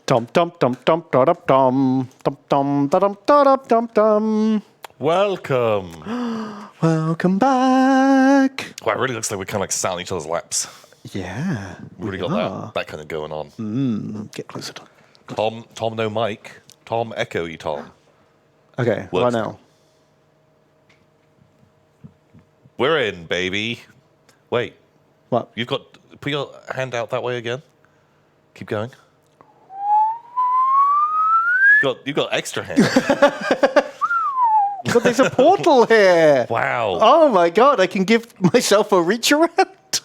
Dum dum dum dum dum dum dum dum dum dum dum dum. Welcome. Welcome back. Wow, it really looks like we're kind of like sat on each other's laps. Yeah, We've really got that kind of going on. Get closer. Tom, no mic. Tom, echo you, Tom. Okay, Works right now. We're in, baby. Wait, What? you've got... Put your hand out that way again. Keep going. You've got extra hand. But there's a portal here. Wow. Oh my god, I can give myself a reach around.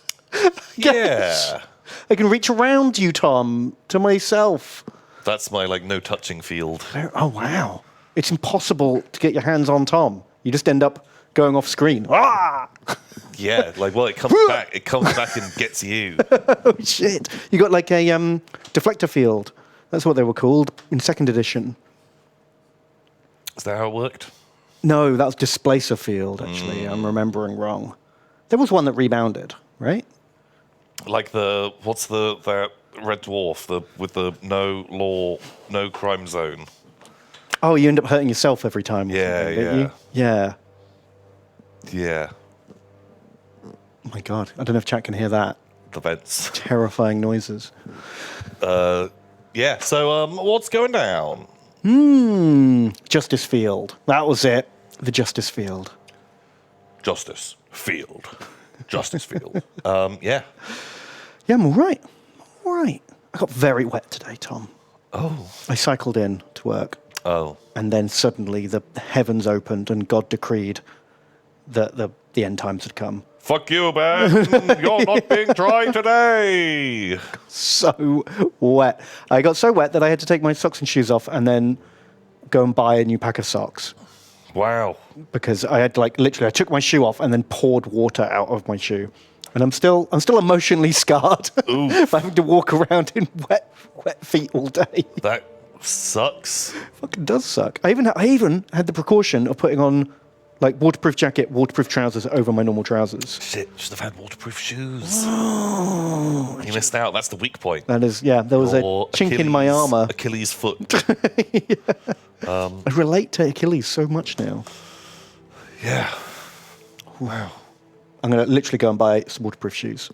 Yeah. I can reach around you, Tom, to myself. That's my, like, no touching field. Oh, wow. It's impossible to get your hands on Tom. You just end up going off screen. Ah! Yeah, like, well, it comes back. It comes back and gets you. Oh, shit. You got like a deflector field. That's what they were called in 2nd edition. Is that how it worked? No, that was displacer field, actually. I'm remembering wrong. There was one that rebounded, right? Like what's that red dwarf with the no law, no crime zone? Oh, you end up hurting yourself every time. Yeah, don't you? Yeah. Yeah. Oh my god, I don't know if chat can hear that. The vents. Terrifying noises. Yeah, so what's going down? Justice Field. That was it. The Justice Field. Justice Field. Justice Field. Yeah. Yeah, I'm all right. All right. I got very wet today, Tom. Oh. I cycled in to work. Oh. And then suddenly the heavens opened and God decreed that the end times had come. Fuck you, man. You're not being dry today. So wet. I got so wet that I had to take my socks and shoes off and then go and buy a new pack of socks. Wow. Because I had I took my shoe off and then poured water out of my shoe. And I'm still emotionally scarred for having to walk around in wet feet all day. That sucks. Fucking does suck. I even had the precaution of putting on like waterproof jacket, waterproof trousers over my normal trousers. Shit, should have had waterproof shoes. Oh, You missed out. That's the weak point. that is, yeah, there was Or a chink in my armor. Achilles' foot. I relate to Achilles so much now. Yeah. Wow. I'm going to literally go and buy some waterproof shoes.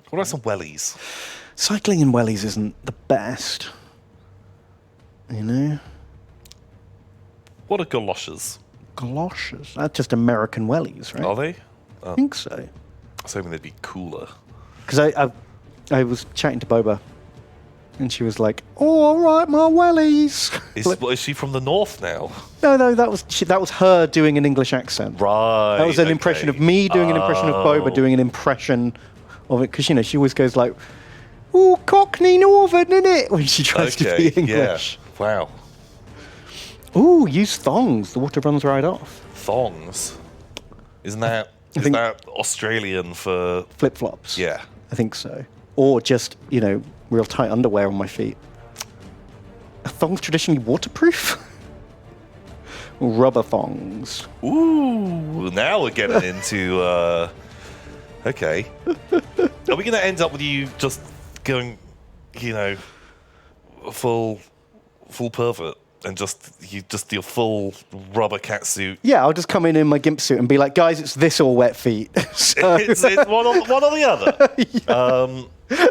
What about some wellies? Cycling in wellies isn't the best. You know? What are galoshes? Galoshes. That's just American wellies, right? Are they? I think so. I was hoping they'd be cooler. Because I was chatting to Boba, and she was like, "Oh, all right, my wellies." Is she from the north now? No, that was her doing an English accent. Right. That was an impression of me doing an impression of Boba doing an impression of it, because she always goes like, "Oh, Cockney Northern, isn't it?" when she tries to be English. Yeah. Wow. Ooh, use thongs. The water runs right off. Thongs. Isn't that Australian for Flip-flops. Yeah. I think so. Or just, real tight underwear on my feet. Are thongs traditionally waterproof? Rubber thongs. Ooh, now we're getting into okay. Are we gonna end up with you just going, full pervert? And just your full rubber catsuit. Yeah, I'll just come in my Gimp suit and be like, guys, it's this or wet feet. So, it's one or the other. Yeah.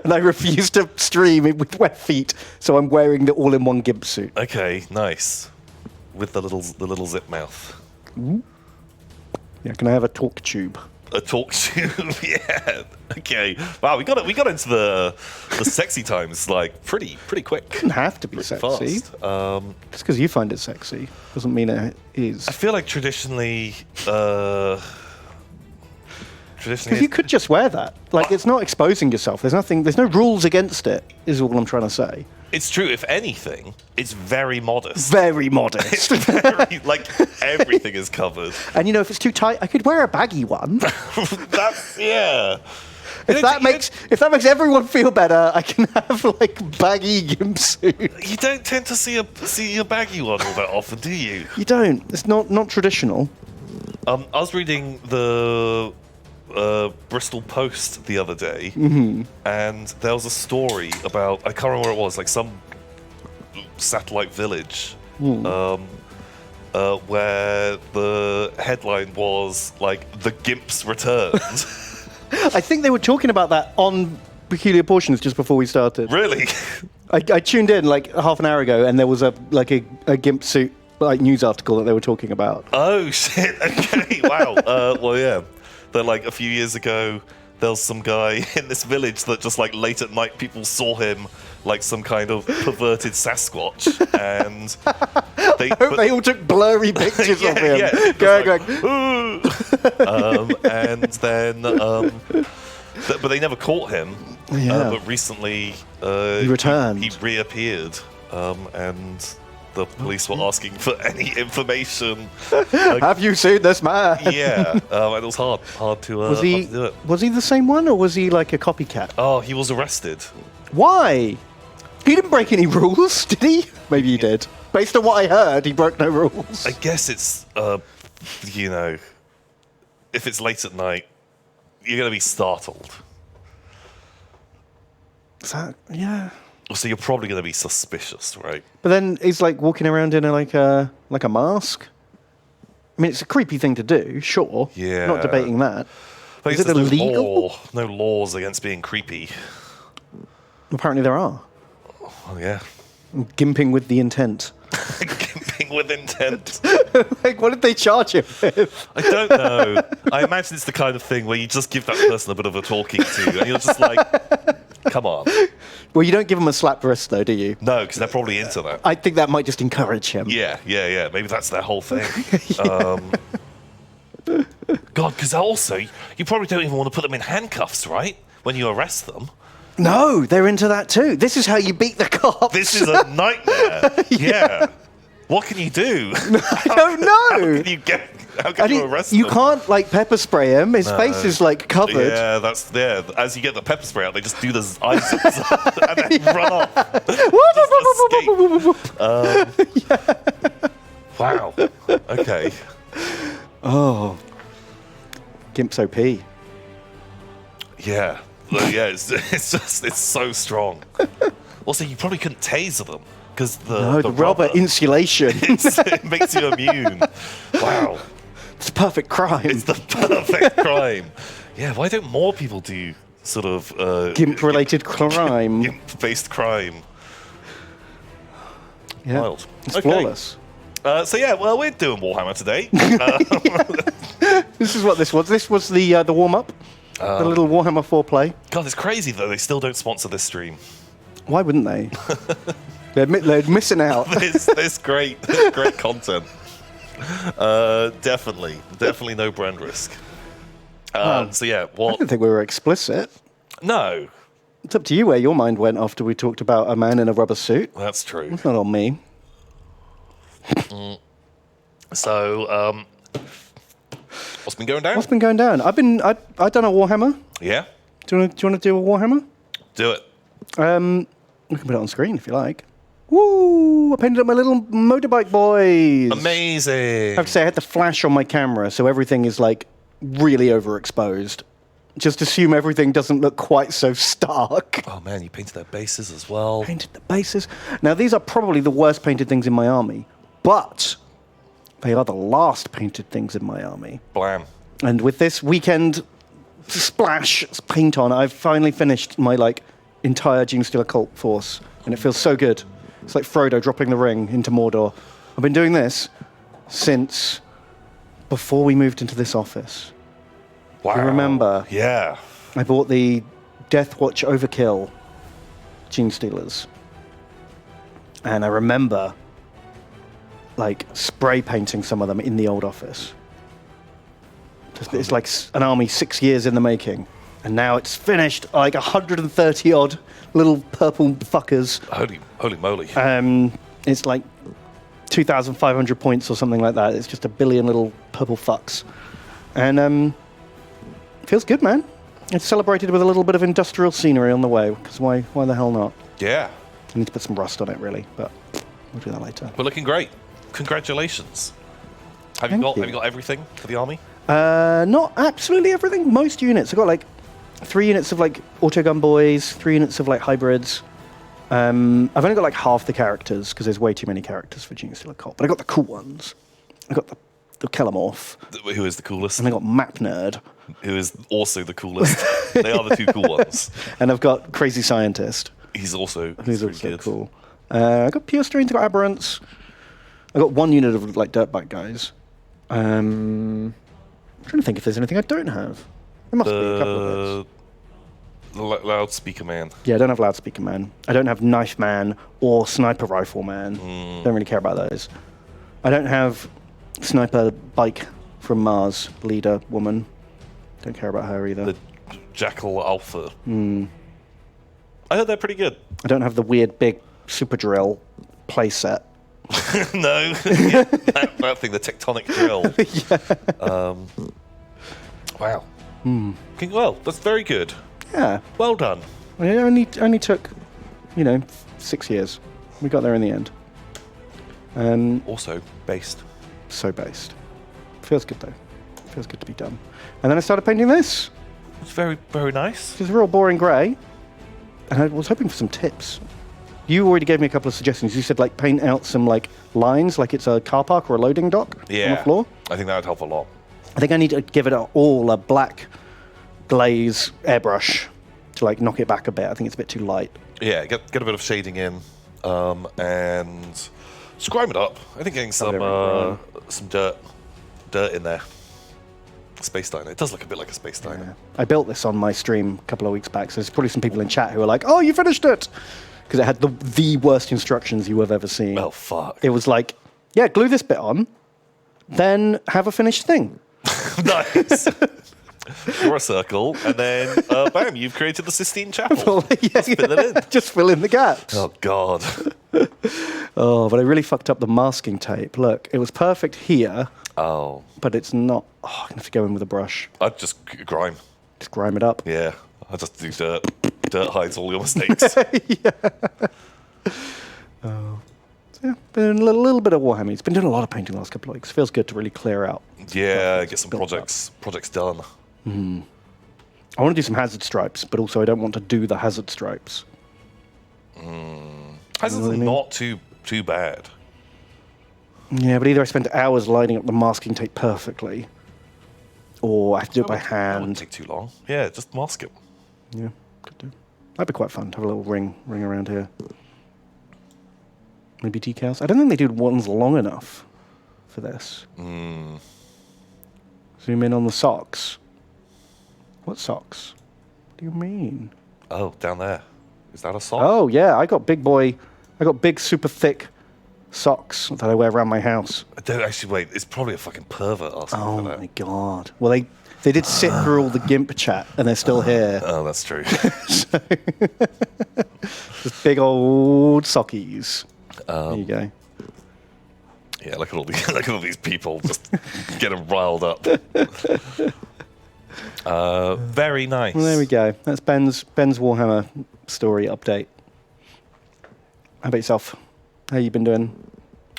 And I refuse to stream it with wet feet, so I'm wearing the all-in-one Gimp suit. Okay, nice. With the little zip mouth. Yeah, can I have a talk tube? A talk tube, yeah. Okay. Wow, we got into the sexy times like pretty quick. It doesn't have to be sexy. Fast. Just because you find it sexy doesn't mean it is. I feel like traditionally. Because you could just wear that. Like, it's not exposing yourself. There's no rules against it, is all I'm trying to say. It's true. If anything, it's very modest. Very modest. Everything is covered. And if it's too tight, I could wear a baggy one. Yeah. If that makes everyone feel better, I can have baggy Gimp suit. You don't tend to see a baggy one all that often, do you? You don't. It's not traditional. I was reading the Bristol Post the other day, and there was a story about, I can't remember what it was, like some satellite village, where the headline was like, "The Gimps returned." I think they were talking about that on Peculiar Portions just before we started. Really? I tuned in like half an hour ago, and there was a Gimp suit like news article that they were talking about. Oh shit! Okay, wow. Well, yeah. They're like, a few years ago, there was some guy in this village that just like late at night people saw him like some kind of perverted Sasquatch, and they all took blurry pictures of him. Yeah, going, and then but they never caught him. Yeah. But recently he returned. He reappeared, and the police were asking for any information. Have you seen this man? Yeah, and it was hard to Was hard to do it. Was he the same one, or was he like a copycat? Oh, he was arrested. Why? He didn't break any rules, did he? Maybe he did. Based on what I heard, he broke no rules. I guess it's, you know, if it's late at night, you're going to be startled. Is that, yeah. So you're probably going to be suspicious, right? But then he's like walking around in like a mask. I mean, it's a creepy thing to do, sure. Yeah. Not debating that. But Is it illegal? No laws against being creepy. Apparently there are. Oh, yeah. Gimping with the intent. Gimping with intent. Like, what did they charge him with? I don't know. I imagine it's the kind of thing where you just give that person a bit of a talking to, and you're just like, come on. Well, you don't give him a slap wrist, though, do you? No, because they're probably into that. I think that might just encourage him. Yeah. Maybe that's their whole thing. God, because also, you probably don't even want to put them in handcuffs, right? When you arrest them. No, they're into that too. This is how you beat the cops. This is a nightmare. Yeah. What can you do? I don't know. How can you arrest You them? can't like pepper spray him. His face is like covered. Yeah, that's there. As you get the pepper spray out, they just do the eyes and then run off. Just escape. Wow. Okay. Oh, Gimp's OP. Yeah. Yeah, it's so strong. Also, you probably couldn't taser them because the rubber insulation. It makes you immune. Wow. It's a perfect crime. It's the perfect crime. Yeah, why don't more people do sort of Gimp-related crime? Gimp-based crime. Yeah. Wild. It's flawless. So yeah, well, we're doing Warhammer today. This is what this was. This was the warm-up. The little Warhammer 4 play. God, it's crazy though. They still don't sponsor this stream. Why wouldn't they? They're missing out. There's great content. Definitely no brand risk. So yeah, I didn't think we were explicit. No. It's up to you where your mind went after we talked about a man in a rubber suit. That's true. It's not on me. So, what's been going down? What's been going down? I've done a Warhammer. Yeah. Do you want to do a Warhammer? Do it. We can put it on screen if you like. Woo! I painted up my little motorbike boys. Amazing. I have to say I had the flash on my camera, so everything is like really overexposed. Just assume everything doesn't look quite so stark. Oh man, you painted their bases as well. Painted the bases. Now these are probably the worst painted things in my army, but they are the last painted things in my army. Blam. And with this weekend splash paint on, I've finally finished my like entire Genestealer cult force, and it feels so good. It's like Frodo dropping the ring into Mordor. I've been doing this since before we moved into this office. Wow. You remember? Yeah. I bought the Death Watch Overkill Genestealers. And I remember like spray painting some of them in the old office. It's like an army 6 years in the making. And now it's finished, like 130 odd little purple fuckers. Holy moly. It's like 2,500 points or something like that. It's just a billion little purple fucks. And feels good, man. It's celebrated with a little bit of industrial scenery on the way, because why the hell not? Yeah. I need to put some rust on it, really, but we'll do that later. We're looking great. Congratulations. Have you got everything for the army? Not absolutely everything. Most units. I've got like 3 units of like autogun boys, 3 units of like hybrids. I've only got like half the characters because there's way too many characters for Genestealer Cult. But I got the cool ones. I got the Kellamorph. Who is the coolest? And I got Map Nerd. Who is also the coolest. They are the 2 cool ones. And I've got Crazy Scientist. He's also good. Cool. I got Pure Strains, I got Aberrants. I got 1 unit of like Dirtbike guys. I'm trying to think if there's anything I don't have. There must be a couple of bits. Loudspeaker Man. Yeah, I don't have Loudspeaker Man. I don't have Knife Man or Sniper Rifle Man. Don't really care about those. I don't have Sniper Bike from Mars, leader woman. Don't care about her either. The Jackal Alpha. I heard they're pretty good. I don't have the weird big Super Drill playset. No. Yeah, that thing, the Tectonic Drill. Wow. Well, that's very good. Yeah. Well done. It only took, 6 years. We got there in the end. Also based. So based. Feels good though. Feels good to be done. And then I started painting this. It's very, very nice. It's a real boring grey. And I was hoping for some tips. You already gave me a couple of suggestions. You said like paint out some like lines, like it's a car park or a loading dock on the floor. I think that would help a lot. I think I need to give it all a black glaze airbrush to like knock it back a bit. I think it's a bit too light. Yeah, get a bit of shading in, and just grime it up. I think getting some dirt in there. Space diner. It does look a bit like a space diner. Yeah. I built this on my stream a couple of weeks back, so there's probably some people in chat who are like, "Oh, you finished it," because it had the worst instructions you have ever seen. Oh fuck! It was like, yeah, glue this bit on, then have a finished thing. Nice. Draw a circle, and then bam, you've created the Sistine Chapel. Just fill it in. Just fill in the gaps. Oh god. Oh, but I really fucked up the masking tape. Look, it was perfect here. Oh. But it's not. Oh, I'm gonna have to go in with a brush. I'd just grime. Just grime it up. Yeah, I just do dirt. Dirt hides all your mistakes. Yeah. Oh. So yeah, been a little bit of Warhammer. It's been doing a lot of painting the last couple of weeks. Feels good to really clear out. Yeah, get some projects done. I want to do some hazard stripes, but also I don't want to do the hazard stripes. Hazards are not too bad. Yeah, but either I spend hours lining up the masking tape perfectly, or I have to do it by That hand. wouldn't take too long. Yeah, just mask it. Yeah, could do. That'd be quite fun to have a little ring around here. Maybe decals. I don't think they do ones long enough for this. Zoom in on the socks. What socks? What do you mean? Oh, down there. Is that a sock? Oh yeah, I got big super thick socks that I wear around my house. Don't actually wait. It's probably a fucking pervert asking Oh for that. my god. Well, they did sit through all the Gimp chat, and they're still here. Oh, that's true. So, just big old sockies. There you go. Yeah, look at all these people just getting riled up. Very nice. Well, there we go. That's Ben's Warhammer story update. How about yourself? How you been doing?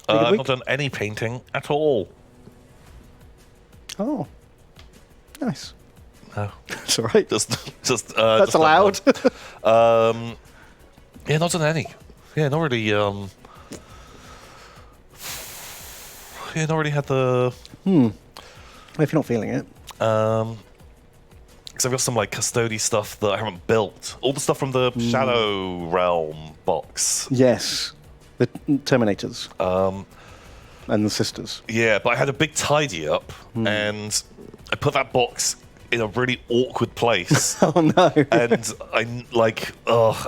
I've not done any painting at all. Oh, nice. No, That's all right. just That's just allowed. Yeah, not done any. Yeah, not really. Yeah, not really had the. If you're not feeling it. Because I've got some like custody stuff that I haven't built. All the stuff from the Shadow Realm box. Yes, the Terminators. And the sisters. Yeah, but I had a big tidy up, and I put that box in a really awkward place. Oh no! And I'm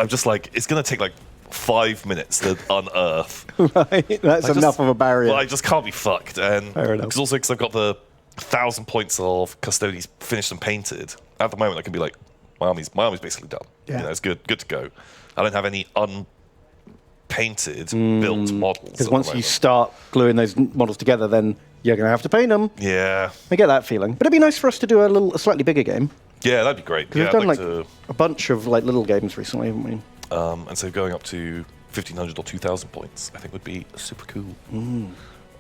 just like, it's gonna take like 5 minutes to unearth. Right, that's enough of a barrier. But I just can't be fucked, and Fair enough. because I've got the 1,000 points of custodies finished and painted. At the moment, I can be like, my army's basically done. Yeah. It's good to go. I don't have any unpainted built models. Because once you start gluing those models together, then you're going to have to paint them. Yeah. I get that feeling. But it'd be nice for us to do a slightly bigger game. Yeah, that'd be great. Because Yeah, we've done I'd like a bunch of like little games recently, haven't we? and so going up to 1,500 or 2,000 points, I think would be super cool.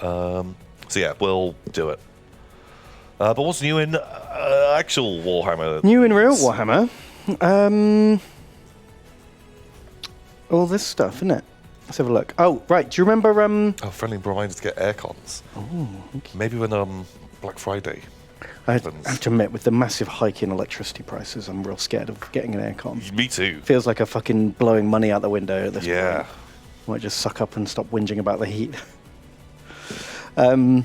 So yeah, we'll do it. But what's new in actual Warhammer? New in real Warhammer. All this stuff, isn't it? Let's have a look. Oh, right. Do you remember? Friendly reminders to get aircons. Oh, okay. Maybe when Black Friday. I have to admit, with the massive hike in electricity prices, I'm real scared of getting an aircon. Me too. Feels like a fucking blowing money out the window at this Yeah. point. Might just suck up and stop whinging about the heat. But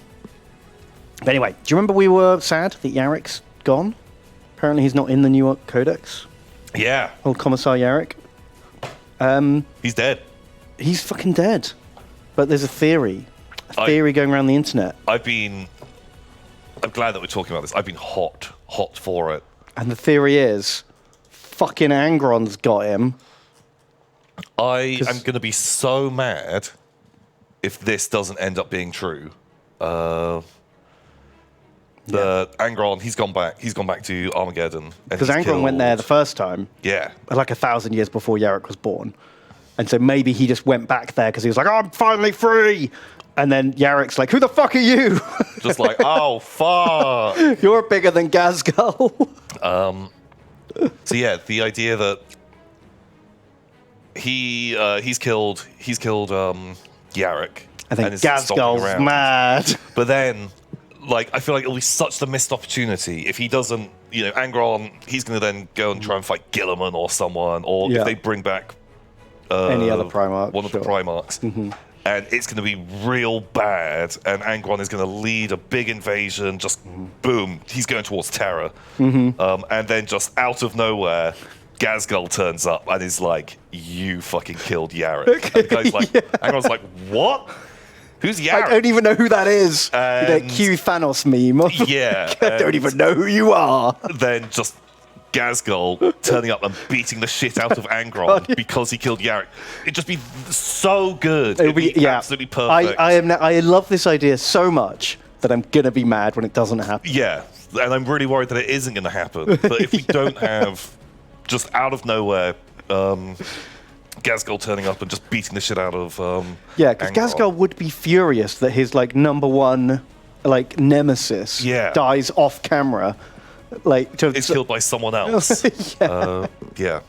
anyway, do you remember we were sad that Yarrick's gone? Apparently he's not in the new Codex. Yeah. Old Commissar Yarrick. He's dead. He's fucking dead. But there's a theory going around the internet. I'm glad that we're talking about this. I've been hot for it. And the theory is, fucking Angron's got him. I am going to be so mad if this doesn't end up being true. Angron, he's gone back to Armageddon. Because Angron went there the first time. Yeah. Like 1,000 years before Yarrick was born. And so maybe he just went back there because he was like, I'm finally free. And then Yarrick's like, who the fuck are you? Just like, oh, fuck. You're bigger than Gazgal. So yeah, the idea that he's killed Yarrick. I think Gazgal's mad. But then, like, I feel like it'll be such the missed opportunity if he doesn't, Angron, he's going to then go and try and fight Gilliman or someone, or if they bring back any other Primarch. One of the Primarchs. Mm-hmm. And it's going to be real bad, and Angron is going to lead a big invasion, just boom, he's going towards Terra. Mm-hmm. And then just out of nowhere, Gazgal turns up and is like, you fucking killed Yarrick. And the guy's like, Angron's like, what? Who's Yarrick? I don't even know who that is. Cue Thanos meme. Yeah. I don't even know who you are. Then just Gazgal turning up and beating the shit out of Angron because he killed Yarrick. It'd just be so good. It'd be absolutely perfect. I love this idea so much that I'm going to be mad when it doesn't happen. Yeah, and I'm really worried that it isn't going to happen. But if we don't have, just out of nowhere, Gazgal turning up and just beating the shit out of because Gazgal would be furious that his number one nemesis dies off camera. It's killed by someone else. Yeah.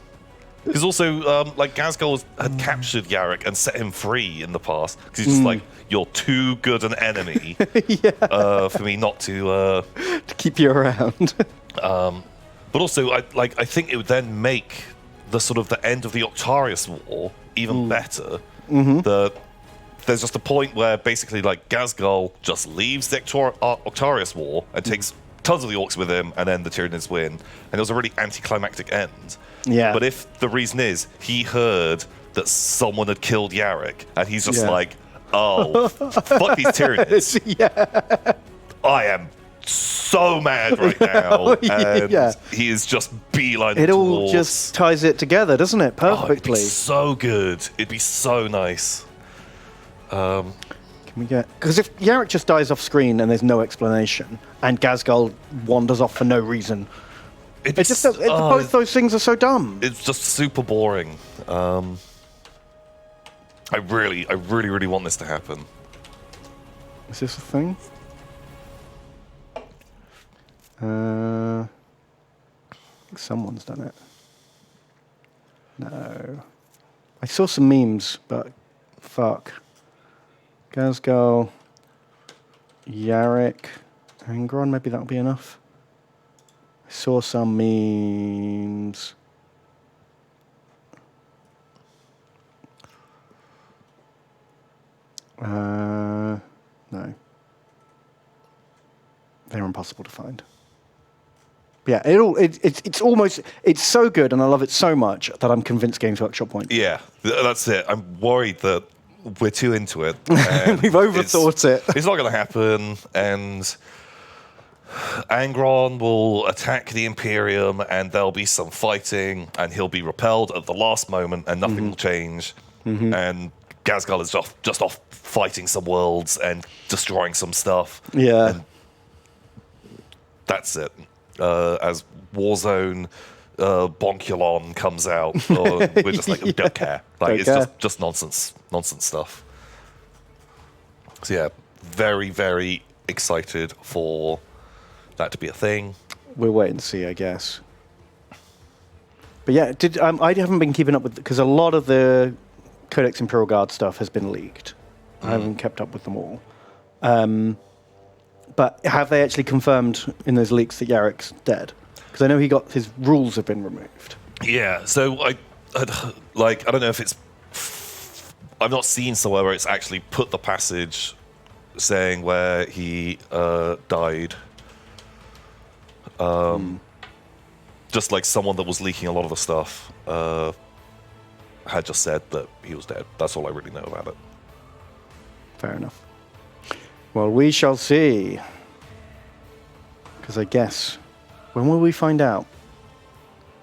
Because also, Gazgal had captured Yarrick and set him free in the past. Because he's just like, you're too good an enemy for me not to keep you around. But also, I think it would then make the sort of the end of the Octarius War even better. Mm-hmm. There's just a point where basically, Gazgal just leaves the Octarius War and takes tons of the orcs with him, and then the Tyranids win. And it was a really anticlimactic end. Yeah. But if the reason is he heard that someone had killed Yarrick, and he's just like, oh, fuck these Tyranids. Yeah. I am so mad right now. And he is just beelining It all just ties it together, doesn't it? Perfectly. It'd be so good. It'd be so nice. Because if Yarrick just dies off screen and there's no explanation, and Gazgal wanders off for no reason, both those things are so dumb. It's just super boring. I really want this to happen. Is this a thing? I think someone's done it. No. I saw some memes, but fuck. Gazgal, Yarrick, Angron, maybe that'll be enough. I saw some memes. No. They're impossible to find. Yeah, it's so good, and I love it so much that I'm convinced Games Workshop won't. Yeah, that's it. I'm worried that we're too into it. We've overthought it. It's not going to happen, and Angron will attack the Imperium, and there'll be some fighting, and he'll be repelled at the last moment, and nothing will change. Mm-hmm. And Gazgal is just off fighting some worlds and destroying some stuff. Yeah. And that's it. As Warzone Bonkulon comes out, we're just like, we don't care. It's just nonsense stuff. So yeah, very, very excited for that to be a thing. We'll wait and see, I guess. But yeah, I haven't been keeping up with, because a lot of the Codex Imperial Guard stuff has been leaked. I haven't kept up with them all. But have they actually confirmed in those leaks that Yarrick's dead? Because I know his rules have been removed. Yeah, so I don't know if it's... I've not seen somewhere where it's actually put the passage saying where he died. Just like someone that was leaking a lot of the stuff had just said that he was dead. That's all I really know about it. Fair enough. Well, we shall see. Because I guess... When will we find out?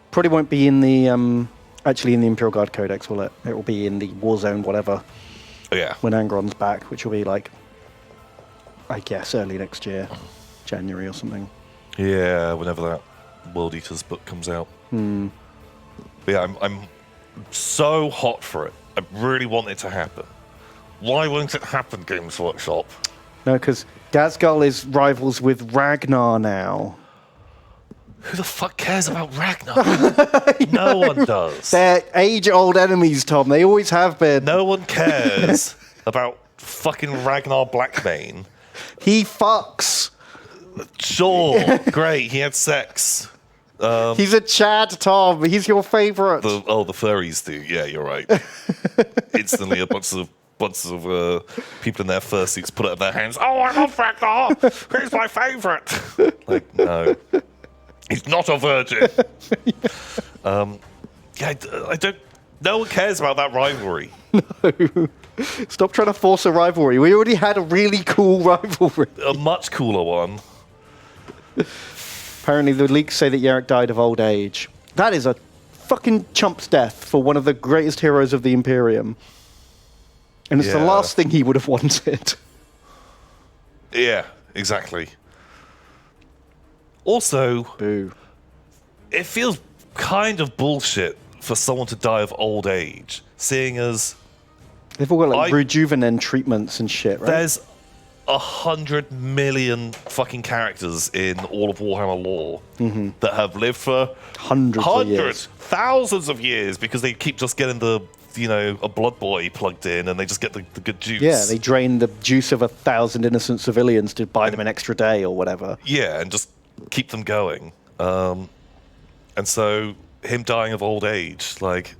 Probably won't be in the... actually in the Imperial Guard Codex, will it? It will be in the Warzone, whatever. Oh, yeah. When Angron's back, which will be like... I guess early next year. January or something. Yeah, whenever that World Eaters book comes out. But yeah, I'm so hot for it. I really want it to happen. Why won't it happen, Games Workshop? No, because Gazgul is rivals with Ragnar now. Who the fuck cares about Ragnar? No one does. They're age-old enemies, Tom. They always have been. No one cares about fucking Ragnar Blackmane. He fucks. Sure, great. He had sex. He's a Chad, Tom. He's your favourite. The furries do. Yeah, you're right. Instantly, a bunch of people in their fursuits put up their hands. Oh, I love Ragnar. He's my favourite. Like, no. He's not a virgin. Yeah, I don't... No one cares about that rivalry. No. Stop trying to force a rivalry. We already had a really cool rivalry. A much cooler one. Apparently the leaks say that Yarrick died of old age. That is a fucking chump's death for one of the greatest heroes of the Imperium. And it's the last thing he would have wanted. Yeah, exactly. Also, Boo. It feels kind of bullshit for someone to die of old age, seeing as... They've all got like rejuvenant treatments and shit, right? There's 100 million fucking characters in all of Warhammer lore that have lived for hundreds of years. Thousands of years, because they keep just getting a blood boy plugged in and they just get the good juice. Yeah, they drain the juice of 1,000 innocent civilians to buy them an extra day or whatever. Yeah, and just keep them going. And so him dying of old age, like...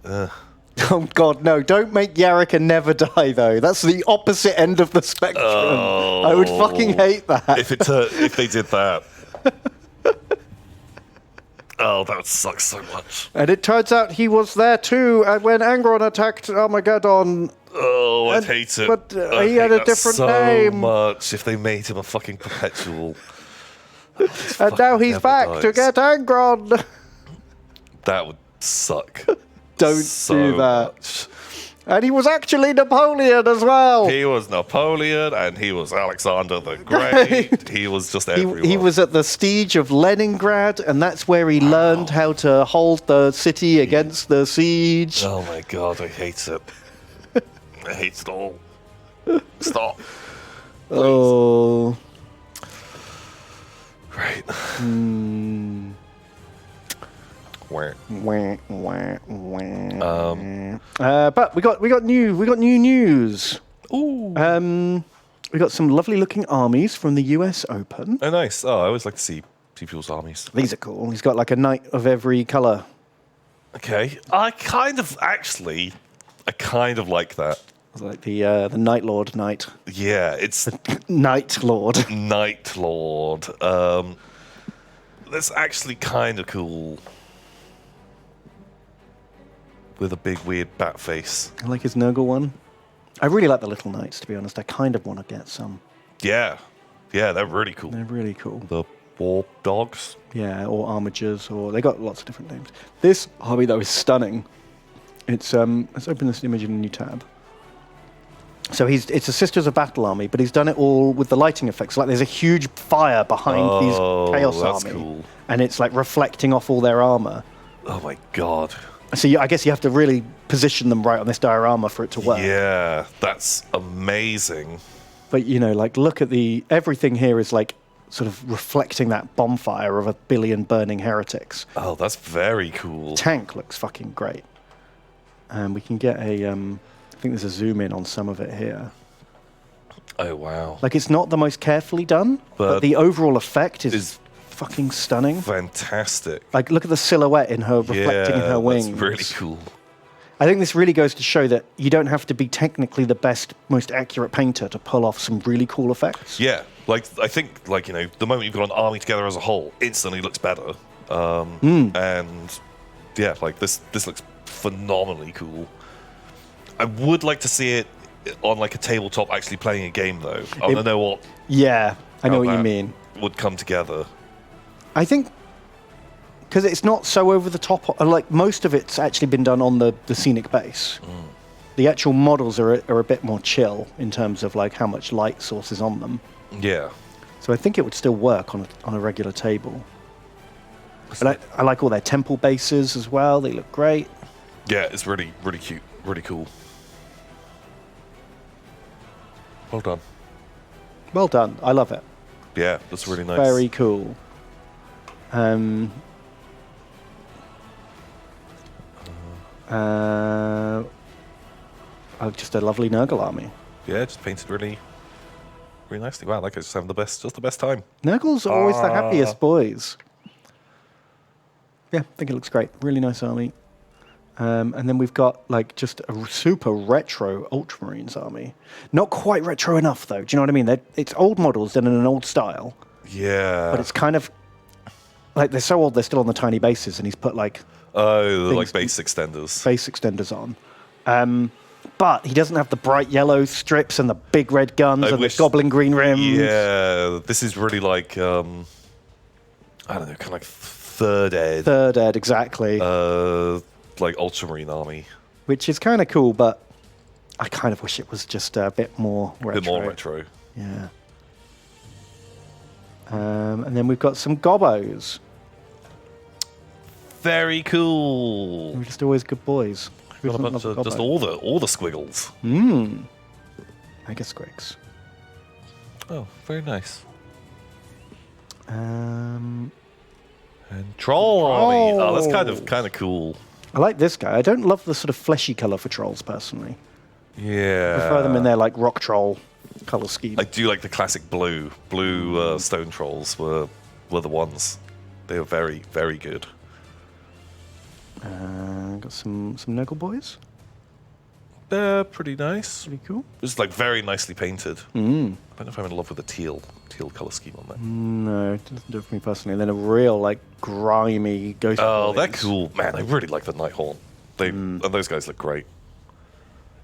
Oh God, no! Don't make Yarrick a never die though. That's the opposite end of the spectrum. Oh, I would fucking hate that. If they did that, oh, that would suck so much. And it turns out he was there too when Angron attacked Armageddon. Oh, I'd hate it. But he had a different name. So much if they made him a fucking perpetual. And now he's back to get Angron. That would suck. Don't so do that. Much. And he was actually Napoleon as well. He was Napoleon, and he was Alexander the Great. He was just everyone. He was at the siege of Leningrad, and that's where he learned how to hold the city against the siege. Oh my God, I hate it. I hate it all. Stop. Please. Oh. Great. But we got new news. Ooh. We got some lovely looking armies from the US Open. Oh, nice. Oh, I always like to see people's armies. These are cool. He's got like a knight of every color. Okay. I kind of like that. It's like the Night Lord knight. Yeah, it's Night Lord. Night Lord. That's actually kind of cool. With a big weird bat face. I like his Nurgle one. I really like the little knights, to be honest. I kind of want to get some. Yeah. Yeah, they're really cool. They're really cool. The war dogs. Yeah, or armigers, or they got lots of different names. This hobby though is stunning. It's let's open this image in a new tab. So it's a Sisters of Battle army, but he's done it all with the lighting effects. Like there's a huge fire behind these Chaos that's army, cool. And it's like reflecting off all their armor. Oh my God. So I guess you have to really position them right on this diorama for it to work. Yeah, that's amazing. But like look at everything here is like sort of reflecting that bonfire of 1 billion burning heretics. Oh, that's very cool. Tank looks fucking great. And we can get a, I think there's a zoom in on some of it here. Oh, wow. Like, it's not the most carefully done, but the overall effect is fucking stunning. Fantastic. Like, look at the silhouette in her reflecting in her wings. That's really cool. I think this really goes to show that you don't have to be technically the best, most accurate painter to pull off some really cool effects. Yeah, like I think, like, you know, the moment you've got an army together as a whole, instantly looks better. And yeah, like this looks phenomenally cool. I would like to see it on like a tabletop, actually playing a game though. I want to know what. Yeah, I know what you mean. Would come together. I think. Because it's not so over the top, like most of it's actually been done on the scenic base. The actual models are a bit more chill in terms of like how much light source is on them. Yeah. So I think it would still work on a regular table. But I like all their temple bases as well. They look great. Yeah, it's really, really cute. Really cool. Well done. Well done. I love it. Yeah, that's really nice. Very cool. Just a lovely Nurgle army. Yeah, just painted really, really nicely. Wow, like I just having the best time. Nurgles are always the happiest boys. Yeah, I think it looks great. Really nice army. And then we've got like just a super retro Ultramarines army. Not quite retro enough though. Do you know what I mean? It's old models done in an old style. Yeah. But it's kind of like they're so old they're still on the tiny bases, and he's put like like base extenders. Base extenders on. But he doesn't have the bright yellow strips and the big red guns and the goblin green rims. Yeah, this is really like, I don't know, kind of like third ed. Third ed, exactly. Like Ultramarine army. Which is kind of cool, but I kind of wish it was just a bit more retro. A bit more retro. Yeah. And then we've got some gobbos. Very cool. We're just always good boys. Got a bunch of just all the squiggles. Mega squigs. Oh, very nice. And troll army. Oh, that's kind of cool. I like this guy. I don't love the sort of fleshy colour for trolls personally. Yeah. I prefer them in their like rock troll colour scheme. I do like the classic blue stone trolls were the ones. They were very, very good. Got some Nurgle boys. They're pretty nice. Pretty cool. Just like very nicely painted. I don't know if I'm in love with the teal colour scheme on that. No, it doesn't do it for me personally. And then a real like grimy ghost. Oh, boys. they're cool, man. I really like the Nighthorn. And those guys look great.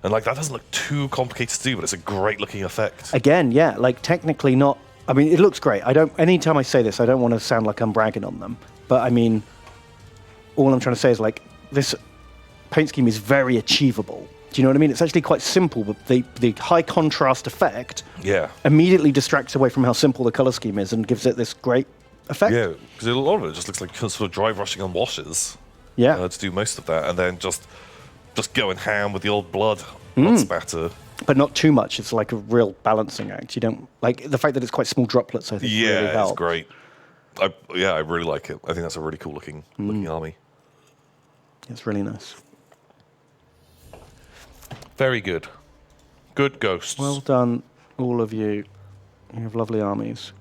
And like that doesn't look too complicated to do, but it's a great looking effect. Again, yeah, like technically not. I mean, it looks great. Anytime I say this, I don't want to sound like I'm bragging on them, but I mean, all I'm trying to say is like this paint scheme is very achievable. Do you know what I mean? It's actually quite simple, but the high contrast effect immediately distracts away from how simple the color scheme is and gives it this great effect. Yeah, because a lot of it just looks like sort of dry brushing on washes. Yeah. To do most of that, and then just going ham with the old blood spatter. But not too much. It's like a real balancing act. You don't like the fact that it's quite small droplets. I think really helps. It's great. I really like it. I think that's a really cool looking army. It's really nice. Very good. Good ghosts. Well done, all of you. You have lovely armies.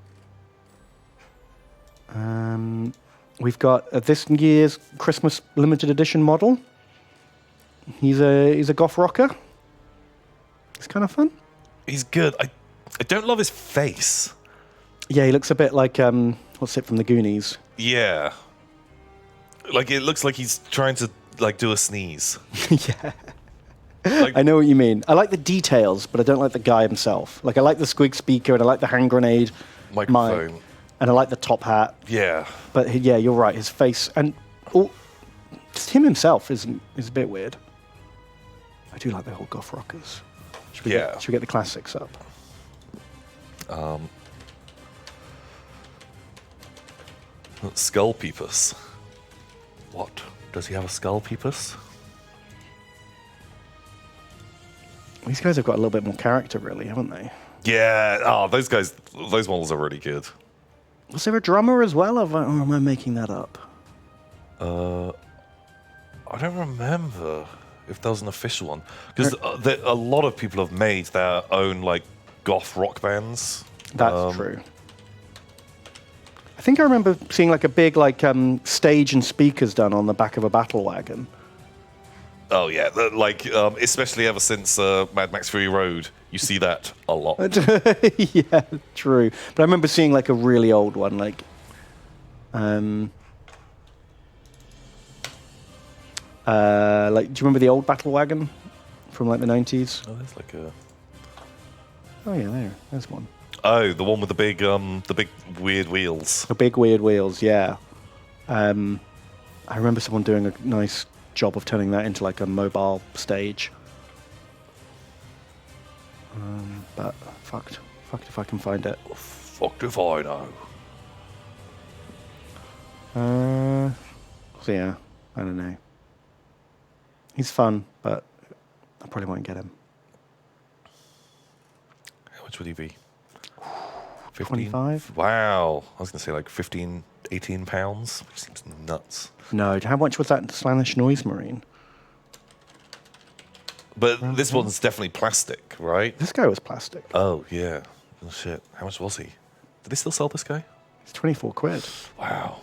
We've got this year's Christmas limited edition model. He's a goth rocker. It's kind of fun. He's good. I don't love his face. Yeah, he looks a bit like what's it from the Goonies? Yeah. Like it looks like he's trying to like do a sneeze. Yeah. Like, I know what you mean. I like the details, but I don't like the guy himself. Like I like the squig speaker and I like the hand grenade microphone. mic, and I like the top hat. Yeah. But yeah, you're right. His face and just him himself is a bit weird. I do like the whole goth rockers. Should we get the classics up? Skull Peepus. What? Does he have a Skull Peepus? These guys have got a little bit more character, really, haven't they? Yeah. Oh, those models are really good. Was there a drummer as well, or am I making that up? I don't remember if there was an official one, because a lot of people have made their own like goth rock bands. That's true. I think I remember seeing like a big like stage and speakers done on the back of a battle wagon. Oh yeah, especially ever since Mad Max Fury Road, you see that a lot. Yeah, true. But I remember seeing like a really old one, like, do you remember the old battle wagon from like the 90s? Oh, there's like a. Oh yeah, there's one. Oh, the one with the big weird wheels. The big weird wheels, yeah. I remember someone doing a nice job of turning that into like a mobile stage. But fucked if I can find it. Fucked if I know. So yeah, I don't know. He's fun, but I probably won't get him. How much would he be? 15? 25? Wow. I was going to say like 15, 18 pounds, which seems nuts. No, how much was that Slanish Noise Marine? But this one's definitely plastic, right? This guy was plastic. Oh, yeah. Oh, shit. How much was he? Did they still sell this guy? It's 24 quid. Wow.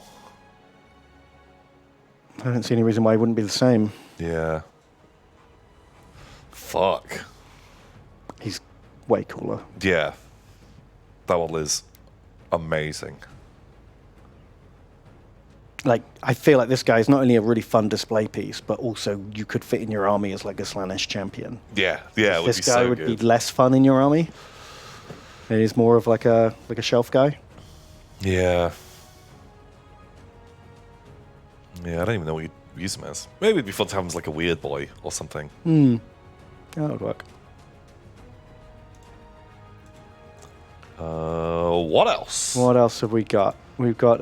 I don't see any reason why he wouldn't be the same. Yeah. Fuck. He's way cooler. Yeah. That one is amazing. Like, I feel like this guy is not only a really fun display piece, but also you could fit in your army as like a Slaanesh champion. Yeah, yeah. This guy would be less fun in your army. And he's more of like a shelf guy. Yeah. Yeah, I don't even know what you'd use him as. Maybe it'd be fun to have him as like a weird boy or something. That would work. What else? What else have we got? We've got,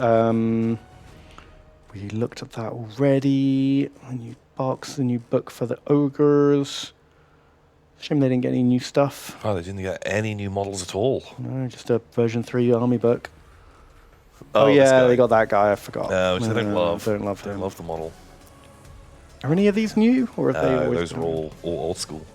we looked at that already. A new box, a new book for the ogres. Shame they didn't get any new stuff. Oh, they didn't get any new models at all. No, just a version 3 army book. Oh yeah, they got that guy, I forgot. No, which I don't love. Don't love him. I love the model. Are any of these new? Or have they always those are all old school.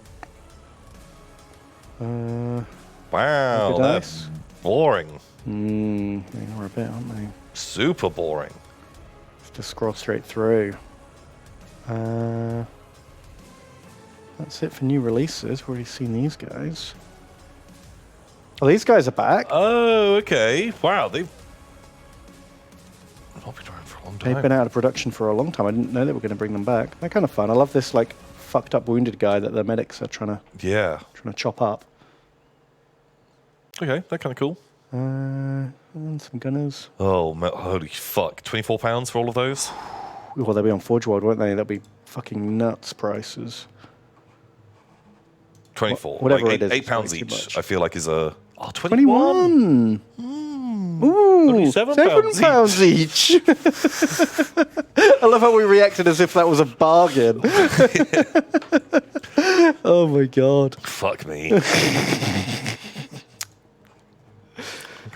Wow, Wow, that's boring. They are a bit, aren't they? Super boring. Just scroll straight through. That's it for new releases. We've already seen these guys. Oh, these guys are back. Oh, okay. Wow, they've not been around for a long time. They've been out of production for a long time. I didn't know they were going to bring them back. They're kind of fun. I love this like fucked up wounded guy that the medics are trying to chop up. Okay, they're kind of cool. And some gunners. Oh, holy fuck. £24 for all of those? Well, they'll be on Forge World, won't they? They'll be fucking nuts prices. 24. Whatever like it is. £8 each, I feel like is a... Oh, 21! Ooh, Only £7 each. I love how we reacted as if that was a bargain. Oh my god. Fuck me.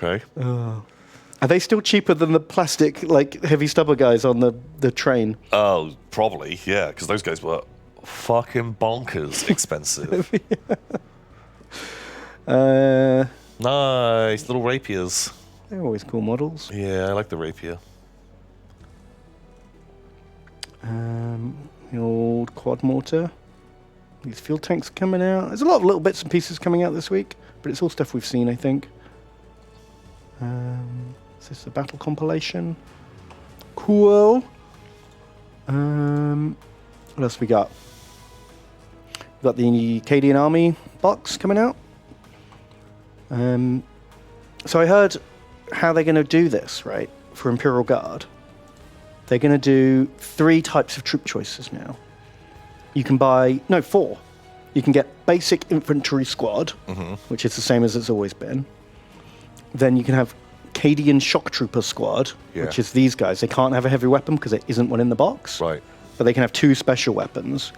Okay. Are they still cheaper than the plastic, like, heavy stubber guys on the train? Oh, probably, yeah, because those guys were fucking bonkers expensive. Nice, little rapiers. They're always cool models. Yeah, I like the rapier. The old quad mortar. These fuel tanks coming out. There's a lot of little bits and pieces coming out this week, but it's all stuff we've seen, I think. Is this a battle compilation? Cool. What else we got? We've got the Cadian Army box coming out. So I heard how they're going to do this, right, for Imperial Guard. They're going to do 3 types of troop choices now. You can buy... No, 4. You can get basic infantry squad, which is the same as it's always been. Then you can have Cadian shock trooper squad, which is these guys. They can't have a heavy weapon because there isn't one in the box. Right. But they can have 2 special weapons.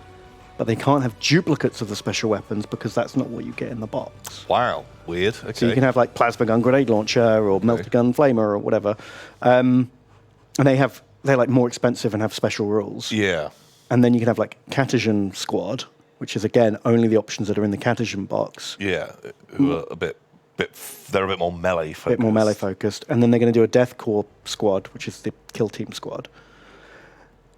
but they can't have duplicates of the special weapons because that's not what you get in the box. Wow, weird. Okay. So you can have like plasma gun grenade launcher or melter gun flamer or whatever, and they're like more expensive and have special rules. Yeah. And then you can have like Catagen Squad, which is again only the options that are in the Catagen box. Yeah, who are they're a bit more melee focused. A bit more melee focused. And then they're going to do a Death Corps squad, which is the Kill Team squad.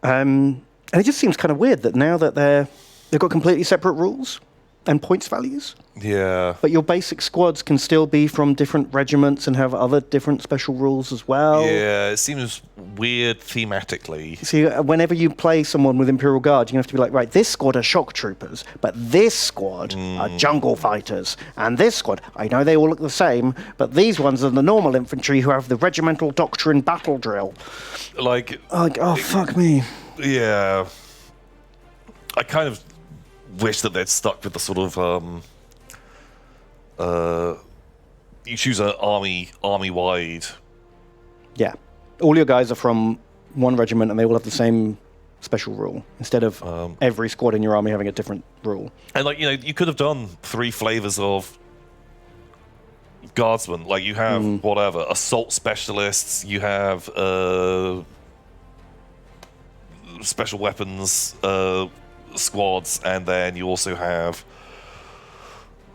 And it just seems kind of weird that now that they've got completely separate rules and points values. Yeah. But your basic squads can still be from different regiments and have other different special rules as well. Yeah, it seems weird thematically. See, whenever you play someone with Imperial Guard, you have to be like, right, this squad are shock troopers, but this squad are jungle fighters. And this squad, I know they all look the same, but these ones are the normal infantry who have the regimental doctrine battle drill. Like oh, fuck me. Yeah. I kind of wish that they'd stuck with the sort of you choose an army-wide. Yeah. All your guys are from one regiment and they all have the same special rule instead of every squad in your army having a different rule. And like, you could have done 3 flavors of guardsmen. Like you have whatever, assault specialists, you have special weapons squads, and then you also have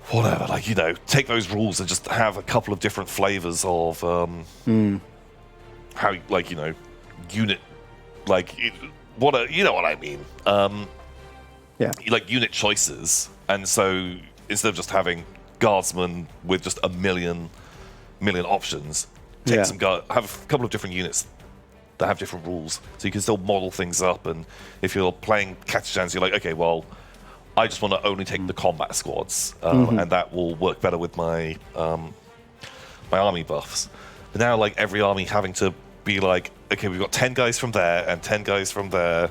whatever, like, take those rules and just have a couple of different flavors of how, like, unit, like, you know what I mean. Yeah. Like unit choices. And so instead of just having guardsmen with just a million options, have a couple of different units that have different rules, so you can still model things up. And if you're playing Catachans, you're like, okay, well, I just want to only take the combat squads, and that will work better with my my army buffs. But now, like, every army having to be like, okay, we've got 10 guys from there, and 10 guys from there,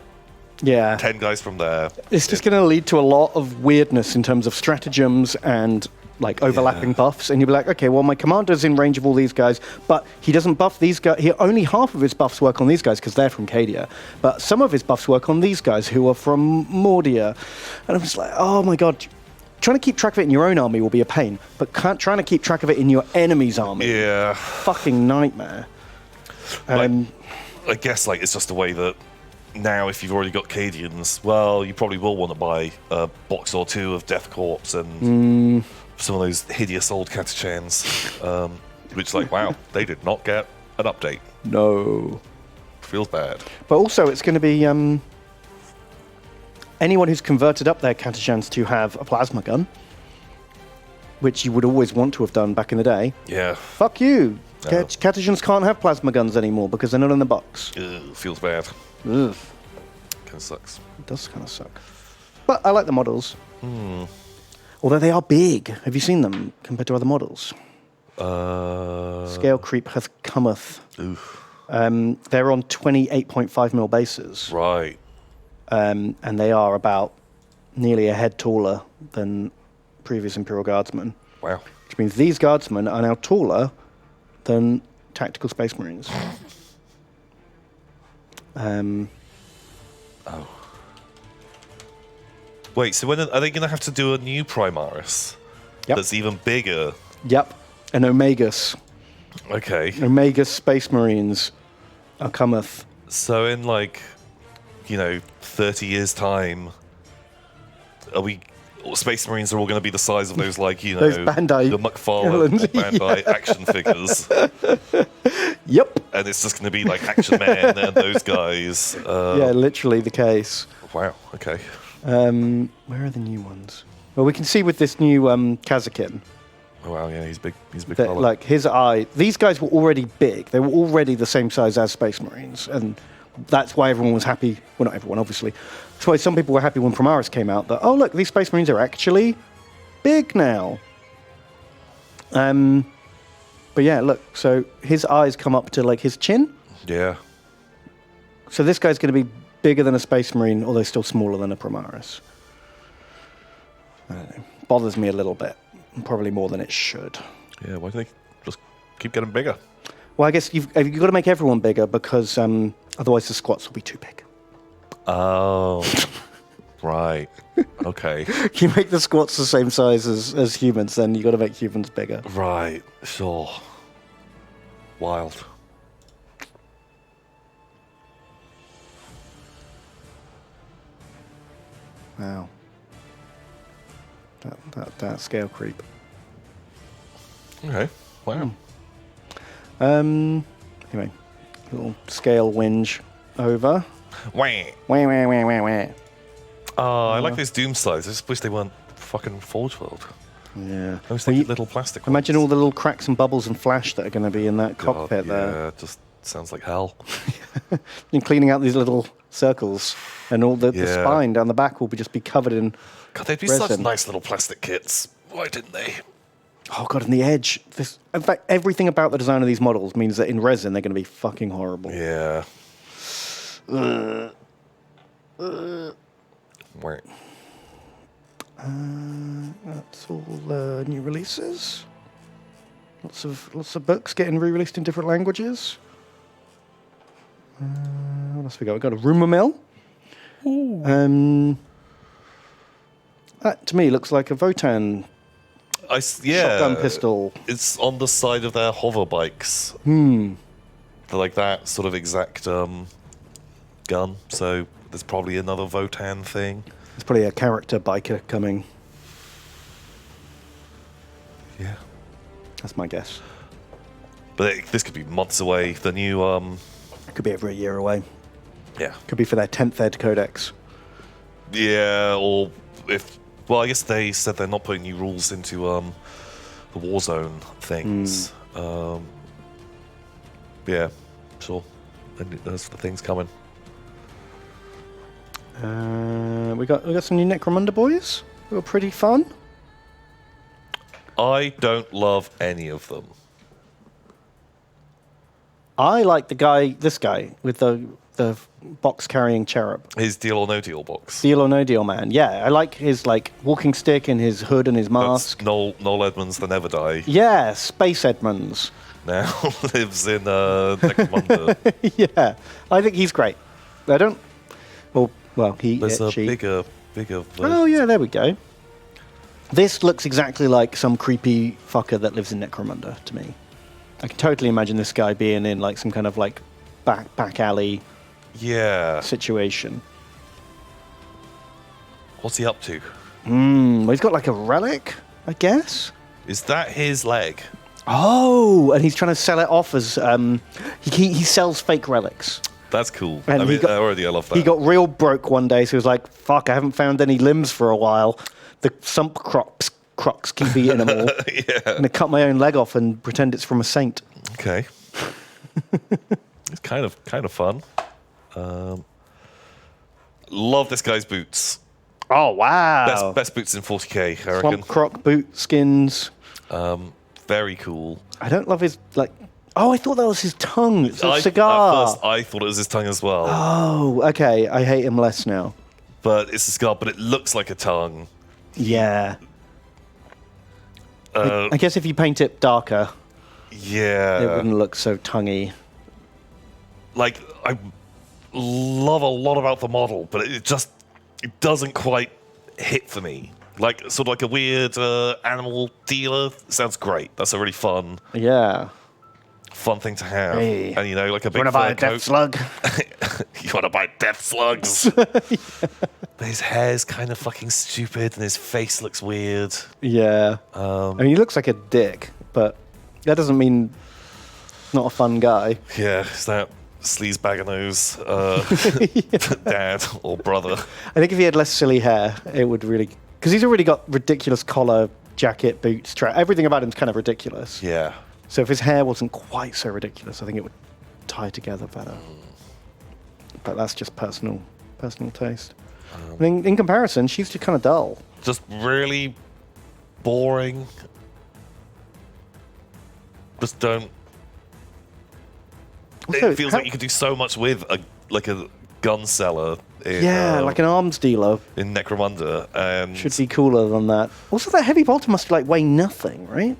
10 guys from there. It's just going to lead to a lot of weirdness in terms of stratagems and like overlapping buffs, and you'll be like, okay, well, my commander's in range of all these guys, but he doesn't buff these guys. Only half of his buffs work on these guys because they're from Cadia, but some of his buffs work on these guys who are from Mordia. And I'm just like, oh my god, trying to keep track of it in your own army will be a pain, but trying to keep track of it in your enemy's army, fucking nightmare. I guess, like, it's just a way that now, if you've already got Cadians, well, you probably will want to buy a box or 2 of Death Corps and some of those hideous old Catachans, which, like, wow, they did not get an update. No. Feels bad. But also, it's going to be anyone who's converted up their Catachans to have a plasma gun, which you would always want to have done back in the day. Yeah. Fuck you. Catachans can't have plasma guns anymore because they're not in the box. Ugh, feels bad. Ugh. Kind of sucks. It does kind of suck. But I like the models. Although they are big. Have you seen them compared to other models? Scale creep hath cometh. Oof. They're on 28.5mm bases. Right. And they are about nearly a head taller than previous Imperial Guardsmen. Wow. Which means these Guardsmen are now taller than Tactical Space Marines. Wait, so when are they going to have to do a new Primaris? Yep. That's even bigger? Yep. An Omegas. Okay. Omegas Space Marines are cometh. So in, like, 30 years' time, Space Marines are all going to be the size of those, like, those Bandai the McFarlane or Bandai action figures. Yep. And it's just going to be like Action Man and those guys. Yeah, literally the case. Wow, okay. Where are the new ones? Well, we can see with this new Kazakin. Oh, wow, yeah, he's big. He's a big that, fella. like, his eye... These guys were already big. They were already the same size as Space Marines. And that's why everyone was happy. Well, not everyone, obviously. That's why some people were happy when Primaris came out. That, oh, look, these Space Marines are actually big now. But yeah, look. So his eyes come up to, like, his chin. Yeah. So this guy's going to be bigger than a Space Marine, although still smaller than a Primaris. I don't know. Bothers me a little bit. Probably more than it should. Yeah, why do they just keep getting bigger? Well, I guess you've got to make everyone bigger because otherwise the squats will be too big. Oh. Right. Okay. You make the squats the same size as humans, then you got to make humans bigger. Right. Sure. Wild. Wow. That scale creep. Okay. Wow. Anyway, little scale whinge over. Wah. Wah, wah, wah, wah, wah. I like those Doom slides. I just wish they weren't fucking Forge World. Yeah. I was thinking little plastic Imagine ones. all the little cracks and bubbles and flash that are going to be in that cockpit there. Yeah, it just sounds like hell. And cleaning out these little circles, and all the Yeah. spine down the back will just be covered in. God, they'd be resin. such nice little plastic kits. Why didn't they? Oh god, and the edge. In fact, everything about the design of these models means that in resin they're going to be fucking horrible. Yeah. Wait. That's all new releases. Lots of books getting re-released in different languages. What else we got? We got a rumor mill. That to me looks like a Votan shotgun pistol. It's on the side of their hover bikes. They're like that sort of exact gun. So there's probably another Votan thing. There's probably a character biker coming. Yeah. That's my guess. But this could be months away. The new It could be over a year away. yeah. Could be for their 10th Ed Codex. Yeah, or if well, I guess they said they're not putting new rules into the Warzone things. Yeah, sure. There's the things coming. We got some new Necromunda boys. They were pretty fun. I don't love any of them. I like this guy with the box carrying cherub. His Deal or No Deal box. Deal or no deal man. Yeah, I like his walking stick and his hood and his mask. That's Noel Edmonds, the Never Die. Yeah, Space Edmonds. Now lives in Necromunda. Yeah, I think he's great. I don't. Well, There's a she. bigger version. Oh yeah, there we go. This looks exactly like some creepy fucker that lives in Necromunda to me. I can totally imagine this guy being in some kind of back alley Yeah. situation. What's he up to? Well, he's got a relic, I guess. Is that his leg? Oh, and he's trying to sell it off as he sells fake relics. That's cool. And I love that. He got real broke one day, so he was like, "Fuck, I haven't found any limbs for a while. The sump crocs keep eating them all. Yeah. I'm gonna cut my own leg off and pretend it's from a saint." Okay. It's kind of fun. Love this guy's boots. Oh wow! Best boots in 40k, I reckon. Swamp croc boot skins. Very cool. I don't love his Oh, I thought that was his tongue. It's a cigar. At first, I thought it was his tongue as well. Oh, okay. I hate him less now. But it's a cigar, but it looks like a tongue. Yeah. I guess if you paint it darker, Yeah. it wouldn't look so tonguey. I love a lot about the model, but it doesn't quite hit for me. Sort of like a weird animal dealer. Sounds great. That's a really fun thing to have. Hey. And like a big Want to buy fur a death coat. slug? You want to buy death slugs? But his hair's kind of fucking stupid, and his face looks weird. Yeah. I mean, he looks like a dick, but that doesn't mean not a fun guy. Yeah, is that sleazebag nose dad or brother? I think if he had less silly hair, it would really... Because he's already got ridiculous collar, jacket, boots, everything about him's kind of ridiculous. Yeah. So if his hair wasn't quite so ridiculous, I think it would tie together better. But that's just personal taste. In comparison, she's just kind of dull. Just really boring. Just don't. Also, it feels like you could do so much with a gun seller. Like an arms dealer. In Necromunda, and Should be cooler than that. Also, that heavy bolter must weigh nothing, right?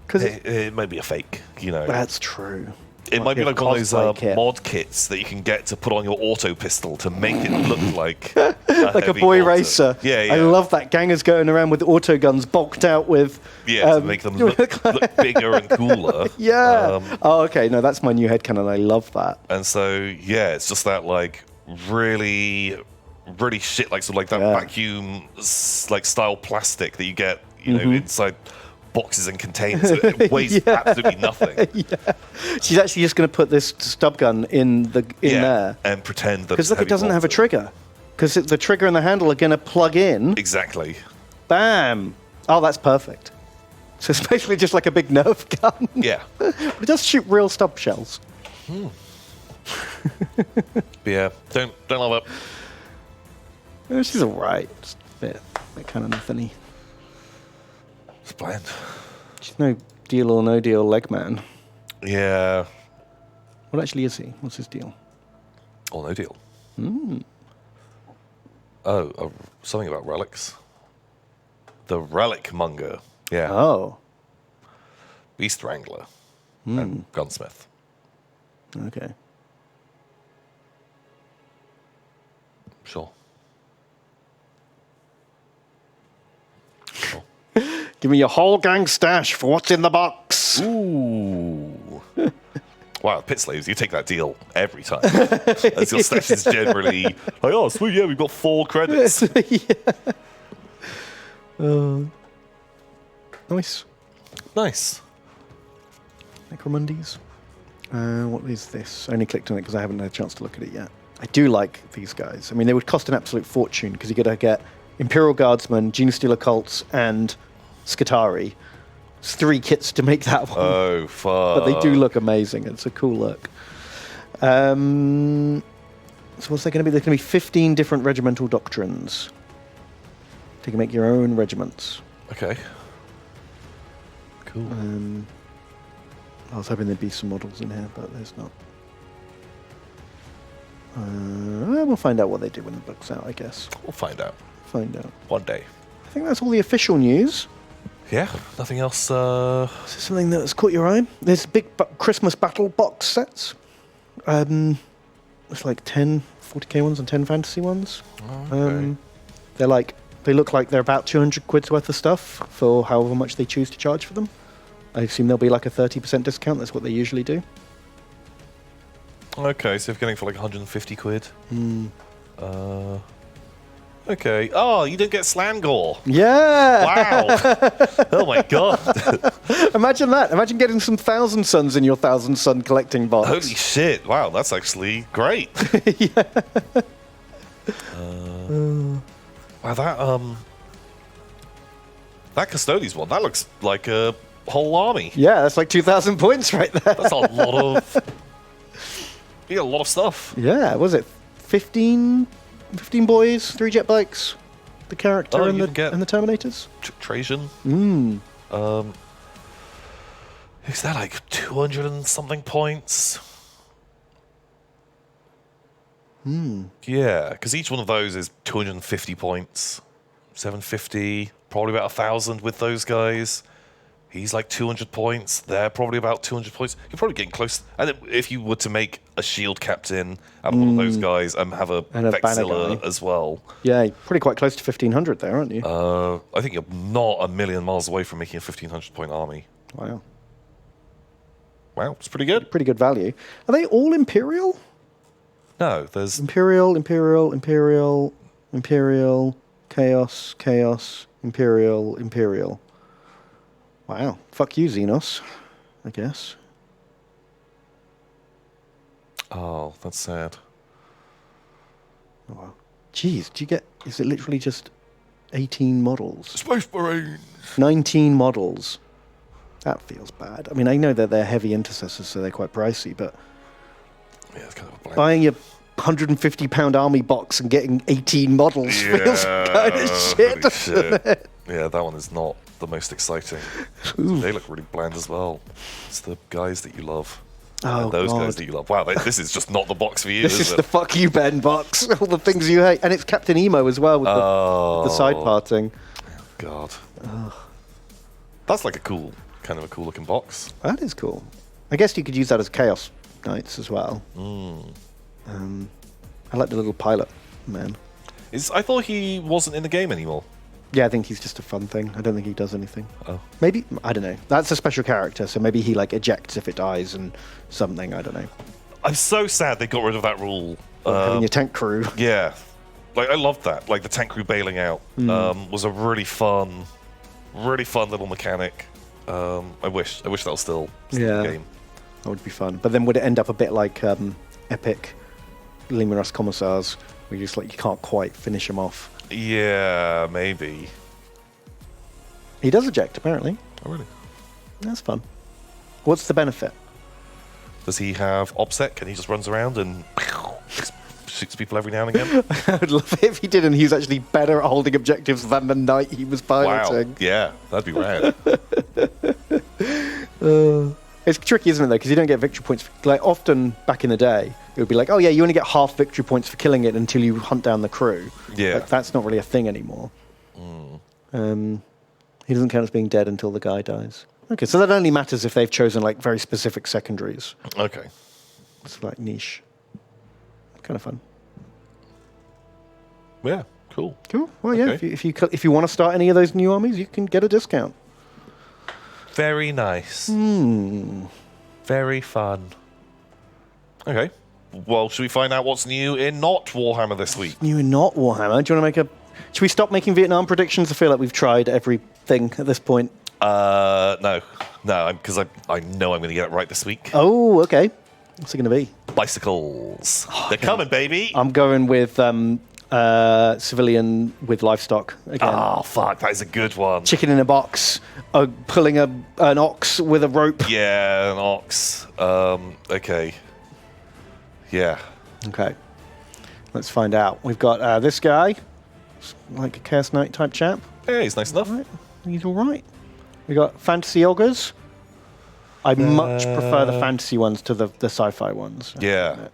Because it may be a fake, That's true. It might be a like one of those cosplay kit. mod kits that you can get to put on your auto pistol to make it look like like a boy bolter. racer. Yeah. I love that. Gangers going around with auto guns bulked out with. To make them look bigger and cooler. Yeah. Oh, okay. No, that's my new headcanon. I love that. And so, yeah, it's just that like really shit, like sort of like that vacuum like style plastic that you get, you know, inside boxes and containers. It weighs absolutely nothing. She's actually just going to put this stub gun in there and pretend that because look, it doesn't have a trigger because the trigger and the handle are going to plug in. Exactly. Bam. Oh, that's perfect. So it's basically just like a big Nerf gun. Yeah. But it does shoot real stub shells. But yeah, don't love it. She's alright. Just a bit kind of nothing-y. It's bland. She's no deal or no deal leg man. Yeah. What actually is he? What's his deal? Or no deal. Oh, something about relics. The relic monger. Yeah. Oh. Beast wrangler. And gunsmith. Okay. Sure. Give me your whole gang stash for what's in the box. Ooh. Wow, pit slaves, you take that deal every time. As your stash is generally like, oh, sweet, yeah, we've got 4 credits. Nice. Nice. Necromundis. What is this? I only clicked on it because I haven't had a chance to look at it yet. I do like these guys. I mean, they would cost an absolute fortune because you're going to get Imperial Guardsmen, Genestealer Cults, and Skitarii. It's 3 kits to make that one. Oh, fuck. But they do look amazing. It's a cool look. So what's there going to be? There's going to be 15 different regimental doctrines. You can make your own regiments. Okay. Cool. I was hoping there'd be some models in here, but there's not. We'll find out what they do when the book's out, I guess. We'll find out. Find out. One day. I think that's all the official news. Yeah, nothing else. Is there something that's caught your eye? There's big Christmas battle box sets. It's like 10 40k ones and 10 fantasy ones. Okay. They look like they're about 200 quid's worth of stuff for however much they choose to charge for them. I assume there'll be like a 30% discount. That's what they usually do. Okay, so if you're getting for like 150 quid. Okay. Oh, you didn't get Slangor. Yeah! Wow. Oh my god. Imagine that. Imagine getting some Thousand Suns in your Thousand Sun collecting box. Holy shit. Wow, that's actually great. Wow, that Custodes one, that looks like a whole army. Yeah, that's like 2,000 points right there. That's a lot of... You got a lot of stuff. Yeah, was it 15 boys, 3 jet bikes, the character and the Terminators? Trajan. Is that like 200 and something points? Yeah, because each one of those is 250 points. 750, probably about 1,000 with those guys. He's like 200 points. They're probably about 200 points. You're probably getting close. And if you were to make a shield captain out of one of those guys and have a Vexilla as well. Yeah, you're pretty quite close to 1,500 there, aren't you? I think you're not a million miles away from making a 1,500 point army. Wow. Wow, it's pretty good. Pretty good value. Are they all Imperial? No, there's... Imperial, Chaos, Imperial. Wow. Fuck you, Xenos, I guess. Oh, that's sad. Oh, wow. Jeez, is it literally just 18 models? Space Marines! 19 models. That feels bad. I mean, I know that they're heavy intercessors, so they're quite pricey, but yeah, it's kind of a blank. buying your £150 army box and getting 18 models feels kind of shit, doesn't it? Yeah, that one is not the most exciting. They look really bland as well. It's the guys that you love. Oh, those God. guys that you love. Wow, this is just not the box for you, This is it? the fuck you, Ben box. All the things you hate. And it's Captain Emo as well with the side parting. God. That's like a cool looking box. That is cool. I guess you could use that as Chaos Knights as well. I like the little pilot man. I thought he wasn't in the game anymore. Yeah, I think he's just a fun thing. I don't think he does anything. Oh. Maybe, I don't know. That's a special character, so maybe he like ejects if it dies and something, I don't know. I'm so sad they got rid of that rule. Having your tank crew. Yeah. Like, I loved that. Like, the tank crew bailing out was a really fun little mechanic. I wish that was still in the game. That would be fun. But then would it end up a bit like Epic Limeras Commissars, where you can't quite finish him off? Yeah, maybe. He does eject, apparently. Oh, really? That's fun. What's the benefit? Does he have OBSEC and he just runs around and shoots people every now and again? I would love it if he did, and he was actually better at holding objectives than the knight he was piloting. Wow. Yeah, that'd be rad. It's tricky, isn't it, though? Because you don't get victory points. Like, often back in the day, it would be like, oh, yeah, you only get half victory points for killing it until you hunt down the crew. Yeah. Like, that's not really a thing anymore. He doesn't count as being dead until the guy dies. Okay, so that only matters if they've chosen, like, very specific secondaries. Okay. It's, like, niche. Kind of fun. Yeah, cool. Cool. Well, yeah, Okay. if you want to start any of those new armies, you can get a discount. Very nice. Very fun. Okay. Well, should we find out what's new in not Warhammer this week? New and not Warhammer. Do you want to make a... Should we stop making Vietnam predictions? I feel like we've tried everything at this point. No, because I know I'm going to get it right this week. Oh, okay. What's it going to be? Bicycles. They're coming, baby. I'm going with civilian with livestock again. Oh, fuck, that is a good one. Chicken in a box, pulling an ox with a rope. Yeah, an ox. Okay. Yeah. Okay. Let's find out. We've got this guy, like a Chaos Knight type chap. Yeah, he's nice enough. Right. He's all right. We got fantasy ogres. I much prefer the fantasy ones to the sci-fi ones. Yeah.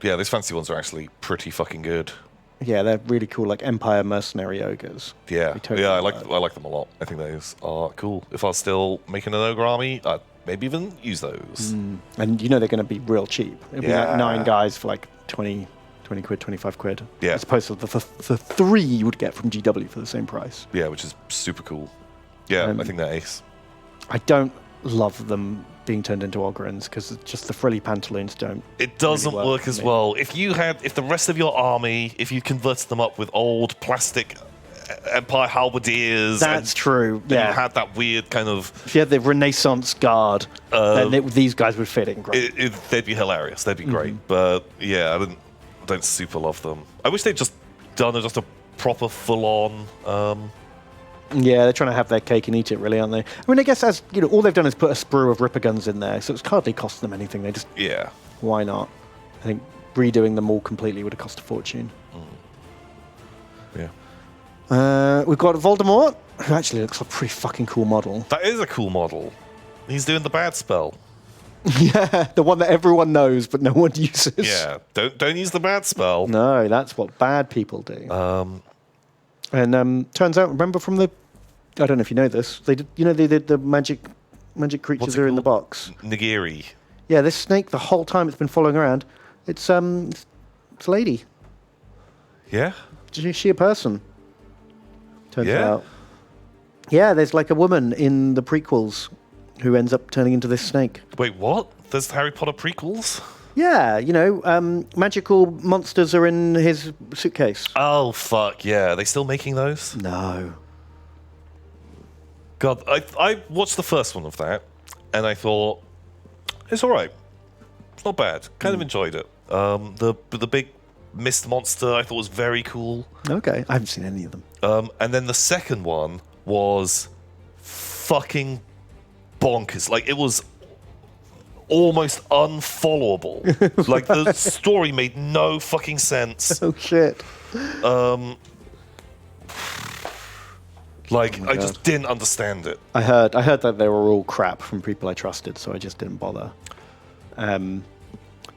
Yeah, these fancy ones are actually pretty fucking good. Yeah, they're really cool, like Empire mercenary ogres. Yeah, Totally I like them a lot. I think those are cool. If I was still making an ogre army, I'd maybe even use those. And you know they're going to be real cheap. It'll be like 9 guys for like 20 quid, 25 quid. Yeah. As opposed to the 3 you would get from GW for the same price. Yeah, which is super cool. Yeah, I think they're ace. I don't love them being turned into Ogrins because just the frilly pantaloons don't. It doesn't really work as well. If the rest of your army, if you converted them up with old plastic Empire halberdiers, That's true. then Yeah. you had that weird kind of. If you had the Renaissance Guard, then these guys would fit in great. They'd be hilarious. They'd be great. But yeah, I don't super love them. I wish they'd just done just a proper full-on. Yeah, they're trying to have their cake and eat it, really, aren't they? I mean, I guess as you know, all they've done is put a sprue of Ripper guns in there, so it's hardly cost them anything. They just why not? I think redoing them all completely would have cost a fortune. Yeah. We've got Voldemort, who actually looks like a pretty fucking cool model. That is a cool model. He's doing the bad spell. Yeah, the one that everyone knows but no one uses. Yeah, don't use the bad spell. No, that's what bad people do. And turns out, remember from the, I don't know if you know this, they did the magic creatures are in the box. Nigiri. Yeah, this snake the whole time it's been following around, it's a lady. Yeah. Is she a person? Turns Yeah. out. Yeah, there's like a woman in the prequels who ends up turning into this snake. Wait, what? There's Harry Potter prequels? Yeah, magical monsters are in his suitcase. Oh, fuck, yeah. Are they still making those? No. God, I watched the first one of that, and I thought, it's all right. It's not bad. Kind of enjoyed it. The big mist monster I thought was very cool. Okay, I haven't seen any of them. And then the second one was fucking bonkers. Like, it was almost unfollowable. Like, the story made no fucking sense. Oh, shit. Like, I just didn't understand it. I heard that they were all crap from people I trusted, so I just didn't bother. What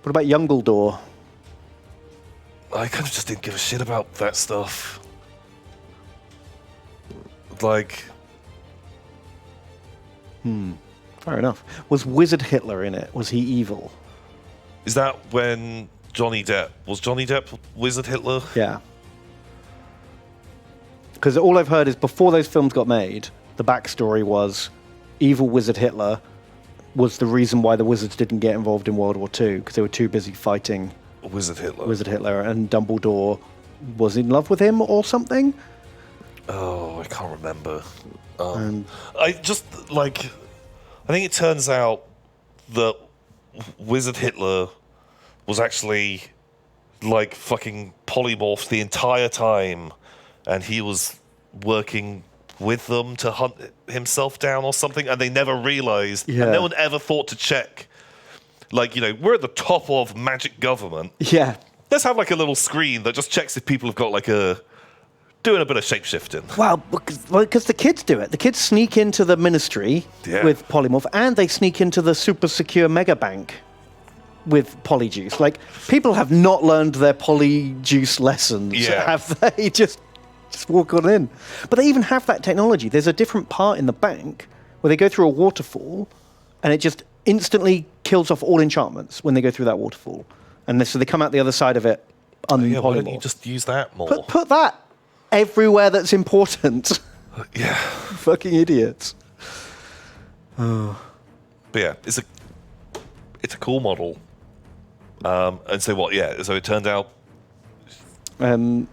about Youngledore? I kind of just didn't give a shit about that stuff. Like... Fair enough. Was Wizard Hitler in it? Was he evil? Is that when Johnny Depp... Was Johnny Depp Wizard Hitler? Yeah. Because all I've heard is before those films got made, the backstory was evil Wizard Hitler was the reason why the wizards didn't get involved in World War II, because they were too busy fighting Wizard Hitler, and Dumbledore was in love with him or something. Oh, I can't remember. I think it turns out that Wizard Hitler was actually like fucking polymorphed the entire time, and he was working with them to hunt himself down or something, and they never realized, and no one ever thought to check. Like, we're at the top of magic government. Yeah. Let's have like a little screen that just checks if people have got like doing a bit of shapeshifting. Well, because the kids do it. The kids sneak into the ministry with polymorph, and they sneak into the super secure mega bank with polyjuice. Like, people have not learned their polyjuice lessons, have they? Just walk on in. But they even have that technology. There's a different part in the bank where they go through a waterfall, and it just instantly kills off all enchantments when they go through that waterfall. And so they come out the other side of it unpolymorphed. Why don't you just use that more? Put that everywhere that's important. Yeah. Fucking idiots. Oh. But yeah, it's a cool model. And so what? Yeah. So it turned out. That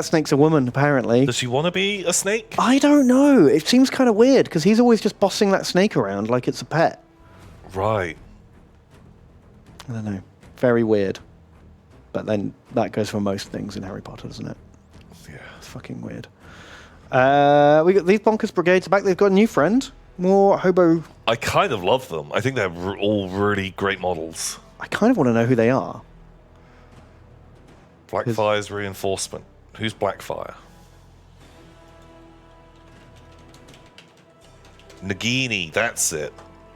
snake's a woman, apparently. Does she want to be a snake? I don't know. It seems kind of weird because he's always just bossing that snake around like it's a pet. Right. I don't know. Very weird. But then that goes for most things in Harry Potter, doesn't it? Yeah. It's fucking weird. We got these bonkers brigades back. They've got a new friend. More hobo. I kind of love them. I think they're all really great models. I kind of want to know who they are. Blackfire's reinforcement. Who's Blackfire? Nagini, that's it.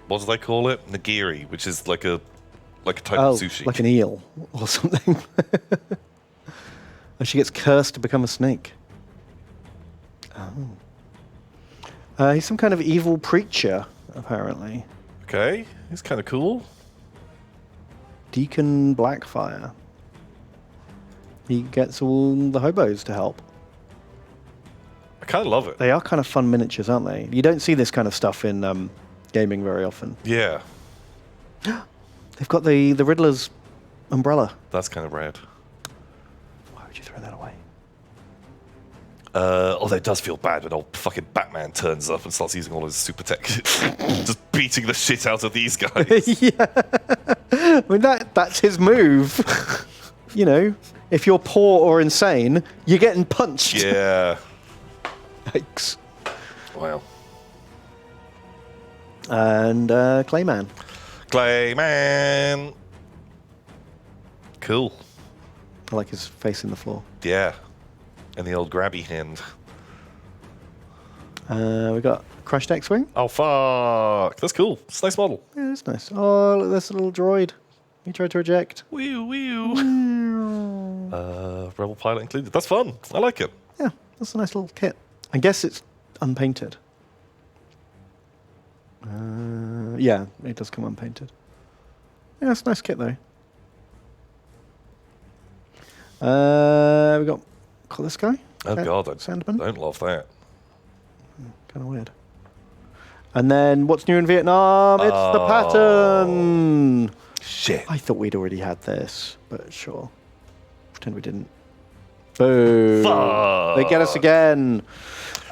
What do they call it? Nagiri, which is like a type of sushi. Like an eel or something. And she gets cursed to become a snake. Oh. He's some kind of evil preacher, apparently. Okay, he's kind of cool. Deacon Blackfire. He gets all the hobos to help. I kind of love it. They are kind of fun miniatures, aren't they? You don't see this kind of stuff in gaming very often. Yeah. They've got the Riddler's umbrella. That's kind of rad. Why would you throw that away? Although it does feel bad when old fucking Batman turns up and starts using all his super tech. Just beating the shit out of these guys. Yeah. I mean, that's his move. If you're poor or insane, you're getting punched. Yeah. Yikes. Wow. And Clayman. Clayman. Cool. I like his face in the floor. Yeah. And the old grabby hand. We got crushed X-Wing. Oh, fuck. That's cool. It's a nice model. Yeah, it's nice. Oh, look, there's a little droid. He tried to eject. Wee Rebel pilot included. That's fun. I like it. Yeah, that's a nice little kit. I guess it's unpainted. Yeah, it does come unpainted. Yeah, it's a nice kit, though. We got this guy. Oh, God. Sandman. I don't love that. Kind of weird. And then, what's new in Vietnam? It's the pattern. Shit. I thought we'd already had this, but sure. Pretend we didn't. Boom. Fuck. They get us again.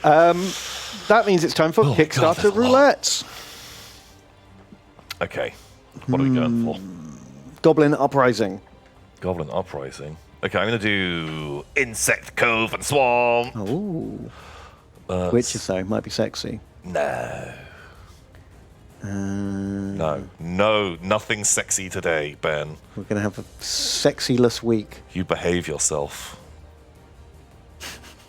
That means it's time for Kickstarter roulette. Okay. What are we going for? Goblin Uprising. Goblin Uprising. Okay, I'm going to do Insect Cove and Swamp. Oh. Witches, though, might be sexy. No. No, nothing sexy today, Ben. We're going to have a sexyless week. You behave yourself.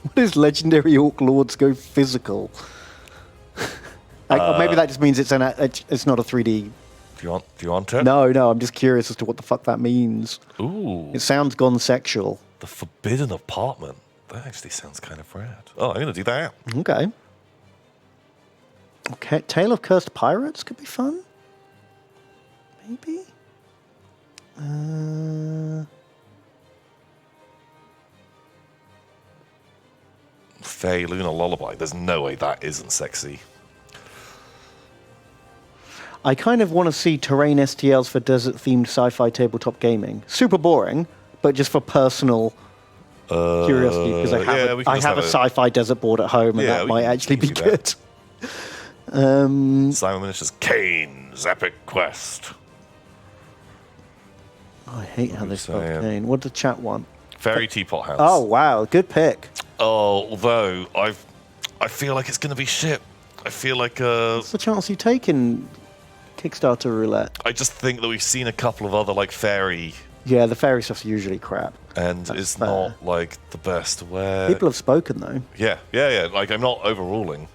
What is Legendary Orc Lords go physical? Or maybe that just means it's not a 3D. Do you want it? No, I'm just curious as to what the fuck that means. Ooh. It sounds gone sexual. The Forbidden Apartment. That actually sounds kind of rad. Oh, I'm going to do that. Okay. Okay, Tale of Cursed Pirates could be fun. Maybe. Fae Lunar Lullaby. There's no way that isn't sexy. I kind of want to see terrain STLs for desert-themed sci-fi tabletop gaming. Super boring, but just for personal curiosity, because I have a sci-fi desert board at home, and that might actually be good. Simon Minish Kane's Epic Quest. Oh, I hate how they spell Kane. What does chat want? Fairy Teapot House. Oh, wow. Good pick. Oh, although I feel like it's going to be shit. I feel like... What's the chance you take in Kickstarter roulette? I just think that we've seen a couple of other, like, fairy... Yeah, the fairy stuff's usually crap. And it's not, like, the best. Where people have spoken, though. Yeah. Like, I'm not overruling.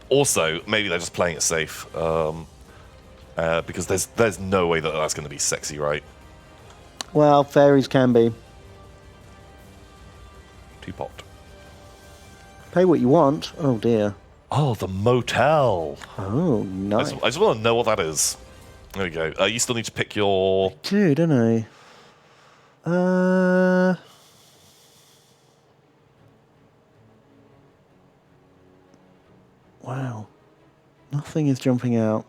Also, maybe they're just playing it safe. Because there's no way that that's going to be sexy, right? Well, fairies can be. Teapot. Pay what you want. Oh, dear. Oh, the motel. Oh, nice. I just want to know what that is. There we go. You still need to pick your... Dude, don't I? Wow. Nothing is jumping out.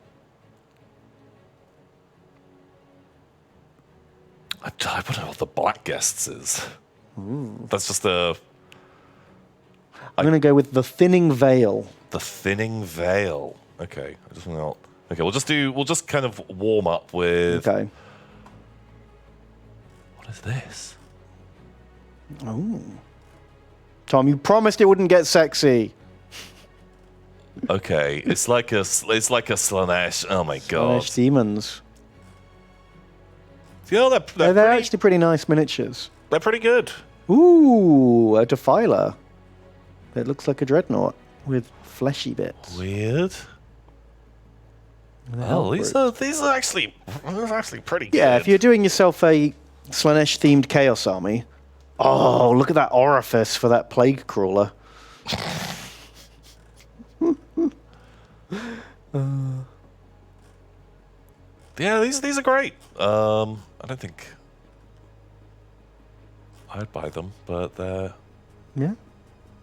I don't know what the Black Guests is. That's just a... I'm going to go with the Thinning Veil. The Thinning Veil. Okay. I just want to... Okay, we'll just kind of warm up with... Okay. What is this? Oh. Tom, you promised it wouldn't get sexy. Okay, it's like a Slanesh. Oh my god. Slanesh demons. You know, they're actually pretty nice miniatures. They're pretty good. Ooh, a Defiler. It looks like a dreadnought with fleshy bits. Weird. Oh, these are actually pretty good. Yeah, if you're doing yourself a Slanesh themed Chaos Army. Oh, look at that orifice for that plague crawler. Yeah, these are great. I don't think I'd buy them, but they're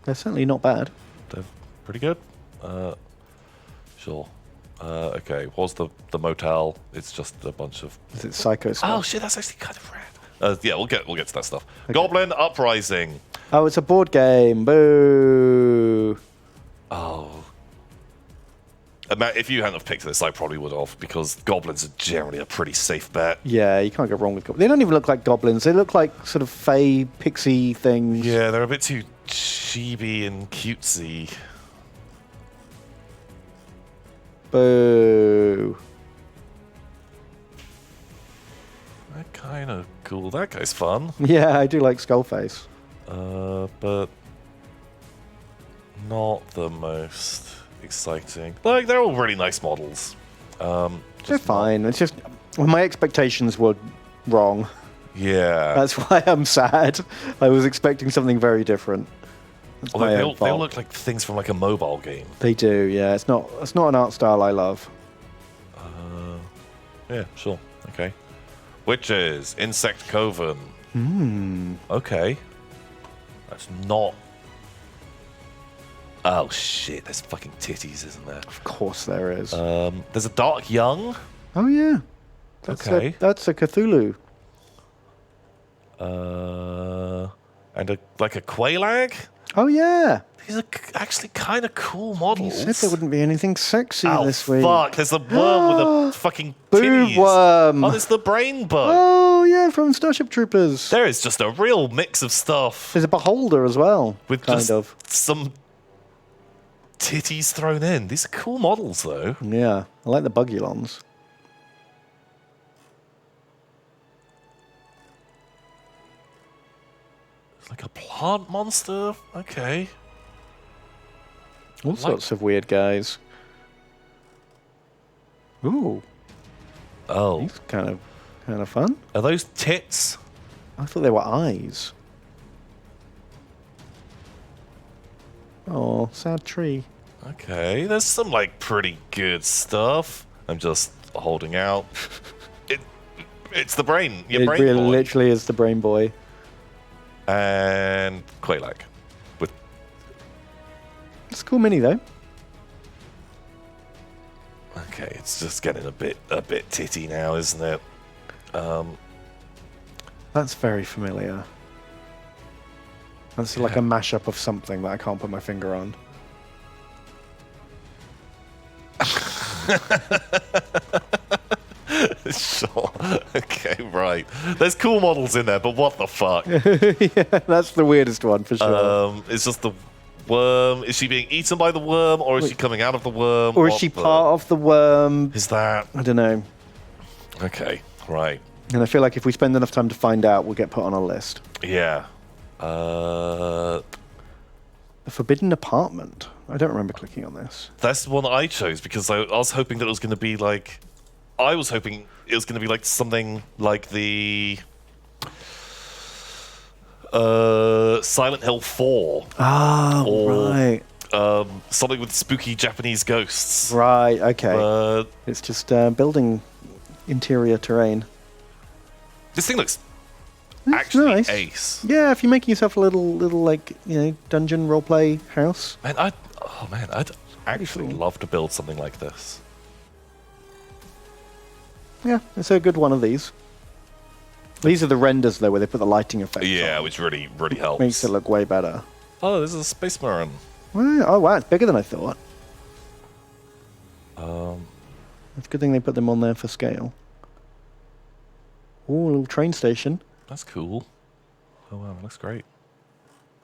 certainly not bad. They're pretty good. Sure. Okay, what's the motel? It's just a bunch of... Is it Psycho stuff? Oh shit, that's actually kind of rad. Yeah, we'll get to that stuff. Okay. Goblin Uprising. Oh, it's a board game. Boo. Oh. If you hadn't have picked this, I probably would have, because goblins are generally a pretty safe bet. Yeah, you can't go wrong with goblins. They don't even look like goblins. They look like sort of fey, pixie things. Yeah, they're a bit too chibi and cutesy. Boo. They're kind of cool. That guy's fun. Yeah, I do like Skullface. But not the most exciting. Like, they're all really nice models. They're fine. It's just my expectations were wrong. Yeah. That's why I'm sad. I was expecting something very different. They all look like things from like a mobile game. They do, yeah. It's not an art style I love. Yeah, sure. Okay. Witches, Insect Coven. Okay. That's not... Oh shit, there's fucking titties, isn't there? Of course there is. There's a Dark Young. Oh yeah. That's a Cthulhu. And a Quailag. Oh yeah. These are actually kind of cool models. You said there wouldn't be anything sexy this week. Oh fuck, there's a worm with a fucking boob titties. worm. Oh, there's the brain bug. Oh yeah, from Starship Troopers. There is just a real mix of stuff. There's a beholder as well. With some titties thrown in. These are cool models though. Yeah, I like the Bugulons. It's like a plant monster. Okay. All sorts of weird guys. Ooh. Oh. These kind of fun. Are those tits? I thought they were eyes. Oh, sad tree. Okay, there's some like pretty good stuff. I'm just holding out. It's the brain. Your It brain really boy. literally is the brain boy. And Quelaag. With It's a cool mini though. okay, it's just getting a bit titty now, isn't it? That's very familiar. That's like a mashup of something that I can't put my finger on. Sure. Okay, right. There's cool models in there, but what the fuck? Yeah, that's the weirdest one for sure. It's just the worm. Is she being eaten by the worm, or is she coming out of the worm? Or is she part of the worm? Is that? I don't know. Okay, right. And I feel like if we spend enough time to find out, we'll get put on a list. Yeah. The Forbidden Apartment. I don't remember clicking on this. That's the one that I chose because I was hoping that it was going to be like. I was hoping it was going to be like something like the Silent Hill 4. Ah, Or- right. Something with spooky Japanese ghosts. Right, okay. But It's just building interior terrain. this thing looks It's actually nice. ace. Yeah, if you're making yourself a little like, dungeon roleplay house. Man, I'd actually cool. love to build something like this. Yeah, it's a good one of these. These are the renders, though, where they put the lighting effects Yeah, on. which really helps. Makes it look way better. Oh, this is a Space Marine. Well, oh, wow, it's bigger than I thought. Um, It's a good thing they put them on there for scale. Oh, a little train station. that's cool. Oh wow, that looks great.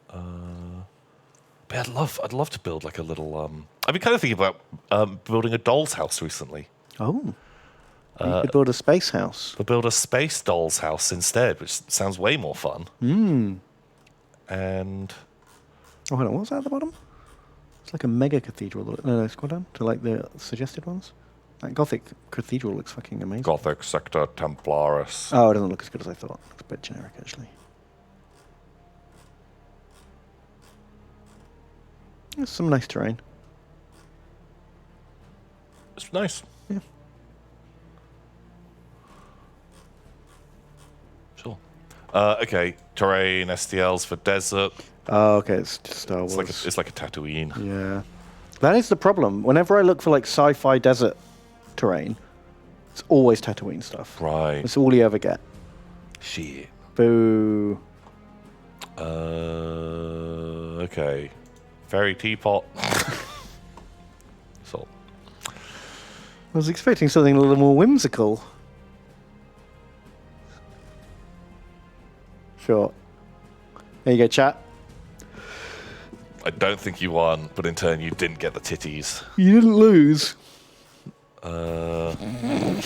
But I'd love to build like a little. I've been kind of thinking about building a doll's house recently. Oh. You could build a space house. But build a space doll's house instead, which sounds way more fun. Hmm. And Oh, hold on. What was that at the bottom? It's like a mega cathedral. No, scroll down to like the suggested ones. That Gothic cathedral looks fucking amazing. Gothic Sector Templaris. Oh, it doesn't look as good as I thought. It's a bit generic, actually. There's some nice terrain. It's nice. Yeah. Sure. Okay, terrain, STLs for desert. Oh, okay. It's just Star Wars. It's like a Tatooine. Yeah. That is the problem. Whenever I look for like sci-fi desert terrain, it's always Tatooine stuff. Right. That's all you ever get. Shit. Boo. Okay. Fairy teapot. So. I was expecting something a little more whimsical. Sure. There you go, chat. I don't think you won, but in turn you didn't get the titties. You didn't lose. And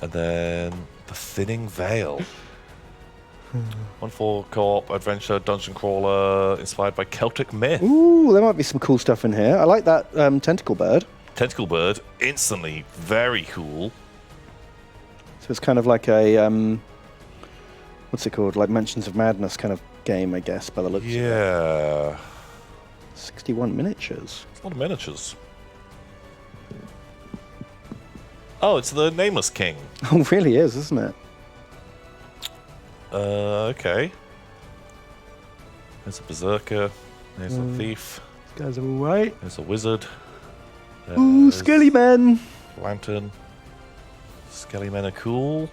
then the Thinning Veil. 1-4 co-op adventure dungeon crawler inspired by Celtic myth. Ooh, there might be some cool stuff in here. I like that tentacle bird. Tentacle bird, instantly very cool. So it's kind of like a what's it called? Like Mansions of Madness kind of game, I guess, by the looks of it. Yeah. 61 miniatures. It's a lot of miniatures. Oh, it's the Nameless King. Oh, it really is, isn't it? Okay. There's a berserker. There's a thief. These guys are all right. There's a wizard. Ooh, There's Skelly Men. Lantern. Skelly men are cool.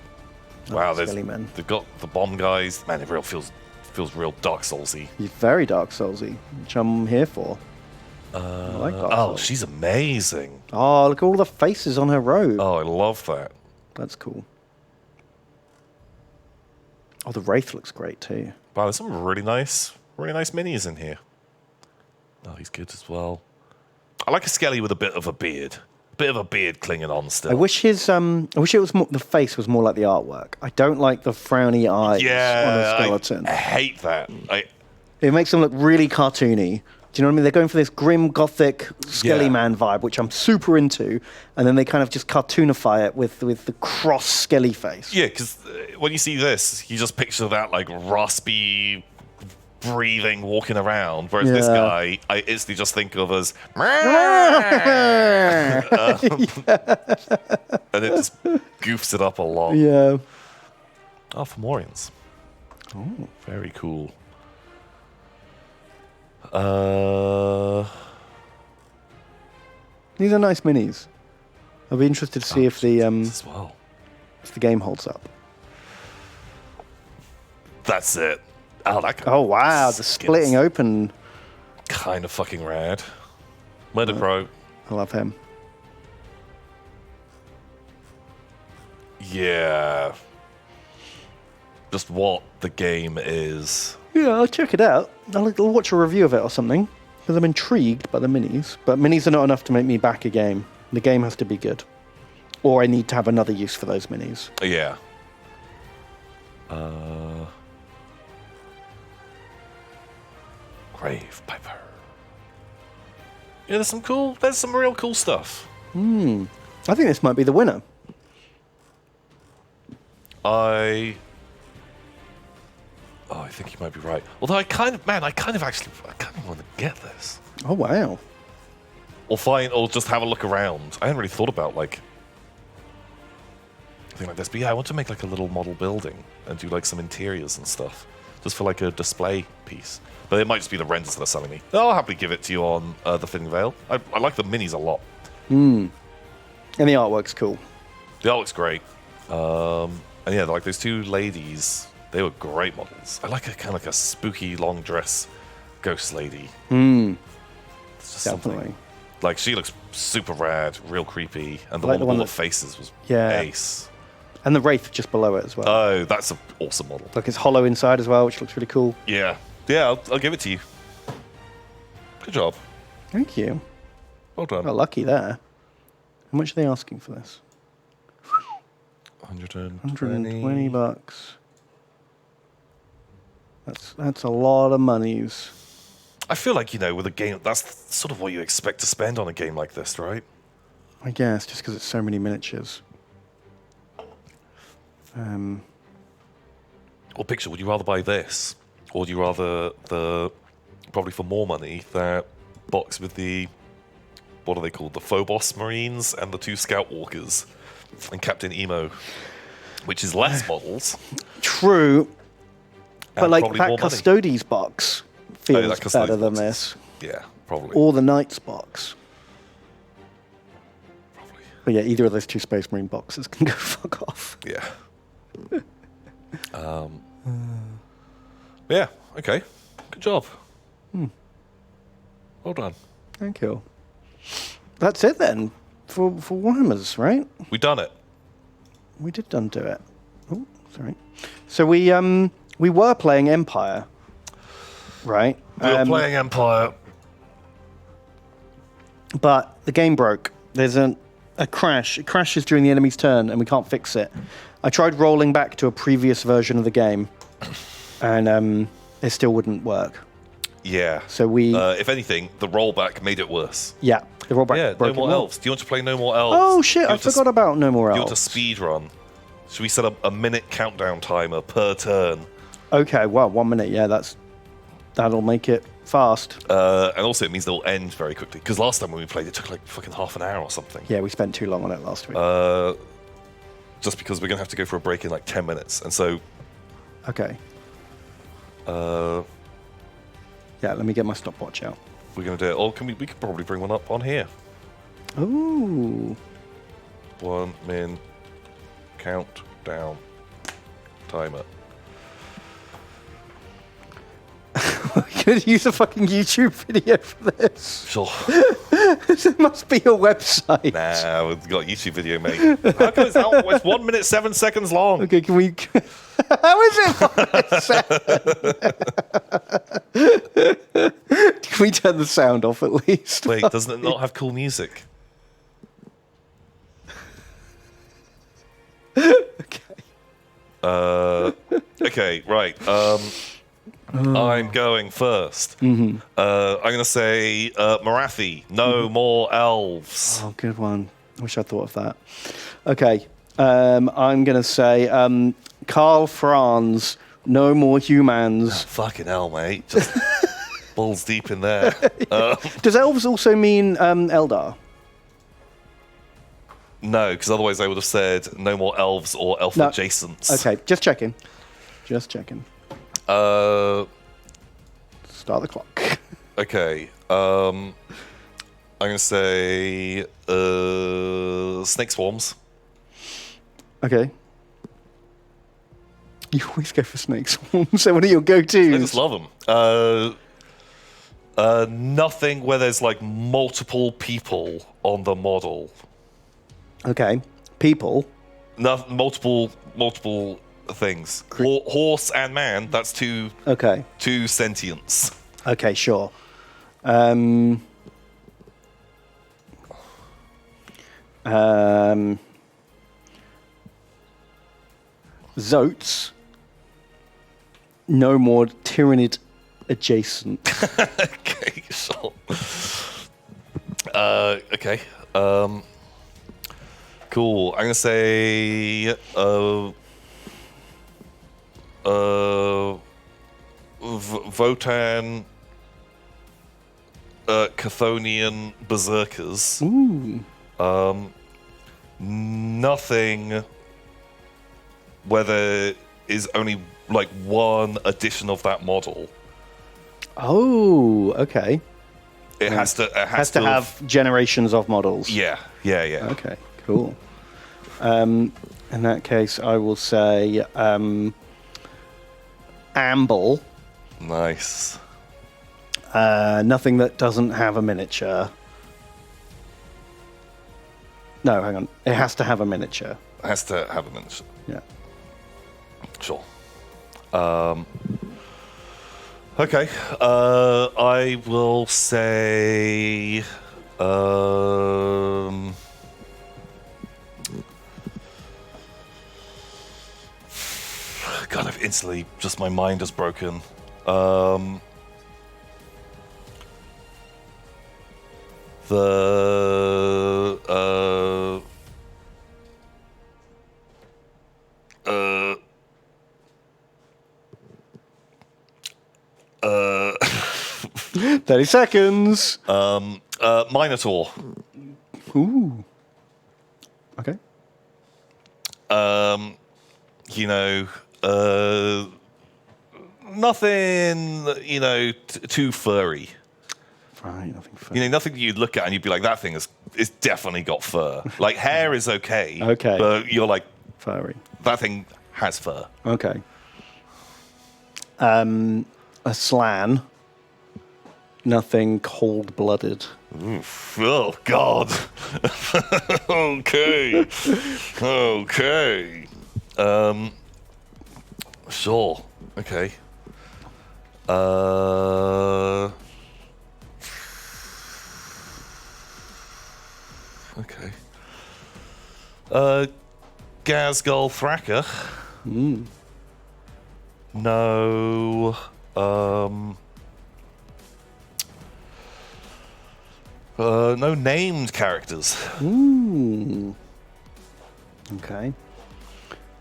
Wow, there's Skelly Men. they've got the bomb guys. Man, it real feels real Dark Soulsy. He's very Dark Soulsy, which I'm here for. I like Dark Oh, Souls. she's amazing. Oh, look at all the faces on her robe. Oh, I love that. That's cool. Oh, the Wraith looks great too. Wow, there's some really nice minis in here. Oh, he's good as well. I like a Skelly with a bit of a beard. Bit of a beard clinging on still. I wish it was more, the face was more like the artwork. I don't like the frowny eyes on a skeleton. I hate that. It makes them look really cartoony. Do you know what I mean? They're going for this grim gothic Skelly Yeah. Man vibe, which I'm super into, and then they kind of just cartoonify it with the cross Skelly face. Yeah, because when you see this, you just picture that like raspy, breathing, walking around. Whereas this Yeah. guy, I instantly just think of as, and it just goofs it up a lot. Yeah. Oh, Fomorians. Oh. Very cool. These are nice minis. I'll be interested to see if the as well. if the game holds up. That's it. Oh, that guy. Oh wow, the splitting open. Kind of fucking rad. Murder Crow. I love him. Yeah. Just what the game is. Yeah, I'll check it out. I'll watch a review of it or something because I'm intrigued by the minis. But minis are not enough to make me back a game. The game has to be good, or I need to have another use for those minis. Yeah. Grave Piper. Yeah, there's some real cool stuff. I think this might be the winner. I think you might be right. Although I kind of want to get this. Oh wow. Or just have a look around. I hadn't really thought about like a thing like this, but yeah, I want to make like a little model building and do like some interiors and stuff, just for like a display piece. But it might just be the renders that are selling me. I'll happily give it to you on the Thin Veil. I like the minis a lot. And the artwork's cool. The art looks great. And yeah, like those two ladies, they were great models. I like a kind of like a spooky long dress ghost lady. It's just Definitely. something. Like she looks super rad, real creepy, and the like one the with one all the that- faces was Yeah. ace. And the Wraith just below it as well. Oh, that's an awesome model. Like it's hollow inside as well, which looks really cool. Yeah, I'll give it to you. Good job. Thank you. Well done. Got lucky there. How much are they asking for this? 120 bucks. That's a lot of monies. I feel like, with a game, that's sort of what you expect to spend on a game like this, right? I guess, just because it's so many miniatures. Or picture, would you rather buy this? Or would you rather probably for more money, that box with the, what are they called? The Phobos Marines and the 2 Scout Walkers and Captain Emo, which is less models. True. But and like probably that more money. Custodes box feels that Custodes better than box this. Yeah, probably. Or the Knights box. Probably. But yeah, either of those 2 Space Marine boxes can go fuck off. Yeah. Yeah, okay. Good job. Well done. Thank you. That's it then for Warhammers, right? We done it. We did undo it. Oh, sorry. So we were playing Empire, right? We were playing Empire. But the game broke. There's a crash. It crashes during the enemy's turn, and we can't fix it. I tried rolling back to a previous version of the game, and it still wouldn't work. Yeah. So we... if anything, the rollback made it worse. yeah, the rollback Yeah, broke No More it. Elves. Do you want to play No More Elves? Oh, shit, You I want to forgot about No More You want to Elves. speed run? Should we set up a minute countdown timer per turn? Okay, well, 1 minute, yeah, that'll make it fast. And also it means they'll end very quickly. Because last time when we played, it took like fucking half an hour or something. Yeah, we spent too long on it last week. Just because we're going to have to go for a break in like 10 minutes. And so... Okay. Yeah, let me get my stopwatch out. We're going to do it. Or we could probably bring one up on here. Ooh. 1 min countdown timer. We could use a fucking YouTube video for this. Sure. It must be a website. Nah, we've got a YouTube video, mate. How come it's 1 minute 7 seconds long? Okay, can we... How is it 1 minute 7? Can we turn the sound off at least? Wait, doesn't it not have cool music? Okay, right. I'm going first. I'm going to say Marathi, no more elves. Oh, good one. I wish I thought of that. Okay, I'm going to say Karl Franz, No more humans. Fucking hell, mate. Just balls deep in there. Does elves also mean Eldar? No, because otherwise I would have said no more elves or elf adjacents. Okay, just checking. Just checking. Start the clock. Okay. I'm going to say snake swarms. Okay. You always go for snake swarms. So what are your go-tos? I just love them. Nothing where there's like multiple people on the model. Okay. People. No, multiple things. Horse and man. That's two. Okay. Two sentients. Okay, sure. Zotes. No more Tyrannid adjacent. Okay, sure. Okay. Cool. I'm gonna say Votan Chthonian berserkers. Ooh. Nothing where there is only like one edition of that model. Oh, okay. It has to have generations of models. Yeah. Okay, cool. In that case, I will say Amble. Nice. Nothing that doesn't have a miniature. No, hang on. It has to have a miniature. It has to have a miniature. Yeah. Sure. Okay. I will say. God, I've instantly just my mind is broken. The 30 seconds. Minotaur. Ooh. Okay. Nothing, too furry. Right, nothing furry. Nothing that you'd look at and you'd be like, that thing is definitely got fur. Like, hair is okay. Okay. But you're like, Furry. that thing has fur. Okay. A slan. Nothing cold-blooded. Oof. Oh, God. Okay. Sure. Okay. Okay. Gazgul Thracker. No. No named characters. Ooh. Okay.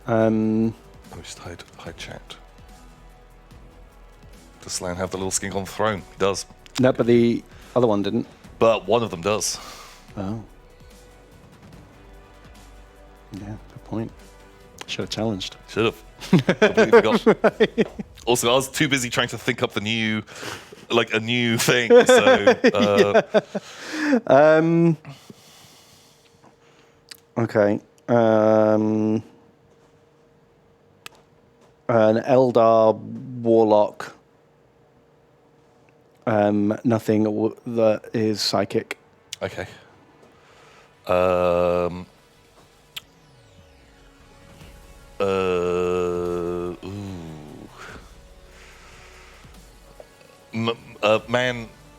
Post hide chat. Does Slan have the little skink on the throne? He does. No, but the other one didn't. But one of them does. Oh. Yeah, good point. Should have challenged. Should have. Completely forgot. Right. Also, I was too busy trying to think up a new thing. So. Okay. An Eldar warlock. Nothing that is psychic. Okay.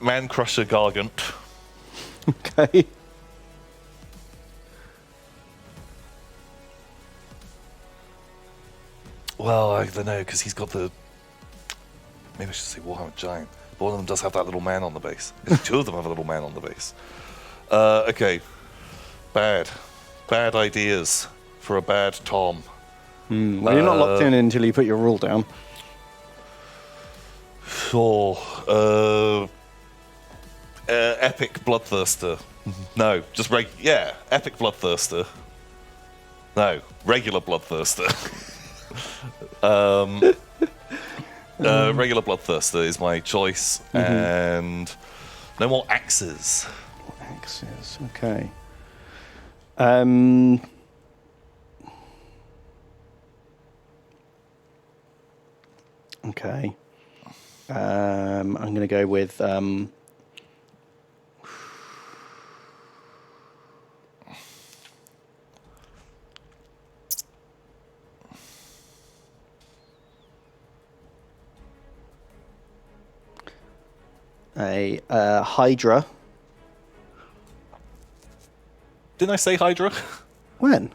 Man Crusher Gargant. Okay. Well, I don't know, because he's got the... Maybe I should say Warhammer Giant. But one of them does have that little man on the base. Two of them have a little man on the base. Okay. Bad ideas for a bad Tom. Well, you're not locked in until you put your rule down. Sure. Epic Bloodthirster. No, just Epic Bloodthirster. No, regular Bloodthirster. Regular Bloodthirster is my choice, and no more axes. Axes, okay. Okay. I'm going to go with a Hydra. Didn't I say Hydra? When?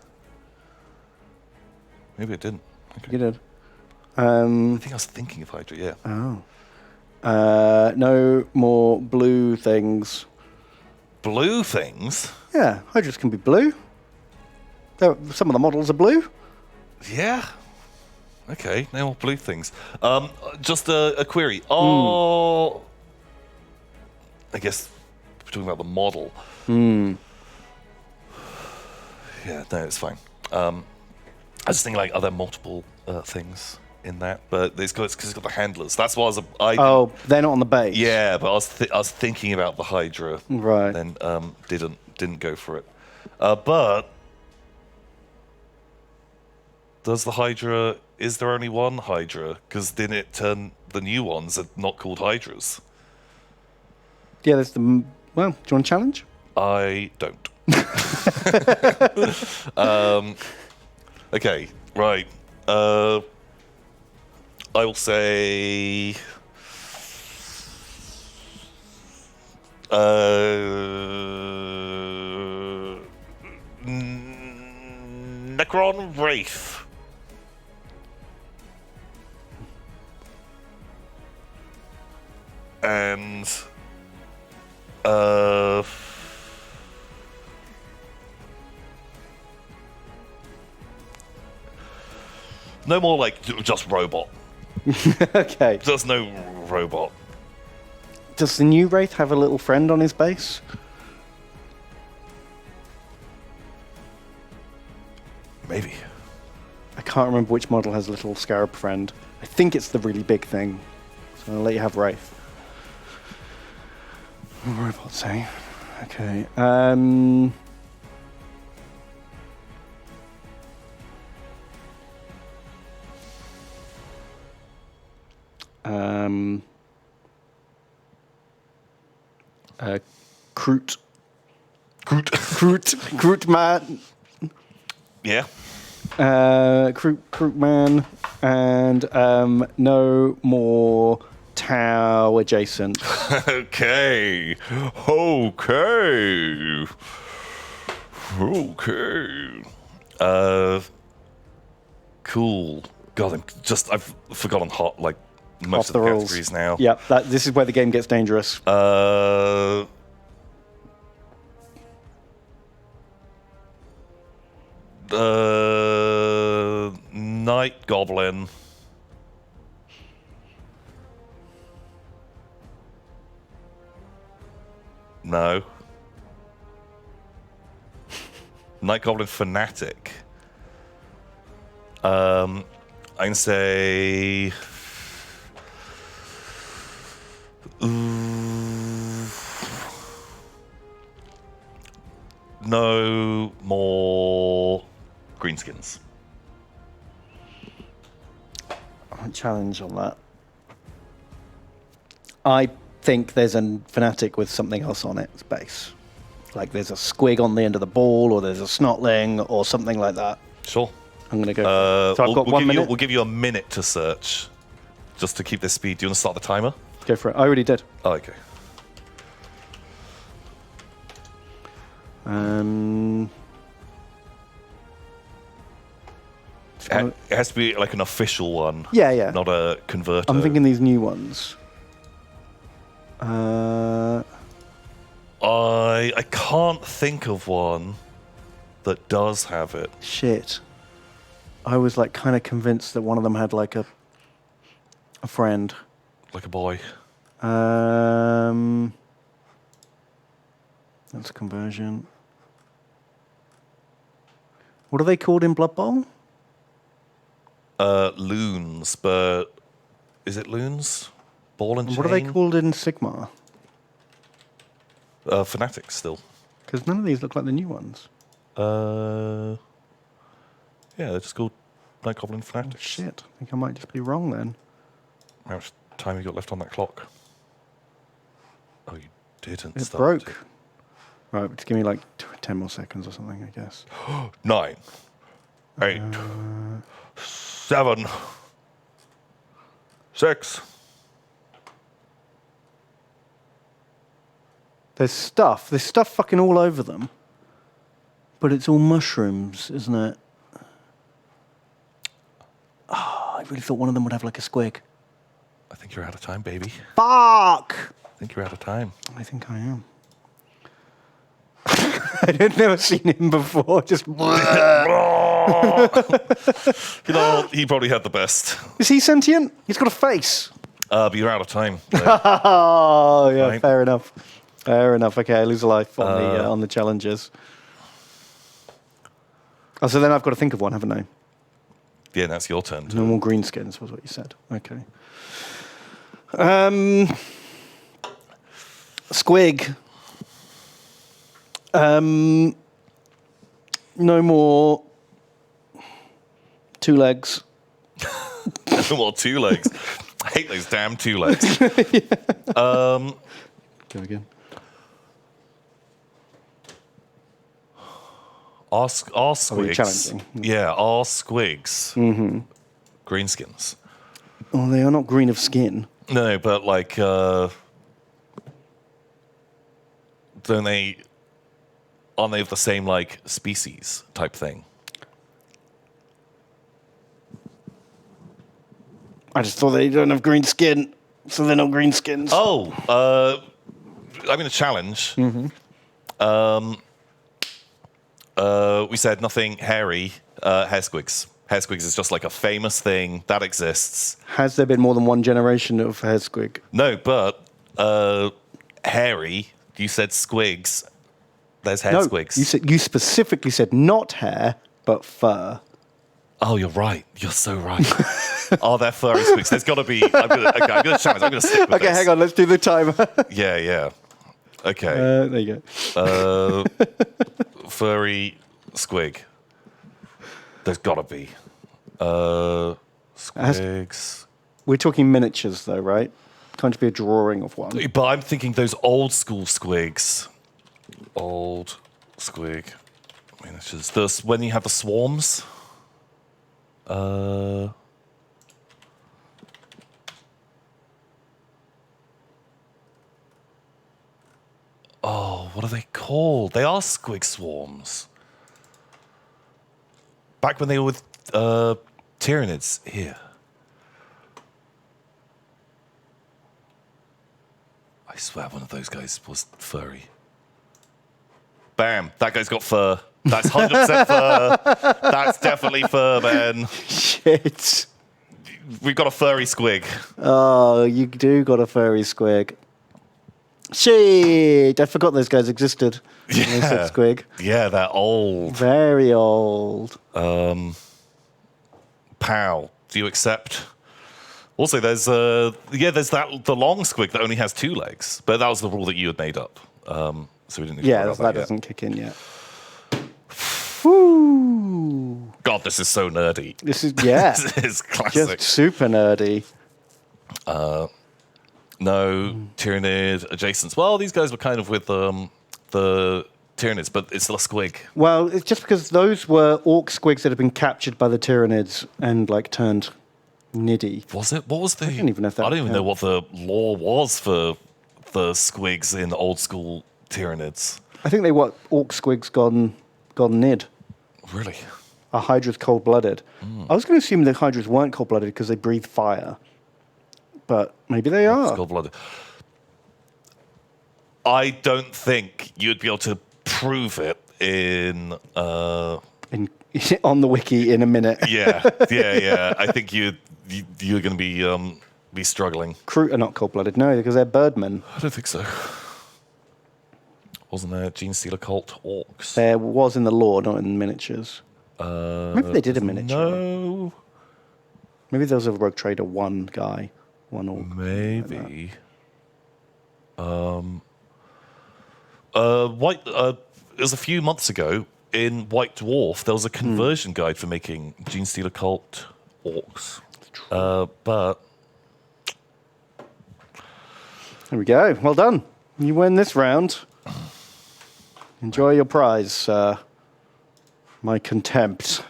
Maybe I didn't. Okay. You did. I think I was thinking of Hydra, yeah. Oh. No more blue things. Blue things? Yeah, Hydras can be blue. Some of the models are blue. Yeah. Okay, no more blue things. Just a query. Oh, I guess we're talking about the model. Yeah, no, it's fine. I was thinking, like, are there multiple things in that? But it's because it's got the handlers. That's what They're not on the base. Yeah, but I was thinking about the Hydra. Right. Then didn't go for it. But does the Hydra? Is there only one Hydra? Because didn't it turn the new ones are not called Hydras? Yeah, there's the. Well, do you want a challenge? I don't. Okay, right. I will say. Necron Wraith. And no more like just robot. Okay. Just no robot. Does the new Wraith have a little friend on his base? Maybe. I can't remember which model has a little scarab friend. I think it's the really big thing. So I'll let you have Wraith. Robots, eh? Okay. Kroot man. Yeah. Kroot man, and no more Tau adjacent. Okay. Cool. God, I've forgotten most of the categories now. Yep, this is where the game gets dangerous. Night Goblin. No. Night Goblin Fanatic. I can say. No more greenskins. A challenge on that. I think there's a Fanatic with something else on its base. Like there's a squig on the end of the ball, or there's a snotling, or something like that. Sure. I'm going to go. So I've got 1 minute. We'll give you a minute to search, just to keep this speed. Do you want to start the timer? Go for it. I already did. Oh, okay. It has to be like an official one. Yeah. Not a converter. I'm thinking these new ones. I can't think of one that does have it. Shit. I was like kind of convinced that one of them had like a friend. Like a boy. That's a conversion. What are they called in Blood Bowl? Loons, but is it loons? Ball and chain? What are they called in Sigmar? Fanatics still. Because none of these look like the new ones. Yeah, they're just called Night Goblin Oh, Fanatics. shit. I think I might just be wrong then. How much time you got left on that clock? Oh, you didn't It start. broke. Right, just give me like 10 more seconds or something, I guess. 9, 8, 7, 6. There's stuff fucking all over them. But it's all mushrooms, isn't it? Oh, I really thought one of them would have like a squig. I think you're out of time, baby. Fuck! I think you're out of time. I think I am. I'd never seen him before. Just. You know, he probably had the best. Is he sentient? He's got a face. But you're out of time. Oh, yeah, Right. fair enough. Fair enough. Okay, I lose a life on the challenges. Oh, so then I've got to think of one, haven't I? Yeah, that's your turn. No more greenskins was what you said. Okay. Squig. No more 2 legs. Well, 2 legs. I hate those damn 2 legs. Go again. Are you're squigs? challenging. Yeah, are squigs greenskins? Oh, they are not green of skin. No, but like, don't they? Aren't they of the same like species type thing? I just thought they don't have green skin, so they're not greenskins. Oh, I'm going to challenge. We said nothing hairy. Hair squigs. Hair squigs is just like a famous thing that exists. Has there been more than one generation of hair squig? No, but hairy. You said squigs. There's hair No, squigs. you specifically said not hair, but fur. Oh, you're right. You're so right. Are there furry squigs? There's got to be. I'm gonna challenge. I'm gonna stick with Okay, this. hang on. Let's do the timer. Yeah. Okay. There you go. Furry squig. There's got to be. Squigs. We're talking miniatures, though, right? Can't just be a drawing of one. But I'm thinking those old school squigs. Old squig miniatures. When you have the swarms. Oh, what are they called? They are squig swarms. Back when they were with Tyranids here. I swear one of those guys was furry. Bam, that guy's got fur. That's 100% fur. That's definitely fur, man. Shit. We've got a furry squig. Oh, you do got a furry squig. Shit. I forgot those guys existed. Yeah. Squig. Yeah, they're old. Very old. Pow. Do you accept? Also, there's the long squig that only has 2 legs, but that was the rule that you had made up. So we didn't. Yeah, that doesn't kick in yet. Woo. God, this is so nerdy. This is This is classic. just super nerdy. No Tyranid adjacents. Well, these guys were kind of with the Tyranids, but it's still a squig. Well, it's just because those were orc squigs that had been captured by the Tyranids and like turned niddy. Was it? What was the? I don't even know if that I don't even would know what the law was for the squigs in old school Tyranids. I think they what orc squigs gone nid. Really? A Hydra's cold-blooded. I was going to assume the Hydras weren't cold-blooded because they breathe fire, but maybe they are. Cold-blooded. I don't think you'd be able to prove it in. On the wiki in a minute. Yeah. I think you're going to be be struggling. Kroot are not cold-blooded, no, because they're birdmen. I don't think so. Wasn't there Gene Stealer Cult orcs? There was in the lore, not in miniatures. Maybe they did a miniature. No. Maybe there was a Rogue Trader, one guy, one orc. Maybe. It was a few months ago in White Dwarf. There was a conversion guide for making Gene Stealer Cult orcs. But There we go. Well done. You win this round. Enjoy your prize, my contempt.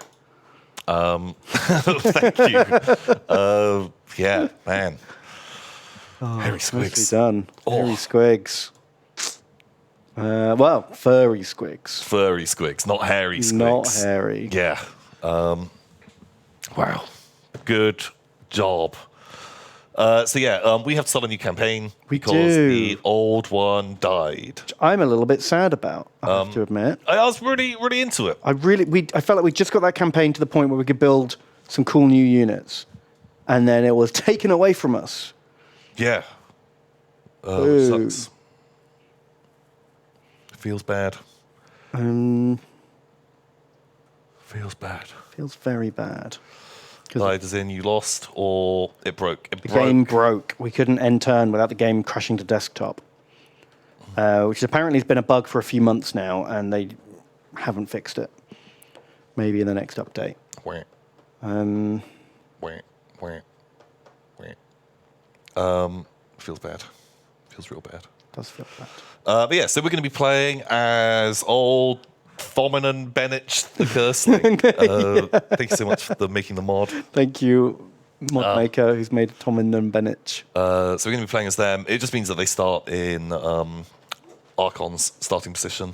thank you. Yeah, man. Harry Nicely Squigs. done. Oh. Hairy Squigs. Well, furry Squigs. Furry Squigs, not hairy Squigs. Not hairy. Yeah. Wow. Good job. We have to start a new campaign because do. the old one died. I'm a little bit sad about, I have to admit. I was really, really into it. I felt like we just got that campaign to the point where we could build some cool new units. And then it was taken away from us. Yeah. Ooh. Sucks. Feels bad. Feels bad. Feels very bad. Died as in you lost or it broke? The game broke. We couldn't end turn without the game crashing to desktop. Which apparently has been a bug for a few months now, and they haven't fixed it. Maybe in the next update. Wah. Um, Wah. Wah. Feels bad. Feels real bad. does feel bad. But yeah, so we're going to be playing as old Thominan Benich the Curseling. Thank you so much for making the mod. Thank you, mod maker, who's made Tomin and Benich. So we're going to be playing as them. It just means that they start in Archon's starting position.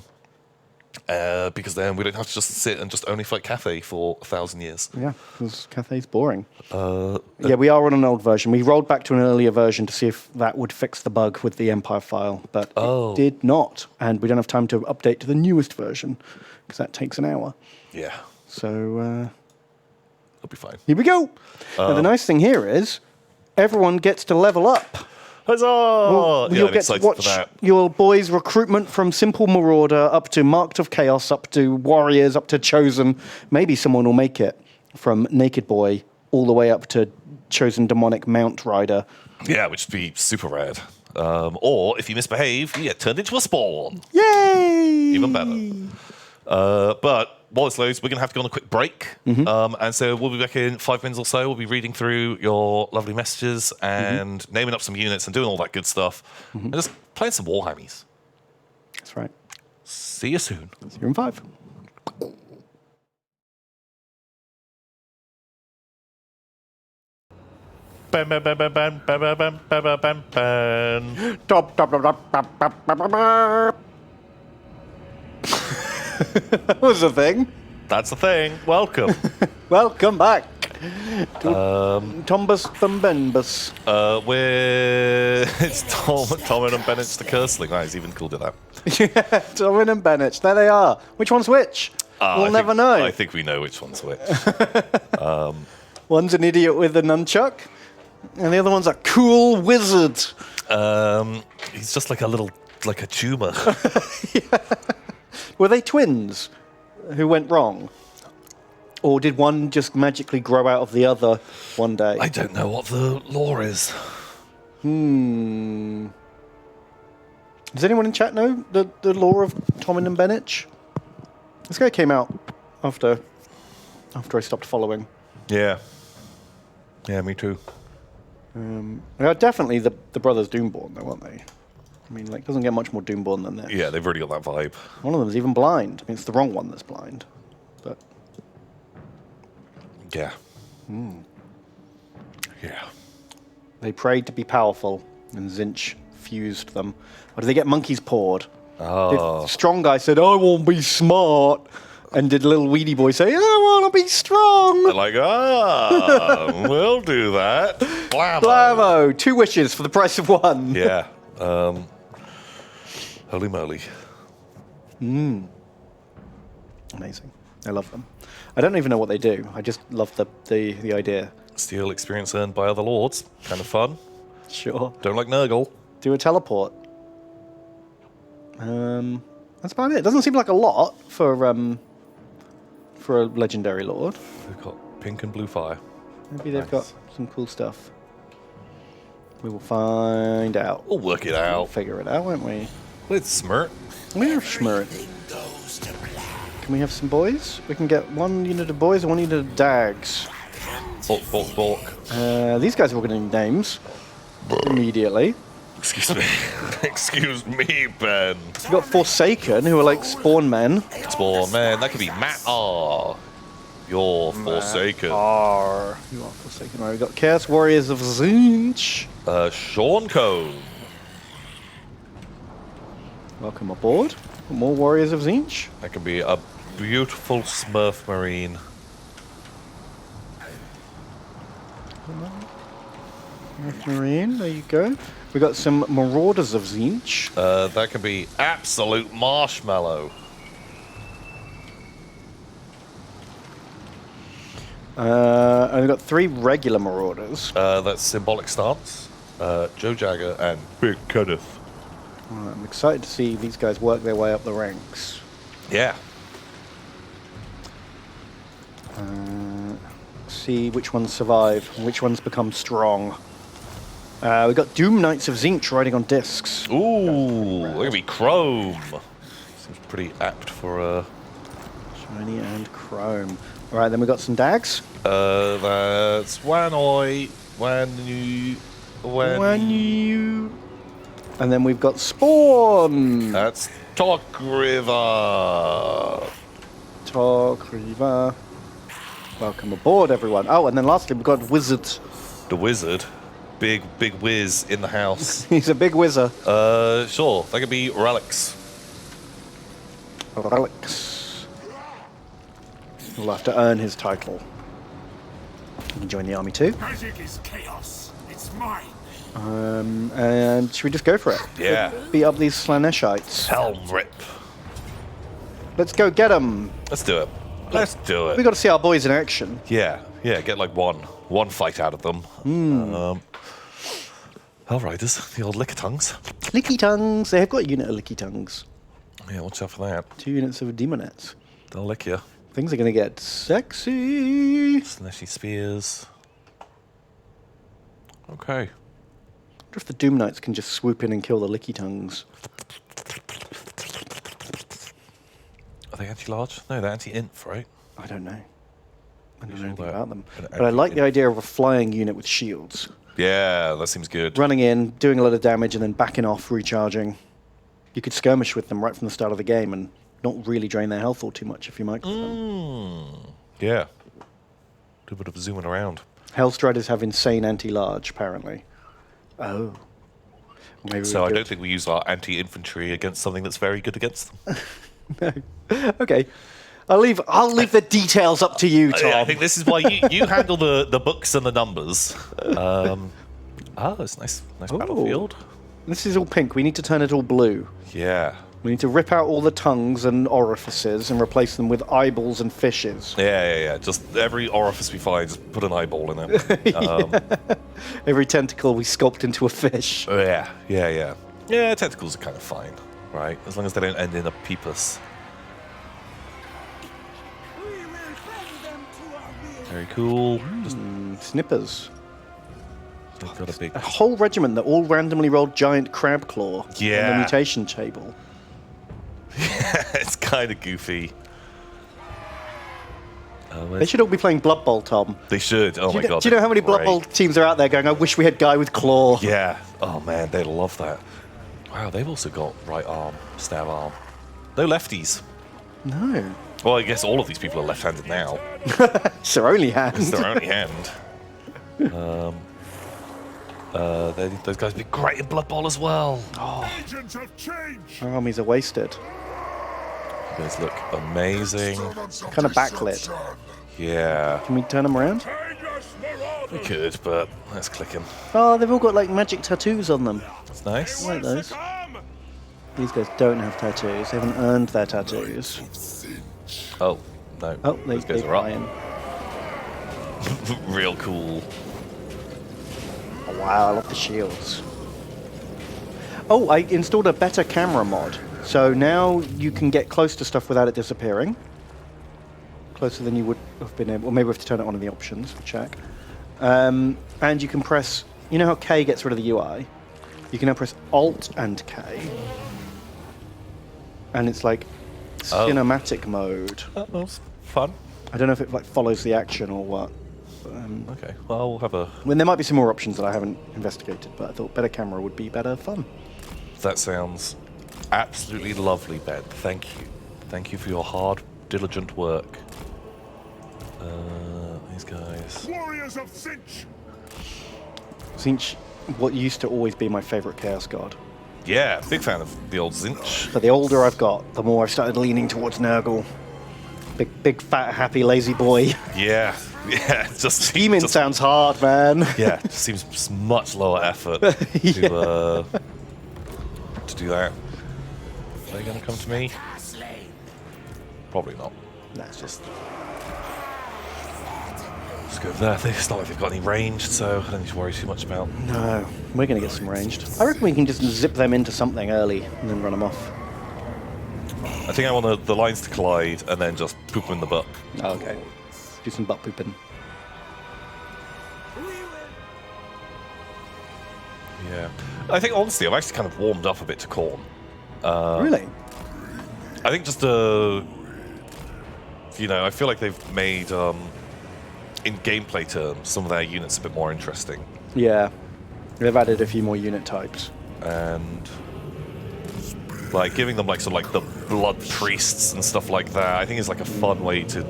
Because then we don't have to just sit and just only fight Cathay for 1,000 years. Yeah, because Cathay's boring. Yeah, we are on an old version. We rolled back to an earlier version to see if that would fix the bug with the Empire file, but it did not. And we don't have time to update to the newest version, because that takes an hour. Yeah. So, It'll be fine. here we go. Now, the nice thing here is everyone gets to level up. Huzzah! You'll I'm get to excited watch for that. your boys' recruitment from Simple Marauder up to Marked of Chaos, up to Warriors, up to Chosen. Maybe someone will make it from Naked Boy all the way up to Chosen Demonic Mount Rider. Yeah, which would be super rad. Or if you misbehave, you get turned into a spawn. Yay! Even better. But while it's loads, we're going to have to go on a quick break. And so we'll be back in 5 minutes or so. We'll be reading through your lovely messages and naming up some units and doing all that good stuff. And just playing some Warhammies. That's right. See you soon. See you in 5. Ban, ban, ban, ban, ban, ban, ban, ban, ban, ban, ban. Top, top, top, top, top, top, top, top, top. That was a thing. That's the thing. Welcome. Welcome back. Tombus Thumbembus. It's Tom and Bennett the Curseling. Nice, even called it that. Yeah, Tommen and Bennett. There they are. Which one's which? We'll never know. I think we know which one's which. One's an idiot with a nunchuck, and the other one's a cool wizard. He's just like a tumor. Were they twins who went wrong? Or did one just magically grow out of the other one day? I don't know what the lore is. Does anyone in chat know the lore of Tommen and Bennett? This guy came out after I stopped following. Yeah. Yeah, me too. They're definitely the brothers Doomborn, though, aren't they? I mean, like, doesn't get much more Doomborn than this. Yeah, they've already got that vibe. One of them is even blind. I mean, it's the wrong one that's blind. But Yeah. Yeah. they prayed to be powerful, and Zinch fused them. Or did they get monkeys pawed? Oh. The strong guy said, I won't be smart. And did little weedy boy say, I want to be strong? They're like, we'll do that. Blammo. Blammo! 2 wishes for the price of 1. Yeah. Holy moly. Amazing. I love them. I don't even know what they do. I just love the idea. Steal experience earned by other lords. Kind of fun. Sure. Don't like Nurgle. Do a teleport. That's about it. Doesn't seem like a lot for a legendary lord. They've got pink and blue fire. Maybe they've got some cool stuff. We will find out. We'll work it We'll out. figure it out, won't we? With Smirt. We're schmirt. Can we have some boys? We can get one unit of boys and one unit of dags. Bork, bork, bork. These guys are all going to need names immediately. Excuse me. Excuse me, Ben. We've got Forsaken, who are like spawn men. Spawn, man. That could be Matt R. You're Forsaken. Arr. You are Forsaken. Right, we've got Chaos Warriors of Zinch. Sean Cone. Welcome aboard. More Warriors of Zinch. That could be a beautiful Smurf Marine. Marine, there you go. We got some Marauders of Zinch. That could be absolute marshmallow. And we've got 3 regular Marauders. That's Symbolic Stance, Joe Jagger, and Big Kenneth. I'm excited to see these guys work their way up the ranks. Yeah. See which ones survive and which ones become strong. We've got Doom Knights of Zinch riding on discs. Ooh, that could be Chrome. Seems pretty apt for Shiny and Chrome. Alright, then we've got some dags. that's Wanoi, Wanyu. And then we've got Spawn. That's Talk River. Talk River. Welcome aboard, everyone. Oh, and then lastly, we've got Wizard. The Wizard. Big whiz in the house. He's a big wizard. Sure. That could be Relics. Relics. We'll have to earn his title. He can join the army too. Magic is chaos. It's mine. And should we just go for it? Yeah. Beat up these Slaneshites. Helm Rip. Let's go get them. Let's do it. Let's do it. We got to see our boys in action. Yeah. Get like one fight out of them. Hellriders, the old licker tongues. Licky tongues. They have got a unit of licky tongues. Yeah, watch out for that. 2 units of demonettes. They'll lick you. Things are going to get sexy. Slashy spears. Okay. I wonder if the Doom Knights can just swoop in and kill the licky tongues. Are they anti-large? No, they're anti-inf, right? I don't know. I don't know anything that. about them. An But I like the idea of a flying unit with shields. Yeah, that seems good. Running in, doing a lot of damage, and then backing off, recharging. You could skirmish with them right from the start of the game and not really drain their health all too much if you might. Yeah. Do a bit of zooming around. Hellstriders have insane anti-large, apparently. Oh. Maybe So I don't think we use our anti-infantry against something that's very good against them. No. Okay. I'll leave the details up to you, Tom. Yeah, I think this is why you handle the books and the numbers. It's nice battlefield. This is all pink. We need to turn it all blue. Yeah. We need to rip out all the tongues and orifices and replace them with eyeballs and fishes. Yeah. Just every orifice we find, just put an eyeball in it. Every tentacle we sculpt into a fish. Yeah. Yeah, tentacles are kind of fine, right? As long as they don't end in a peepus. Very cool. Just Snippers. got a big. A whole regiment that all randomly rolled giant crab claw on Yeah. the mutation table. It's kind of goofy. They should all be playing Blood Bowl, Tom. They should. Oh my god. Do you know how many Blood great. Bowl teams are out there going, I wish we had Guy with claw? Yeah. Oh man, they'd love that. Wow, they've also got right arm, stab arm. No lefties. No. Well, I guess all of these people are left-handed now. It's their only hand. It's their only hand. Those guys would be great in Blood Bowl as well. Agents of change. Our armies are wasted. You guys look amazing. Kind of backlit. Yeah. Can we turn them around? We could, but let's click him. Oh, they've all got like magic tattoos on them. That's nice. I like those. These guys don't have tattoos. They haven't earned their tattoos. Oh, no. Oh, Those guys they are up. fly in. Real cool. Oh, wow, I love the shields. Oh, I installed a better camera mod. So now you can get close to stuff without it disappearing. Closer than you would have been able. Or maybe we have to turn it on in the options. Check. And you can press... You know how K gets rid of the UI? You can now press Alt and K. And it's like cinematic mode. That was fun. I don't know if it like follows the action or what. Okay, well, we'll have a... Well, there might be some more options that I haven't investigated, but I thought better camera would be better fun. That sounds absolutely lovely, Ben. Thank you. Thank you for your hard, diligent work. These guys... Warriors of Cinch! Zinch, what used to always be my favourite Chaos God. Yeah, big fan of the old Zinch. But the older I've got, the more I've started leaning towards Nurgle. Big, fat, happy, lazy boy. Yeah, yeah. Just Scheming sounds hard, man. Yeah, it just seems much lower effort Yeah. to do that. Are they going to come to me? Probably not. That's just... Let's go over there. It's not like they've got any range, so I don't need to worry too much about. No, we're going to get some ranged. I reckon we can just zip them into something early and then run them off. I think I want the lines to collide and then just poop them in the butt. Oh, okay. Do some butt pooping. Yeah. I think, honestly, I've actually kind of warmed up a bit to Khorne. Really? I think just, you know, I feel like they've made, in gameplay terms, some of their units a bit more interesting. Yeah. They've added a few more unit types. And, like, giving them, like, sort of like the blood priests and stuff like that, I think is, like, a fun way to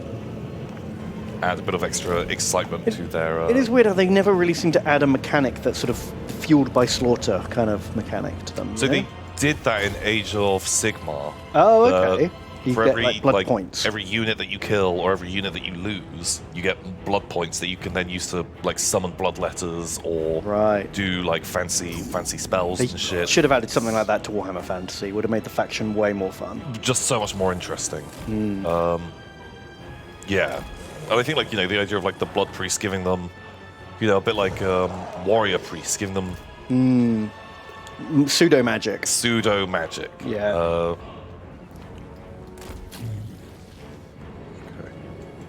add a bit of extra excitement to their... It is weird how they never really seem to add a mechanic that's sort of fueled by slaughter kind of mechanic to them. So they did that in Age of Sigmar. Oh, okay. You For get every, like blood points. Every unit that you kill or every unit that you lose, you get blood points that you can then use to like summon blood letters or do like fancy spells They and shit. should have added something like that to Warhammer Fantasy. Would have made the faction way more fun. Just so much more interesting. Yeah, and I think like, you know, the idea of like the blood priest giving them, you know, a bit like warrior priests giving them Pseudo magic. pseudo magic. Yeah.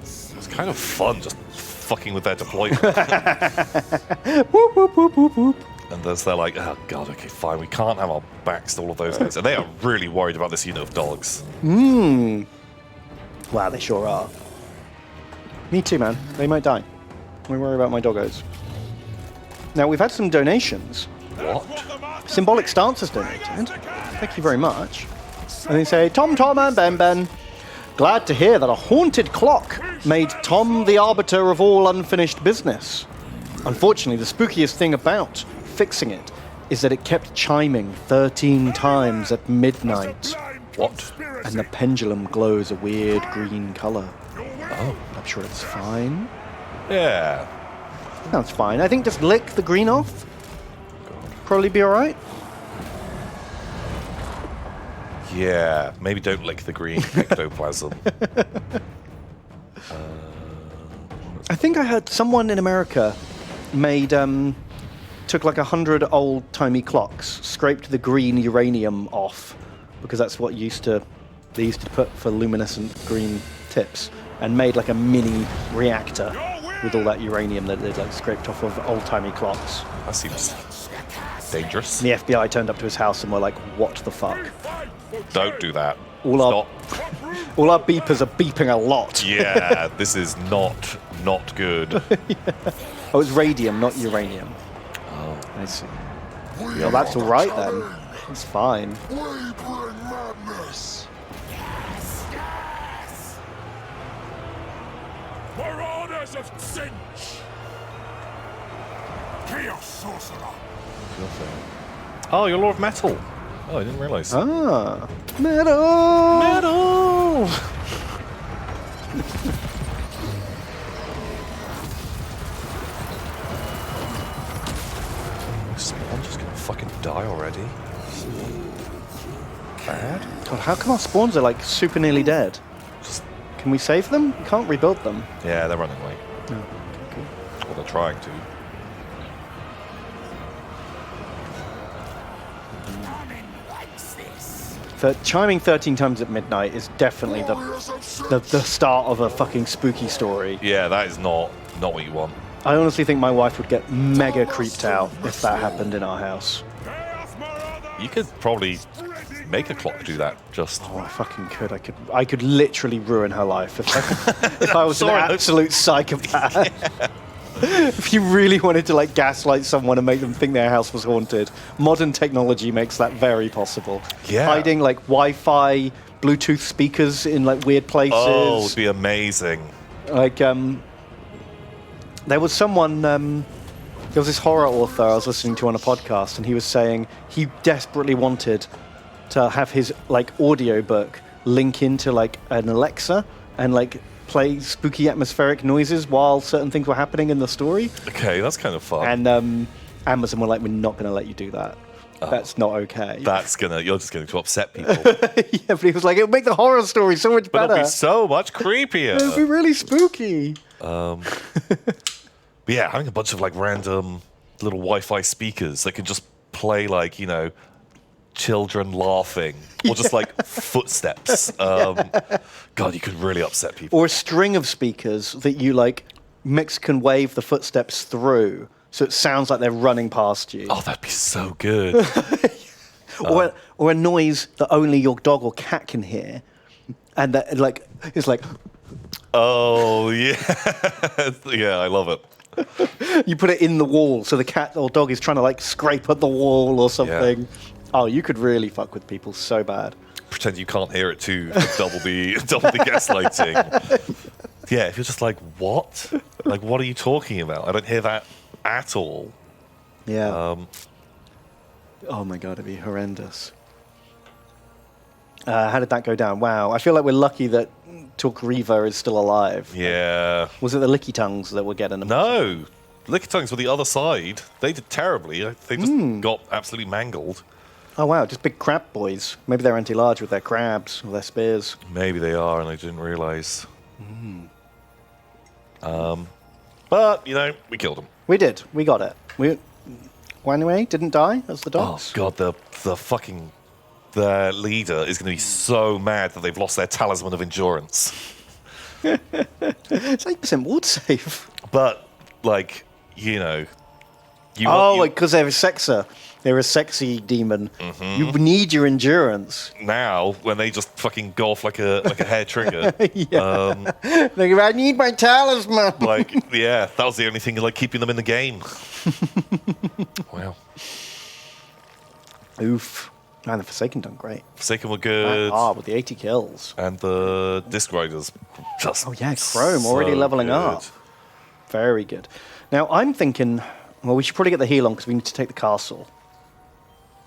It's kind of fun just fucking with their deployment. Whoop, whoop, whoop, whoop, whoop. And they're like, oh god, okay, fine, we can't have our backs to all of those guys. And they are really worried about this unit of dogs. Wow, they sure are. Me too, man. They might die. I worry about my doggos. Now, we've had some donations. What? Symbolic Stance has donated. Thank you very much. And they say, Tom, and Ben. Glad to hear that a haunted clock made Tom the arbiter of all unfinished business. Unfortunately, the spookiest thing about fixing it is that it kept chiming 13 times at midnight. What? And the pendulum glows a weird green color. Oh. I'm sure it's fine. Yeah. That's fine. I think just lick the green off. Probably be alright. Yeah, maybe don't lick the green ectoplasm. I think I heard someone in America made took like 100 old-timey clocks, scraped the green uranium off because that's what they used to put for luminescent green tips, and made like a mini reactor with all that uranium that they'd like scraped off of old-timey clocks. That seems dangerous. And the FBI turned up to his house and were like, "What the fuck?" Don't do that. All our beepers are beeping a lot. Yeah, this is not good. Oh, it's radium, not uranium. Oh. I see. Well, that's all right then. It's fine. We bring madness. Marauders of Cinch. Chaos Sorcerer. Oh, you're Lord of Metal. Oh, I didn't realise. Ah, metal. I'm just gonna fucking die already. Bad. God, how come our spawns are like super nearly dead? Just Can we save them? We can't rebuild them. yeah, they're running away. Oh, okay, trying to. Chiming 13 times at midnight is definitely the start of a fucking spooky story. Yeah, that is not what you want. I honestly think my wife would get mega creeped out if that happened in our house. You could probably make a clock do that. Just Oh, I fucking could. I could literally ruin her life if I was Sorry. an absolute psychopath. If you really wanted to like gaslight someone and make them think their house was haunted, modern technology makes that very possible. Yeah. Hiding like Wi-Fi, Bluetooth speakers in like weird places. oh, it'd be amazing. Like there was someone there was this horror author I was listening to on a podcast, and he was saying he desperately wanted to have his like audiobook link into like an Alexa and like play spooky atmospheric noises while certain things were happening in the story. Okay, that's kind of fun. And Amazon were like, we're not going to let you do that. That's not okay. You're just going to upset people. Yeah, but he was like, it would make the horror story so much But better. it'll be so much creepier. It would be really spooky. But yeah, having a bunch of like random little Wi-Fi speakers that can just play like, you know, children laughing or just like footsteps. God, you could really upset people. Or a string of speakers that you like Mexican wave the footsteps through, so it sounds like they're running past you. Oh, that'd be so good. Or a noise that only your dog or cat can hear, and that like it's like Oh, yeah. Yeah, I love it. you put it in the wall, so the cat or dog is trying to like scrape at the wall or something. Oh, you could really fuck with people so bad. Pretend you can't hear it too. Double the gaslighting. Yeah, if you're just like, what? Like, what are you talking about? I don't hear that at all. Yeah. Oh my god, it'd be horrendous. How did that go down? Wow, I feel like we're lucky that Talk Reaver is still alive. Yeah. Was it the Licky Tongues that were getting them? No. Licker Tongues were the other side. They did terribly. They just got absolutely mangled. Oh wow, just big crab boys. Maybe they're anti-large with their crabs or their spears. Maybe they are, and I didn't realise. But, you know, we killed them. We did. We got it. Wanwei didn't die as the Oh, dogs. God, their leader is going to be so mad that they've lost their talisman of endurance. It's 8% ward save. But, like, you know... Because they're a sexer. They're a sexy demon. You need your endurance. Now, when they just fucking go off like a hair trigger, Like, I need my talisman. like, yeah, that was the only thing like keeping them in the game. Wow. Oof. Man, the Forsaken done great. Forsaken were good, With the 80 kills. and the Disc Riders just Oh yeah, Chrome already so leveling good. up. Very good. Now I'm thinking, well, we should probably get the heal on because we need to take the castle.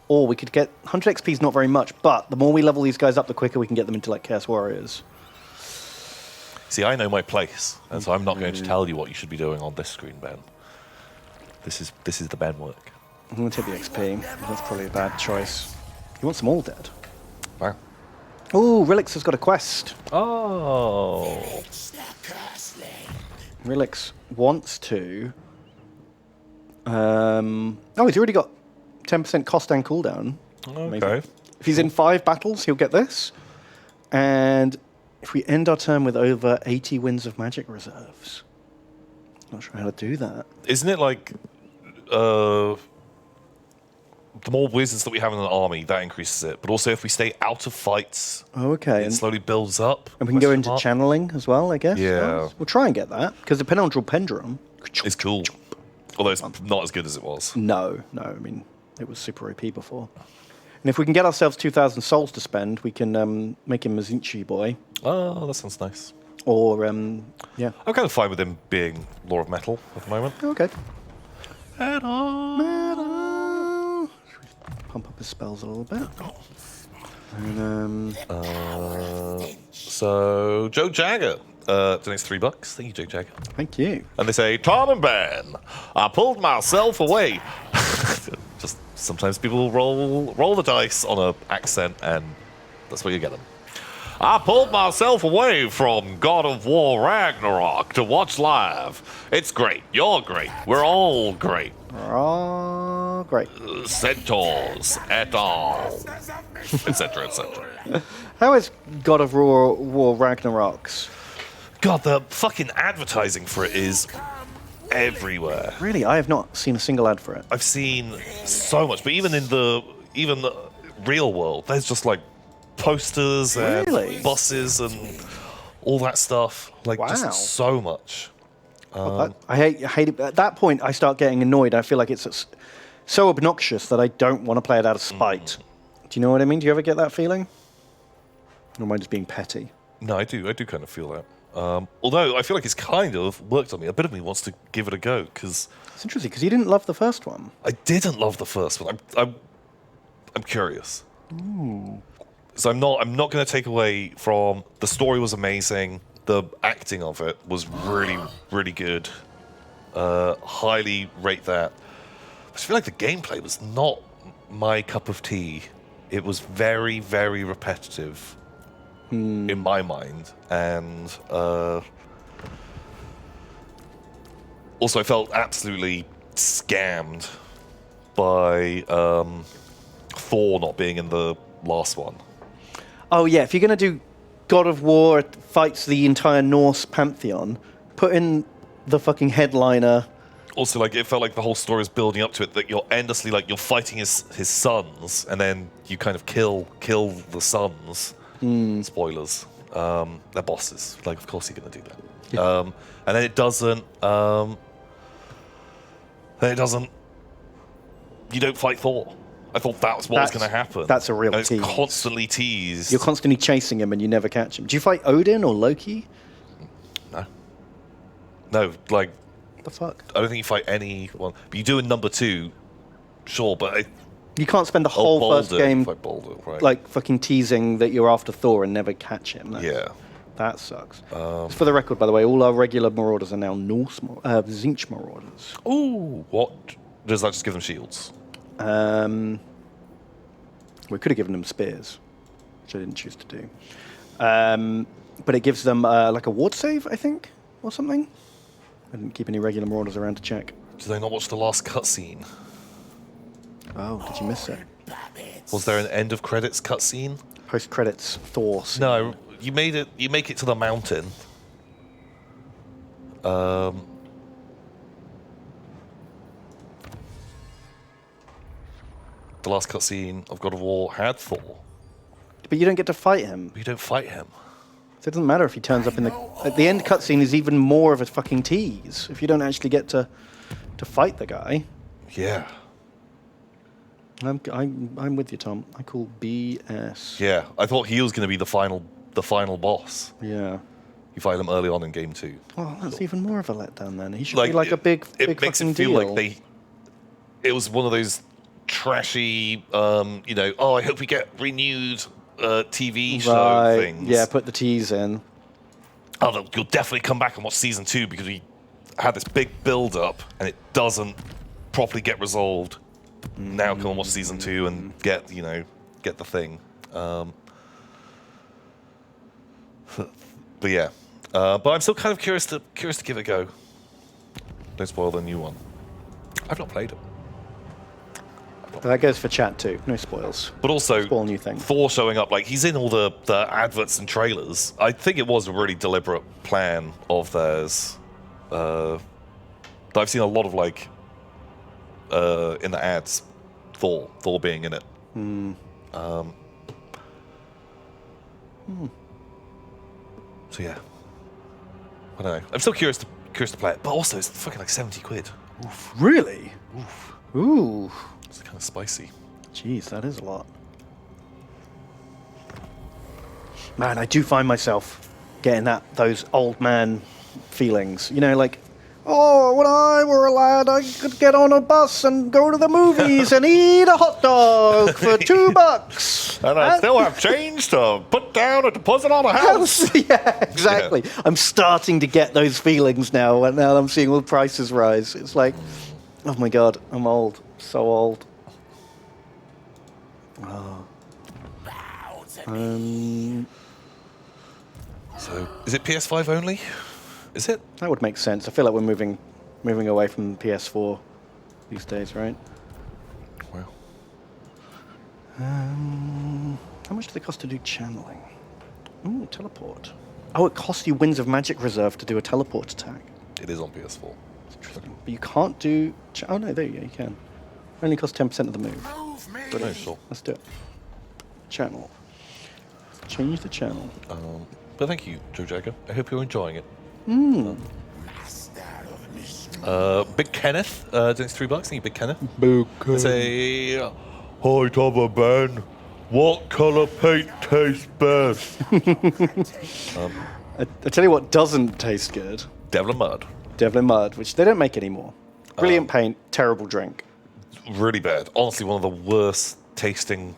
Or we could get 100 XP is not very much, but the more we level these guys up, the quicker we can get them into like Chaos Warriors. See, I know my place, and so I'm not going to tell you what you should be doing on this screen, Ben. This is the Ben work. I'm going to take the XP. That's probably a bad choice. You want some All Dead? Wow. Oh, Relix has got a quest. Oh. Relix wants to. He's already got 10% cost and cooldown. Okay. Amazing. If he's in 5 battles, he'll get this. And if we end our turn with over 80 Winds of Magic reserves. Not sure how to do that. Isn't it like the more wizards that we have in an army, that increases it. But also, if we stay out of fights, Oh, okay. it slowly builds up. And we can go Question into mark. channeling as well, I guess. Yeah. We'll try and get that, because the Penandral Pendulum... It's cool. Although it's not as good as it was. No, I mean, it was super OP before. And if we can get ourselves 2,000 souls to spend, we can make him a Zinchi boy. Oh, that sounds nice. Or, yeah. I'm kind of fine with him being Lore of Metal at the moment. Okay. Metal. Pump up his spells a little bit. And, So, Joe Jagger donates $3. Thank you, Joe Jagger. thank you. And they say, Tom and Ben, I pulled myself away. Just sometimes people roll the dice on an accent, and that's where you get them. I pulled myself away from God of War Ragnarok to watch live. It's great. You're great. We're all great. Oh, great. Centaurs et al. Etc. etc. How is God of War Ragnarok's? God, the fucking advertising for it is everywhere. Really, I have not seen a single ad for it. I've seen so much, but even the real world, there's just like posters Really? and buses and all that stuff. Like Wow. just so much. I hate it. At that point, I start getting annoyed. I feel like it's so obnoxious that I don't want to play it out of spite. Do you know what I mean? Do you ever get that feeling? Or am I just being petty? No, I do kind of feel that. Although I feel like it's kind of worked on me. A bit of me wants to give it a go because It's interesting because you didn't love the first one. I didn't love the first one. I'm curious. So I'm not going to take away from the story was amazing. The acting of it was really, really good. Highly rate that. I just feel like the gameplay was not my cup of tea. It was very, very repetitive in my mind, and also I felt absolutely scammed by Thor not being in the last one. Oh yeah, if you're gonna do God of War fights the entire Norse pantheon, put in the fucking headliner. Also, like it felt like the whole story was building up to it, that you're endlessly like you're fighting his sons, and then you kind of kill the sons. Spoilers. They're bosses. Like, of course you're gonna do that. Yeah. And then it doesn't. You don't fight Thor. I thought that was what was going to happen. That's a real and it's tease. constantly teased. You're constantly chasing him and you never catch him. Do you fight Odin or Loki? No, like The fuck? I don't think you fight anyone. But you do in number 2, sure. But You can't spend the whole first game fight Baldur, right? like fucking teasing that you're after Thor and never catch him. yeah. That sucks. For the record, by the way, all our regular Marauders are now Zinch Marauders. Ooh, what does that just give them? Shields? We could have given them spears, which I didn't choose to do. But it gives them like a ward save, I think, or something. I didn't keep any regular Marauders around to check. Did they not watch the last cutscene? Oh, did you miss it? Was there an end of credits cutscene? Post credits Thor. Scene. No, you made it. You make it to the mountain. The last cutscene of God of War had Thor. But you don't get to fight him. But you don't fight him. So it doesn't matter if he turns up in the... At the end cutscene is even more of a fucking tease. If you don't actually get to fight the guy. Yeah. I'm with you, Tom. I call BS. Yeah. I thought he was going to be the final boss. Yeah. You fight him early on in game 2. Well, that's even more of a letdown then. He should be like a big makes fucking it feel deal. like it was one of those trashy, I hope we get renewed TV show things. Yeah, put the tease in. Oh, you'll definitely come back and watch season 2 because we had this big build up and it doesn't properly get resolved. Now come and watch season 2 and get the thing. But yeah, but I'm still kind of curious to give it a go. Don't spoil the new one. I've not played it. That goes for chat too. No spoils. But also, Spoil new thing. Thor showing up, like he's in all the adverts and trailers. I think it was a really deliberate plan of theirs. I've seen a lot of like in the ads, Thor being in it. So yeah, I don't know. I'm still curious to play it, but also it's fucking like 70 quid. Oof. Really? Oof, Ooh. it's kind of spicy. Jeez, that is a lot. Man, I do find myself getting those old man feelings. You know, like, oh, when I were a lad, I could get on a bus and go to the movies and eat a hot dog for $2. And I still have change to put down a deposit on a house. Yeah, exactly. Yeah. I'm starting to get those feelings now, and now I'm seeing all the prices rise. It's like, oh my god, I'm old. So old. Oh. So, is it PS5 only? Is it? That would make sense. I feel like we're moving away from PS4 these days, right? Wow. How much do they cost to do channeling? Ooh, teleport. Oh, it costs you Winds of Magic Reserve to do a teleport attack. It is on PS4. Interesting. But you can't do... oh, no, there you go, you can. Only costs 10% of the move. Move me. But no, sure. Let's do it. Channel. Let's change the channel. But thank you, Joe Jagger. I hope you're enjoying it. Master of mystery. Big Kenneth, donates $3. Thank you, Big Kenneth. Boo. It's a... Hi, Tom and Ben. What colour paint tastes best? I tell you what doesn't taste good. Devil and Mud. Devlin Mud, which they don't make anymore. Brilliant paint, terrible drink. Really bad. Honestly, one of the worst tasting...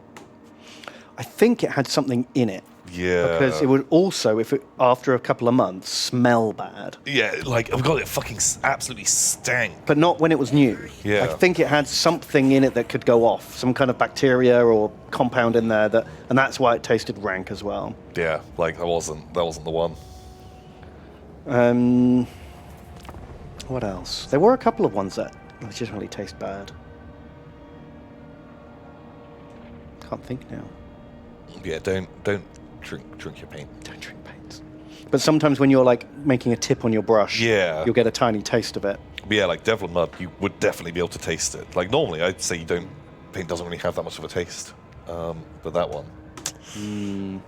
I think it had something in it. Yeah. Because it would also, after a couple of months, smell bad. Yeah, like, I've got it fucking absolutely stank. But not when it was new. Yeah. I think it had something in it that could go off. Some kind of bacteria or compound in there. And that's why it tasted rank as well. Yeah, like, that wasn't the one. What else? There were a couple of ones that legitimately taste bad. Can't think now. Yeah, don't drink your paint. Don't drink paints. But sometimes when you're like making a tip on your brush, Yeah. you'll get a tiny taste of it. But yeah, like Devil and Mud, you would definitely be able to taste it. Like normally, I'd say paint doesn't really have that much of a taste. But that one,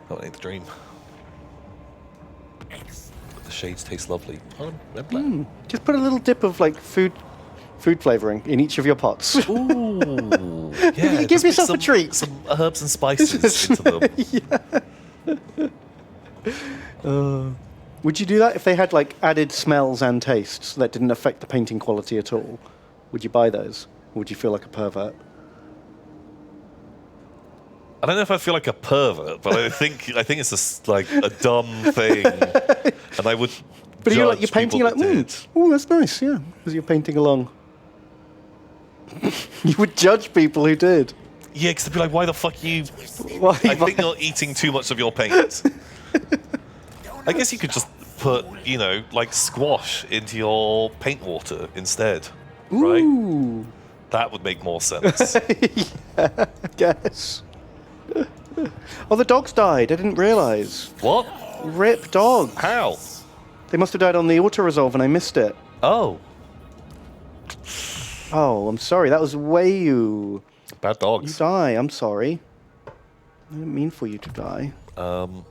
that ain't the dream. But the shades taste lovely. Oh, red black. Just put a little dip of like food flavoring in each of your pots. Ooh, yeah. Give just mix yourself a treat. Some herbs and spices into them. Would you do that if they had like added smells and tastes that didn't affect the painting quality at all? Would you buy those? Or would you feel like a pervert? I don't know if I feel like a pervert, but I think it's just like a dumb thing, and I would. But you're judge painting, people you're like, that did. oh, that's nice, yeah, as you're painting along. You would judge people who did. Yeah, because they'd be like, why the fuck you... Why? I think you're eating too much of your paint. I guess you could just put, like squash into your paint water instead, right? Ooh. That would make more sense. Yeah, I guess. Oh, the dogs died. I didn't realise. What? Rip dogs. How? They must have died on the auto-resolve and I missed it. Oh. Oh, I'm sorry. That was way you. Bad You dogs. die. I'm sorry. I didn't mean for you to die. Oh,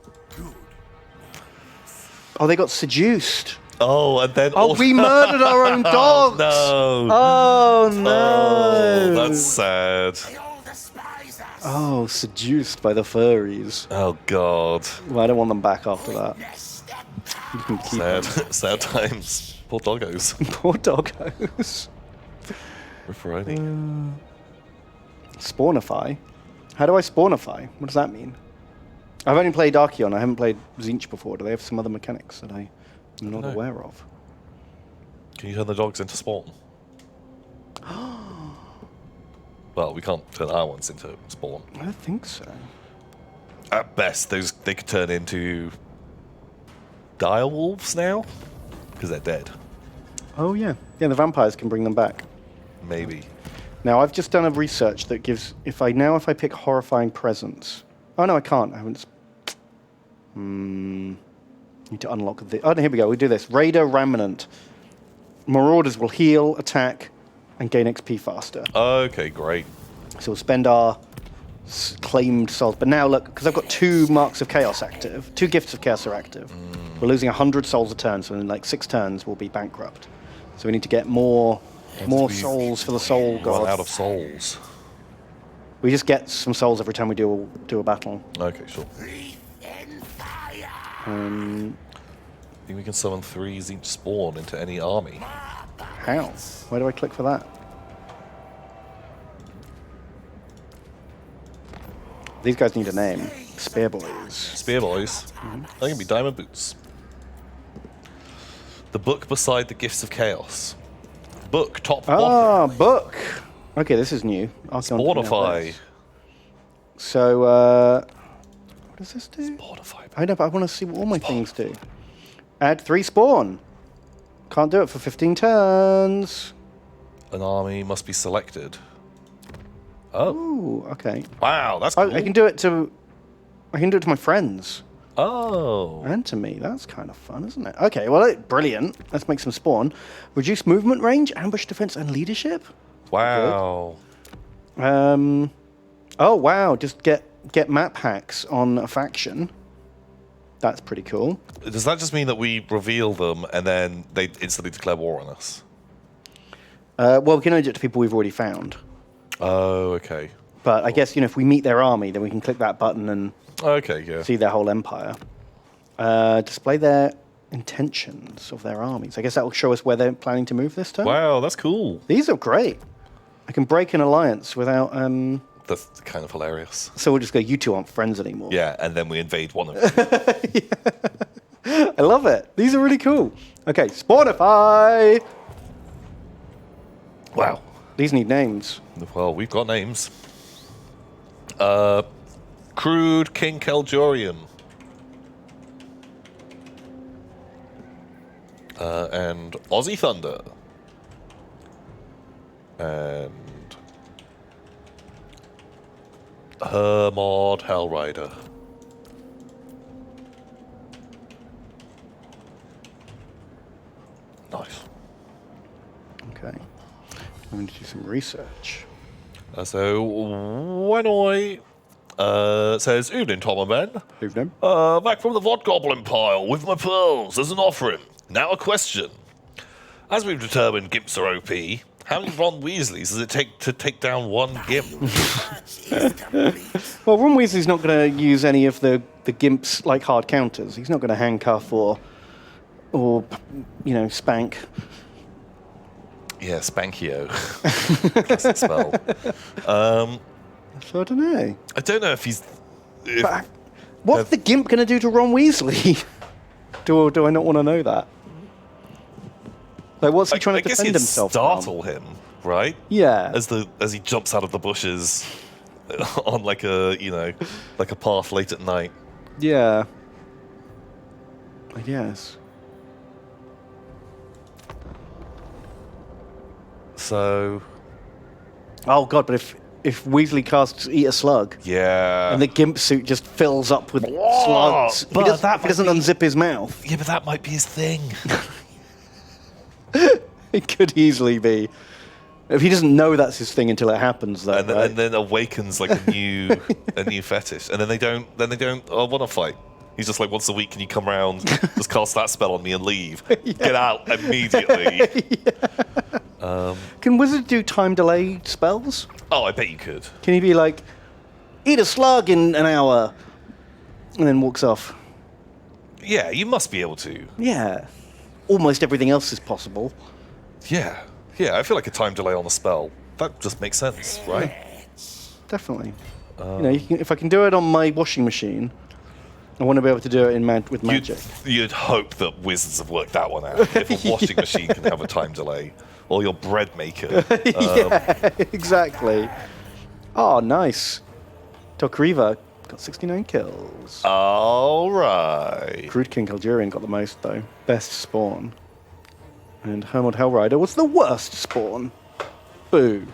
they got seduced. Oh, and then... Oh, we murdered our own dogs. No. Oh, no. Oh, that's sad. They all despise us. Oh, seduced by the furries. Oh, God. Well, I don't want them back after that. Nest You can keep Sad. them. Sad times. Poor doggos. Poor doggos. Referring. Spawnify? How do I spawnify? What does that mean? I've only played Archeon. I haven't played Zinch before. Do they have some other mechanics that I'm not know. aware of? Can you turn the dogs into spawn? Well, we can't turn our ones into spawn. I don't think so. At best, they could turn into dire wolves now, because they're dead. Oh, yeah. Yeah, the vampires can bring them back. Maybe. Now, I've just done a research that gives... If I pick Horrifying Presence... Oh, no, I can't. I haven't... Need to unlock the... Oh, no, here we go. We do this. Raider Remnant. Marauders will heal, attack, and gain XP faster. Okay, great. So we'll spend our claimed souls. But now, look, because I've got 2 Marks of Chaos active, 2 Gifts of Chaos are active. We're losing 100 souls a turn, so in like 6 turns we'll be bankrupt. So we need to get more souls for the soul god. Run out of souls. We just get some souls every time we do a battle. Okay, sure. in fire. I think we can summon 3 each spawn into any army. How? Where do I click for that? These guys need a name. Spear Boys. Spear boys. They can be diamond boots. The book beside the gifts of chaos. Book top bottom. Ah, book. Okay, this is new. Archeon didn't have Spawnify. this. So, What does this do? Mortified. I know, but I want to see what all my things do. Add 3 spawn. Can't do it for 15 turns. An army must be selected. Oh. Ooh, okay. Wow, that's Oh, cool. I can do it to my friends Oh. and to me. That's kind of fun, isn't it? Okay, well, brilliant. Let's make some spawn. Reduce movement range, ambush defense, and leadership. Wow. Oh wow! Just get map hacks on a faction. That's pretty cool. Does that just mean that we reveal them and then they instantly declare war on us? Well, we can only do it to people we've already found. Oh, okay. But I guess if we meet their army, then we can click that button and Okay, yeah. see their whole empire. Display their intentions of their armies. I guess that will show us where they're planning to move this turn. Wow, that's cool. These are great. I can break an alliance without. That's kind of hilarious. So we'll just go. You two aren't friends anymore. Yeah, and then we invade one of them. I love it. These are really cool. Okay, Spawnify. Wow. These need names. Well, we've got names. Crude King Keldurian. And Aussie Thunder. And Hermod Hellrider. Nice. Okay. I'm going to do some research. So, when says, evening, Tom and Ben. Evening. Back from the Vod Goblin pile with my pearls as an offering. Now a question. As we've determined Gimps are OP, how many Ron Weasleys does it take to take down one Gimp? Well, Ron Weasley's not going to use any of the Gimp's like hard counters. He's not going to handcuff or spank. Yeah, Spankio. Classic spell. So I don't know. I don't know if he's... But what's the Gimp going to do to Ron Weasley? do I not want to know that? Like, what's he trying to I guess defend he'd himself startle from? him, right? Yeah. As he jumps out of the bushes on like a path late at night. Yeah. I guess. So... Oh god, but if Weasley casts Eat a Slug, Yeah. and the Gimp suit just fills up with slugs, But he that doesn't might be- unzip his mouth. Yeah, but that might be his thing. It could easily be. If he doesn't know that's his thing until it happens, though, and, then, right? and then awakens like a new fetish. And then they don't want to fight. He's just like, once a week, can you come round, just cast that spell on me and leave? Get out immediately. Can Wizard do time delay spells? Oh, I bet you could. Can he be like, eat a slug in an hour, and then walks off? Yeah, you must be able to. Yeah. Almost everything else is possible. Yeah. Yeah, I feel like a time delay on a spell. That just makes sense, right? Definitely. If I can do it on my washing machine, I want to be able to do it with magic. You'd hope that wizards have worked that one out. If a washing machine can have a time delay, or your bread maker. Yeah, exactly. Oh, nice. Tokriva got 69 kills. All right. Crude King Keldurian got the most, though. Best spawn. And Hermod Hellrider was the worst spawn. Boo.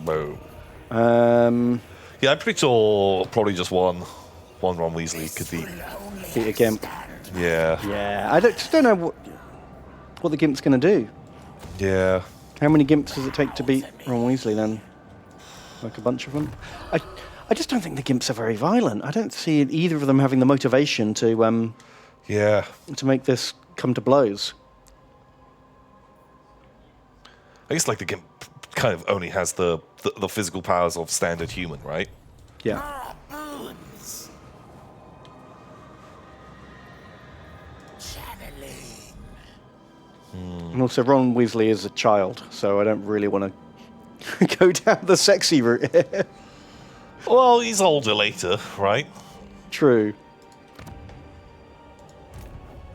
Boom. Yeah, I'm pretty sure probably just one Ron Weasley could beat a Gimp. Yeah. Yeah, I just don't know what the Gimp's going to do. Yeah. How many Gimps does it take to beat Ron Weasley, then? Like a bunch of them? I just don't think the Gimps are very violent. I don't see either of them having the motivation to make this come to blows. I guess like the Gimp kind of only has the physical powers of standard human, right? Yeah. Boons. Channeling. And also, Ron Weasley is a child, so I don't really want to go down the sexy route here. Well, he's older later, right? True.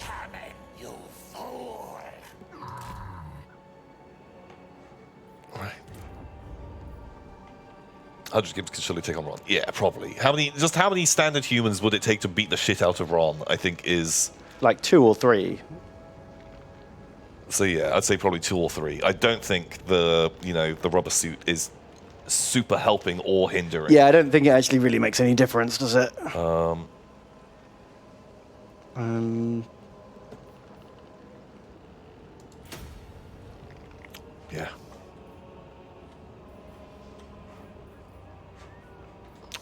Come in, you fool. Right. 100 Gimps could surely take on Ron. Yeah, probably. How many standard humans would it take to beat the shit out of Ron? I think is Like 2 or 3. so. Yeah, I'd say probably 2 or 3. I don't think the rubber suit is super helping or hindering. Yeah, I don't think it actually really makes any difference, does it? Yeah.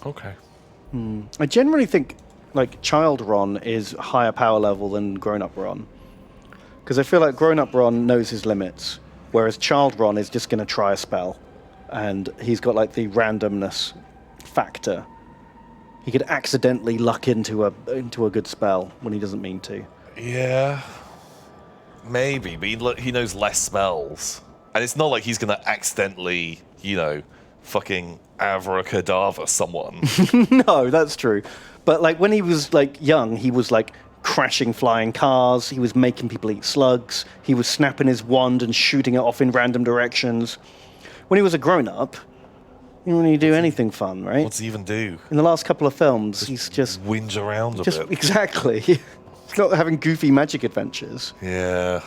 Okay. I generally think like child Ron is higher power level than grown-up Ron. Because I feel like grown-up Ron knows his limits, whereas child Ron is just going to try a spell. And he's got like the randomness factor. He could accidentally luck into a good spell when he doesn't mean to. Yeah. Maybe, but he knows less spells. And it's not like he's going to accidentally, fucking abracadabra someone. No, that's true. But like when he was like young, he was like crashing flying cars. He was making people eat slugs. He was snapping his wand and shooting it off in random directions. When he was a grown-up, he didn't really do anything fun, right? What's he even do? In the last couple of films, he's just Whinge around a bit. Exactly. He's not having goofy magic adventures. Yeah.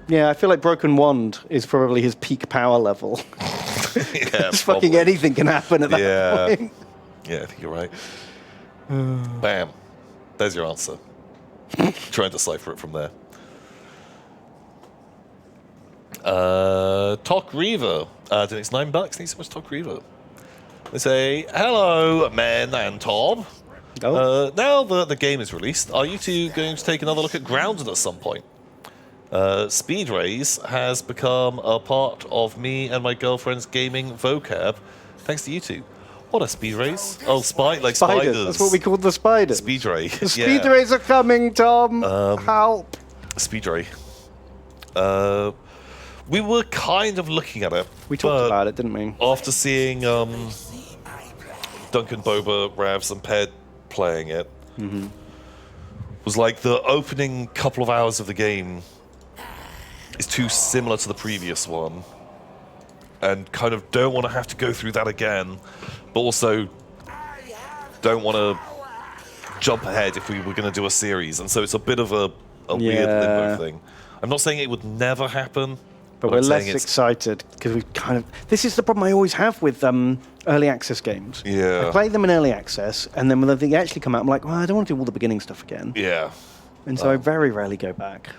Yeah, I feel like Broken Wand is probably his peak power level. Yeah, Fucking anything can happen at that point. Yeah, I think you're right. Bam. There's your answer. Try and decipher it from there. Talk Reaver. Donates $9. Thank you so much, Talk Reaver. They say, hello, Men and Tom. Oh. Now that the game is released, are you two going to take another look at Grounded at some point? Speed Race has become a part of me and my girlfriend's gaming vocab, thanks to you two. What a speed race? Oh, spiders. That's what we call the spiders. Speed Ray. The speed rays are coming, Tom. Help. Speed Ray. We were kind of looking at it. We talked about it, didn't we? After seeing Duncan, Boba, Ravs, and Ped playing it, was like the opening couple of hours of the game is too similar to the previous one, and kind of don't want to have to go through that again, but also don't want to jump ahead if we were going to do a series, and so it's a bit of a weird limbo thing. I'm not saying it would never happen, but we're less excited because we kind of. This is the problem I always have with early access games. Yeah. I play them in early access, and then when they actually come out, I'm like, well, I don't want to do all the beginning stuff again. Yeah. And so I very rarely go back.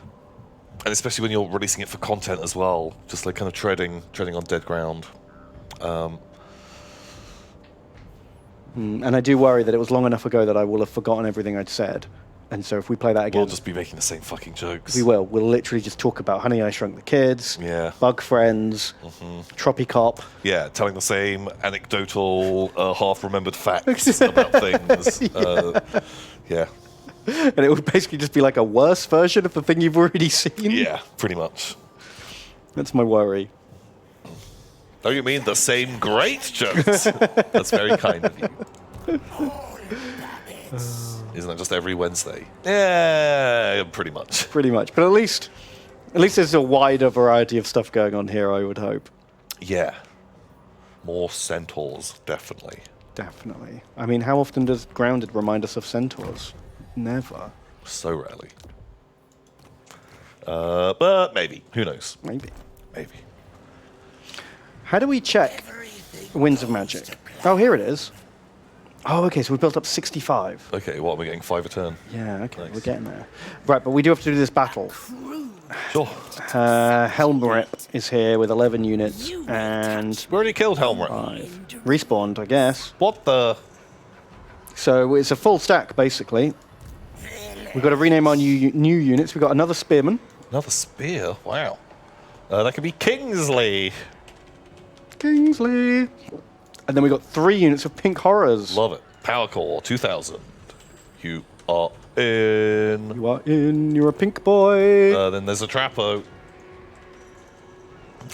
And especially when you're releasing it for content as well, just like kind of treading on dead ground. And I do worry that it was long enough ago that I will have forgotten everything I'd said. And so if we play that again... We'll just be making the same fucking jokes. We will. We'll literally just talk about Honey, I Shrunk the Kids, Yeah. Bug Friends, Troppy Cop. Yeah, telling the same anecdotal, half-remembered facts about things. Yeah. And it would basically just be like a worse version of the thing you've already seen. Yeah, pretty much. That's my worry. Oh, you mean the same great jokes? That's very kind of you. Isn't that just every Wednesday? Yeah, pretty much. Pretty much. But at least there's a wider variety of stuff going on here, I would hope. Yeah. More centaurs, definitely. Definitely. I mean, how often does Grounded remind us of centaurs? Never. So rarely. But maybe. Who knows? Maybe. Maybe. How do we check Winds of Magic? Oh, here it is. Oh, okay, so we built up 65. Okay, what, are we getting 5 a turn? Yeah, okay, Nice. we're getting there. Right, but we do have to do this battle. Sure. Helmrip is here with 11 units, and We already killed Helmrip. 5. Respawned, I guess. What the... So it's a full stack, basically. We've got to rename our new units. We've got another Spearman. Another spear? Wow. That could be Kingsley. Kingsley. And then we've got 3 units of Pink Horrors. Love it. Power Core 2000. You are in. You are in. You're a pink boy. Then there's a Trapo.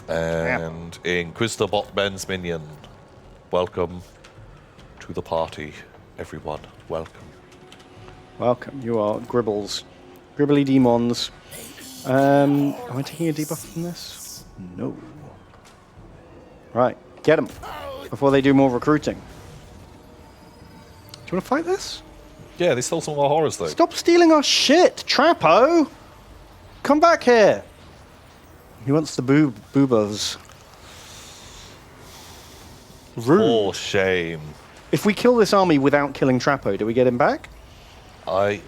And Inquisitor Bot Ben's minion. Welcome to the party, everyone. Welcome. Welcome. You are Gribbles. Gribbly demons. Am I taking a debuff from this? No. Right. Get them before they do more recruiting. Do you want to fight this? Yeah, they stole some of our horrors, though. Stop stealing our shit, Trapo! Come back here! He wants the boobos. Rude. For shame. If we kill this army without killing Trapo, do we get him back? I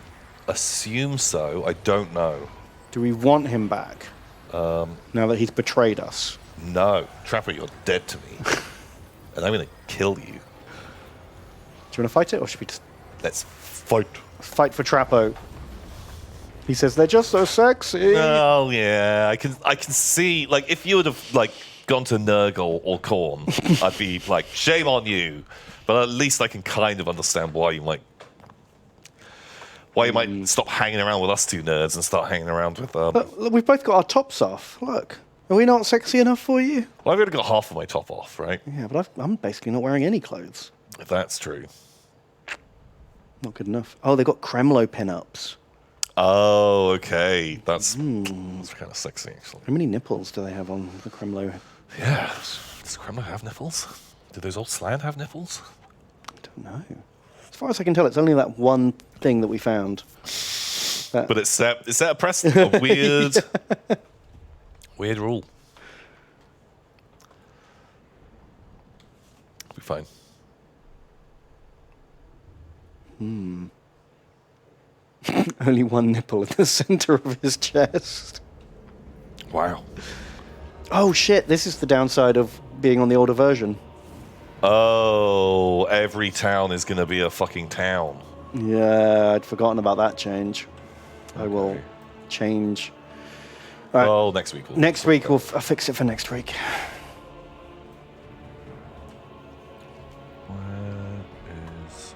assume so. I don't know. Do we want him back? Now that he's betrayed us. No. Trapper, you're dead to me. And I'm going to kill you. Do you want to fight it, or should we just Let's fight. fight for Trapo? He says they're just so sexy. Oh, yeah. I can see, like, if you would have, like, gone to Nurgle or Khorne, I'd be like, shame on you. But at least I can kind of understand why you might stop hanging around with us two nerds and start hanging around with But look, we've both got our tops off. Look. Are we not sexy enough for you? Well, I've already got half of my top off, right? Yeah, but I'm basically not wearing any clothes. If that's true. Not good enough. Oh, they've got Kremlo pin-ups. Oh, okay. That's kind of sexy, actually. How many nipples do they have on the Kremlo? Yeah. Does Kremlo have nipples? Do those old Slan have nipples? I don't know. As far as I can tell, it's only that one thing that we found. But it's set a precedent, a weird, weird rule. Be fine. Only one nipple in the center of his chest. Wow. Oh shit, this is the downside of being on the older version. Oh, every town is going to be a fucking town. Yeah, I'd forgotten about that change. I will Okay. change. All right. Well, next week. Next week, I'll fix it for next week. Where is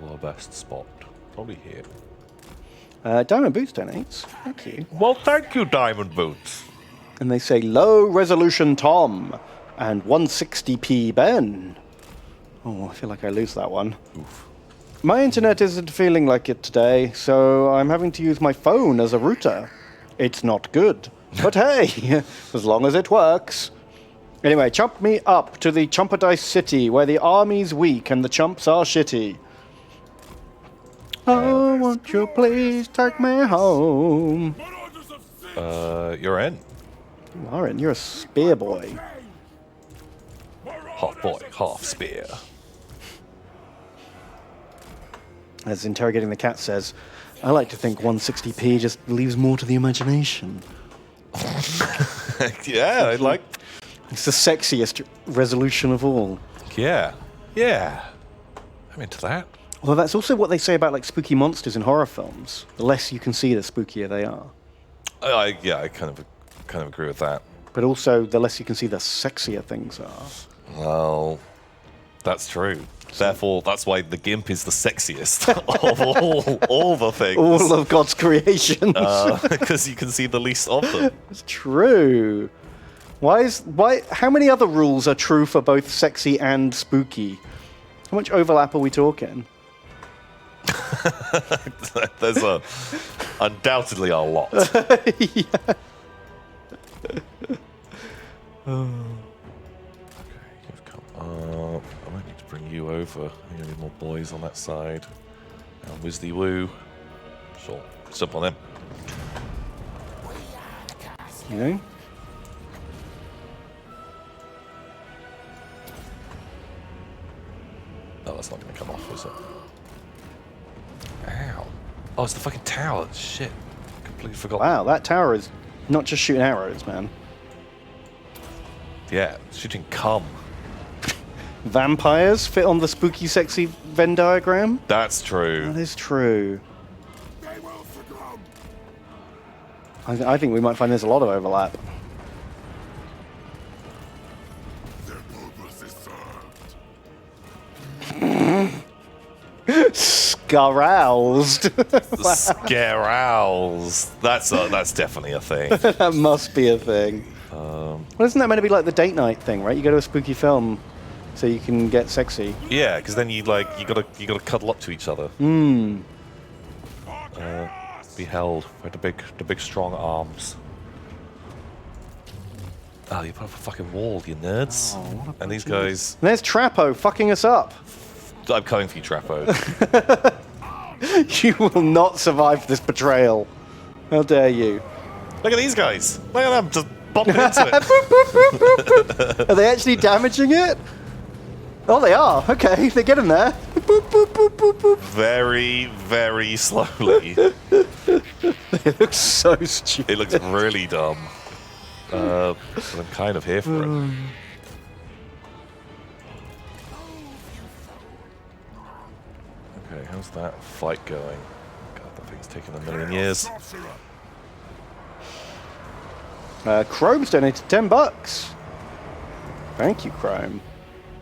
the best spot? Probably here. Diamond Boots donates. Thank you. Well, thank you, Diamond Boots. And they say low resolution Tom and 160p Ben. Oh, I feel like I lose that one. Oof. My internet isn't feeling like it today, so I'm having to use my phone as a router. It's not good, but hey, as long as it works. Anyway, chump me up to the Chumpadice City, where the army's weak and the chumps are shitty. Oh, won't you please take me home? You're in. Lauren, you're a spear boy. Half boy, half spear. As Interrogating the Cat says, I like to think 160p just leaves more to the imagination. Yeah, I like. It's the sexiest resolution of all. Yeah, yeah. I'm into that. Although that's also what they say about like spooky monsters in horror films. The less you can see, the spookier they are. I kind of agree with that. But also, the less you can see, the sexier things are. Well, that's true. Therefore, that's why the Gimp is the sexiest of all the things. All of God's creations. Because you can see the least of them. It's true. How many other rules are true for both sexy and spooky? How much overlap are we talking? There's undoubtedly a lot. Yeah. Okay, you've come up. I might need to bring you over. I need more boys on that side. And Wizzy Woo. Sure, step on him. You know? No, that's not going to come off, is it? Ow. Oh, it's the fucking tower. Shit. Completely forgot. Wow, that tower is not just shooting arrows, man. Yeah, shooting cum. Vampires fit on the spooky, sexy Venn diagram? That's true. That is true. I think we might find there's a lot of overlap. Scaroused. Scarouse. That's definitely a thing. That must be a thing. Well, isn't that meant to be like the date night thing, right? You go to a spooky film so you can get sexy. Yeah, because then you gotta cuddle up to each other. Be held by the big strong arms. Oh, you put up a fucking wall, you nerds. Oh, what a And these bunch of guys... And there's Trappo fucking us up. I'm coming for you, Trappo. You will not survive this betrayal. How dare you? Look at these guys. Look at them just bumping into it. Are they actually damaging it? Oh, they are. Okay, they're getting there. Boop, boop, boop, boop, boop. Very, very slowly. It looks so stupid. It looks really dumb. But I'm kind of here for it. Okay, how's that fight going? God, that thing's taken a million years. Chrome's donated $10. Thank you, Chrome.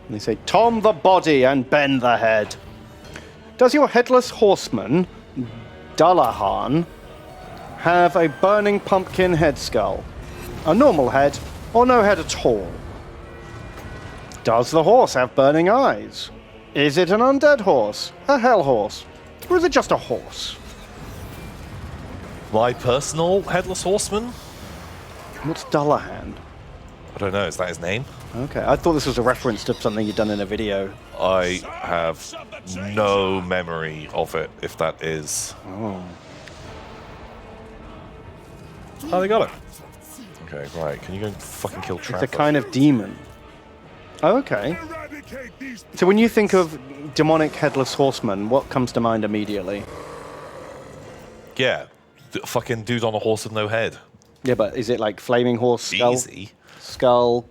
And they say, Tom the body and Ben the head. Does your headless horseman, Dullahan, have a burning pumpkin head skull? A normal head, or no head at all? Does the horse have burning eyes? Is it an undead horse? A hell horse? Or is it just a horse? My personal headless horseman? What's Dullahan? I don't know, is that his name? Okay, I thought this was a reference to something you'd done in a video. I have no memory of it, if that is. Oh. Oh, they got it. Okay, right. Can you go and fucking kill Trapper? It's a kind of demon. Oh, okay. So when you think of demonic headless horseman, what comes to mind immediately? Yeah. Fucking dude on a horse with no head. Yeah, but is it like flaming horse skull? Easy. Skull?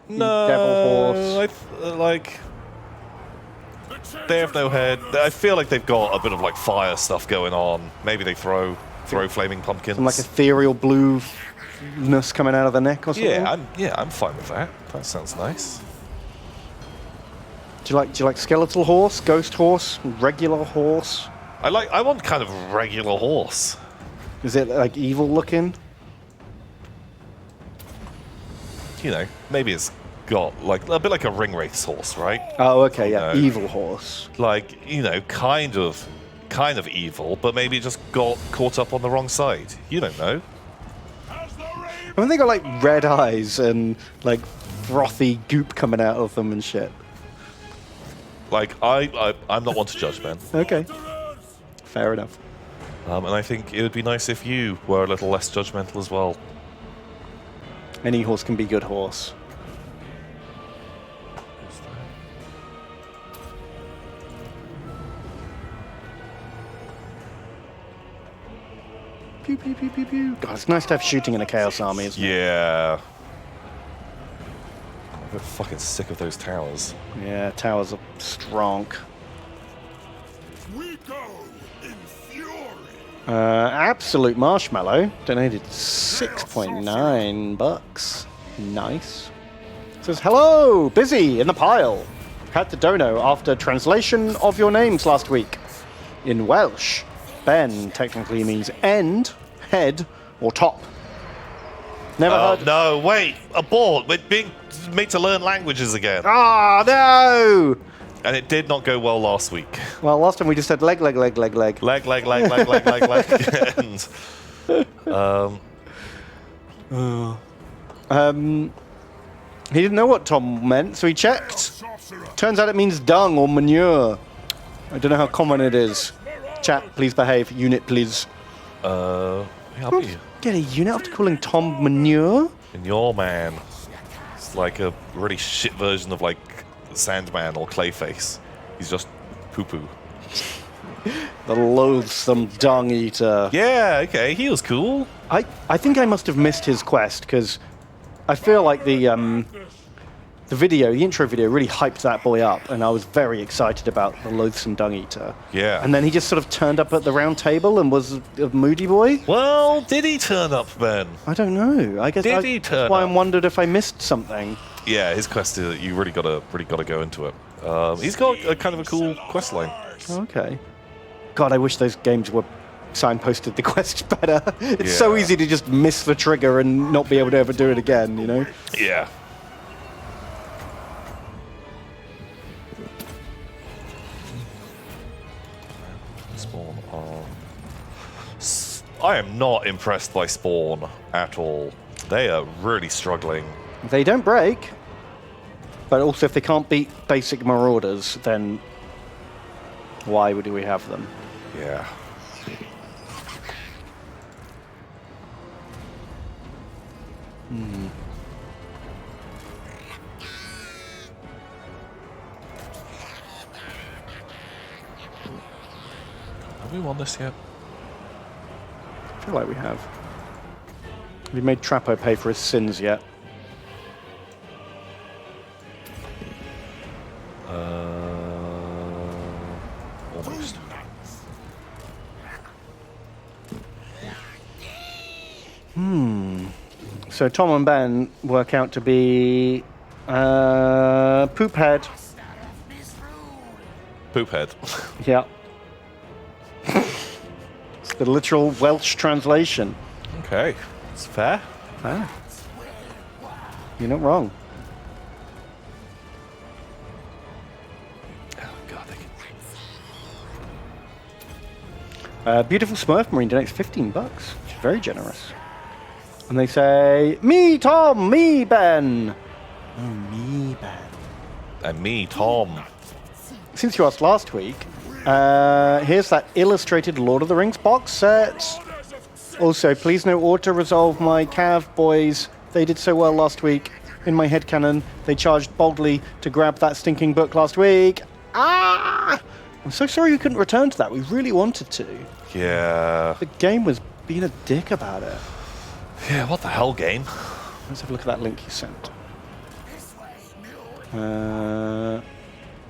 No. Devil horse? Like... They have no head. I feel like they've got a bit of like fire stuff going on. Maybe they throw flaming pumpkins. Some like ethereal blueness coming out of the neck or something? Yeah, I'm fine with that. That sounds nice. Do you like skeletal horse, ghost horse, regular horse? I want kind of regular horse. Is it like evil looking? You know, maybe it's got like a bit like a ring race horse, right? Oh, okay, yeah, No. evil horse. Like, you know, kind of evil, but maybe it just got caught up on the wrong side. You don't know. Haven't they got like red eyes and like frothy goop coming out of them and shit? Like, I'm not one to judge, man. Okay, fair enough. And I think it would be nice if you were a little less judgmental as well. Any horse can be good horse. Pew, pew, pew, pew, pew. God, it's nice to have shooting in a Chaos Army, isn't it? Yeah. I'm a bit fucking sick of those towers. Yeah, towers are strong. We go in fury. Absolute Marshmallow donated $6.9. Nice. Says, hello, busy in the pile. Had to dono after translation of your names last week. In Welsh, Ben technically means end, head, or top. Never Oh, heard. no, wait. Abort. We're being made to learn languages again. Ah, no! And it did not go well last week. Well, last time we just said leg, leg, leg, leg, leg. Leg. And, He didn't know what Tom meant, so he checked. Turns out it means dung or manure. I don't know how common it is. Chat, please behave. Unit, please. yeah, I'll be Get a unit after calling Tom manure? in your man. It's like a really shit version of like Sandman or Clayface. He's just poo-poo. The loathsome dung eater. Yeah, okay, he was cool. I think I must have missed his quest, because I feel like the intro video really hyped that boy up, and I was very excited about the loathsome dung eater. Yeah. And then he just sort of turned up at the round table and was a moody boy? Well, did he turn up, Ben? I don't know. I guess Did he turn that's why I up? wondered if I missed something. Yeah, his quest is you really gotta go into it. He's got a kind of a cool quest line. Okay. God, I wish those games were signposted the quest better. It's so Yeah. easy to just miss the trigger and not be able to ever do it again, you know? Yeah. Spawn on. I am not impressed by Spawn at all. they are really struggling. They don't break, but also if they can't beat basic Marauders, then why would we have them? Yeah. Have we won this yet? I feel like we have. Have you made Trappo pay for his sins yet? Almost. So Tom and Ben work out to be Poophead. Poophead. Yeah. It's the literal Welsh translation. Okay, it's fair. Ah. You're not wrong. Oh god, they can... Beautiful Smurf Marine donates $15, which is very generous. And they say, me Tom, me Ben. Oh, me Ben. And me, Tom. Since you asked last week, here's that illustrated Lord of the Rings box set. Also, please no auto-resolve my Cav boys. They did so well last week. In my headcanon, they charged boldly to grab that stinking book last week. Ah! I'm so sorry you couldn't return to that. We really wanted to. Yeah. The game was being a dick about it. Yeah, what the hell, game? Let's have a look at that link you sent.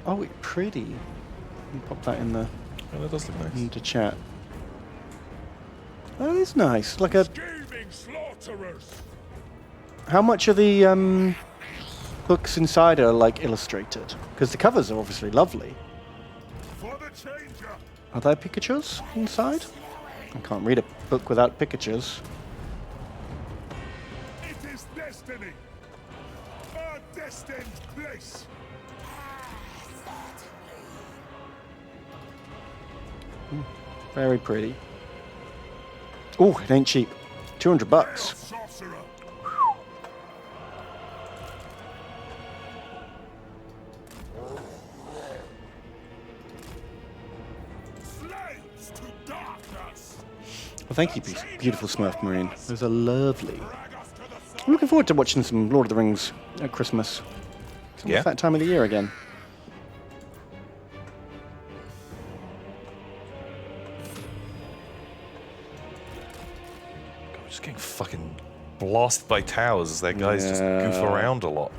Oh, it's pretty. Let me pop that in the Oh, that does look nice. into chat. That is nice. Like a. Gaming slaughterers. How much of the books inside are like illustrated? Because the covers are obviously lovely. For the changer. Are there Pikachus inside? I can't read a book without Pikachus. It is destiny. A destined place. Very pretty. Oh, it ain't cheap. $200. Sorcerer. Slaves to darkness. Well, thank you, beautiful Smurf Marine. Those are lovely. I'm looking forward to watching some Lord of the Rings at Christmas. It's Yeah. that time of the year again. I'm just getting fucking blasted by towers as their guys just goof Yeah. around a lot.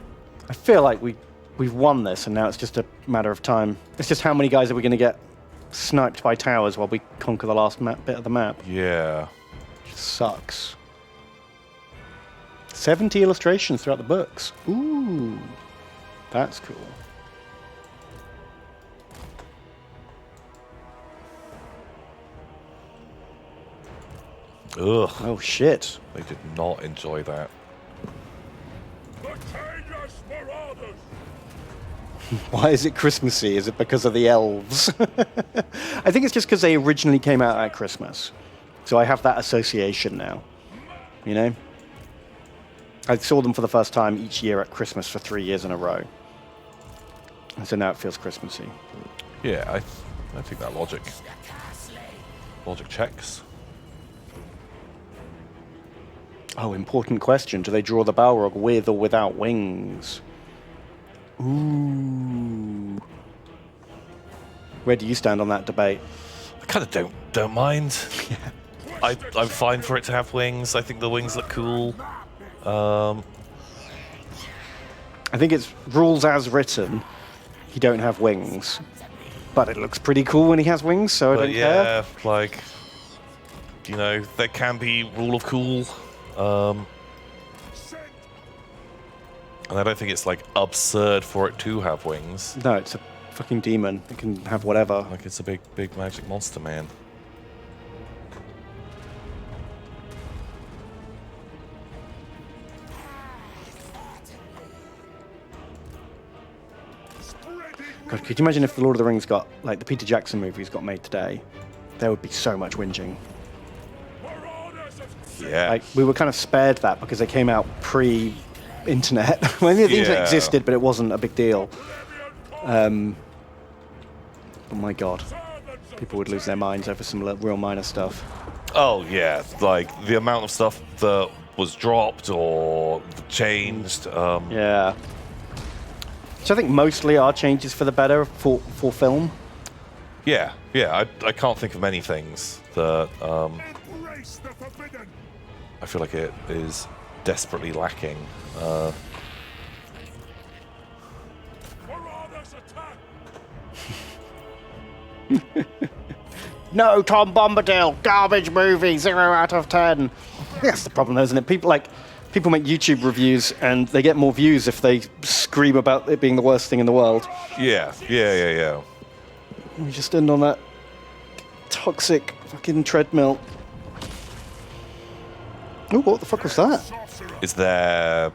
I feel like we've won this, and now it's just a matter of time. It's just how many guys are we going to get sniped by towers while we conquer the last bit of the map. Yeah. Sucks. 70 illustrations throughout the books. Ooh, that's cool. Ugh. Oh shit. They did not enjoy that. The Cageless Marauders. Why is it Christmassy? Is it because of the elves? I think it's just because they originally came out at Christmas. So I have that association now. You know? I saw them for the first time each year at Christmas for 3 years in a row. And so now it feels Christmassy. Yeah, I think that logic checks. Oh, important question. Do they draw the Balrog with or without wings? Ooh. Where do you stand on that debate? I kind of don't mind. I'm fine for it to have wings. I think the wings look cool. I think it's rules as written. You don't have wings. But it looks pretty cool when he has wings, so I But don't care. yeah, like, you know, there can be rule of cool. And I don't think it's like absurd for it to have wings. No, it's a fucking demon. It can have whatever. Like it's a big magic monster, man. God, could you imagine if the Lord of the Rings got, like the Peter Jackson movies got made today? There would be so much whinging. Marauders of Yeah. Like, we were kind of spared that because it came out pre-internet. Well, the internet Yeah. existed, but it wasn't a big deal. Oh my god. People would lose their minds over some real minor stuff. Oh yeah, like the amount of stuff that was dropped or changed. Yeah. So I think mostly are changes for the better for film. Yeah. I can't think of many things that Embrace the forbidden. I feel like it is desperately lacking. Marauders attack. No, Tom Bombadil, garbage movie, 0 out of 10. That's the problem, isn't it? People make YouTube reviews and they get more views if they scream about it being the worst thing in the world. Yeah. We just end on that toxic fucking treadmill. Oh, what the fuck was that? Sorcerer. Is there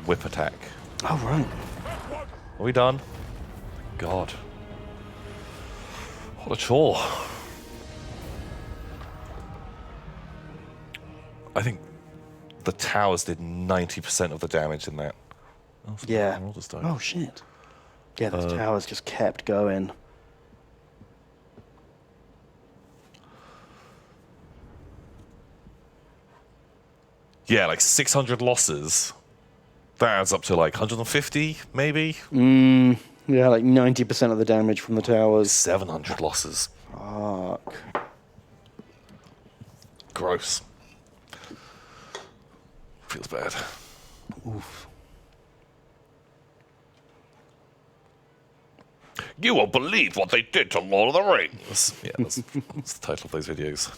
whip attack? Oh, right. Are we done? God. What a chore. I think the towers did 90% of the damage in that. Oh, some Yeah. marauders died. Oh, shit. Yeah, the towers just kept going. Yeah, like 600 losses. That adds up to like 150, maybe? Yeah, like 90% of the damage from the towers. 700 losses. Fuck. Gross. Feels bad. Oof. You won't believe what they did to Lord of the Rings. That's the title of those videos.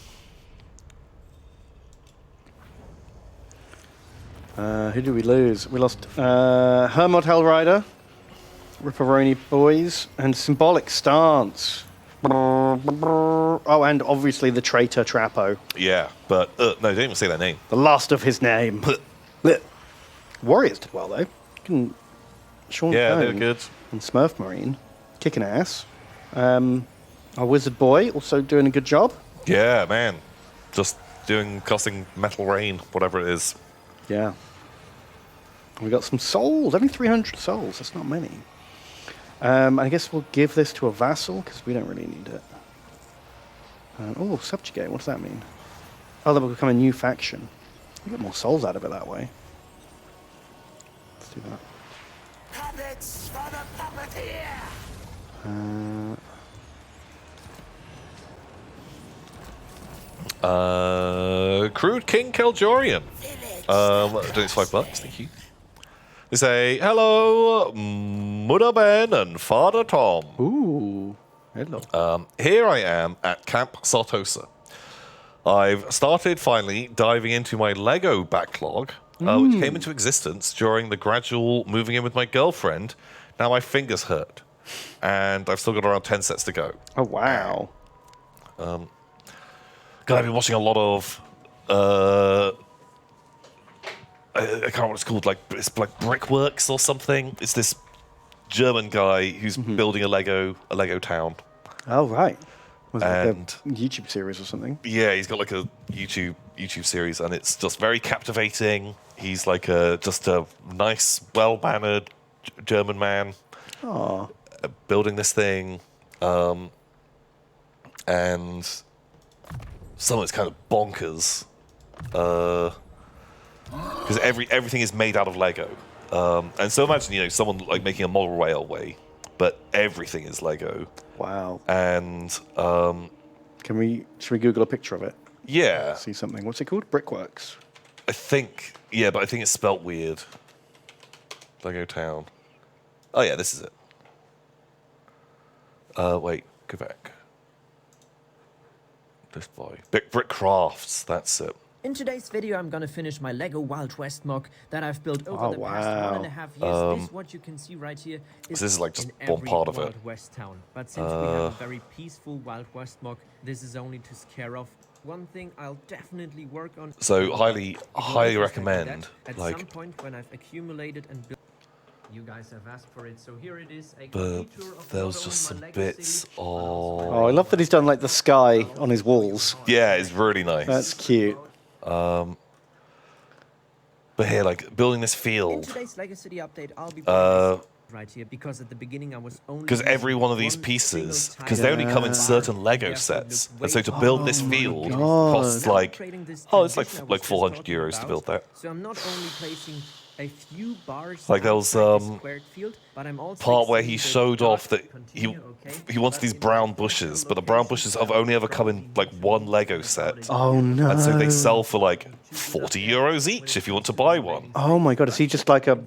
Who did we lose? We lost Hermod Hellrider, Ripperoni Boys, and Symbolic Stance. Oh, and obviously the traitor Trappo. Yeah, but no, don't even say that name. The last of his name. Warriors did well, though. Sean Yeah, they were Cohn good. and Smurf Marine. Kicking ass. Our Wizard Boy also doing a good job. Yeah, man. Just casting Metal Rain, whatever it is. Yeah. We got some souls. Only 300 souls. That's not many. I guess we'll give this to a vassal because we don't really need it. Oh, subjugate. What does that mean? Oh, that will become a new faction. We get more souls out of it that way. Let's do that. Puppets for the puppeteer. Crude King Keldorian. Donate $5, thank you. They say, hello, Mother Ben and Father Tom. Ooh. Hello. Here I am at Camp Sartosa. I've started finally diving into my Lego backlog, which came into existence during the gradual moving in with my girlfriend. Now my fingers hurt, and I've still got around 10 sets to go. Oh, wow. God, I've been watching a lot of I can't remember what it's called. Like it's like Brickworks or something. It's this German guy who's building a Lego town. Oh, right. Was it like And- a YouTube series or something? Yeah, he's got like a YouTube series, and it's just very captivating. He's like just a nice, well-mannered German man building this thing, and some of it's kind of bonkers. Because everything is made out of Lego, and so imagine someone like making a model railway, but everything is Lego. Wow. And Should we Google a picture of it? yeah, See something. What's it called? Brickworks. I think but I think it's spelt weird. Lego Town. Oh yeah, this is it. Wait, go back. This boy, Brick Crafts. That's it. In today's video, I'm gonna finish my Lego Wild West mock that I've built over Oh, the past wow. 1.5 years. This, what you can see right here, This is like just in one every part of it. Wild West town. But since we have a very peaceful Wild West mock, this is only to scare off. One thing I'll definitely work on. So highly If you like recommend. that, at Like, some point when I've accumulated and built. You guys have asked for it, so here it is. A but complete tour of there not was just only some my Lego bits city, but also of. Oh, I love that he's done like the sky on his walls. Yeah, it's really nice. That's cute. But here, like, building this In field, today's Lego City update, I'll be putting this right here because at the beginning I was only because every using one of these one pieces, single because they only come in type certain of Lego bar, sets, therefore and so look to way build more this complicated. field God. costs Now like, creating this oh, it's like transition I was just 400 talking euros to about, build that. So I'm not only placing a few bars Like there was, outside this squared field, but I'm also part where he extending the showed dot off that continue, okay? he wanted But these in brown different bushes, but the brown bushes have locations, only ever come in probably like need to one be Lego about set. it. Oh no! And so they sell for like 40 euros each if you want to buy one. Oh my god! Is he just like a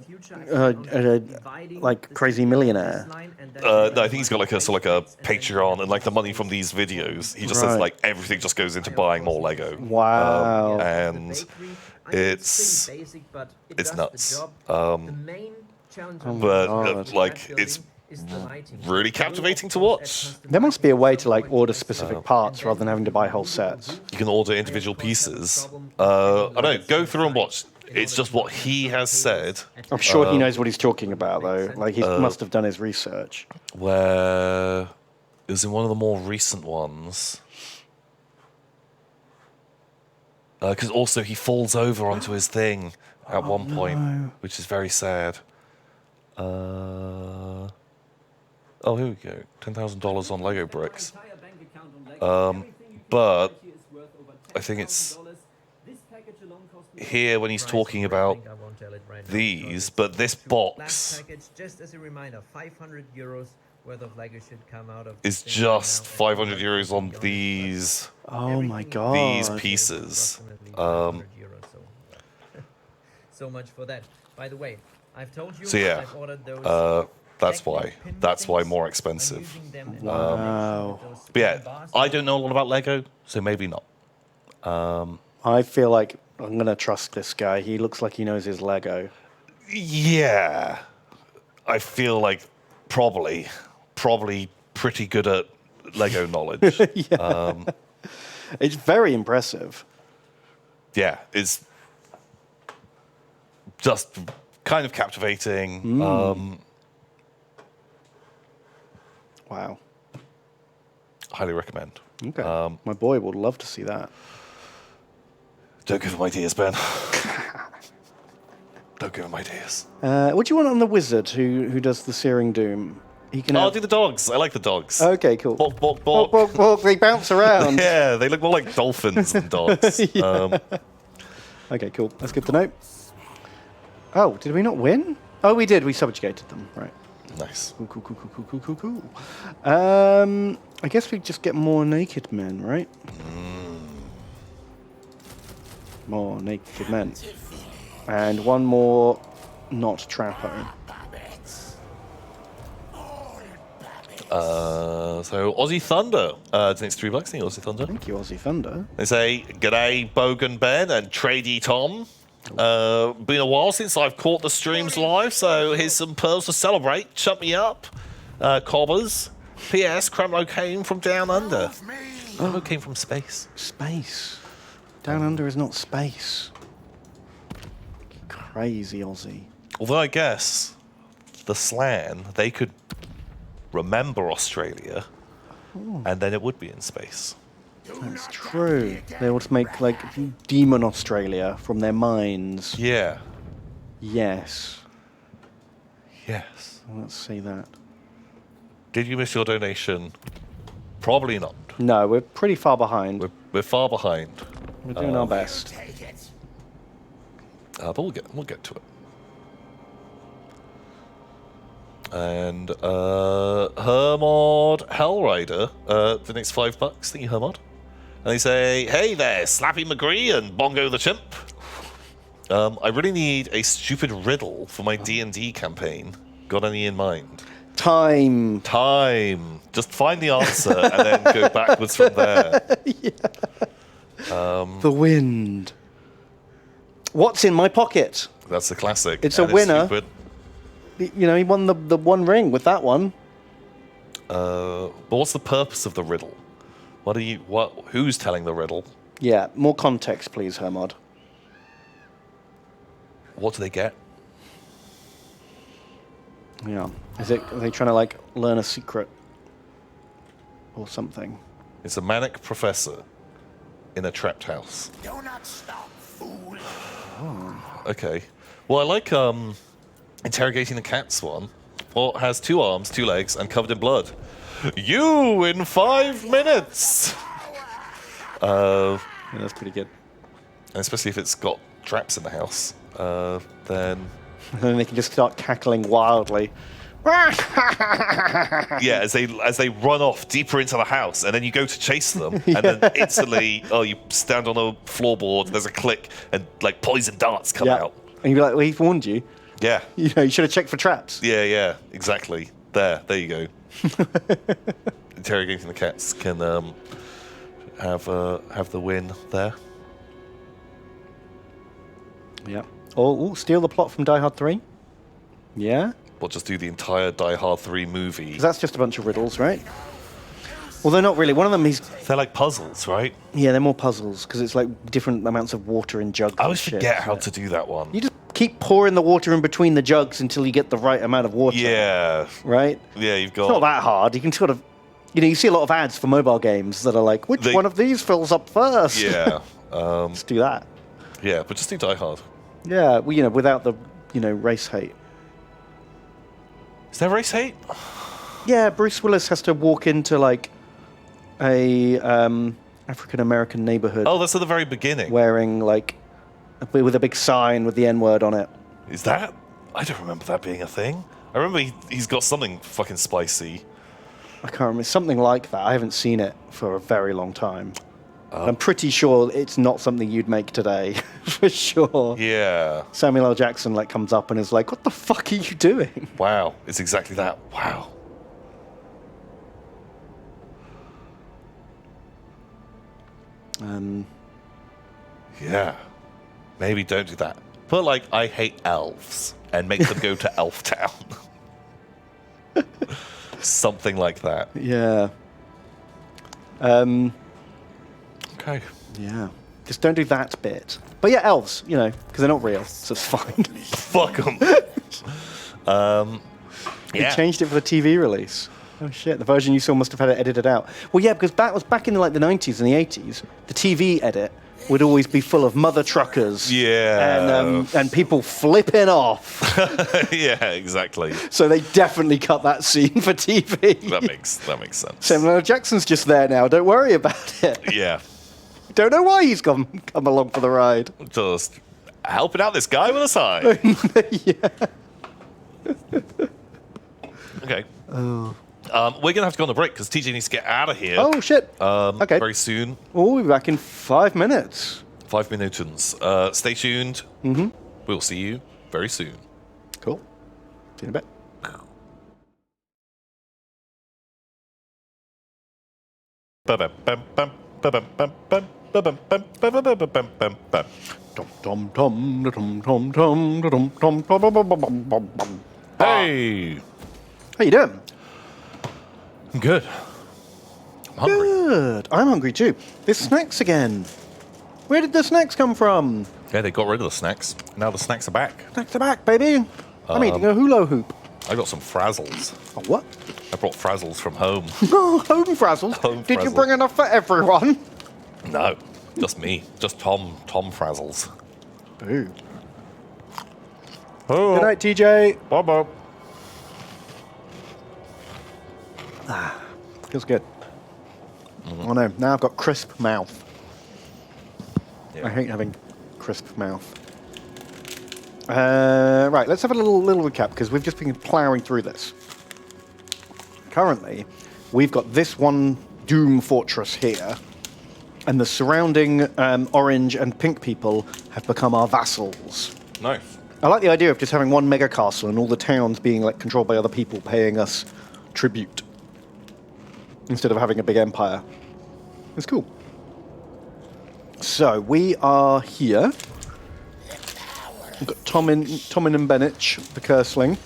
like crazy millionaire? No, I think he's got like a sort of like a Patreon, and like the money from these videos, he just says Right. like everything just goes into buying more Lego. Wow. And it's nuts. But God. like it's really captivating to watch. There must be a way to like order specific parts rather than having to buy whole sets. You can order individual pieces. I don't know, go through and watch. It's just what he has said. I'm sure he knows what he's talking about, though. Like he must have done his research. Where it was in one of the more recent ones. Because also he falls over onto his thing at one point, which is very sad. Oh, here we go. $10,000 on Lego bricks. But I think it's here when he's talking about these, but this box Just as a reminder, 500 euros worth of Lego should come out of is this thing right just now. 500 euros on these. Oh my god! These pieces. Approximately 500 euros, so much for that. By the way, I've told you So yeah, I've ordered those that's why. magnet pin That's why things. more I'm expensive. using them in Wow. combination with those But yeah, pin bars. I don't know a lot about Lego, so maybe not. I feel like I'm gonna trust this guy. He looks like he knows his Lego. Yeah, I feel like probably pretty good at Lego knowledge. It's very impressive. Yeah, it's just kind of captivating. Wow. Highly recommend. Okay. My boy would love to see that. Don't give him ideas, Ben. Don't give him ideas. What do you want on the wizard who does the Searing Doom? He can. I'll have... do the dogs. I like the dogs. Okay, cool. Bork, bork, Bork, bork. bork, bork. They bounce around. Yeah, they look more like dolphins than dogs. Okay, cool. That's good to know. Oh, did we not win? Oh, we did. We subjugated them. Right. Nice. Cool, cool, cool, cool, cool, cool, cool, cool. I guess we just get more naked men, right? More naked men. And one more not Trapo. So Aussie Thunder donates $3. Thank you, Aussie Thunder. Thank you, Aussie Thunder. They say, "G'day, Bogan Ben and Tradey Tom. Been a while since I've caught the streams live, so here's some pearls to celebrate. Chump me up, cobbers. P.S. Cromlo came from down under. Cromlo came from space. Space. Down under is not space. Crazy Aussie. Although I guess the Slan, they could remember Australia, and then it would be in space. That's true. They would make like Demon Australia from their minds. Yeah. Yes. Yes. Let's see that. Did you miss your donation? Probably not. No, we're pretty far behind. We're far behind. We're doing our best. Take it. But we'll get to it. And Hermod Hellrider donates $5. Thank you, Hermod. And they say, "Hey there, Slappy McGree and Bongo the Chimp. I really need a stupid riddle for my D&D campaign. Got any in mind?" Time. Time. Just find the answer and then go backwards from there. The wind. What's in my pocket? That's the classic. It's a and winner. stupid. You know, he won the one ring with that one. But what's the purpose of the riddle? Who's telling the riddle? Yeah, more context, please, Hermod. What do they get? Yeah. Are they trying to, like, learn a secret? Or something? It's a manic professor in a trapped house. Do not stop, fool. Okay. Well, I like interrogating the cat's one. Well, it has 2 arms, 2 legs, and covered in blood. You in 5 minutes. Yeah, that's pretty good. And especially if it's got traps in the house, then And then they can just start cackling wildly. yeah, as they run off deeper into the house, and then you go to chase them, and then instantly, you stand on a floorboard. There's a click, and like poison darts come out. And you're like, well, he warned you. Yeah, You know, you should have checked for traps. yeah, exactly. There you go. Interrogating the cats can have the win there. Yeah. Oh, steal the plot from Die Hard 3. Yeah. We'll just do the entire Die Hard 3 movie. Because that's just a bunch of riddles, right? Well, they're not really. One of them, They're like puzzles, right? yeah, they're more puzzles because it's like different amounts of water in jugs. I and always shit, forget how so- to do that one. You just keep pouring the water in between the jugs until you get the right amount of water. Yeah, Right? yeah, you've got. It's not that hard. You can sort of, you see a lot of ads for mobile games that are like, which one of these fills up first? Yeah, Let's do that. yeah, but just do Die Hard. Yeah, well, without the, race hate. Is there race hate? Yeah, Bruce Willis has to walk into like a African American neighborhood Oh, that's at the very beginning. wearing like with a big sign with the N-word on it. Is that? I don't remember that being a thing. I remember he's got something fucking spicy. I can't remember, something like that. I haven't seen it for a very long time. I'm pretty sure it's not something you'd make today, for sure. Yeah. Samuel L. Jackson comes up and is like, "What the fuck are you doing?" Wow. It's exactly that. Wow. Yeah. Maybe don't do that. Put I hate elves and make them go to Elf Town. Something like that. Yeah. Okay. Yeah. Just don't do that bit. But yeah, elves, because they're not real, so it's fine. Fuck them. They changed it for the TV release. Oh shit, the version you saw must have had it edited out. Well, yeah, because that was back in the 90s and the 80s. The TV edit would always be full of mother truckers. Yeah. And people flipping off. Yeah, exactly. So they definitely cut that scene for TV. That makes sense. Samuel L. Jackson's just there now. Don't worry about it. Yeah. Don't know why he's come along for the ride. Just helping out this guy with a sign. Okay. We're gonna have to go on a break because TJ needs to get out of here. Oh shit. Okay. Very soon. We'll be back in 5 minutes. 5 minutes. Stay tuned. We'll see you very soon. Cool. See you in a bit. Hey. How you doing? I'm good. I'm hungry. Good. I'm hungry too. There's snacks again. Where did the snacks come from? Yeah, they got rid of the snacks. Now the snacks are back. Snacks are back, baby. I'm eating a hula hoop. I got some frazzles. A what? I brought frazzles from home. Oh, home frazzles. Home Did you frazzles. bring enough for everyone? No, just me. Just Tom frazzles. Boo. Oh. Good night, TJ. Bye-bye. Feels good. Oh no, now I've got crisp mouth. Yeah. I hate having crisp mouth. Right, let's have a little recap because we've just been plowing through this. Currently, we've got this one Doom Fortress here, and the surrounding orange and pink people have become our vassals. Nice. I like the idea of just having one mega castle and all the towns being controlled by other people paying us tribute instead of having a big empire. It's cool. So we are here. We've got Tomin and Benich, the Curseling.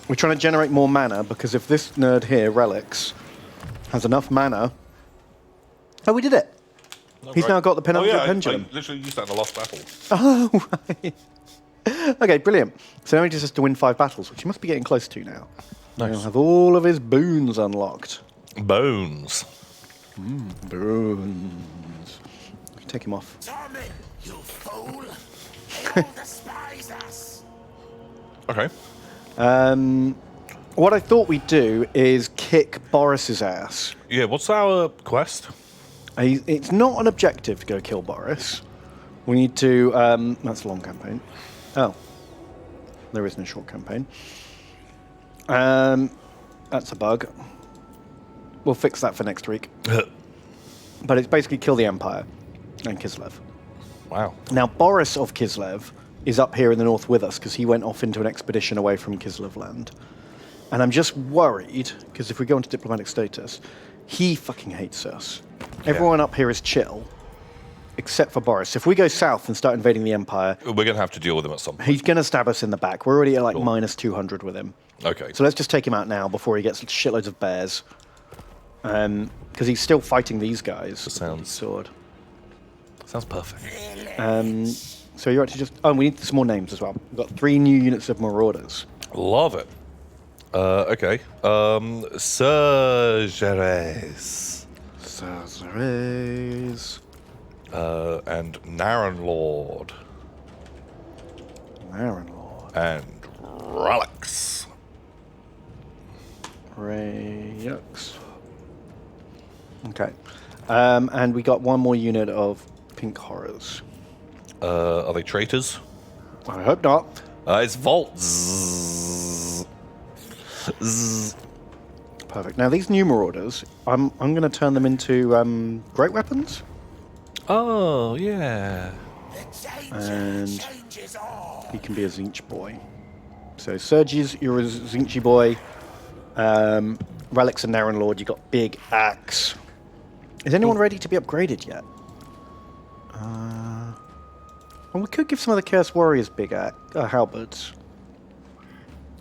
We're trying to generate more mana because if this nerd here, Relics, has enough mana. Oh, we did it. He's now got the pendulum. I literally used that in the last battle. Oh, right. Okay, brilliant. So now he just has to win 5 battles, which he must be getting close to now. Nice. He'll have all of his boons unlocked. Bones. Boons. Take him off. Tommy, you fool! despise us. Okay. What I thought we'd do is kick Boris's ass. Yeah, what's our quest? It's not an objective to go kill Boris. We need to... that's a long campaign. Oh. There isn't a short campaign. That's a bug. We'll fix that for next week. But it's basically kill the Empire and Kislev. Wow. Now, Boris of Kislev is up here in the north with us because he went off into an expedition away from Kislev land. And I'm just worried, because if we go into diplomatic status, he fucking hates us. Everyone up here is chill, except for Boris. If we go south and start invading the Empire, We're going to have to deal with him at some point. he's going to stab us in the back. We're already at like minus 200 with him. Okay. So let's just take him out now before he gets shitloads of bears. Because he's still fighting these guys. Sounds- Sword. Sounds perfect. So you're actually just... Oh, we need some more names as well. We've got 3 new units of Marauders. Love it. Okay. Surgeres. Sazares. And Naren Lord. Aaron Lord. And Relics. Rayux. Okay. And we got one more unit of Pink Horrors. Are they traitors? I hope not. It's Vault. Zzz. Zzz. Perfect. Now these new Marauders, I'm going to turn them into great weapons. Oh, yeah. And Changes all. he can be a Zinch boy. So Sergius, you're a Zinchy boy. Relics and Naren Lord, you got big axe. Is anyone ready to be upgraded yet? Well, we could give some of the Chaos Warriors big halberds.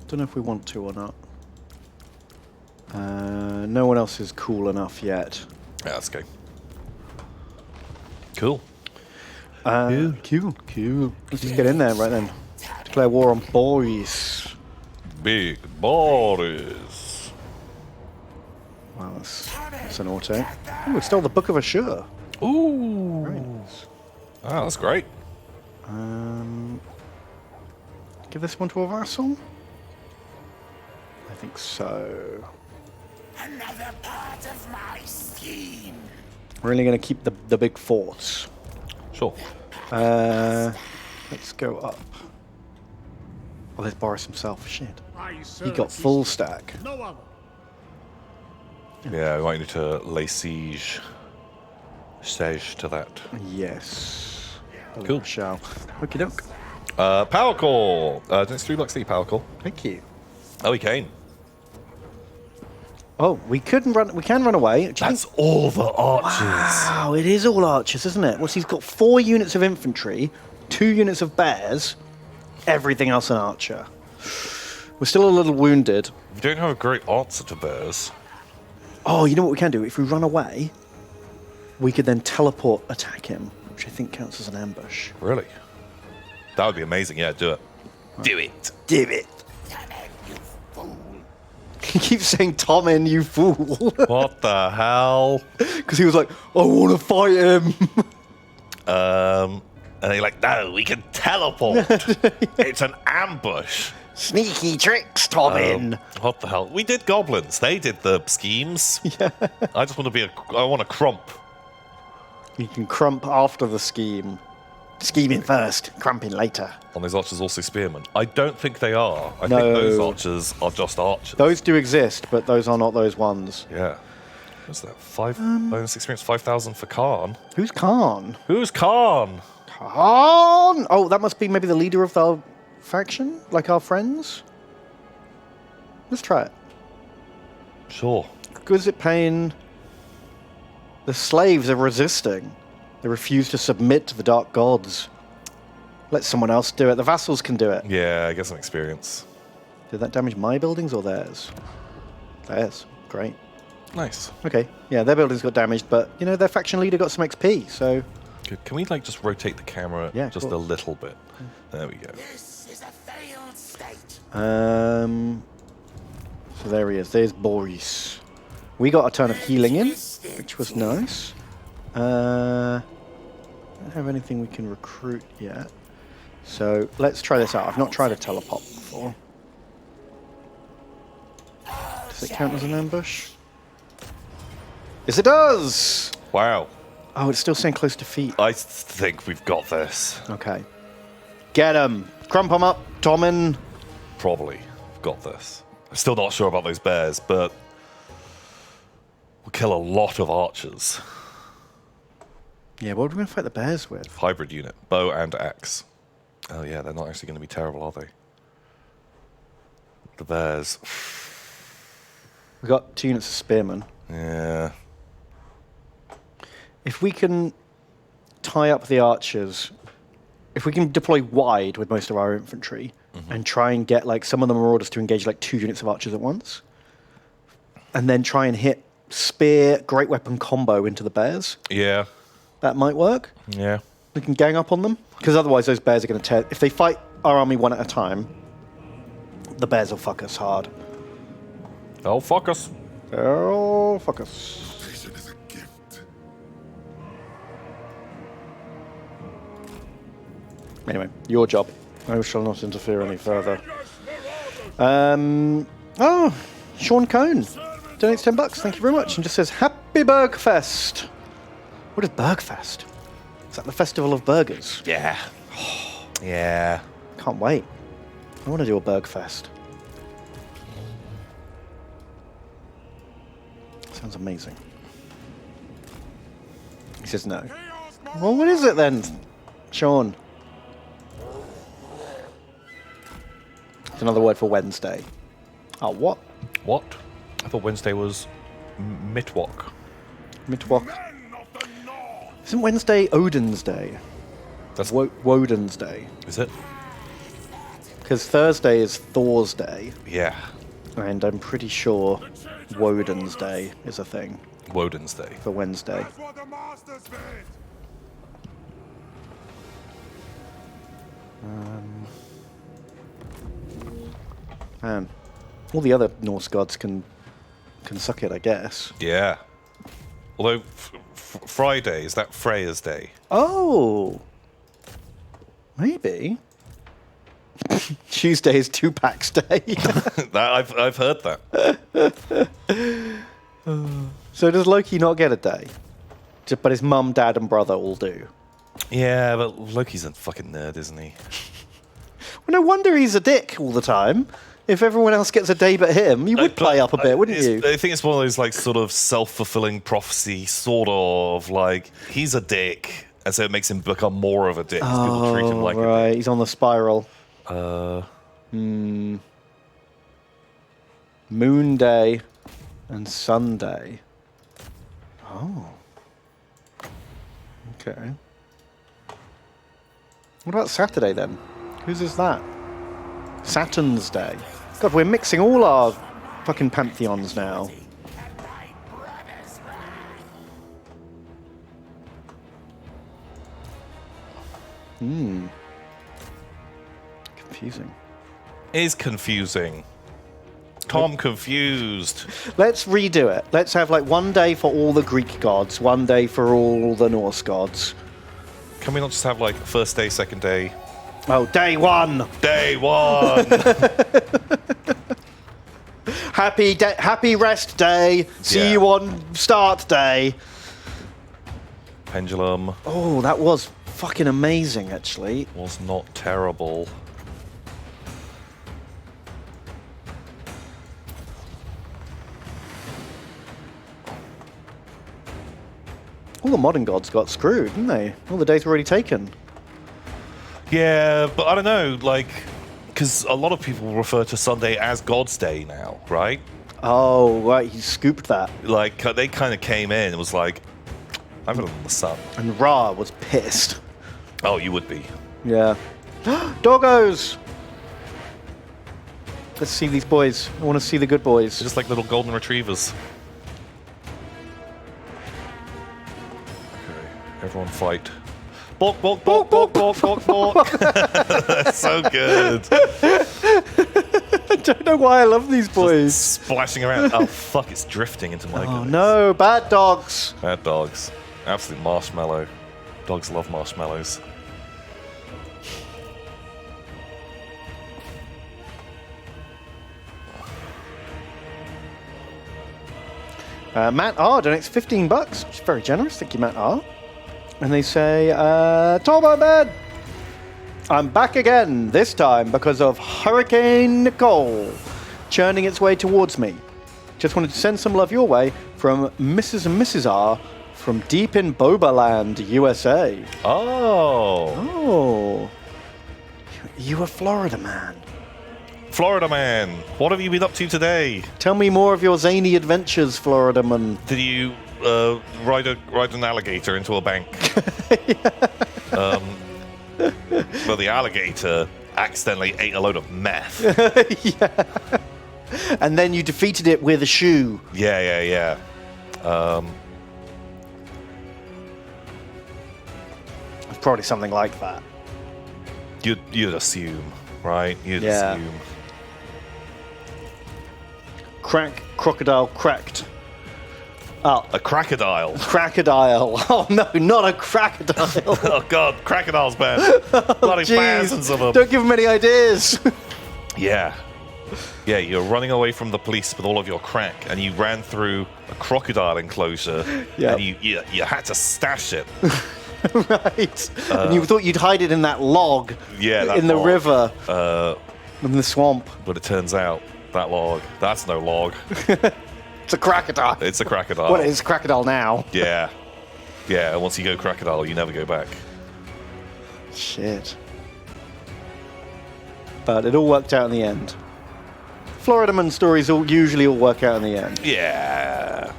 Don't know if we want to or not. No one else is cool enough yet. Yeah, that's okay. Cool. Cool. Let's just get in there right then. Declare war on Boris. Big Boris. Wow, that's an auto. Oh, we stole the Book of Ashur. Ooh. Very nice. Oh, that's great. Give this one to a vassal? I think so. Another part of my scheme. We're only going to keep the big forts. Sure. Let's go up. Oh, there's Boris himself. Shit. He got full stack. No other. Yeah, we might need to lay siege to that. Yes. Cool. Shall. Okie doke. Power core. It's 3 blocks, power core. Thank you. Oh, he came. Oh, we couldn't run. We can run away. Do you That's think- all the archers. Wow, it is all archers, isn't it? Well, he's got 4 units of infantry, 2 units of bears, everything else an archer. We're still a little wounded. We don't have a great answer to bears. Oh, you know what we can do? If we run away, we could then teleport attack him, which I think counts as an ambush. Really? That would be amazing. Yeah, do it. Do it. Do it. Damn it, you fool. He keeps saying, "Tommen, you fool," What the hell? because he was like, "I want to fight him." And they're like, no, we can teleport. It's an ambush. Sneaky tricks, Tommen. What the hell? We did goblins. They did the schemes. Yeah. I just want to be I want a crump. You can crump after the scheme. Scheming first, crumping later. On those archers also spearmen. I don't think they are. I No. think those archers are just archers. Those do exist, but those are not those ones. Yeah. What's that? 5 bonus experience, 5,000 for Khan. Who's Khan? Who's Khan? Khan! Oh, that must be maybe the leader of the faction? Like our friends? Let's try it. Sure. Because it paying... The slaves are resisting. They refuse to submit to the dark gods. Let someone else do it. The vassals can do it. Yeah, I get some experience. Did that damage my buildings or theirs? Theirs. Great. Nice. Okay. Yeah, their buildings got damaged, but, you know, their faction leader got some XP, so... Good. Can we, like, just rotate the camera Yeah, of just a course. little bit? There we go. This is a failed state. So there he is. There's Boris. We got a ton of healing in, which was nice. Don't have anything we can recruit yet. So let's try this out. I've not tried a teleport before. Does it count as an ambush? Yes, it does! Wow. Oh, it's still saying close to feet. I think we've got this. Okay. Get him! Crump him up, Tommen! Probably got this. I'm still not sure about those bears, but we'll kill a lot of archers. Yeah, what are we going to fight the bears with? Hybrid unit, bow and axe. Oh yeah, they're not actually going to be terrible, are they? The bears. We've got 2 units of spearmen. Yeah. If we can tie up the archers, if we can deploy wide with most of our infantry and try and get like some of the marauders to engage like 2 units of archers at once, and then try and hit spear, great weapon combo into the bears, Yeah. that might work. Yeah. We can gang up on them because otherwise those bears are going to tear. If they fight our army one at a time, the bears will fuck us hard. Oh, fuck us. Oh, fuck us. Vision is a gift. Anyway, your job. I shall not interfere any further. Oh, Sean Cohn donates $10. Thank you very much. And just says, Happy Bergfest. What is Bergfest? Is that the festival of burgers? Yeah. Yeah. Can't wait. I want to do a Bergfest. Sounds amazing. He says no. Well, what is it then, Sean? It's another word for Wednesday. Oh, what? What? I thought Wednesday was Mitwok. Mitwok. Isn't Wednesday Odin's Day? That's Woden's Day. Is it? Because Thursday is Thor's Day, Yeah. and I'm pretty sure Woden's Day is a thing Woden's Day. for Wednesday. That's what the masters did. Man, all the other Norse gods can suck it, I guess. Yeah. Although Friday is that Freya's day. Oh, maybe. Tuesday is Tupac's Day. That I've heard that. So does Loki not get a day? But his mum, dad, and brother all do. Yeah, but Loki's a fucking nerd, isn't he? Well, no wonder he's a dick all the time. If everyone else gets a day but him, you would play up a bit, wouldn't you? I think it's one of those like sort of self-fulfilling prophecy, sort of like he's a dick, and so it makes him become more of a dick. 'Cause people treat him like a right, dick. he's on the spiral. Uh, Moon Day and Sunday. Oh. Okay. What about Saturday then? Whose is that? Saturn's Day. God, we're mixing all our fucking pantheons now. Confusing. is confusing. Tom confused. Let's redo it. Let's have like one day for all the Greek gods, one day for all the Norse gods. Can we not just have like first day, second day, Oh, day one. day one? Happy rest day. See Yeah. you on start day. Pendulum Oh, that was fucking amazing, actually. was not terrible. All the modern gods got screwed, didn't they? All the days were already taken. Yeah, but I don't know, like, because a lot of people refer to Sunday as God's Day now, right? Oh, right, he scooped that. Like, they kind of came in and was like, I'm going to the sun. And Ra was pissed. Oh, you would be. Yeah. Doggos! Let's see these boys. I want to see the good boys. Just like little golden retrievers. Okay, everyone fight. Balk, balk, balk, balk, balk, balk, balk. That's so good. I don't know why I love these boys. Splashing around. Oh, fuck, it's drifting into my Oh goodness. no, bad dogs. Bad dogs. Absolute marshmallow. Dogs love marshmallows. Matt R donates $15, which is very generous. Thank you, Matt R. And they say, Turbo Man, I'm back again, this time because of Hurricane Nicole churning its way towards me. Just wanted to send some love your way from Mrs. and Mrs. R from deep in Bobaland, USA. Oh. Oh. You a Florida man. Florida man, what have you been up to today? Tell me more of your zany adventures, Florida man. Did you ride an alligator into a bank? Well, the alligator accidentally ate a load of meth. Yeah. And then you defeated it with a shoe. Yeah. It's probably something like that. You'd assume, right? You'd Yeah. assume. Crocodile cracked. Oh, A crocodile. crocodile. Oh no, not a crocodile. Oh god, crocodiles, man. Bloody Jeez. thousands of them. Don't give him any ideas. Yeah, you're running away from the police with all of your crack, and you ran through a crocodile enclosure, Yep. and you had to stash it. Right. And you thought you'd hide it in that log. Yeah, that in the log. river. In the swamp. But it turns out that log, that's no log. It's a crocodile. It's a crocodile. What is crocodile now? Yeah, and once you go crocodile, you never go back. Shit. But it all worked out in the end. Florida man stories usually all work out in the end. Yeah.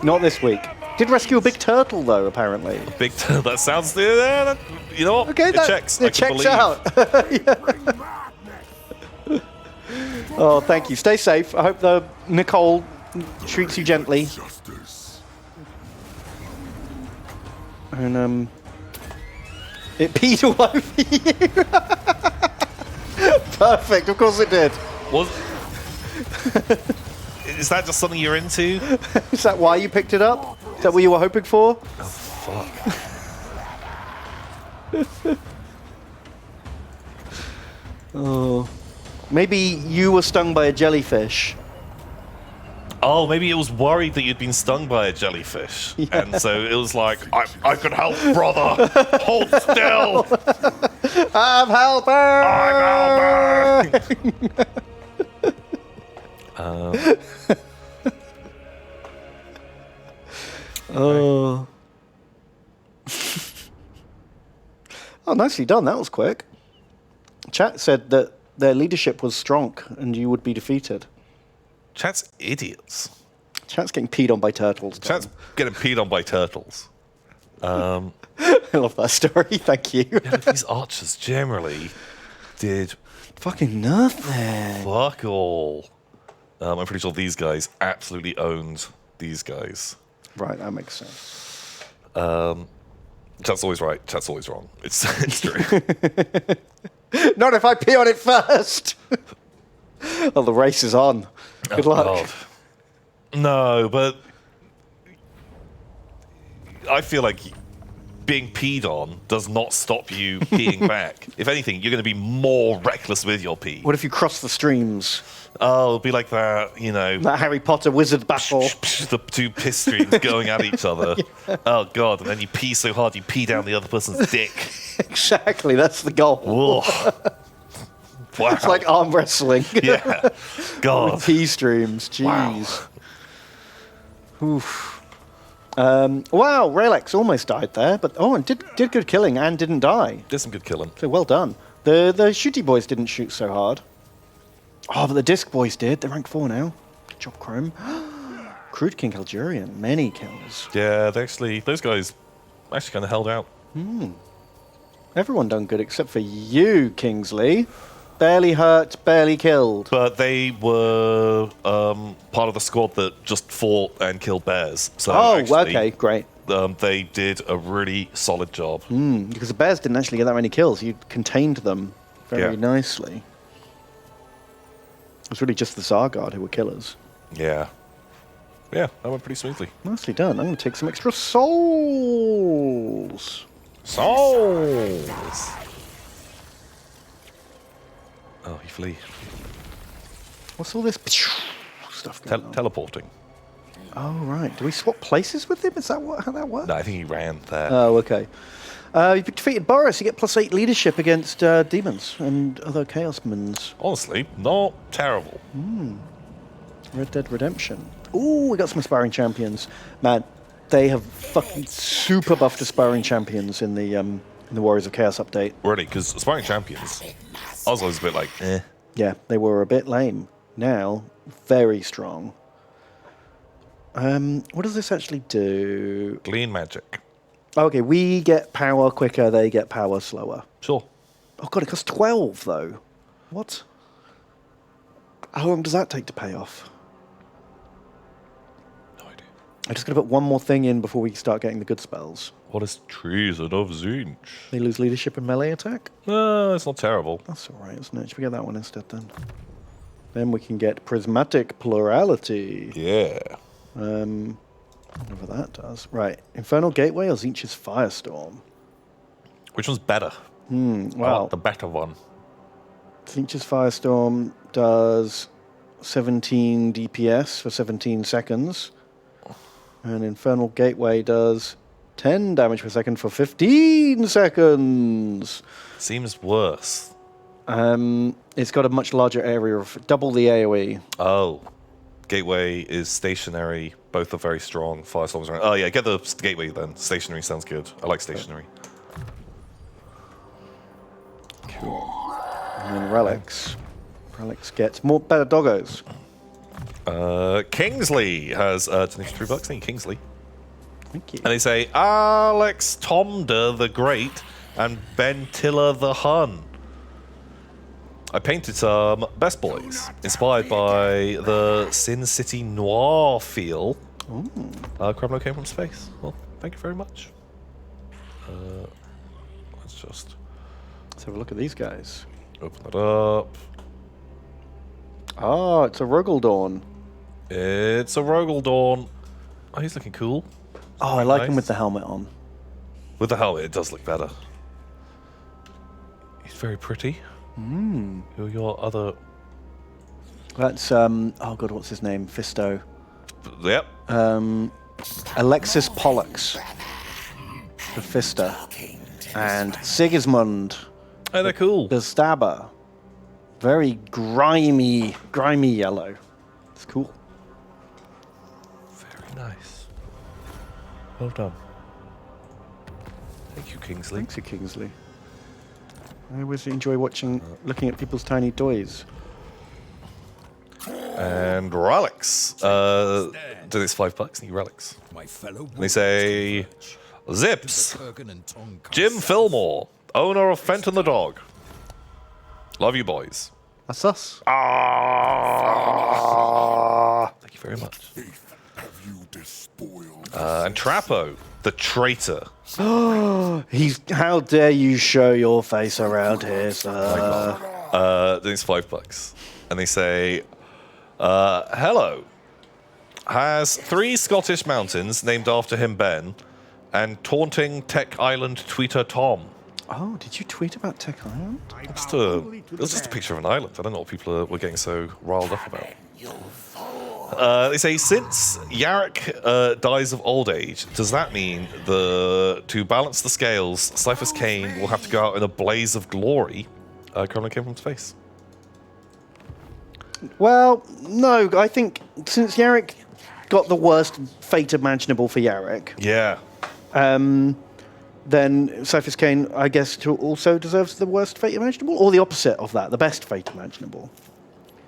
Not this week. Did rescue a big turtle though, apparently. Big. That sounds. Yeah, you know what? Okay, it that checks. I it can checks believe. out. Oh, thank you. Stay safe. I hope the Nicole treats you gently. Justice. And it peed all over you. Perfect. Of course it did. Is that just something you're into? Is that why you picked it up? Is that what you were hoping for? Oh fuck. Oh, maybe you were stung by a jellyfish. Oh, maybe it was worried that you'd been stung by a jellyfish, and so it was like, I could help, brother. Hold still. I'm helping. I'm helping. Oh. Oh, nicely done. That was quick. Chat said that their leadership was strong and you would be defeated. Chat's idiots. Chat's getting peed on by turtles. Chat's getting peed on by turtles. I love that story. Thank you. Yeah, these archers generally did Fucking nothing. fuck all. I'm pretty sure these guys absolutely owned these guys. Right, that makes sense. Chat's always right. Chat's always wrong. It's true. Not if I pee on it first. Oh, the race is on. Good luck. God. No, but I feel like being peed on does not stop you peeing back. If anything, you're going to be more reckless with your pee. What if you cross the streams? Oh, it'll be like that, you know, That Harry Potter wizard battle. the two piss streams going at each other. Oh, God. And then you pee so hard you pee down the other person's dick. Exactly, that's the goal. Ugh. Wow. It's like arm wrestling. Yeah. God. With pee streams. Jeez. Oof. Wow, Raylex almost died there, but and did good killing and didn't die. Did some good killing. So well done. The shooty boys didn't shoot so hard. Oh, but the disc boys did. They're rank 4 now. Good job, Chrome. Crude King Algerian. Many kills. Yeah, those guys actually kind of held out. Everyone done good except for you, Kingsley. Barely hurt, barely killed. But they were part of the squad that just fought and killed bears. So actually, okay, great. They did a really solid job. Because the bears didn't actually get that many kills. You contained them very Yeah. nicely. It was really just the Zargard who were killers. Yeah. Yeah, that went pretty smoothly. Nicely done. I'm going to take some extra souls. Souls! Oh, he flee. What's all this stuff going on? Teleporting. Oh, right. Do we swap places with him? Is that how that works? No, I think he ran there. Oh, okay. You've defeated Boris. You get +8 leadership against demons and other chaosmans. Honestly, not terrible. Red Dead Redemption. Ooh, we got some aspiring champions. Man, they have fucking super buffed aspiring champions in the Warriors of Chaos update. Really, because aspiring champions, I was always a bit like, eh. Yeah, they were a bit lame. Now, very strong. What does this actually do? Glean magic. Okay, we get power quicker, they get power slower. Sure. Oh god, it costs 12 though. What? How long does that take to pay off? No idea. I'm just going to put one more thing in before we start getting the good spells. What is treason of Zinch? They lose leadership and melee attack? No, it's not terrible. That's alright, isn't it? Should we get that one instead then? Then we can get prismatic plurality. Yeah. Whatever that does. Right. Infernal Gateway or Zinch's Firestorm? Which one's better? I Well, want the better one. Zinch's Firestorm does 17 DPS for 17 seconds. And Infernal Gateway does 10 damage per second for 15 seconds. Seems worse. It's got a much larger area of double the AoE. Oh. Gateway is stationary. Both are very strong. Firestorms are... Oh, yeah, get the gateway then. Stationary sounds good. I like stationary. Cool. And then relics. Relics gets more better doggos. Kingsley has donation $3. Thank you, Kingsley. Thank you. And they say, Alex Tomda the Great and Ben Tiller the Hun. I painted some Best Boys, inspired by the Sin City Noir feel. Kremlo came from space. Well, thank you very much. Let's have a look at these guys. open that up. Oh, it's a Ruggledorn. It's a Rogaldorn. Oh, he's looking cool. Oh, I like him Nice. with the helmet on. With the helmet, it does look better. He's very pretty. Who are your other... That's, oh god, what's his name? Fisto. Yep. Alexis Pollux. The Fister. And Sigismund, Oh, they're cool. the Stabber. Very grimy yellow. It's cool. Very nice. Well done. Thank you, Kingsley. Thanks, you Kingsley. I always enjoy looking at people's tiny toys. And relics. Do this $5. Thank you, relics. My fellow And they say, Zips, Kurgan and Tongue Jim Fillmore, owner of Fenton the Dog. Love you, boys. That's us. Thank you very much. have you despoiled. And Trappo, the traitor. How dare you show your face around here, sir? It's $5. And they say, hello. Has 3 Scottish mountains named after him, Ben, and taunting Tech Island tweeter Tom. Oh, did you tweet about Tech Island? It was just a picture of an island. I don't know what people were getting so riled up about. They say, since Yarrick dies of old age, does that mean to balance the scales, Cypher's Kane will have to go out in a blaze of glory? Kremlin came from space. Well, no, I think since Yarrick got the worst fate imaginable for Yarrick, Yeah. then Cypher's Kane, I guess, also deserves the worst fate imaginable, or the opposite of that, the best fate imaginable.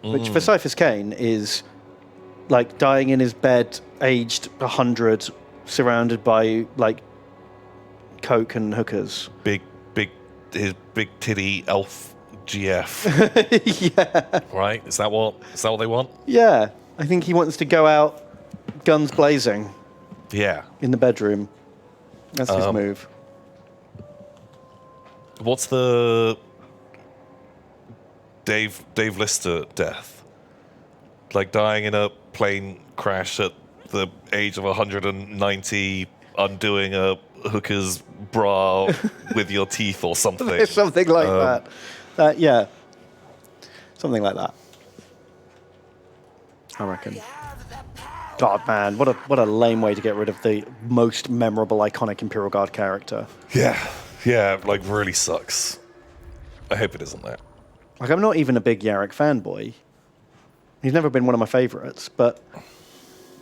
Which for Cypher's Kane is like dying in his bed, aged 100, surrounded by like coke and hookers. His big titty elf GF. Yeah, Right? Is that what they want? yeah. I think he wants to go out, guns blazing, Yeah. in the bedroom. That's his move. What's the Dave Lister death? Like dying in a plane crash at the age of 190, undoing a hooker's bra with your teeth or something. Something like that. Yeah. Something like that. I reckon. God, man, what a lame way to get rid of the most memorable, iconic Imperial Guard character. Yeah, like really sucks. I hope it isn't that. Like, I'm not even a big Yarrick fanboy. He's never been one of my favorites, but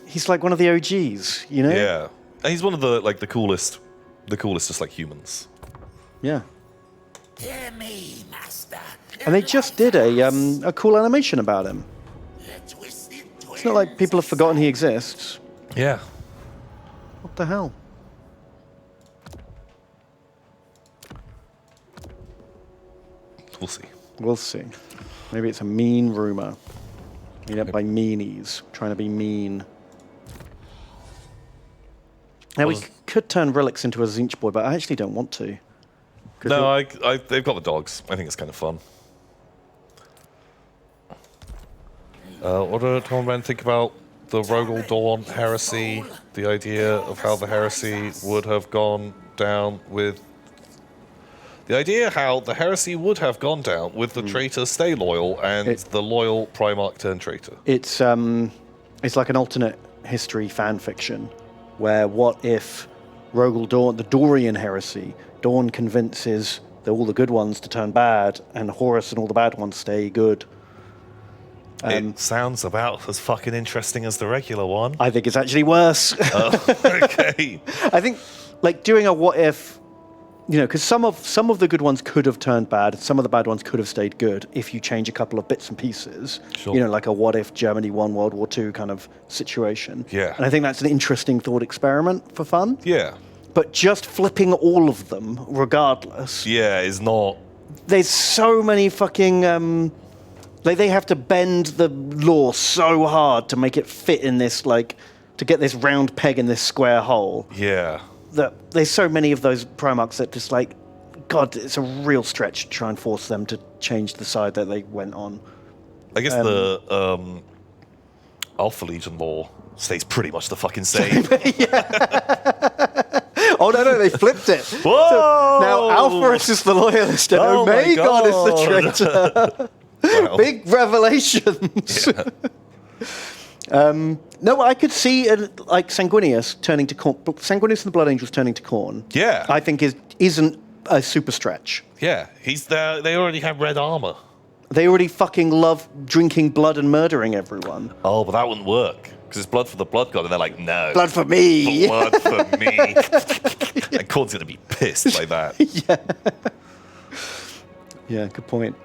he's like one of the OGs, you know? Yeah, and he's one of the coolest, just like humans. Yeah. Hear me, master. And they just did a cool animation about him. It's not like people have forgotten he exists. Yeah. What the hell? We'll see. We'll see. Maybe it's a mean rumor. Made up by meanies, trying to be mean. Now, we could turn Relics into a Zinch boy, but I actually don't want to. No, they've got the dogs. I think it's kind of fun. What do Tom Ben think about the Rogel Dawn heresy? The idea of how the heresy would have gone down with... The idea how the heresy would have gone down with the traitor stay loyal and the loyal Primarch turn traitor. It's like an alternate history fan fiction, where what if Rogel Dawn, the Dorian heresy, Dawn convinces all the good ones to turn bad, and Horus and all the bad ones stay good. It sounds about as fucking interesting as the regular one. I think it's actually worse. Okay. I think, like, doing a what if, you know, because some of the good ones could have turned bad, some of the bad ones could have stayed good if you change a couple of bits and pieces. Sure. You know, like a what if Germany won World War II kind of situation. Yeah. And I think that's an interesting thought experiment for fun. Yeah. But just flipping all of them, regardless, Yeah, is not... there's so many fucking... like, they have to bend the law so hard to make it fit in this, like, to get this round peg in this square hole. Yeah. That there's so many of those Primarchs that just, like, God, it's a real stretch to try and force them to change the side that they went on. I guess the Alpha Legion law stays pretty much the fucking same. Oh, no, they flipped it. Whoa! So now Alpha is the loyalist and Oh my Omega is the God. traitor. Wow. Big revelations. No, I could see like Sanguinius turning to Khorne. Sanguinius and the Blood Angels turning to Khorne. Yeah. I think isn't a super stretch. Yeah, he's there. They already have red armor. They already fucking love drinking blood and murdering everyone. Oh, but that wouldn't work because it's blood for the blood god, and they're like, no, Blood for me. blood for me. And Khorne's gonna be pissed by that. Yeah, good point.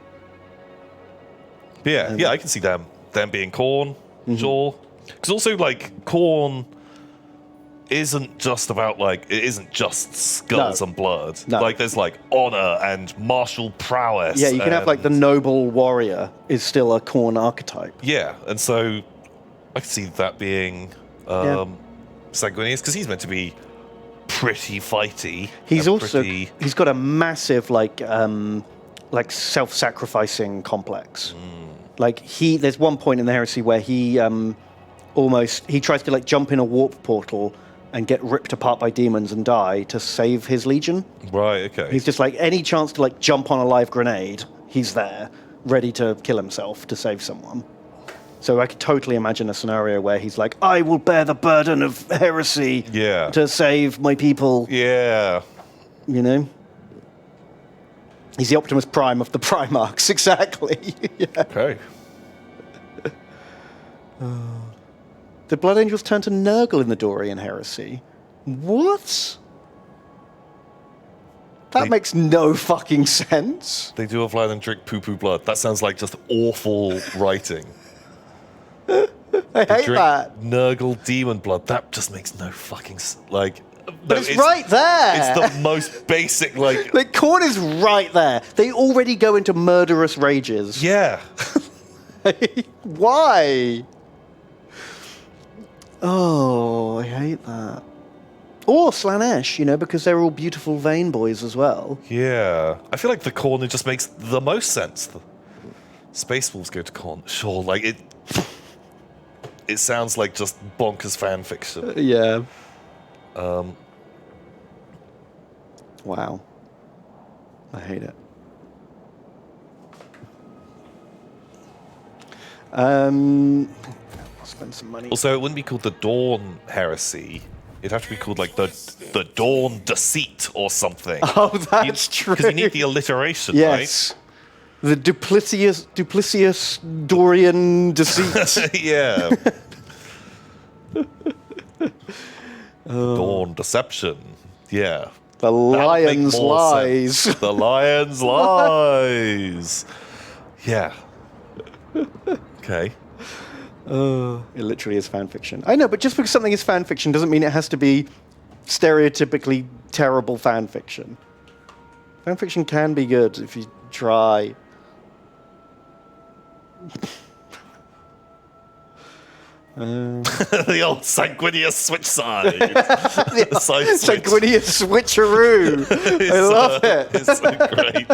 But yeah, I can see them being Khorne, sure. Because also, like, Khorne isn't just about, like, it isn't just skulls and blood. No. Like, there's, like, honor and martial prowess. Yeah, you can have, like, the noble warrior is still a Khorne archetype. Yeah, and so I can see that being Sanguinius, because he's meant to be pretty fighty. He's and also pretty... he's got a massive like self-sacrificing complex. Like there's one point in the heresy where he tries to like jump in a warp portal and get ripped apart by demons and die to save his legion. Right, okay. He's just like any chance to like jump on a live grenade, he's there, ready to kill himself to save someone. So I could totally imagine a scenario where he's like, I will bear the burden of heresy to save my people. Yeah. You know? He's the Optimus Prime of the Primarchs, exactly. Okay. The Blood Angels turn to Nurgle in the Dorian heresy. What? That makes no fucking sense. They do have land and drink poo-poo blood. That sounds like just awful writing. I hate that. Nurgle demon blood. That just makes no fucking like. But it's right there. It's the most basic, like. Like, Khorne is right there. They already go into murderous rages. Yeah. Why? Oh, I hate that. Or Slanesh, you know, because they're all beautiful vein boys as well. Yeah. I feel like the Khorne just makes the most sense. The Space Wolves go to Khorne. Sure, like it. It sounds like just bonkers fan fiction. Yeah. Wow. I hate it. I'll spend some money. Also, it wouldn't be called the Dawn Heresy. It'd have to be called like the Dawn Deceit or something. Oh, that's true. Because you need the alliteration, Yes. The Duplicius Dorian Deceit. right? Yeah. Dawn Deception. Yeah. The That would make Lion's more Lies. sense. The Lion's Lies. Yeah. Okay. It literally is fan fiction. I know, but just because something is fan fiction doesn't mean it has to be stereotypically terrible fan fiction. Fan fiction can be good if you try. The old sanguineous switch side. The side switch. Sanguineous switcheroo. I love it. It's so great.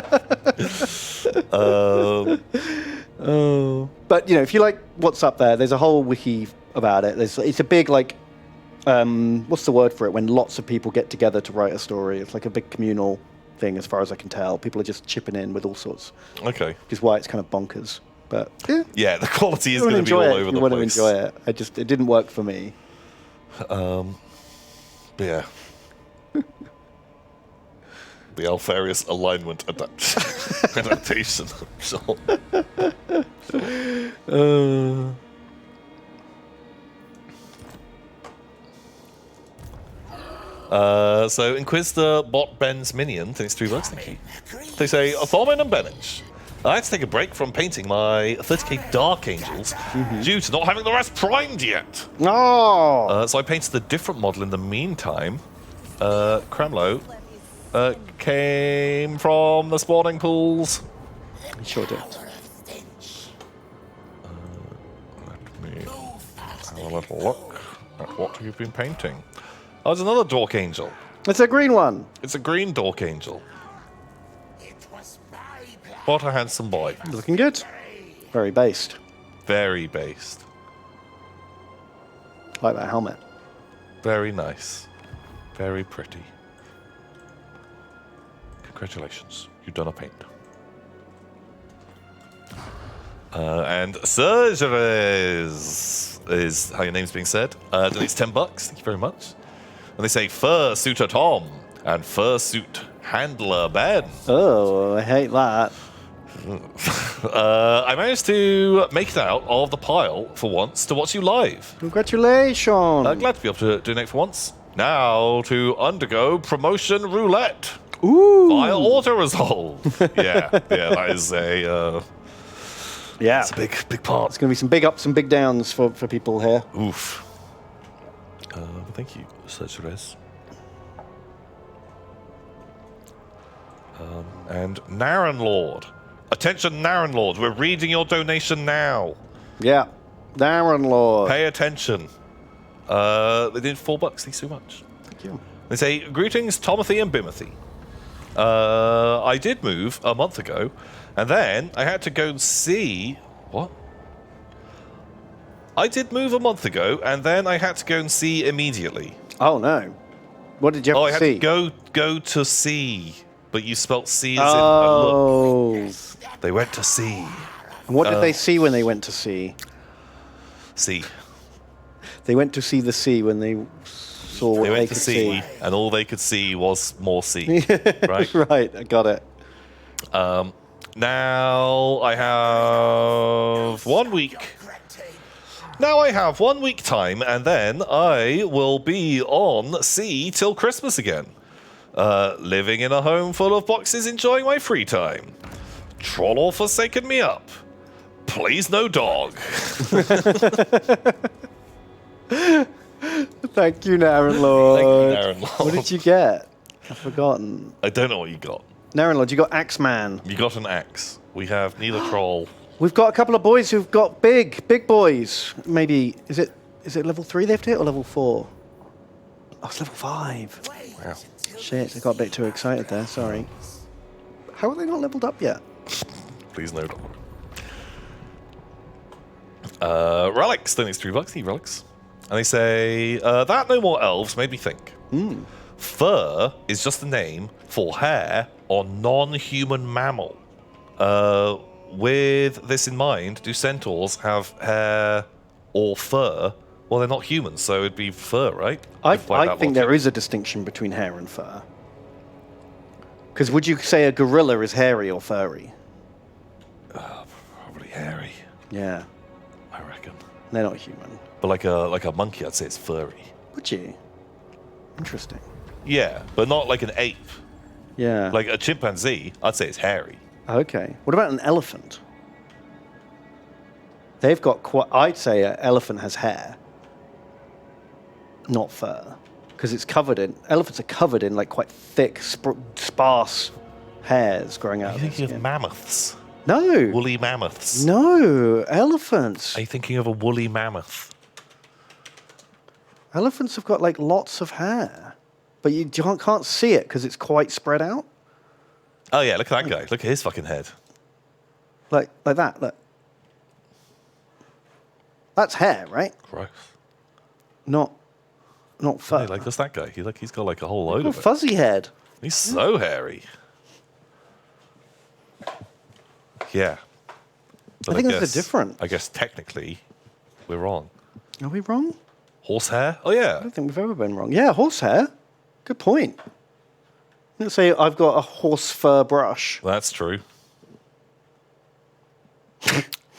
But you know, if you like what's up there, there's a whole wiki about it. It's a big like, what's the word for it? When lots of people get together to write a story, it's like a big communal thing, as far as I can tell. People are just chipping in with all sorts, Okay. which is why it's kind of bonkers. But Yeah, the quality is you going want to to be enjoy all it. over You the want to place. enjoy it. It didn't work for me. But yeah. The Alfarius alignment adaptation. Sure. So Inquisitor Bot Ben's Minion, thanks $3, thank you. They say, Thorman and Bennett, I had to take a break from painting my 30k Dark Angels due to not having the rest primed yet. Oh, So I painted a different model in the meantime. Cramlow came from the spawning pools. he sure did. Let me have a little look at what you've been painting. Oh, it's another Dork Angel. It's a green one. It's a green Dork Angel. It was my plan. What a handsome boy. Looking good. Very based. Very based. Like that helmet. Very nice. Very pretty. Congratulations. You've done a paint. And Surgeries is how your name's being said. Donates $10. Thank you very much. And they say Fursuiter Tom and Fursuit Handler Ben. Oh, I hate that. I managed to make it out of the pile for once to watch you live. Congratulations. Glad to be able to donate for once. Now to undergo promotion roulette. Ooh. Via auto resolve. Yeah, that is Yeah. it's a big part. It's going to be some big ups and big downs for people here. Oof. Thank you, Surgeries. And Naren Lord. Attention, Naren Lord. We're reading your donation now. Yeah. Darren Lord. Pay attention. They did $4. Thanks so much. Thank you. They say, greetings, Tomothy and Bimothy. I did move a month ago, and then I had to go and see... What? I did move a month ago, and then I had to go and see immediately. Oh, no. What did you Oh, I have had to see? to go to see, but you spelt see as in a look. Oh. They went to see. And what did they see when they went to see? See. They went to see the sea when they saw what They they went to could see, see. and all they could see was more sea. Right? Right, I got it. Now I have 1 week. Now I have 1 week time, and then I will be on sea till Christmas again. Living in a home full of boxes, enjoying my free time. Troll forsaken me up. Please no dog. Thank you, Naren Lord. Naren Lord. What did you get? I've forgotten. I don't know what you got. Naren Lord, you got Axeman. You got an axe. We have neither troll. We've got a couple of boys who've got big boys. Maybe, is it level 3 they've hit or level 4? Oh, it's level 5. Wow. Shit, I got a bit too excited there, sorry. How are they not leveled up yet? Please no dog. Relics. Don't need $3. Need relics. And they say, that no more elves made me think. Fur is just a name for hair on non-human mammal. with this in mind, do centaurs have hair or fur? Well, they're not humans, so it'd be fur, right? I If by that think logic. there is a distinction between hair and fur. Because would you say a gorilla is hairy or furry? Probably hairy, Yeah, I reckon. they're not human. But like a monkey, I'd say it's furry. Would you? Interesting. Yeah, but not like an ape. Yeah. Like a chimpanzee, I'd say it's hairy. Okay. What about an elephant? They've got quite. I'd say an elephant has hair, not fur, because it's covered in. Elephants are covered in like quite thick, sparse hairs growing out. Are you of their thinking of skin. mammoths? No. Woolly mammoths? No, elephants. Are you thinking of a woolly mammoth? Elephants have got like lots of hair, but you can't see it because it's quite spread out, Oh yeah, look at that guy. Look at his fucking head. like that. Look, that's hair, right? Gross. Not fur. Hey, like, that's that guy. He's got like a whole load Oh, of it. fuzzy head. He's so hairy. Yeah. But I think there's a difference. I guess technically, we're wrong. Are we wrong? Horsehair? Oh I yeah. don't think we've ever been wrong. Yeah, horsehair. Good point. Let's say I've got a horse fur brush. That's true.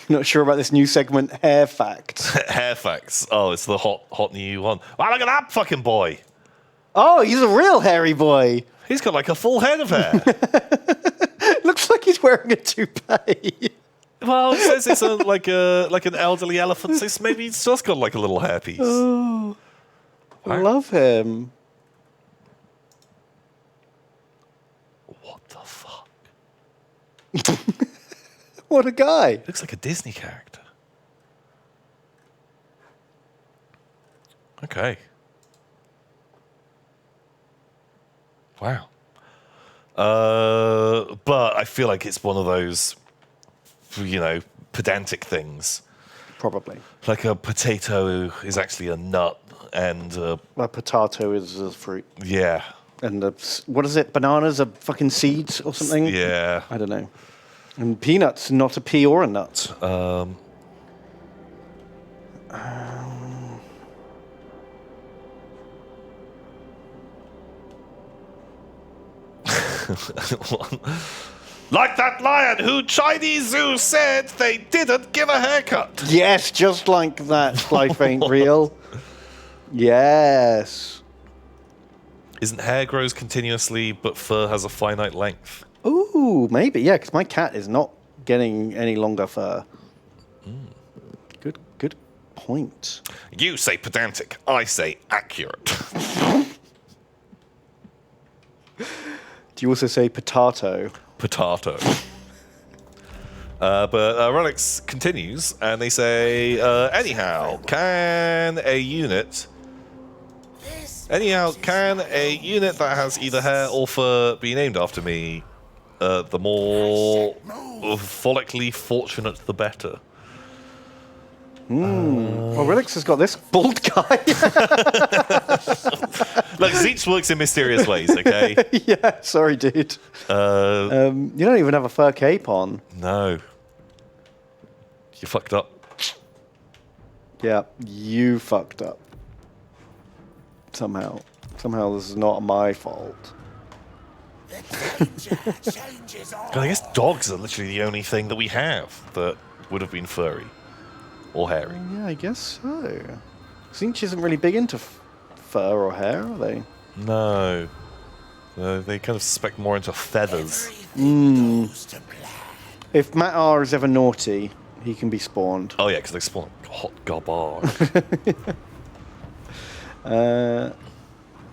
Not sure about this new segment, hair facts. Hair facts. Oh, it's the hot new one. Wow, look at that fucking boy. Oh, he's a real hairy boy. He's got like a full head of hair. Looks like he's wearing a toupee. Well, it says it's like an elderly elephant. So maybe he's just got like a little hairpiece. Oh, I love him. What the fuck? What a guy. Looks like a Disney character. Okay. Wow. But I feel like it's one of those, pedantic things. Probably. Like a potato is actually a nut, and A potato is a fruit. yeah, And what is it? Bananas are fucking seeds or something? yeah. I don't know. And peanuts, not a pea or a nut. Like that lion who Chinese Zoo said they didn't give a haircut. Yes, just like that. Life ain't real. Yes. Isn't hair grows continuously, but fur has a finite length? Ooh, maybe. Yeah, because my cat is not getting any longer fur. Good point. You say pedantic, I say accurate. Do you also say potato? Potato. But Relics continues, and they say, anyhow, can a unit that has either hair or fur be named after me? The more follically fortunate, the better. Well, Relix has got this bald guy. Look, Zeech works in mysterious ways, okay? Yeah, sorry, dude. You don't even have a fur cape on. No. You fucked up. Yeah, you fucked up. Somehow. Somehow this is not my fault. Changes all. 'Cause I guess dogs are literally the only thing that we have that would have been furry. Or hairy. Yeah, I guess so. Zinch isn't really big into fur or hair, are they? No. They kind of suspect more into feathers. Everything goes to plan. If Matar is ever naughty, he can be spawned. Oh yeah, because they spawn hot garbage.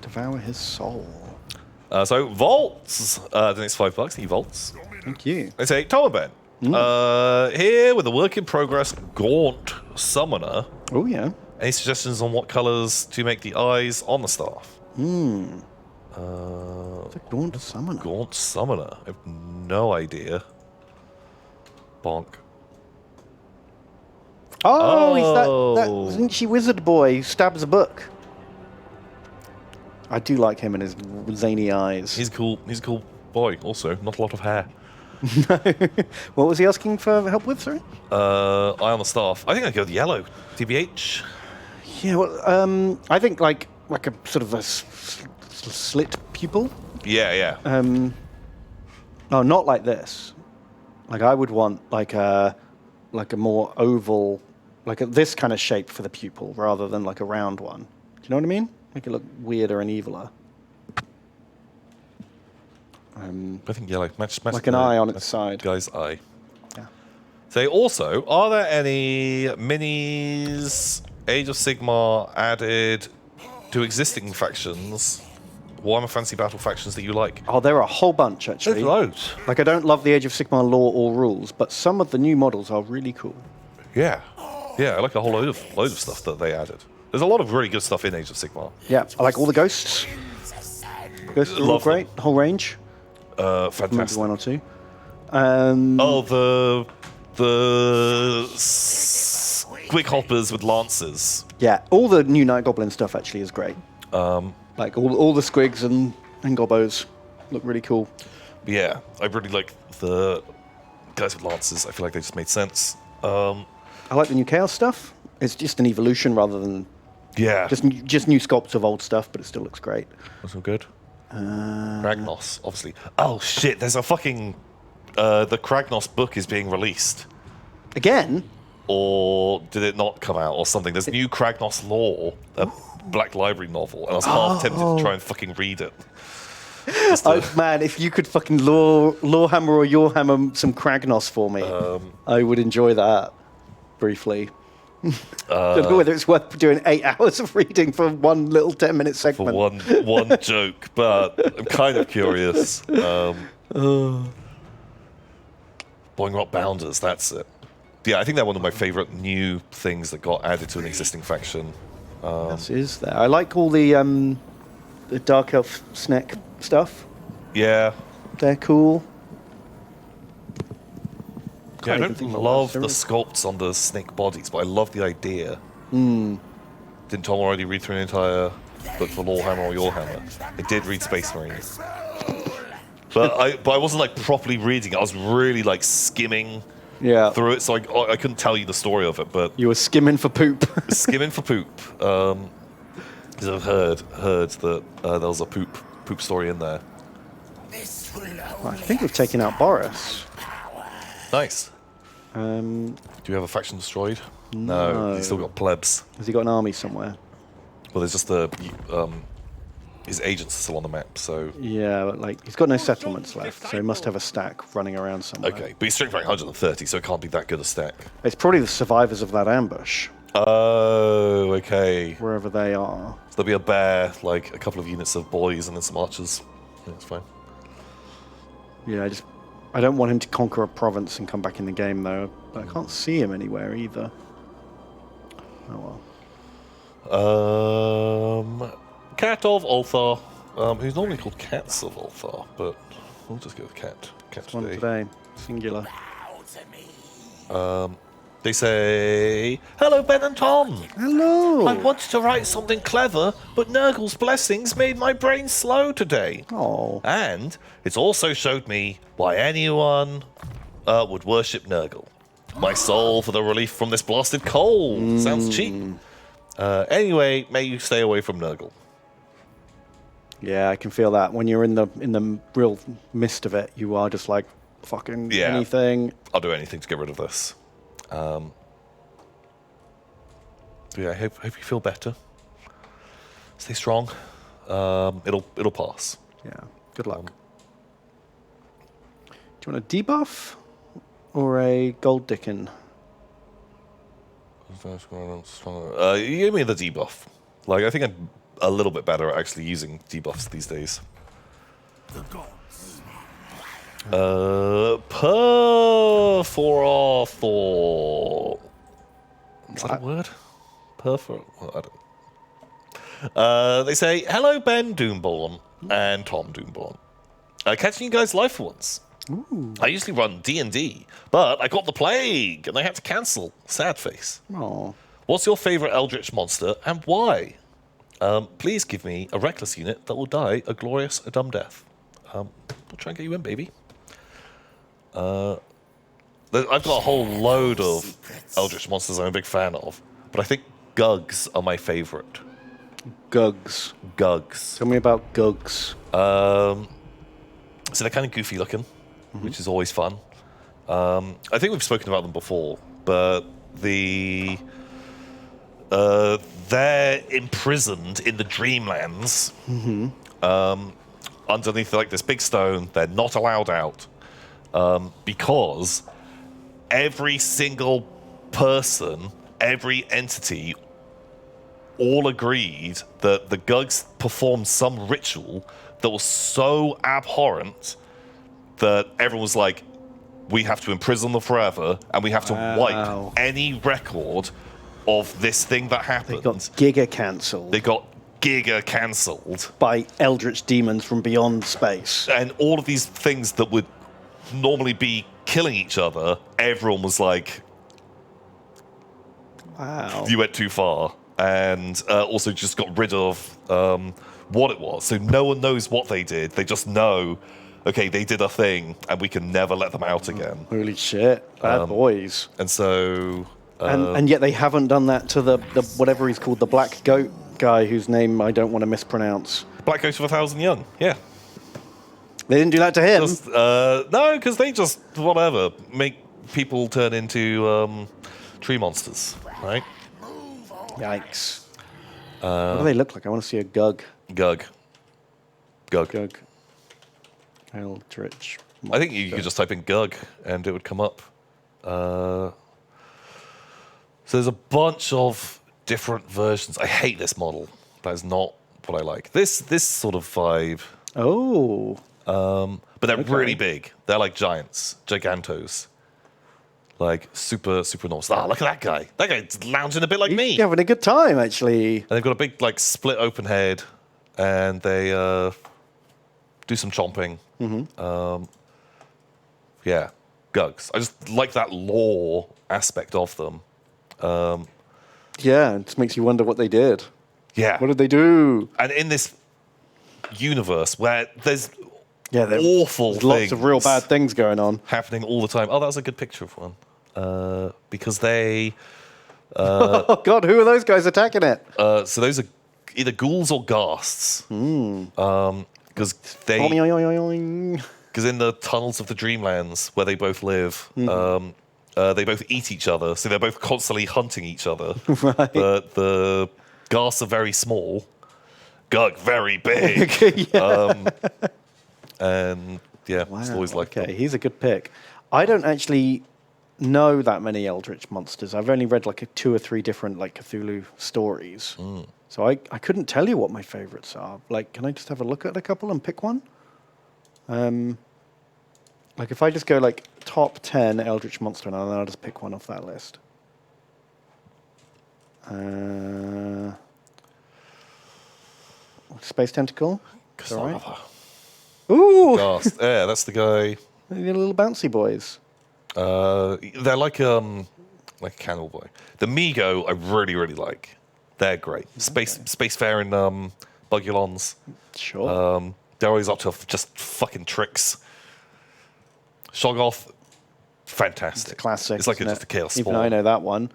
Devour his soul. So vaults. Then it's $5. He vaults. Thank you. They say, Tomaben. Here with a work in progress gaunt summoner. Oh, yeah. Any suggestions on what colours to make the eyes on the staff? It's a gaunt summoner. Gaunt summoner. I have no idea. Bonk. Oh, he's that Oh. Zinchy wizard boy who stabs a book. I do like him and his zany eyes. He's a cool boy. Also, not a lot of hair. What was he asking for help with, sorry? Eye on the staff. I think I'd go with yellow. TBH. Yeah, well, I think like a sort of a slit pupil. Yeah. No, not like this. Like I would want like a more oval, this kind of shape for the pupil rather than like a round one. Do you know what I mean? Make it look weirder and eviler. I think yellow. Match Like an eye on its side. Guy's eye. Yeah. So also, are there any minis Age of Sigmar added to existing factions? Warhammer Fantasy Battle factions that you like? Oh, there are a whole bunch actually. There's loads. Like I don't love the Age of Sigmar lore or rules, but some of the new models are really cool. Yeah. I like a whole load of stuff that they added. There's a lot of really good stuff in Age of Sigmar. Yeah, I like all the ghosts. Ghosts are all Love them. great. Whole range. Maybe Fantastic. one or two. Oh, the squig hoppers with lances. Yeah, all the new Night Goblin stuff actually is great. Like all the squigs and gobbos look really cool. But yeah, I really like the guys with lances. I feel like they just made sense. I like the new Chaos stuff. It's just an evolution rather than Yeah, just new sculpts of old stuff, but it still looks great. that's all good. Kragnos, obviously. Oh shit! There's a fucking the Kragnos book is being released, Again, or did it not come out, or something? There's new Kragnos lore, a Black Library novel, and I was half tempted to try and fucking read it. Just to- man, if you could fucking Lorehammer or Yourhammer some Kragnos for me, I would enjoy that briefly. Don't know whether it's worth doing 8 hours of reading for one little 10-minute for segment. one joke, but I'm kind of curious. Boing Rot Bounders, that's it. Yeah, I think they're one of my favourite new things that got added to an existing faction. This is there. I like all the Dark Elf Sneck stuff. Yeah, They're cool. yeah, I even don't think about love that. the sculpts on the snake bodies, but I love the idea. Didn't Tom already read through an entire book for Lorehammer or Yourhammer? I did read Space Marines. But I wasn't like properly reading it. I was really like skimming Yeah. through it, so I couldn't tell you the story of it, but You were skimming for poop. skimming for poop. Because I've heard that there was a poop story in there. This will I think we've taken out Boris. Nice. Um, Do you have a faction destroyed? No. He's still got plebs. has he got an army somewhere? Well, there's just his agents are still on the map, so... Yeah, but like he's got no settlements left, so he must have a stack running around somewhere. Okay, but he's strength rank 130, so it can't be that good a stack. It's probably the survivors of that ambush, Oh, okay. wherever they are. So there'll be a bear, like a couple of units of boys, and then some archers. Yeah, that's fine. Yeah, I don't want him to conquer a province and come back in the game though. But I can't see him anywhere either. Oh well. Cat of Ulthar, who's normally called Cats of Ulthar, but we'll just go with Cat. Cat One today. today, singular. bow to me. They say, "Hello, Ben and Tom. Hello. I wanted to write something clever, but Nurgle's blessings made my brain slow today. Oh, And it's also showed me why anyone would worship Nurgle. My soul for the relief from this blasted cold. Sounds cheap. Anyway, may you stay away from Nurgle." yeah, I can feel that when you're in the real midst of it. You are just like fucking Yeah. anything. I'll do anything to get rid of this. Yeah, I hope you feel better. Stay strong. It'll pass. Yeah. Good luck. Do you want a debuff or a gold dickon? Give me the debuff. Like, I think I'm a little bit better at actually using debuffs these days. The gods. Perforathor. Is that a word? Well, I don't. They say, "Hello, Ben Doomborn and Tom Doomborn. Catching you guys live for once. I usually run D&D, but I got the plague and I had to cancel. Sad face. Oh, What's your favorite Eldritch monster and why? Please give me a reckless unit that will die a dumb death. We'll try and get you in, baby." I've got a whole load of Eldritch monsters I'm a big fan of, but I think Gugs are my favorite. Gugs. Gugs. Tell me about Gugs. So they're kind of goofy looking, which is always fun. I think we've spoken about them before, but they're imprisoned in the Dreamlands underneath like this big stone. They're not allowed out because every single person, every entity, all agreed that the Gugs performed some ritual that was so abhorrent that everyone was like, we have to imprison them forever, and we have to wipe any record of this thing that happened. They got Giga cancelled. They got Giga cancelled by eldritch demons from beyond space. And all of these things that would normally be killing each other, everyone was like, wow, you went too far. And also just got rid of what it was. So no one knows what they did. They just know, okay, they did a thing, and we can never let them out again. Holy shit, bad boys. And so... and yet they haven't done that to the whatever he's called, the Black Goat guy, whose name I don't want to mispronounce. Black Ghost of 1,000 Young, yeah. They didn't do that to him? No, because they just, whatever, make people turn into tree monsters, right? Yikes. What do they look like? I want to see a Gug. Gug. Eldritch. I think you could just type in Gug and it would come up. So there's a bunch of different versions. I hate this model. That is not what I like. This sort of vibe. Oh. But they're really big. They're like giants, gigantos. Like super enormous. Ah, look at that guy. That guy's lounging a bit like me. He's having a good time, actually. And they've got a big like split open head, and they do some chomping. Yeah, Gugs. I just like that lore aspect of them. Yeah, it just makes you wonder what they did. Yeah. What did they do? And in this universe where there's there's awful things, lots of real bad things going on happening all the time. Oh, that was a good picture of one. Because they... oh, God, who are those guys attacking it? So those are either ghouls or ghasts. Because they... Because in the tunnels of the Dreamlands, where they both live, they both eat each other, so they're both constantly hunting each other. Right. But the ghasts are very small. Gug, very big. And yeah, Wow, it's always like okay, he's a good pick. I don't actually know that many Eldritch monsters. I've only read like 2 or 3 different like Cthulhu stories. So I couldn't tell you what my favorites are. Like, can I just have a look at a couple and pick one? Like if I just go like top 10 Eldritch monster, and then I'll just pick one off that list. Space Tentacle? All right. Ooh! Ghast. Yeah, that's the guy. They're little bouncy boys. They're like a cannibal boy. The Migo I really like. They're great. Spacefaring Bugulons. Sure. They're always up to just fucking tricks. Shoggoth, fantastic. It's a classic. It's like isn't just a chaos spawn. Even I know that one.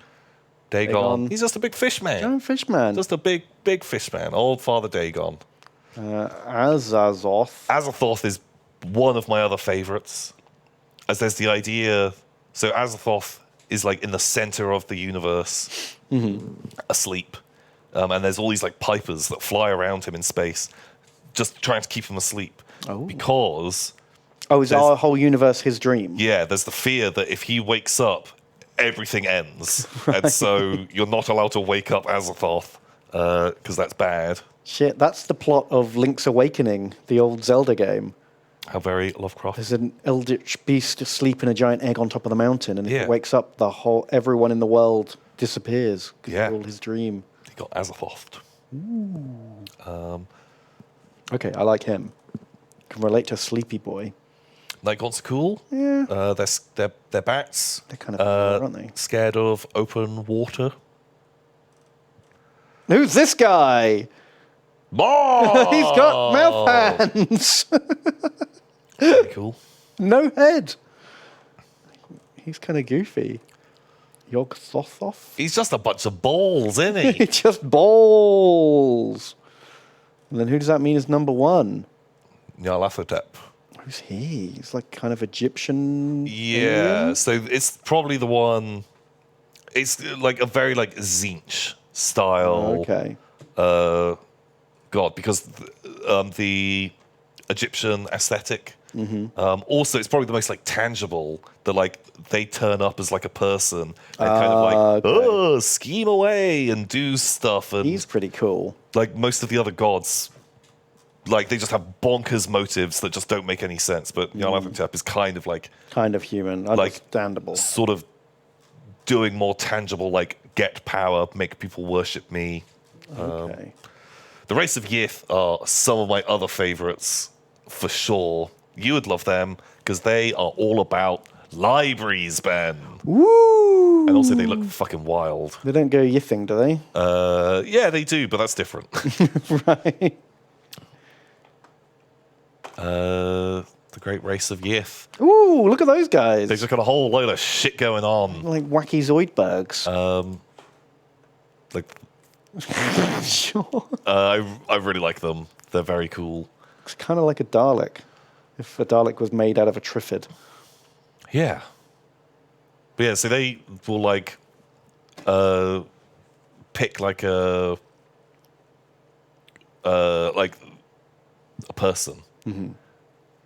Dagon. He's just a big fish man. Giant fish man. Just a big fish man. Old Father Dagon. Azathoth. Azathoth is one of my other favorites. As there's the idea... So Azathoth is like in the center of the universe, asleep. And there's all these like pipers that fly around him in space, just trying to keep him asleep. Oh. Because... Oh, is our whole universe his dream? Yeah, there's the fear that if he wakes up, everything ends. Right. And so you're not allowed to wake up Azathoth, because that's bad. Shit, that's the plot of Link's Awakening, the old Zelda game. How very Lovecraft. There's an eldritch beast asleep in a giant egg on top of the mountain, and if it wakes up, everyone in the world disappears, because it's all his dream. He got Azathoth. Okay, I like him. Can relate to Sleepy Boy. Nightgaunts are cool. Yeah. They're bats. They're kind of cool, aren't they? Scared of open water. Who's this guy? Oh! He's got mouth hands. Pretty cool. No head. He's kind of goofy. Yog-Sothoth? He's just a bunch of balls, isn't he? It's just balls. And then who does that mean is number one? Nyarlathotep. Who's he? He's like kind of Egyptian. Yeah, alien? so it's probably the one. It's like a very like Zinch style. Okay. God, because the Egyptian aesthetic. Also, it's probably the most like tangible. That like they turn up as like a person and kind of like okay. scheme away and do stuff. And He's pretty cool. like most of the other gods, like they just have bonkers motives that just don't make any sense. But Nyarlathotep is kind of like Kind of human. Like- Understandable. sort of doing more tangible, like get power, make people worship me. Okay. The Race of Yith are some of my other favorites for sure. You would love them because they are all about libraries, Ben. Woo! And also they look fucking wild. They don't go yithing, do they? Yeah, they do, but that's different. Right. The Great Race of Yith. Ooh, look at those guys. They've just got a whole load of shit going on. Like wacky Zoidbergs. Like, Sure. I really like them. They're very cool. It's kind of like a Dalek. If a Dalek was made out of a Triffid. Yeah. But yeah, so they will like pick like a person.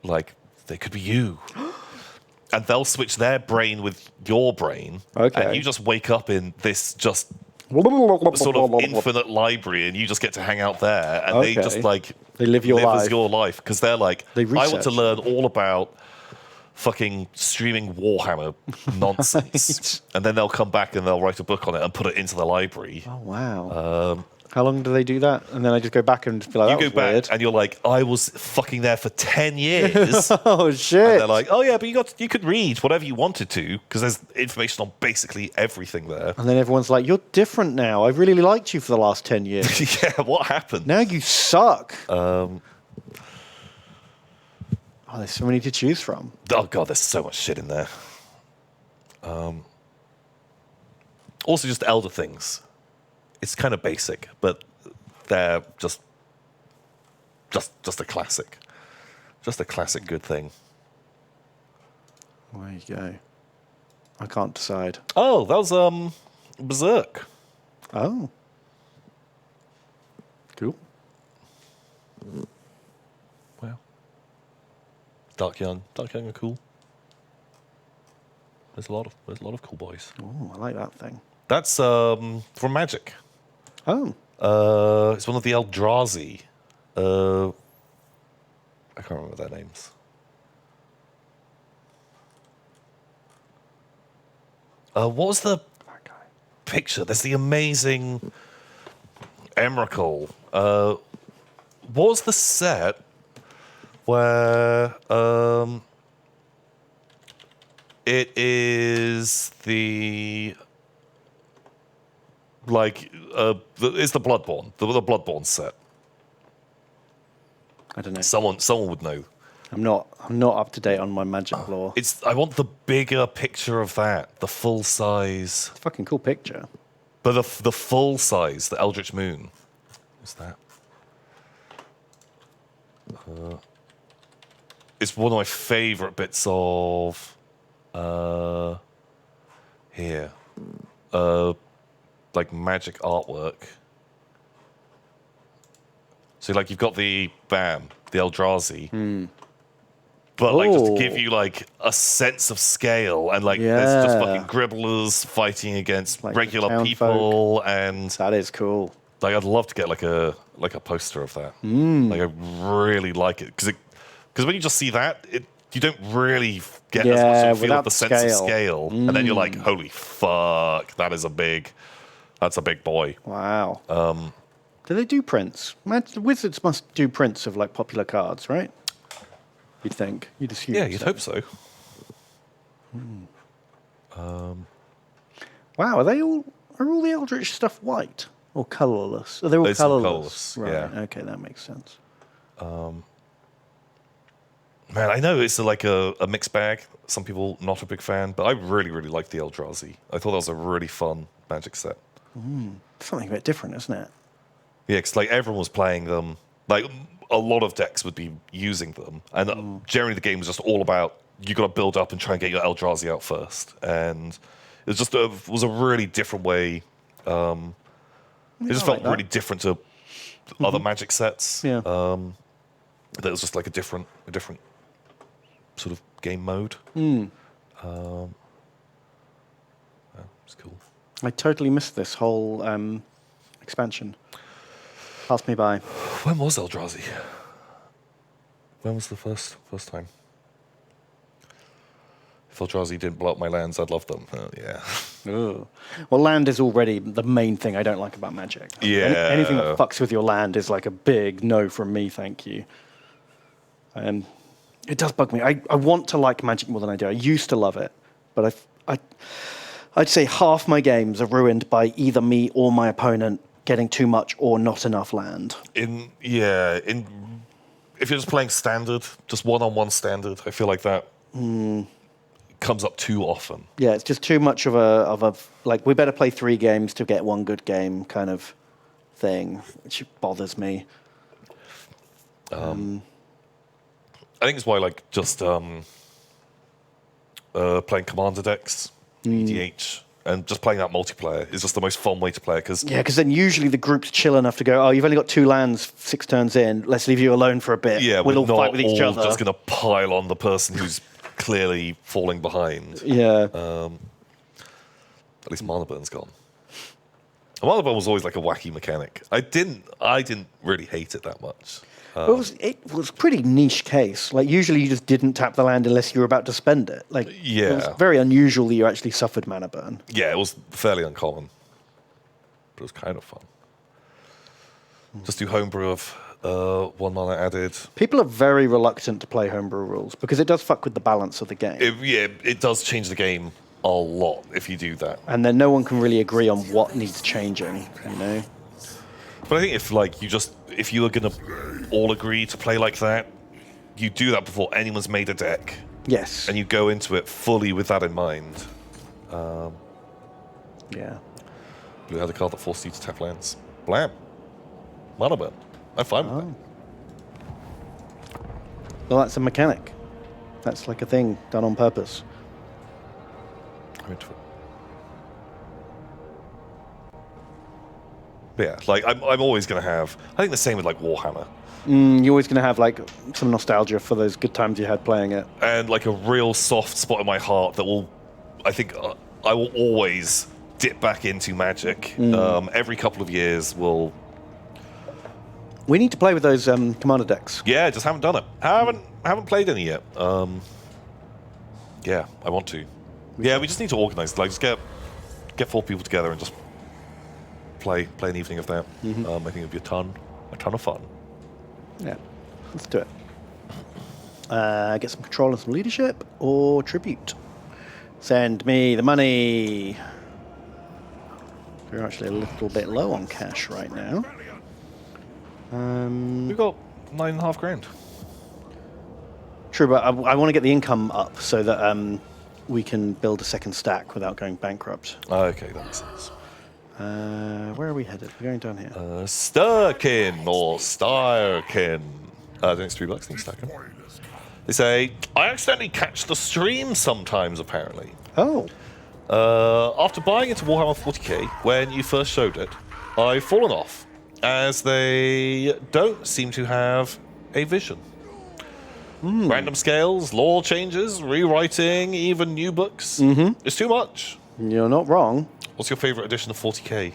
Like they could be you. And they'll switch their brain with your brain. Okay. And you just wake up in this just sort of infinite library and you just get to hang out there and they Okay. just like They live your as life. your life because they're like They I want research. to learn all about fucking streaming Warhammer nonsense. And then they'll come back and they'll write a book on it and put it into the library. Oh, wow. How long do they do that? And then I just go back and be like, You that go was back weird. and you're like, I was fucking there for 10 years. Oh, shit. They're like, oh yeah, but you could read whatever you wanted to because there's information on basically everything there. And then everyone's like, you're different now. I've really liked you for the last 10 years. Yeah, what happened? Now you suck. Oh, there's so many to choose from. Oh god, there's so much shit in there. Also, just elder things. It's kind of basic, but they're just a classic. Just a classic good thing. There you go. I can't decide. Oh, that was Berserk. Oh. Cool. Wow. Dark Young are cool. There's a lot of cool boys. Oh, I like that thing. That's from Magic. Oh. It's one of the Eldrazi. I can't remember their names. What was the That guy. picture? There's the amazing Emrakul. What was the set where it is the it's the Bloodborne, the Bloodborne set. I don't know. Someone would know. I'm not up to date on my magic lore. It's I want the bigger picture of that, the full size, a fucking cool picture. but the full size, the Eldritch Moon. What's that? It's one of my favorite bits of here, like magic artwork. So like you've got the Eldrazi. But like just to Ooh. give you like a sense of scale and like there's just Yeah. fucking gribblers fighting against Like the regular town people and That is cool. like I'd love to get like a poster of that. Like I really like it because when you just see that you don't really get as much Yeah, of a feel without of the the sense of scale. scale, and then you're like, holy fuck, that's a big boy. Wow. Do they do prints? The Wizards must do prints of like popular cards, right? You'd think. You'd assume. Yeah, you'd hope so. Wow, are all the Eldritch stuff white or colourless? Are they all They're some colourless? colourless, Right. yeah. Okay, that makes sense. Man, I know it's like a mixed bag. Some people not a big fan, but I really, really liked the Eldrazi. I thought that was a really fun Magic set. Something a bit different, isn't it? Yeah, because like everyone was playing them. Like a lot of decks would be using them, and generally the game was just all about you got to build up and try and get your Eldrazi out first. And it was just was a really different way. It just felt really different to other Magic sets. Yeah. That was just like a different sort of game mode. It's cool. I totally missed this whole expansion. Passed me by. When was Eldrazi? When was the first time? If Eldrazi didn't blow up my lands, I'd love them. Yeah. Ugh. Well, land is already the main thing I don't like about Magic. Yeah. Anything that fucks with your land is like a big no from me, thank you. It does bug me. I want to like Magic more than I do. I used to love it, but I'd say half my games are ruined by either me or my opponent getting too much or not enough land. If you're just playing standard, just one-on-one standard, I feel like that comes up too often. Yeah, it's just too much of a like we better play 3 games to get one good game kind of thing, which bothers me. I think it's why like just playing commander decks, EDH, and just playing that multiplayer is just the most fun way to play it. Because then usually the group's chill enough to go, oh, you've only got 2 lands 6 turns in, let's leave you alone for a bit. yeah, we'll all not fight with each all other. just going to pile on the person who's clearly falling behind. Yeah. At least Mana Burn's gone. And Mana Burn was always like a wacky mechanic. I didn't really hate it that much. It was a pretty niche case. Like, usually you just didn't tap the land unless you were about to spend it. Like, Yeah. It was very unusual that you actually suffered mana burn. Yeah, it was fairly uncommon, but it was kind of fun. Just do homebrew of 1 mana added. People are very reluctant to play homebrew rules because it does fuck with the balance of the game. It does change the game a lot if you do that. And then no one can really agree on what needs changing, you know? But I think if you are going to all agree to play like that, you do that before anyone's made a deck, Yes. and you go into it fully with that in mind. Yeah. Blue had a card that forced you to tap lands. Blam. Mana Burn. I'm fine with that. Well, that's a mechanic. That's like a thing done on purpose. I'm into it. But yeah, like I'm always going to have. I think the same with like Warhammer, You're always going to have like some nostalgia for those good times you had playing it. and like a real soft spot in my heart that will. I think I will always dip back into Magic. Every couple of years will. We need to play with those commander decks. Yeah, just haven't done it. Haven't played any yet. Yeah, I want to. Yeah, we just need to organize. Like, just get 4 people together and just play an evening of that. I think it'd be a ton of fun. Yeah, let's do it. Get some control and some leadership or tribute. Send me the money. We're actually a little bit low on cash right now. We've got 9.5 grand. True, but I want to get the income up so that we can build a second stack without going bankrupt. Okay, that makes sense. Where are we headed? We're going down here. Sturkin or Starkin. I think it's $3. Think Starkin. They say, I accidentally catch the stream sometimes, apparently. Oh, After buying into Warhammer 40k, when you first showed it, I've fallen off, as they don't seem to have a vision. Random scales, lore changes, rewriting, even new books. It's too much. you're not wrong. What's your favourite edition of 40k?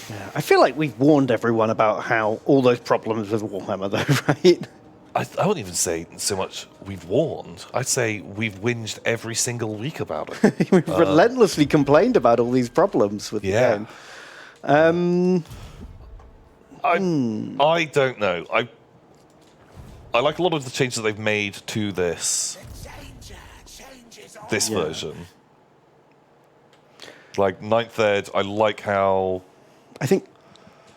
Yeah, I feel like we've warned everyone about how all those problems with Warhammer, though, right? I wouldn't even say so much we've warned. I'd say we've whinged every single week about it. We've relentlessly complained about all these problems with the game. I don't know. I like a lot of the changes that they've made to this version. Like 9th Ed, I like how... I think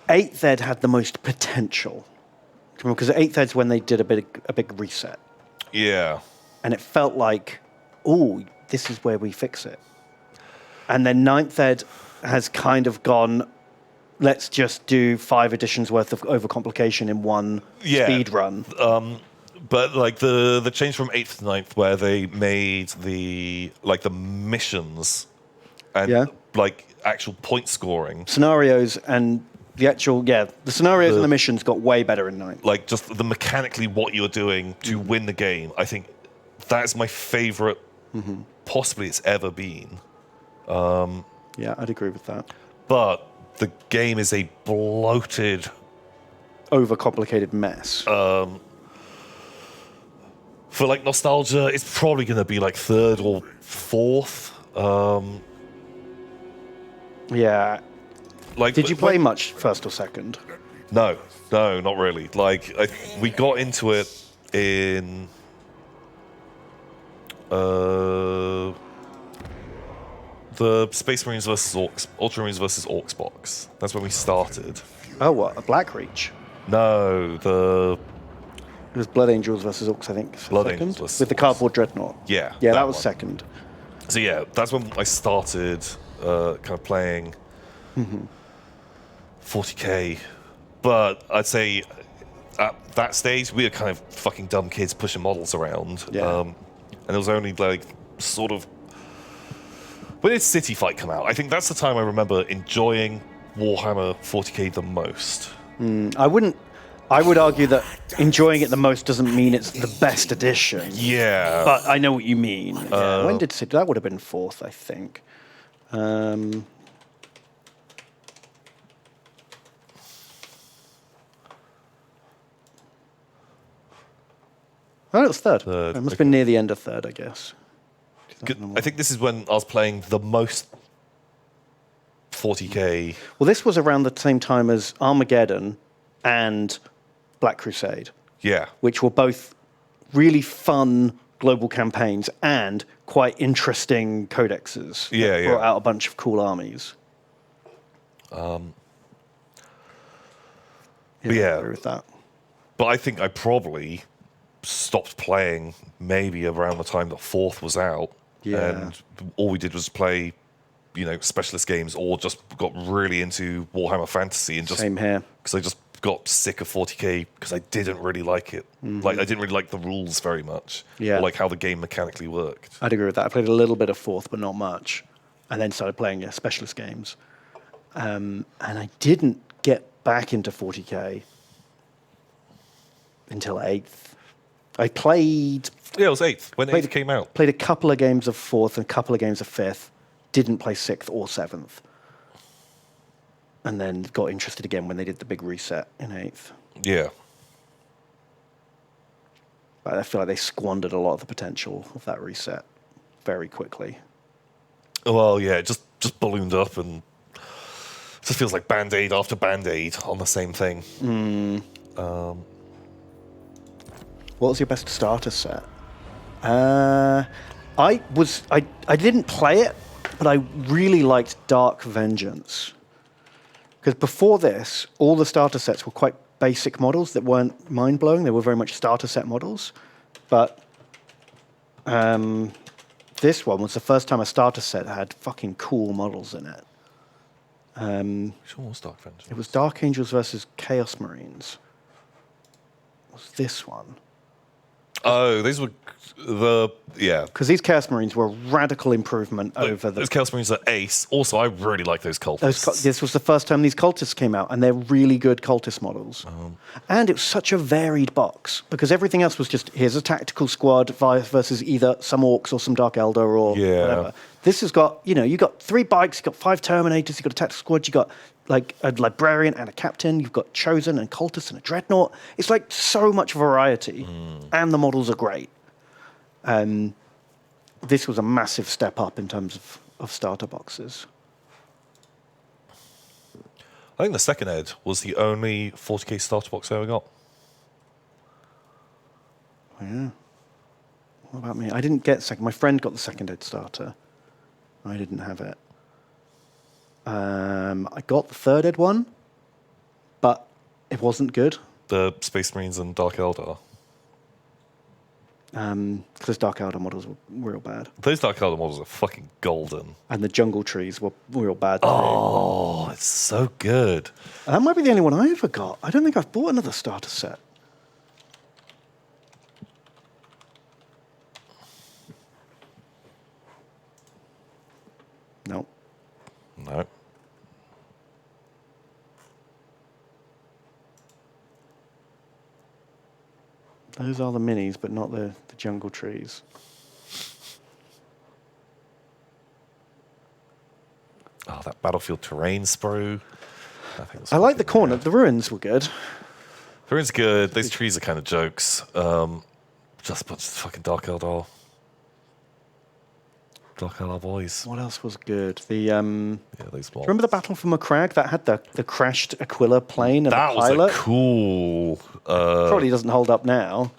8th Ed had the most potential Because 8th ed's when they did a big reset. Yeah. And it felt like, oh, this is where we fix it. And then 9th ed has kind of gone, let's just do 5 editions worth of overcomplication in one speed run. But like the change from 8th to 9th, where they made the missions and like actual point scoring, scenarios and the actual the scenarios and the missions got way better in 9th. Like just the mechanically what you're doing to win the game. I think that's my favorite, possibly it's ever been. Yeah, I'd agree with that. But the game is a bloated, overcomplicated mess. For like nostalgia, it's probably going to be like 3rd or 4th. Yeah. Like, did you play much 1st or 2nd? No, not really. Like we got into it in the Space Marines versus Orcs, Ultramarines versus Orcs box. That's when we started. Oh, what? A Black Reach? No, It was Blood Angels versus Orcs, I think. Blood second, Angels versus with the Orcs. Cardboard Dreadnought. Yeah, Yeah, that was one. 2nd. So yeah, that's when I started kind of playing 40k. But I'd say at that stage we were kind of fucking dumb kids pushing models around. Yeah. And there was only like sort of. When did City Fight come out? I think that's the time I remember enjoying Warhammer 40k the most. I would argue that enjoying it the most doesn't mean it's the best edition. Yeah. But I know what you mean. When did City? That would have been 4th, I think. Oh, it was 3rd. Third, It must have been near the end of 3rd, I guess. I think this is when I was playing the most 40k. Well, this was around the same time as Armageddon and Black Crusade, Yeah. which were both really fun global campaigns and quite interesting codexes. Yeah, that yeah. brought out a bunch of cool armies. Yeah. I agree with that. But I think I probably stopped playing maybe around the time that 4th was out. Yeah. And all we did was play, specialist games, or just got really into Warhammer Fantasy and just Same here. because I just got sick of 40k because I didn't really like it. Like I didn't really like the rules very much. Yeah. Or like how the game mechanically worked. I'd agree with that. I played a little bit of 4th, but not much. And then started playing specialist games. And I didn't get back into 40k until 8th. I played Yeah, it was 8th when Played- 8th came out. Played a couple of games of 4th and a couple of games of 5th. Didn't play 6th or 7th. And then got interested again when they did the big reset in 8th. Yeah. But I feel like they squandered a lot of the potential of that reset very quickly. Well, yeah, it just ballooned up and just feels like Band-Aid after Band-Aid on the same thing. What was your best starter set? I didn't play it, but I really liked Dark Vengeance. Because before this, all the starter sets were quite basic models that weren't mind-blowing. They were very much starter set models. But this one was the first time a starter set had fucking cool models in it. Which one was Dark Vengeance? It was Dark Angels versus Chaos Marines. It was this one. Oh, these were yeah. Because these Chaos Marines were a radical improvement over the... Those Chaos Marines are ace. Also, I really like those cultists. This was the first time these cultists came out, and they're really good cultist models. And it was such a varied box, because everything else was just, here's a tactical squad versus either some orcs or some Dark Elder or whatever. This has got, you got 3 bikes, you've got 5 Terminators, you've got a tactical squad, you've got like a librarian and a captain, you've got chosen and cultists and a dreadnought. It's like so much variety, and the models are great. This was a massive step up in terms of starter boxes. I think the second ed was the only 40k starter box I ever got. Yeah. What about me? I didn't get second. My friend got the second ed starter. I didn't have it. I got the third ed one, but it wasn't good. the Space Marines and Dark Eldar? Because Dark Elder models were real bad. Those Dark Eldar models are fucking golden. And the jungle trees were real bad too. Oh, it's so good. And that might be the only one I ever got. I don't think I've bought another starter set. No. No. Those are the minis, but not the jungle trees. Oh, that battlefield terrain sprue. I like the corner. The ruins were good. The ruins are good. Those trees are kind of jokes. Just a bunch of fucking Dark Eldar. Dark Eldar boys. What else was good? The Yeah, those blocks. remember the Battle for Macragge that had the crashed Aquila plane and That the was pilot? a cool. Probably doesn't hold up now.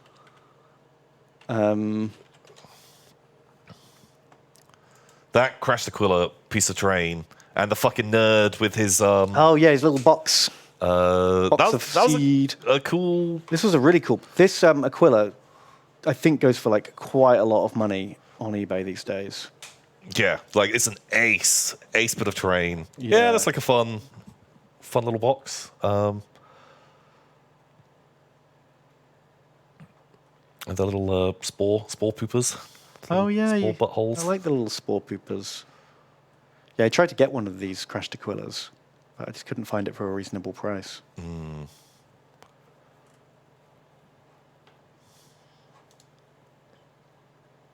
That crashed Aquila piece of terrain and the fucking nerd with his Oh yeah, his little box. that of was seed. a cool. This was a really cool. This Aquila, I think, goes for like quite a lot of money on eBay these days. Yeah, like it's an ace bit of terrain. Yeah. Yeah, that's like a fun little box. And the little spore poopers. Oh yeah, Spore buttholes. I like the little spore poopers. Yeah, I tried to get one of these crashed Aquilas, but I just couldn't find it for a reasonable price.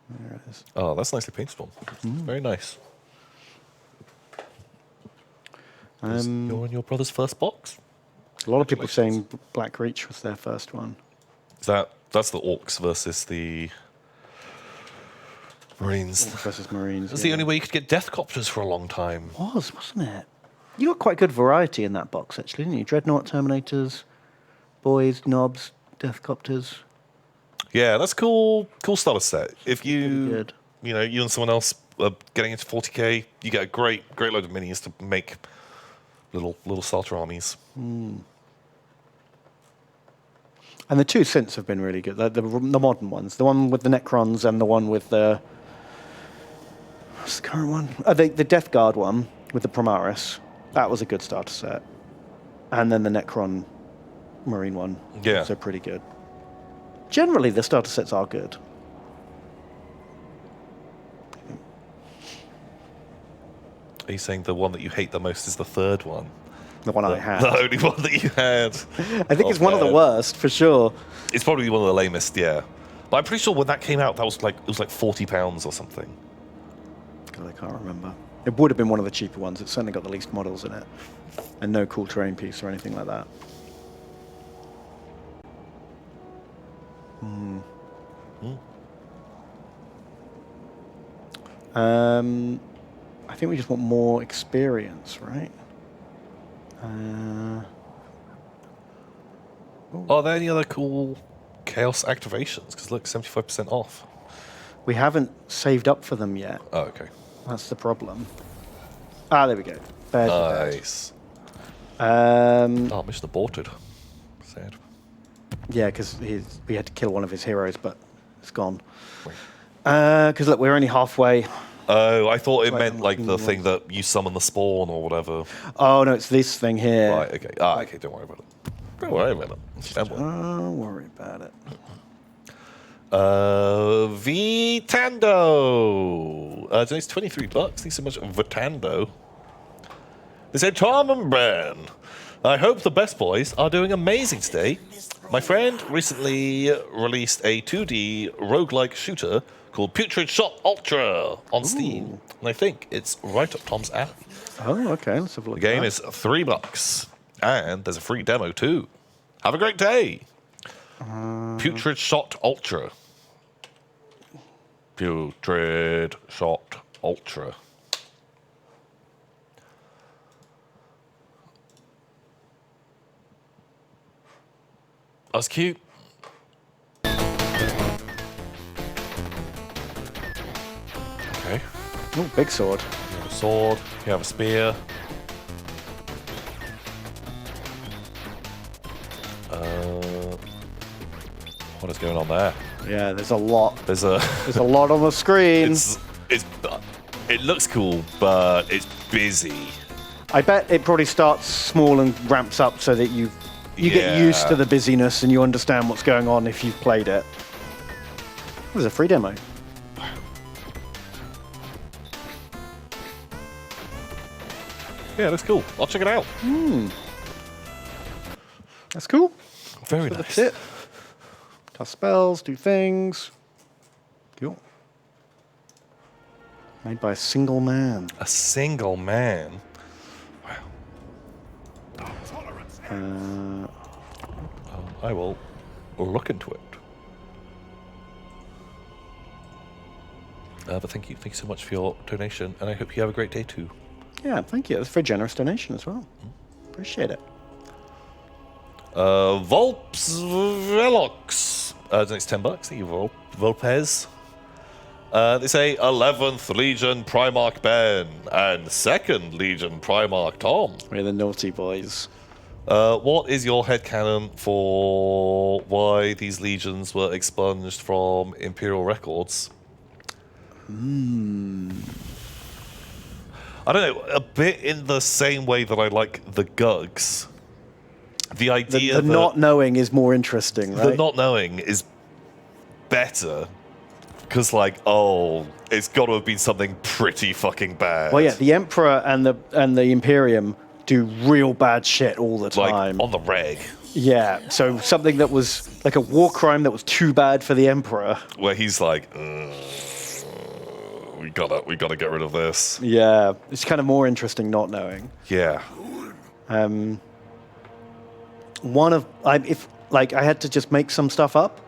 There it is. Oh, that's nicely painted one. Very nice. Is you're in your brother's first box? A lot of people saying Black Reach was their first one. That's the Orcs versus the Marines. Versus Marines. That's the only way you could get death copters for a long time. Wasn't it? You got quite good variety in that box, actually, didn't you? Dreadnought, Terminators, Boys, Knobs, Deathcopters. Yeah, that's cool starter set. If Pretty you good. you and someone else are getting into 40k, you get a great load of minis to make little starter armies. And the two since have been really good. The modern ones, the one with the Necrons and the one with the what's the current one? The Death Guard one with the Primaris. That was a good starter set. And then the Necron Marine one. Yeah. So pretty good. Generally, the starter sets are good. Are you saying the one that you hate the most is the third one? The one I had. The only one that you had. I think it's one of the worst for sure. It's probably one of the lamest, yeah. But I'm pretty sure when that came out, it was like £40 or something. God, I can't remember. It would have been one of the cheaper ones. It's certainly got the least models in it, and no cool terrain piece or anything like that. I think we just want more experience, right? Are there any other cool Chaos activations? Because look, 75% off. We haven't saved up for them yet. Oh, okay. That's the problem. Ah, there we go. There's the bed. Nice. Um, Oh, mission aborted. Sad. yeah, because we had to kill one of his heroes, but it's gone. Because look, we're only halfway. Oh, I thought it Right, meant I'm like the looking thing that you summon the spawn or whatever. Oh no, it's this thing here. Right, okay. Ah, okay, don't worry about it. Don't worry about it. Stand by. Don't worry about it. Vitando. Today's $23. Thanks so much, Vitando. They said, Tom and Bran, I hope the best boys are doing amazing today. My friend recently released a 2D roguelike shooter called Putrid Shot Ultra on Steam. And I think it's right up Tom's alley. Oh, okay. Let's have a look. The game at is $3. And there's a free demo too. Have a great day. Putrid Shot Ultra. Putrid Shot Ultra. That's cute. Okay. Oh, big sword. You have a sword. You have a spear. What is going on there? Yeah, there's a lot. There's a lot on the screen. it looks cool, but it's busy. I bet it probably starts small and ramps up so that you get used to the busyness and you understand what's going on if you've played it. There's a free demo. Yeah, that's cool. I'll check it out. That's cool. Very So nice. that's it. Cast spells, do things. Cool. Made by a single man. A single man. I will look into it. But thank you so much for your donation, and I hope you have a great day too. Yeah, thank you. That's a very generous donation as well. Appreciate it. Volps Velox. It's $10. Thank you, Volpez. They say 11th Legion Primarch Ben and 2nd Legion Primarch Tom. We're the naughty boys. What is your headcanon for why these legions were expunged from Imperial records? I don't know, a bit in the same way that I like the Gugs. The idea The that not knowing is more interesting, right? the not knowing is better. Because, like, it's got to have been something pretty fucking bad. Well, yeah, the Emperor and the Imperium do real bad shit all the like, time. on the reg. Yeah, so something that was like a war crime that was too bad for the Emperor. Where he's like, we gotta get rid of this. Yeah, it's kind of more interesting not knowing. Yeah. If I had to just make some stuff up,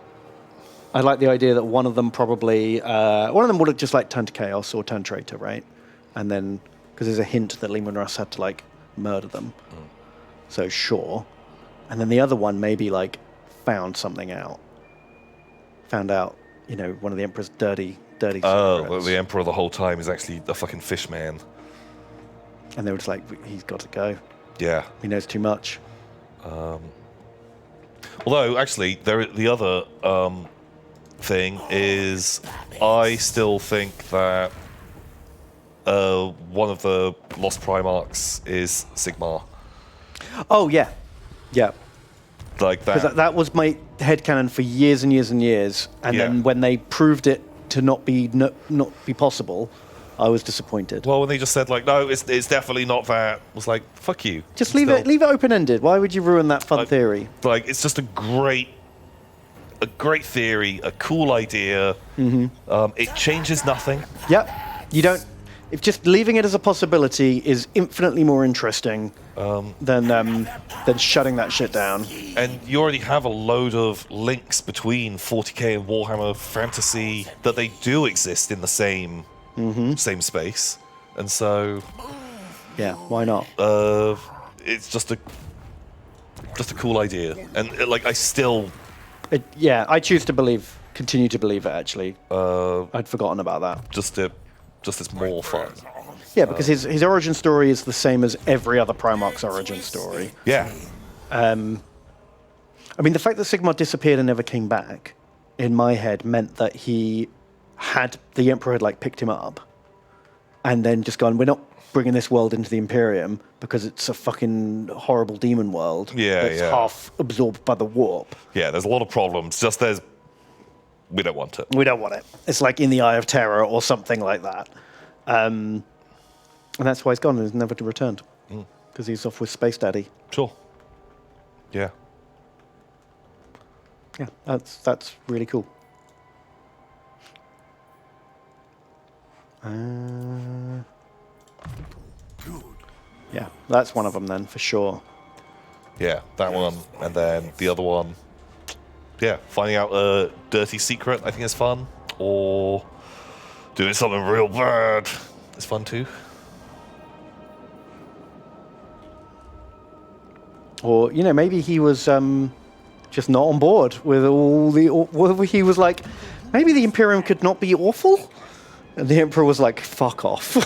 I like the idea that one of them would have just like turned to chaos or turned traitor, right? And then because there's a hint that Leman Russ had to like murder them, so sure. And then the other one maybe like found out, one of the Emperor's dirty Oh, secrets. the Emperor the whole time is actually a fucking fish man. And they were just like, he's got to go. Yeah. He knows too much. Although, actually, the other thing is, I still think that one of the Lost Primarchs is Sigmar. Oh, yeah. Yeah. Like that. Because that was my headcanon for years and years and years. And Yeah. then when they proved it to not be possible, I was disappointed. Well, when they just said, like, no, it's definitely not that, I was like, fuck you. Just leave it open-ended. Why would you ruin that fun theory? Like, it's just a great theory, a cool idea. Mm-hmm. It changes nothing. Yep. You don't... If just leaving it as a possibility is infinitely more interesting than shutting that shit down. And you already have a load of links between 40k and Warhammer Fantasy that they do exist in the same space, and so Yeah, why not? it's just a cool idea, and I still I choose to continue to believe it. Actually, I'd forgotten about that. just it's more fun. Yeah, because his origin story is the same as every other Primarch's origin story. Yeah, I mean, the fact that Sigmar disappeared and never came back, in my head, meant that the Emperor had picked him up, and then just gone, we're not bringing this world into the Imperium because it's a fucking horrible demon world. Yeah, that's yeah. half absorbed by the warp. yeah. There's a lot of problems. We don't want it. We don't want it. It's like in the Eye of Terror or something like that. And that's why he's gone and has never returned. Because he's off with Space Daddy. Sure. Yeah. Yeah, that's really cool. Yeah, that's one of them then, for sure. Yeah, that one, and then the other one. Yeah, finding out a dirty secret, I think is fun. Or doing something real bad is fun too. Or, maybe he was just not on board with he was like, maybe the Imperium could not be awful? And the Emperor was like, fuck off.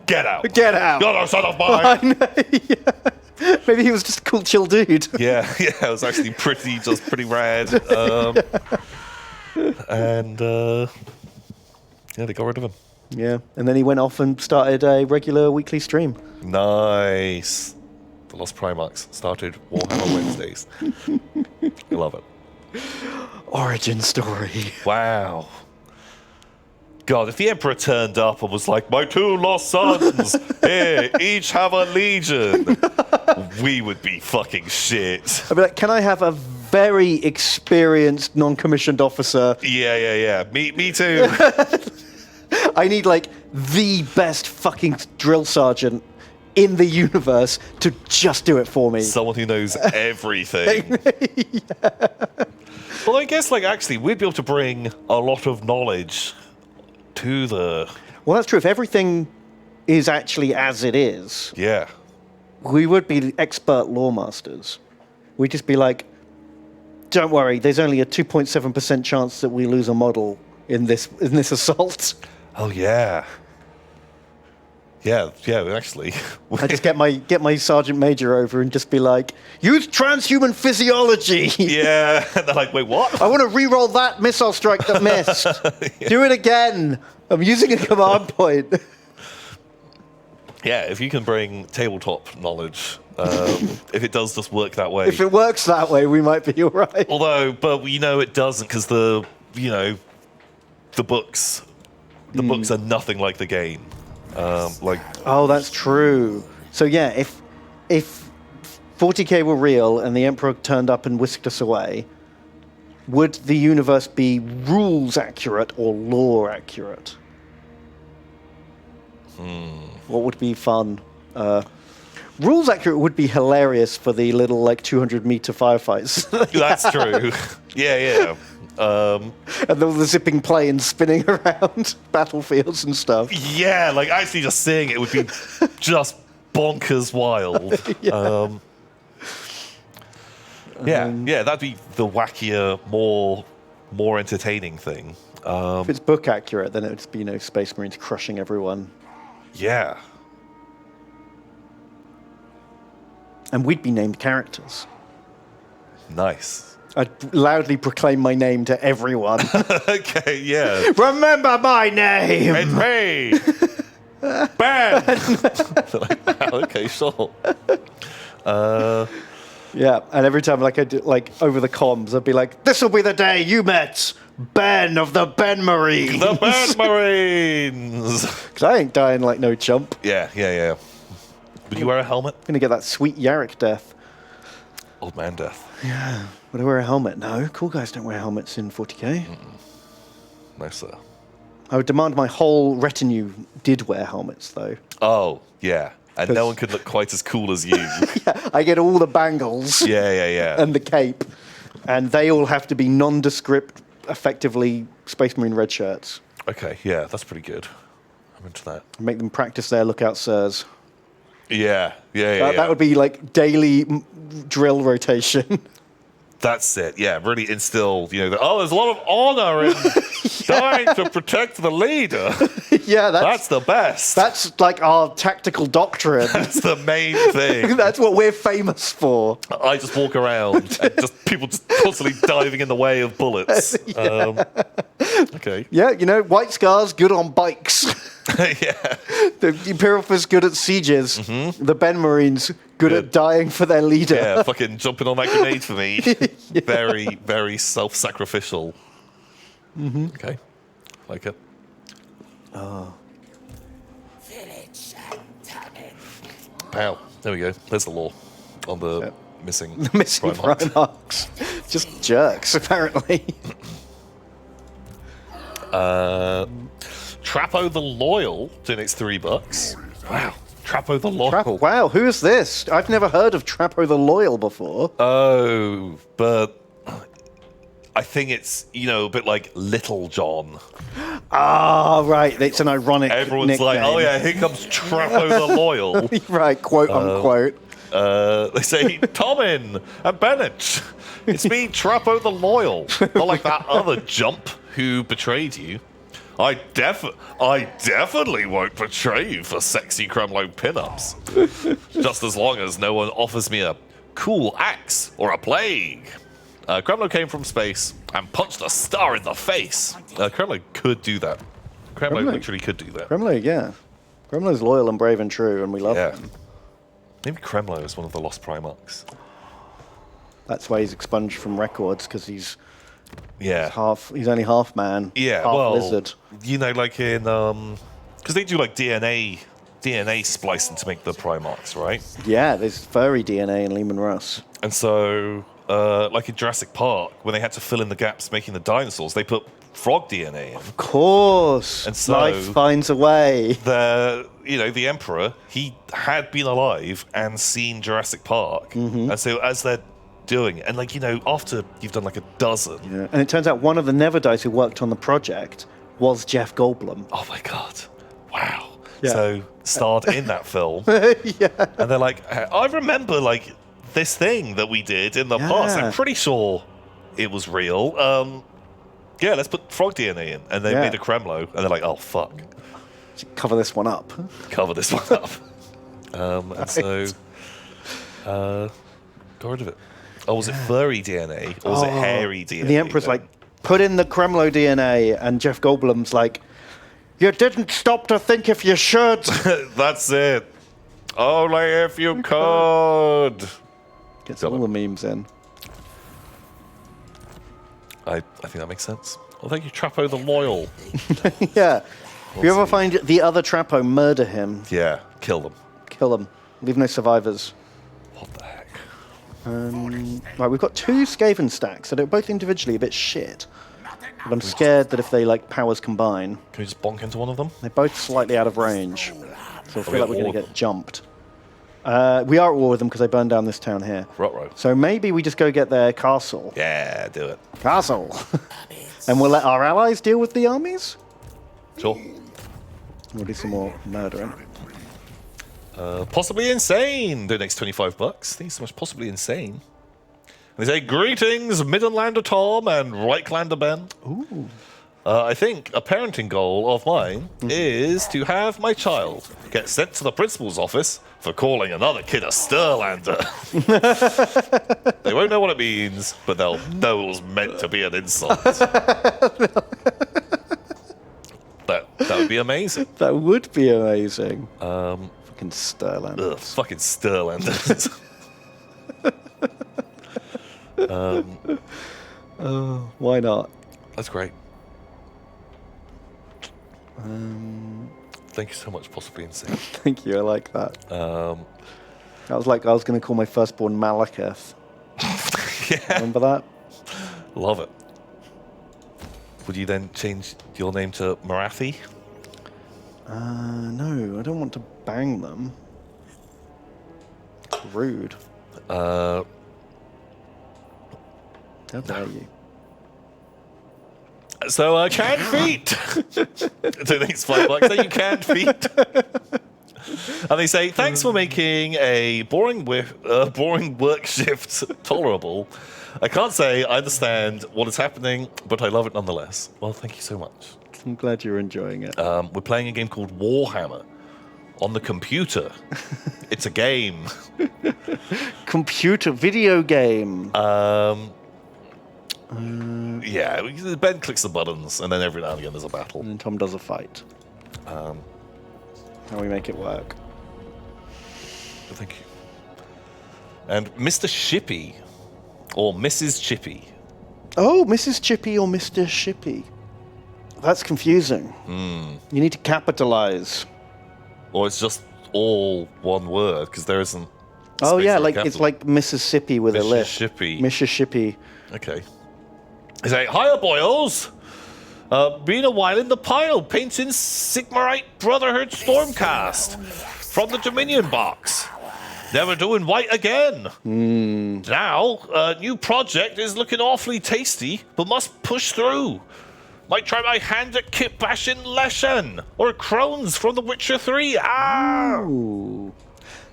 Get out! Get out! You're no son of mine! Maybe he was just a cool, chill dude. Yeah, it was actually pretty rad. And they got rid of him. Yeah, and then he went off and started a regular weekly stream. Nice. The Lost Primarchs started Warhammer Wednesdays. I love it. Origin story. Wow. God, if the Emperor turned up and was like, my 2 lost sons, here, each have a legion, we would be fucking shit. I'd be like, can I have a very experienced non-commissioned officer? Yeah. Me too. I need, like, the best fucking drill sergeant in the universe to just do it for me. Someone who knows everything. Well, I guess, like, actually, we'd be able to bring a lot of knowledge to the... Well, that's true. If everything is actually as it is, Yeah. we would be expert lawmasters. We'd just be like, don't worry, there's only a 2.7% chance that we lose a model in this assault. Oh, yeah. Yeah, actually. I just get my sergeant major over and just be like, use transhuman physiology. Yeah, and they're like, wait, what? I want to re-roll that missile strike that missed. Do it again. I'm using a command point. Yeah, if you can bring tabletop knowledge, if it does just work that way. If it works that way, we might be all right. Although, but we know it doesn't because the books are nothing like the game. Oh, that's true. So yeah, if 40k were real and the Emperor turned up and whisked us away, would the universe be rules accurate or lore accurate? What would be fun? Rules accurate would be hilarious for the little, like, 200-meter firefights. That's true. Yeah. And all the zipping planes spinning around battlefields and stuff. Yeah, like, actually just seeing it would be just bonkers wild. Yeah, that'd be the wackier, more entertaining thing. If it's book accurate, then it would just be, Space Marines crushing everyone. Yeah. And we'd be named characters. Nice. I'd loudly proclaim my name to everyone. Okay, yeah. Remember my name! It's me! Ben! Like, wow, okay, sure. Yeah, and every time, like, I do, like, over the comms, I'd be like, this'll be the day you met Ben of the Ben Marines! The Ben Marines! Because I ain't dying like no chump. Yeah. Would you wear a helmet? I'm gonna get that sweet Yarrick death. Old man death. Yeah. Would I wear a helmet? No, cool guys don't wear helmets in 40k. No, sir. I would demand my whole retinue did wear helmets, though. Oh, yeah. And no one could look quite as cool as you. Yeah, I get all the bangles. Yeah. And the cape. And they all have to be nondescript, effectively Space Marine red shirts. Okay, yeah, that's pretty good. I'm into that. Make them practice their lookout sirs. Yeah. That would be like daily drill rotation. That's it. Yeah, really instill, there's a lot of honor in dying to protect the leader. Yeah, that's the best. That's like our tactical doctrine. That's the main thing. That's what we're famous for. I just walk around and people just constantly diving in the way of bullets. Okay. Yeah, White Scars, good on bikes. Yeah. The Imperial Fist, good at sieges. Mm-hmm. The Ben Marines, good at dying for their leader. Yeah, fucking jumping on that grenade for me. Yeah. Very, very self-sacrificial. Mm-hmm. Okay. Like it. Oh. Village and tavern. Pow. There we go. There's the law on the missing Primarchs. Just jerks, apparently. Trappo the Loyal donates $3. Wow. Trappo the Loyal. Wow, who is this? I've never heard of Trappo the Loyal before. Oh, but I think it's, a bit like Little John. Ah, right. It's an ironic Everyone's nickname. like, oh yeah, here comes Trappo the Loyal. Right, quote unquote. They say, Tommen and Bennett, it's me, Trappo the Loyal. Not like that other jump who betrayed you. I definitely won't betray you for sexy Kremlo pinups. Just as long as no one offers me a cool axe or a plague. Kremlo came from space and punched a star in the face. Kremlo could do that. Kremlo literally could do that. Kremlo, yeah. Kremlo's loyal and brave and true, and we love him. Maybe Kremlo is one of the lost Primarchs. That's why he's expunged from records, because he's Yeah. he's only half man, Yeah, half well, lizard. you know, like in because they do like DNA splicing to make the Primarchs, right? Yeah, there's furry DNA in Lehman Russ. And so, like in Jurassic Park, when they had to fill in the gaps making the dinosaurs, they put frog DNA in. Of course, And so- life finds a way. The Emperor, he had been alive and seen Jurassic Park, and so as they're doing it, and after you've done like a dozen, Yeah. And it turns out one of the Neverdice who worked on the project was Jeff Goldblum. oh my god, wow! Yeah. So starred in that film, Yeah. and they're like, I remember like this thing that we did in the past. Yeah. I'm pretty sure it was real. Yeah, let's put frog DNA in, and they Yeah. made a Kremlo, and they're like, oh fuck, Cover this one up. cover this one up. And so, got rid of it. Oh, was it furry DNA or was it hairy DNA? The Emperor's like, put in the Kremlo DNA, and Jeff Goldblum's like, you didn't stop to think if you should. That's it. Only if you could. Gets all the memes in. I think that makes sense. Well, thank you, Trapo the Loyal. Yeah. If you ever find the other Trapo, murder him. Yeah, kill them. Kill him. Leave no survivors. What the heck? Right, we've got 2 Skaven stacks, so they're both individually a bit shit. But I'm scared that if they, powers combine, Can we just bonk into one of them? they're both slightly out of range. So I feel we like we're at going to war get jumped. We are at war with them because they burned down this town here. Ruh-roh. So maybe we just go get their castle. Yeah, do it. Castle! And we'll let our allies deal with the armies? Sure. We'll do some more murdering. Possibly insane. Donates $25. Thank you so much. Possibly insane. And they say, greetings, Middenlander Tom and Reiklander Ben. Ooh. I think a parenting goal of mine is to have my child get sent to the principal's office for calling another kid a Stirlander. They won't know what it means, but they'll know it was meant to be an insult. That would be amazing. That would be amazing. Fucking Sterland. Ugh, fucking Stirlanders. Why not? That's great. Thank you so much, possibly insane. Thank you, I like that. That was like I was going to call my firstborn Malekith. Yeah, Remember that? love it. Would you then change your name to Marathi? No, I don't want to bang them. Rude. How dare you? So, canned feet. So thanks, $5. So you canned feet. And they say, thanks for making a boring work shift tolerable. I can't say I understand what is happening, but I love it nonetheless. Well, thank you so much. I'm glad you're enjoying it. We're playing a game called Warhammer on the computer. It's a game. Computer video game. Yeah, Ben clicks the buttons, and then every now and again there's a battle. And then Tom does a fight. How we make it work. Thank you. And Mr. Shippy, or Mrs. Chippy. Oh, Mrs. Chippy or Mr. Shippy. That's confusing. You need to capitalize. Or it's just all one word, because there isn't. Oh space yeah, for a like capital. it's like Mississippi with a lift. Mississippi. Mississippi. Okay. They say, hiya, boyos. Been a while in the pile, painting Sigmarite Brotherhood Stormcast from the Dominion box. Never doing white again. Now, new project is looking awfully tasty, but must push through. Might try my hand at kit bashing Leshen or Crones from The Witcher 3. Ah! Ooh.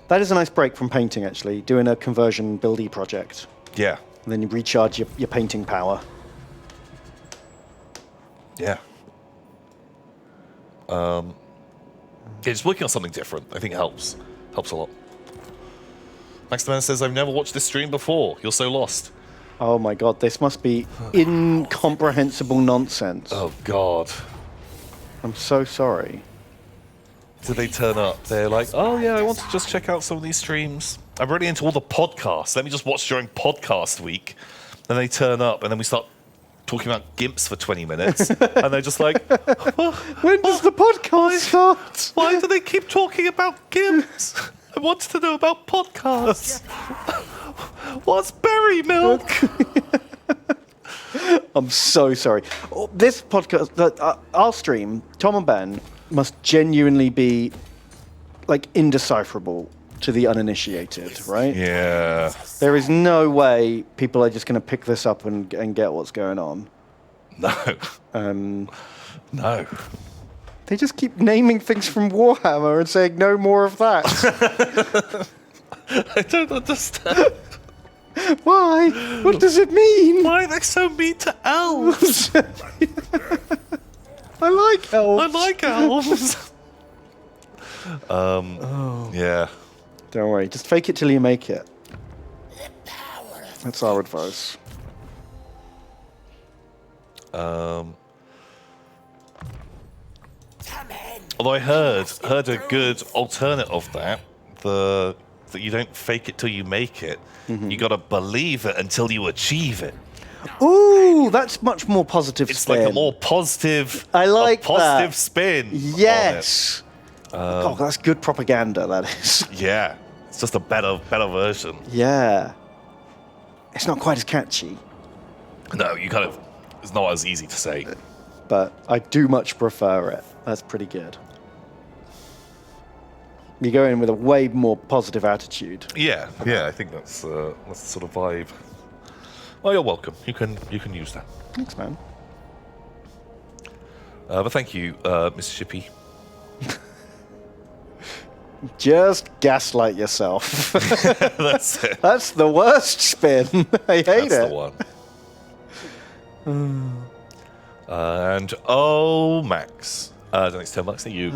That is a nice break from painting, actually. Doing a conversion buildy project. Yeah. And then you recharge your painting power. Yeah. Just working on something different, I think helps. Helps a lot. Max the Man says, I've never watched this stream before. You're so lost. Oh my god, this must be incomprehensible nonsense. Oh, God. I'm so sorry. Did they turn up? They're like, oh, yeah, I want to just check out some of these streams. I'm really into all the podcasts. Let me just watch during podcast week. Then they turn up, and then we start talking about Gimps for 20 minutes. And they're just like, When does the podcast start? why do they keep talking about Gimps? I wanted to know about podcasts. What's berry milk? I'm so sorry. Oh, this podcast, our stream, Tom and Ben, must genuinely be like indecipherable to the uninitiated, right? Yeah. There is no way people are just going to pick this up and get what's going on. No. No. They just keep naming things from Warhammer and saying no more of that. I don't understand. Why? What does it mean? Why are they so mean to elves? I like elves. I like elves. Yeah. Don't worry, just fake it till you make it. That's our advice. Although I heard a good alternate of that, that you don't fake it till you make it. You got to believe it until you achieve it. Ooh, that's much more positive It's spin. like a more positive, I like positive that. spin. Yes. God, that's good propaganda, that is. On it. Yeah, it's just a better version. Yeah. It's not quite as catchy, No, you kind of. It's not as easy to say. but I do much prefer it. That's pretty good. You go in with a way more positive attitude. Yeah, I think that's the sort of vibe. Well, you're welcome. You can use that. Thanks, man. But thank you, Mr. Shippy. Just gaslight yourself. That's it. That's the worst spin. I hate That's it. the one. And Max. Thanks, 10 bucks to you.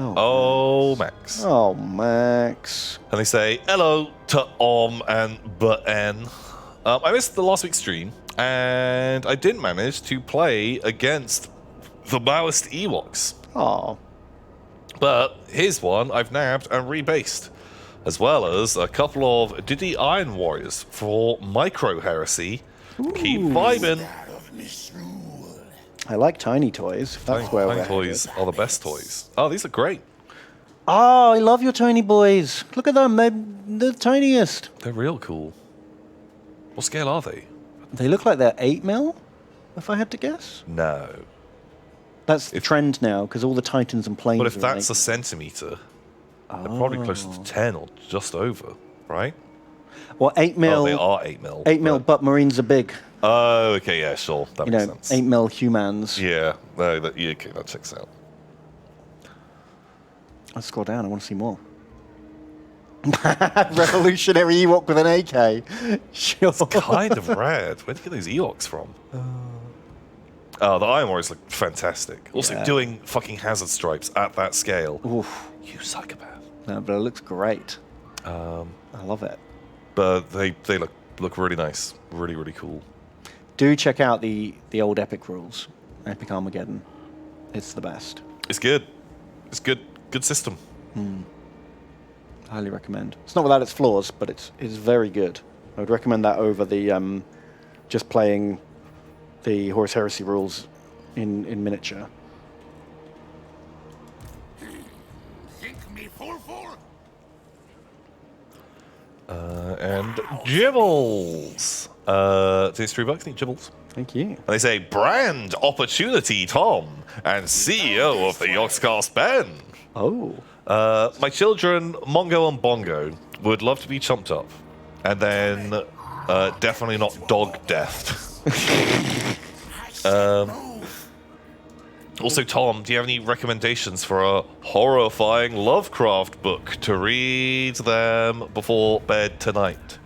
Max. Oh, Max. And they say, hello to and Button. I missed the last week's stream, and I didn't manage to play against the Maoist Ewoks. Oh. But here's one I've nabbed and rebased, as well as a couple of Diddy Iron Warriors for Micro Heresy. Keep vibing. I like tiny toys. If that's where we're Tiny toys headed. are the best toys. Oh, these are great. Oh, I love your tiny boys. Look at them. They're the tiniest. They're real cool. What scale are they? They look like they're 8 mil, if I had to guess. No. That's the trend now, because all the Titans and planes But if are that's a 8. centimeter, they're probably closer to 10 or just over, right? Well, 8 mil. Oh, they are 8 mil. 8 mil, but Marines are big. Oh, okay, yeah, sure. That You makes know, sense. 8 mil humans. Yeah, no, yeah, okay, that checks out. Let's scroll down. I want to see more. Revolutionary Ewok with an AK. Sure. Kind of rad. Where'd you get those Ewoks from? Oh, the Iron Warriors look fantastic. Also, Yeah. doing fucking hazard stripes at that scale. Oof. You psychopath. No, but it looks great. I love it. But they look really nice. Really, really cool. Do check out the old Epic rules. Epic Armageddon. It's the best. It's good. It's good. Good system. Highly recommend. It's not without its flaws, but it's very good. I would recommend that over the just playing the Horus Heresy rules in miniature. Think me full. And Gibbles. It's $3. Need Gibbles. Thank you. And they say, brand opportunity, Tom, and CEO of the Yogscast Ben. Oh. My children, Mongo and Bongo, would love to be chumped up. And then definitely not dog deathed. Also, Tom, do you have any recommendations for a horrifying Lovecraft book to read them before bed tonight?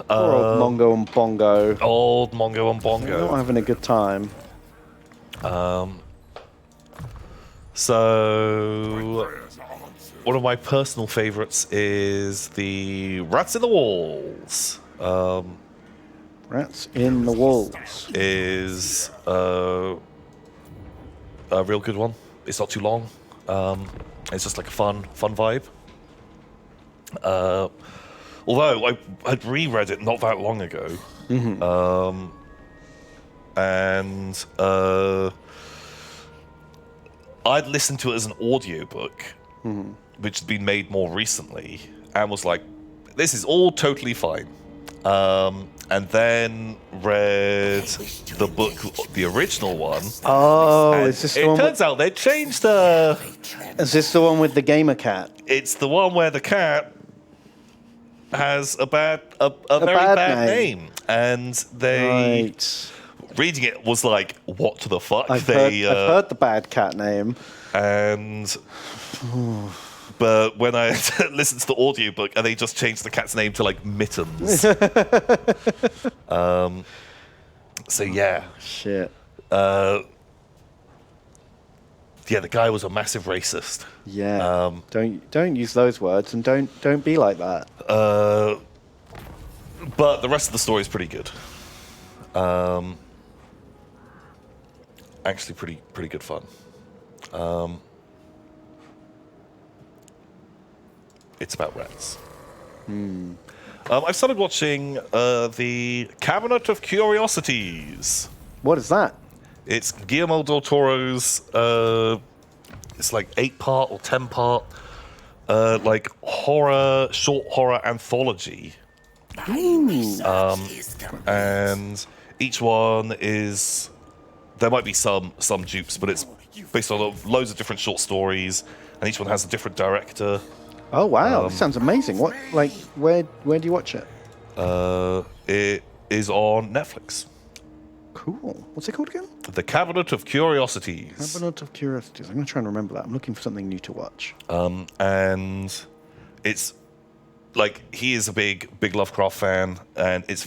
Poor old Mongo and Bongo. Old Mongo and They're not Bongo. having a good time. So, Prayers are answered. one of my personal favorites is the Rats in the Walls. Rats in the walls. Is a real good one. It's not too long. It's just like a fun vibe. Although I had reread it not that long ago, and I'd listened to it as an audiobook, which had been made more recently, and was like, "This is all totally fine." And then read the book, the original one. Oh, and is this the it one? turns out they changed the. Is this the one with the gamer cat? It's the one where the cat has a very bad bad name. name, and they Right. reading it was like, what the fuck? I've heard the bad cat name. And but when I listened to the audiobook and they just changed the cat's name to like Mittens. So yeah. Shit. Yeah, the guy was a massive racist. Yeah. Don't use those words, and don't be like that. But the rest of the story is pretty good. Actually pretty good fun. It's about rats. I've started watching the Cabinet of Curiosities. What is that? It's Guillermo del Toro's. It's like 8-part or 10-part, like short horror anthology. And each one is. There might be some dupes, but it's based on loads of different short stories, and each one has a different director. Oh wow, this sounds amazing. What, like, where do you watch it? It is on Netflix. Cool. What's it called again? The Cabinet of Curiosities. Cabinet of Curiosities. I'm going to try and remember that. I'm looking for something new to watch. And it's like he is a big Lovecraft fan, and it's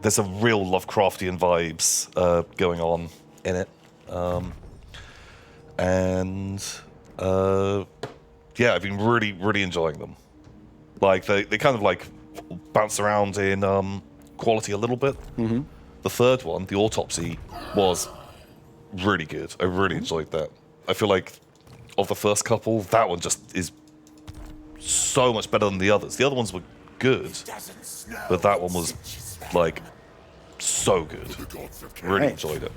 there's a real Lovecraftian vibes going on in it. Yeah, I've been really enjoying them. Like they kind of like bounce around in quality a little bit. Mm-hmm. The third one, the Autopsy, was really good. I really enjoyed that. I feel like of the first couple, that one just is so much better than the others. The other ones were good, but that one was like so good. Really enjoyed it.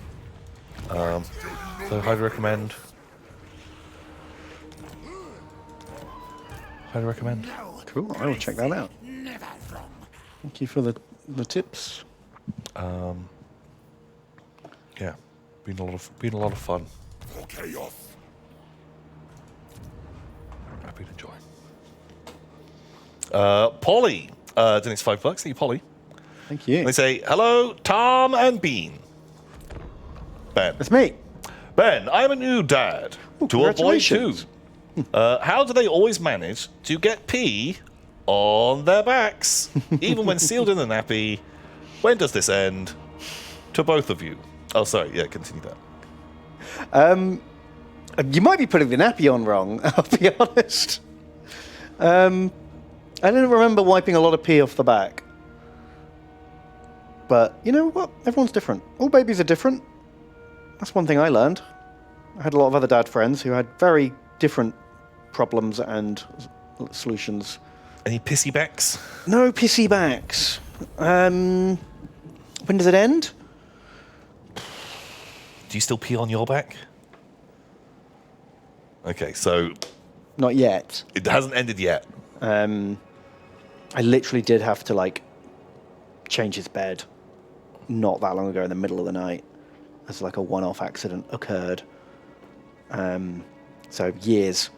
So highly recommend. Highly recommend. Cool. I will check that out. Thank you for the tips. Yeah, been a lot of fun. Chaos. I've been enjoying. Polly, donates $5. Thank you, Polly. Thank you. They say, hello, Tom and Bean. Ben. That's me. Ben, I'm a new dad to a boy too. Congratulations. How do they always manage to get pee on their backs, even when sealed in a nappy? When does this end? To both of you. Oh, sorry. Yeah, continue that. You might be putting the nappy on wrong, I'll be honest. I didn't remember wiping a lot of pee off the back. But you know what? Everyone's different. All babies are different. That's one thing I learned. I had a lot of other dad friends who had very different problems and solutions. Any pissy backs? No pissy backs. When does it end? Do you still pee on your back? Okay, so Not yet. it hasn't ended yet. I literally did have to, like, change his bed not that long ago in the middle of the night as, like, a one-off accident occurred. So years.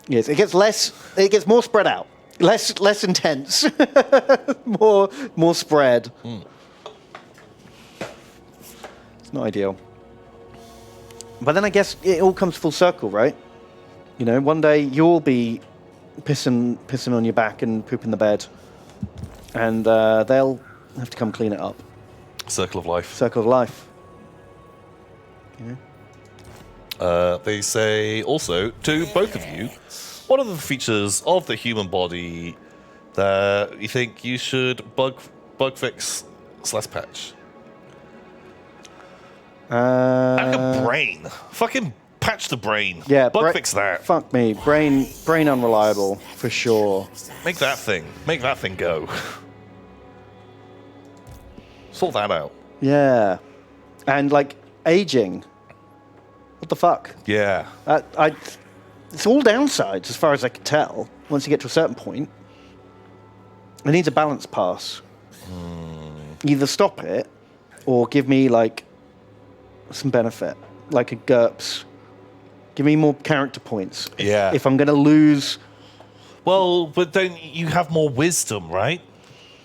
Yes, it gets more spread out. Less intense. more spread. It's not ideal. But then I guess it all comes full circle, right? You know, one day you'll be pissing on your back and pooping the bed, and they'll have to come clean it up. Circle of life. Circle of life. You know? They say also to both of you, what are the features of the human body that you think you should bug fix / patch? Like a brain. Fucking patch the brain. Yeah, bug fix that. Fuck me, brain unreliable for sure. Make that thing go. Sort that out. Yeah, and like aging. What the fuck? Yeah. It's all downsides as far as I can tell. Once you get to a certain point, it needs a balance pass. Either stop it, or give me like some benefit, like a GURPS. Give me more character points. Yeah. If I'm going to lose... Well, but don't you have more wisdom, right?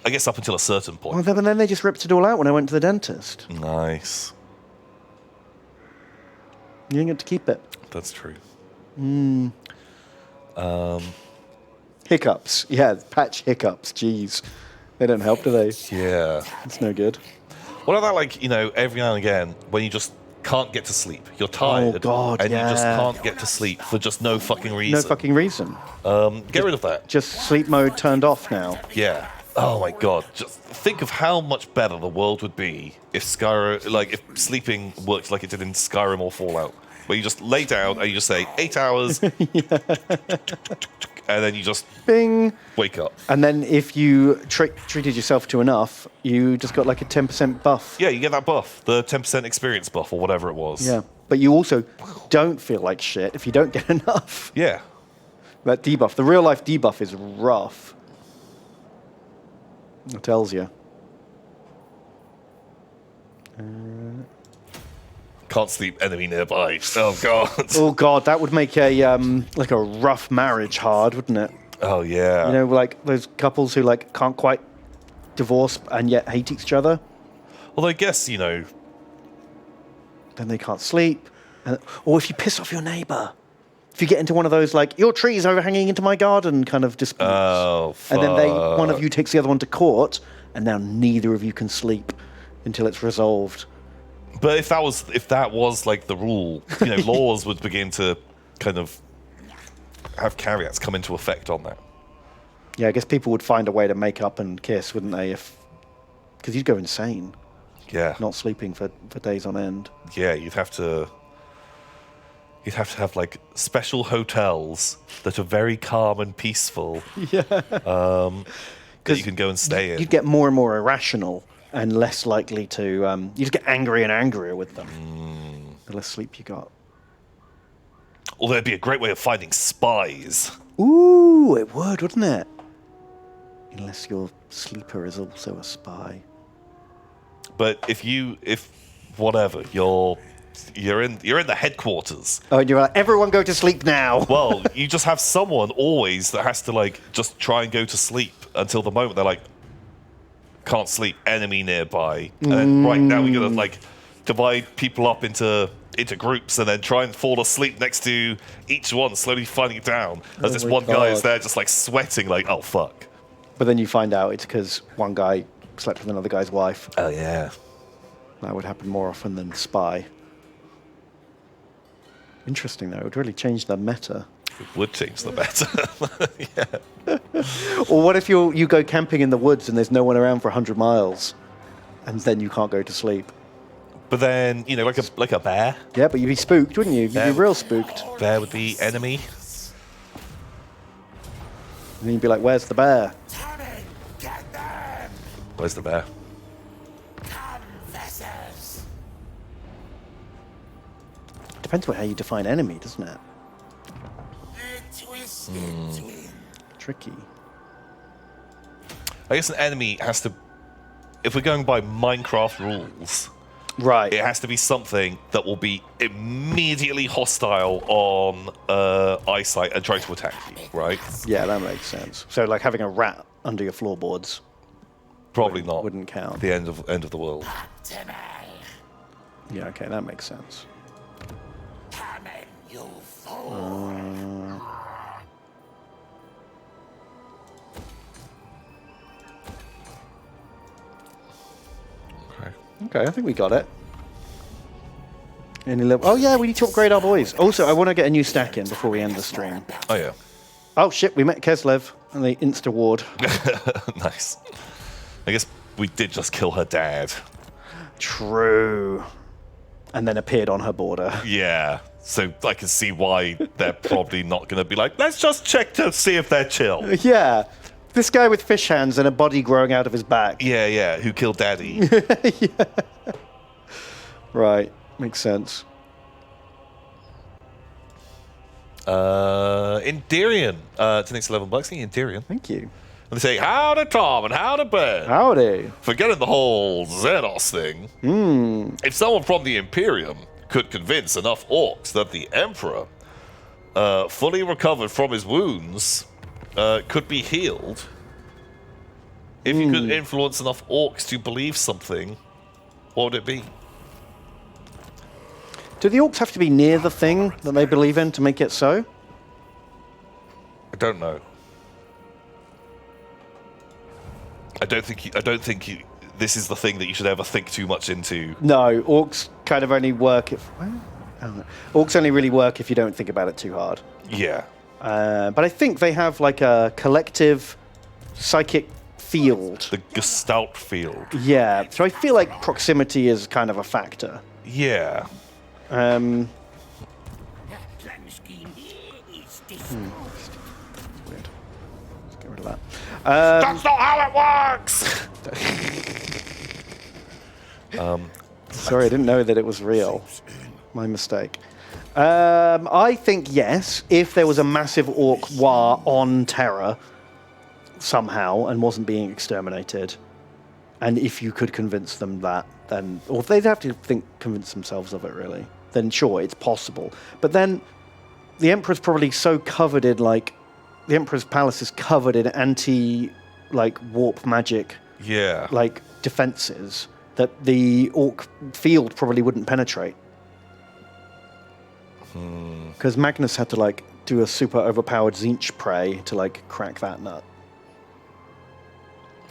I guess up until a certain point. Well, then they just ripped it all out when I went to the dentist. Nice. You didn't get to keep it. That's true. Hiccups. Yeah, patch hiccups. Jeez. They don't help, do they? Yeah. It's no good. What about, like, every now and again, when you just can't get to sleep? You're tired. Oh, God, and yeah. you just can't get to sleep for just no fucking reason. No fucking reason. Get rid of that. Just sleep mode turned off now. Yeah. Oh my god. Just think of how much better the world would be if if sleeping worked like it did in Skyrim or Fallout. Where you just lay down and you just say 8 hours, and then you just Bing. wake up. And then if you treated yourself to enough, you just got like a 10% buff. Yeah, you get that buff, the 10% experience buff or whatever it was. Yeah. But you also don't feel like shit if you don't get enough. Yeah. That debuff, the real life debuff is rough. It tells you. Can't sleep, enemy nearby. Oh god. Oh god, that would make a like a rough marriage hard, wouldn't it? Oh yeah. You know, like those couples who like can't quite divorce and yet hate each other. Although I guess, Then they can't sleep. Or if you piss off your neighbour. If you get into one of those, like, your tree's overhanging into my garden kind of disputes. Oh, fuck. And then one of you takes the other one to court, and now neither of you can sleep until it's resolved. But if that was like the rule, laws would begin to kind of have caveats come into effect on that. Yeah, I guess people would find a way to make up and kiss, wouldn't they? Because you'd go insane, Yeah. not sleeping for days on end. Yeah, you'd have to have like special hotels that are very calm and peaceful. Yeah. That you can go and stay in. You'd get more and more irrational and less likely to... you'd get angrier and angrier with them. The less sleep you got. Although it'd be a great way of finding spies. Ooh, it would, wouldn't it? Unless your sleeper is also a spy. But if whatever, you're in the headquarters. Oh, and you're like, everyone go to sleep now. Well, you just have someone always that has to like just try and go to sleep until the moment they're like, can't sleep, enemy nearby. And then right now we're gonna like divide people up into groups and then try and fall asleep next to each one, slowly finding it down. As this my one guy is God. there just like sweating like, oh fuck. But then you find out it's because one guy slept with another guy's wife. Oh yeah. That would happen more often than spy. Interesting, though. It would really change the meta. It would change the meta. Yeah. Or what if you go camping in the woods and there's no one around for 100 miles, and then you can't go to sleep? But then, like a bear. Yeah, but you'd be spooked, wouldn't you? You'd Yeah. be real spooked. Bear would be enemy. And then you'd be like, where's the bear? Tommy, get them! Where's the bear? Confessors! Depends on how you define enemy, doesn't it? A twisted twin. Tricky. I guess an enemy has to, if we're going by Minecraft rules, Right. it has to be something that will be immediately hostile on eyesight and try to attack you, right? Yeah, that makes sense. So, like having a rat under your floorboards Probably not. wouldn't count. The end of the world. Timmy, Yeah, okay, that makes sense. come in, you fool! Okay. Okay, I think we got it. Any level? Oh yeah, we need to upgrade our boys. Also, I want to get a new stack in before we end the stream. Oh yeah. Oh shit, we met Keslev and the Insta Ward. Nice. I guess we did just kill her dad. True. And then appeared on her border. Yeah. So I can see why they're probably not going to be like, let's just check to see if they're chill. Yeah. This guy with fish hands and a body growing out of his back. Yeah, yeah. Who killed Daddy? Yeah. Right. Makes sense. Indirian. To next 11 bucks. Indirian. Thank you. And they say, howdy, Tom, and howdy, Ben. Howdy. Forgetting the whole Xenos thing. If someone from the Imperium could convince enough orcs that the Emperor, fully recovered from his wounds, could be healed, if you could influence enough orcs to believe something, what would it be? Do the orcs have to be near the thing that they believe in to make it so? I don't know. I don't think this is the thing that you should ever think too much into. No, orcs kind of only work if... I don't know. Orcs only really work if you don't think about it too hard. Yeah. But I think they have like a collective psychic field. The Gestalt field. Yeah, so I feel like proximity is kind of a factor. Yeah. Plan scheme is discussed. Weird. Let's get rid of that. That's not how it works! Sorry, I didn't know that it was real. My mistake. I think yes, if there was a massive orc war on Terra somehow and wasn't being exterminated, and if you could convince them that, then, or if they'd have to convince themselves of it really, then sure, it's possible. But then the Emperor's probably so covered in, like, the Emperor's palace is covered in warp magic, Yeah. like, defenses that the orc field probably wouldn't penetrate. Because Magnus had to, like, do a super overpowered Zinch prey to, like, crack that nut.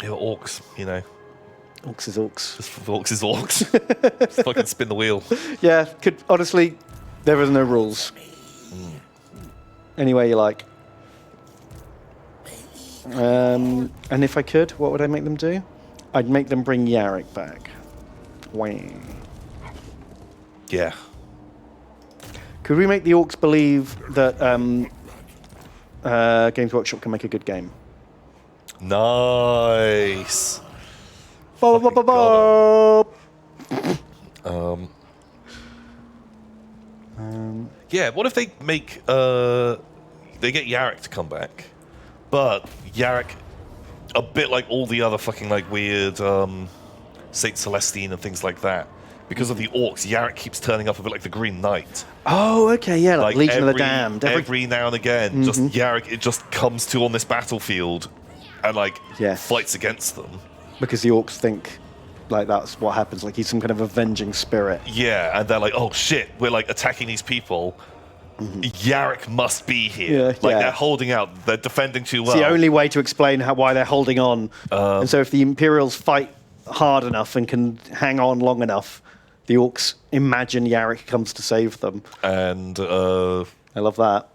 Yeah, orcs, you know. Orcs is orcs. Just orcs is orcs. Just fucking spin the wheel. Yeah, honestly, there is no rules. Any way you like. And if I could, what would I make them do? I'd make them bring Yarrick back. Wang. Yeah. Could we make the orcs believe that Games Workshop can make a good game? Nice. Ba, ba, ba, ba. Yeah, what if they make they get Yarrick to come back, but Yarrick, a bit like all the other fucking like weird Saint Celestine and things like that, because of the orcs, Yarrick keeps turning up a bit like the Green Knight. Oh, okay, yeah, like Legion of the Damned. Every now and again, just Yarrick, it just comes to on this battlefield and like Yes. fights against them. Because the orcs think like that's what happens, like he's some kind of avenging spirit. Yeah, and they're like, oh shit, we're like attacking these people. Yarrick must be here. Yeah, like yeah. they're holding out, they're defending too well. It's the only way to explain why they're holding on. And so if the Imperials fight hard enough and can hang on long enough, the orcs imagine Yarrick comes to save them. And I love that.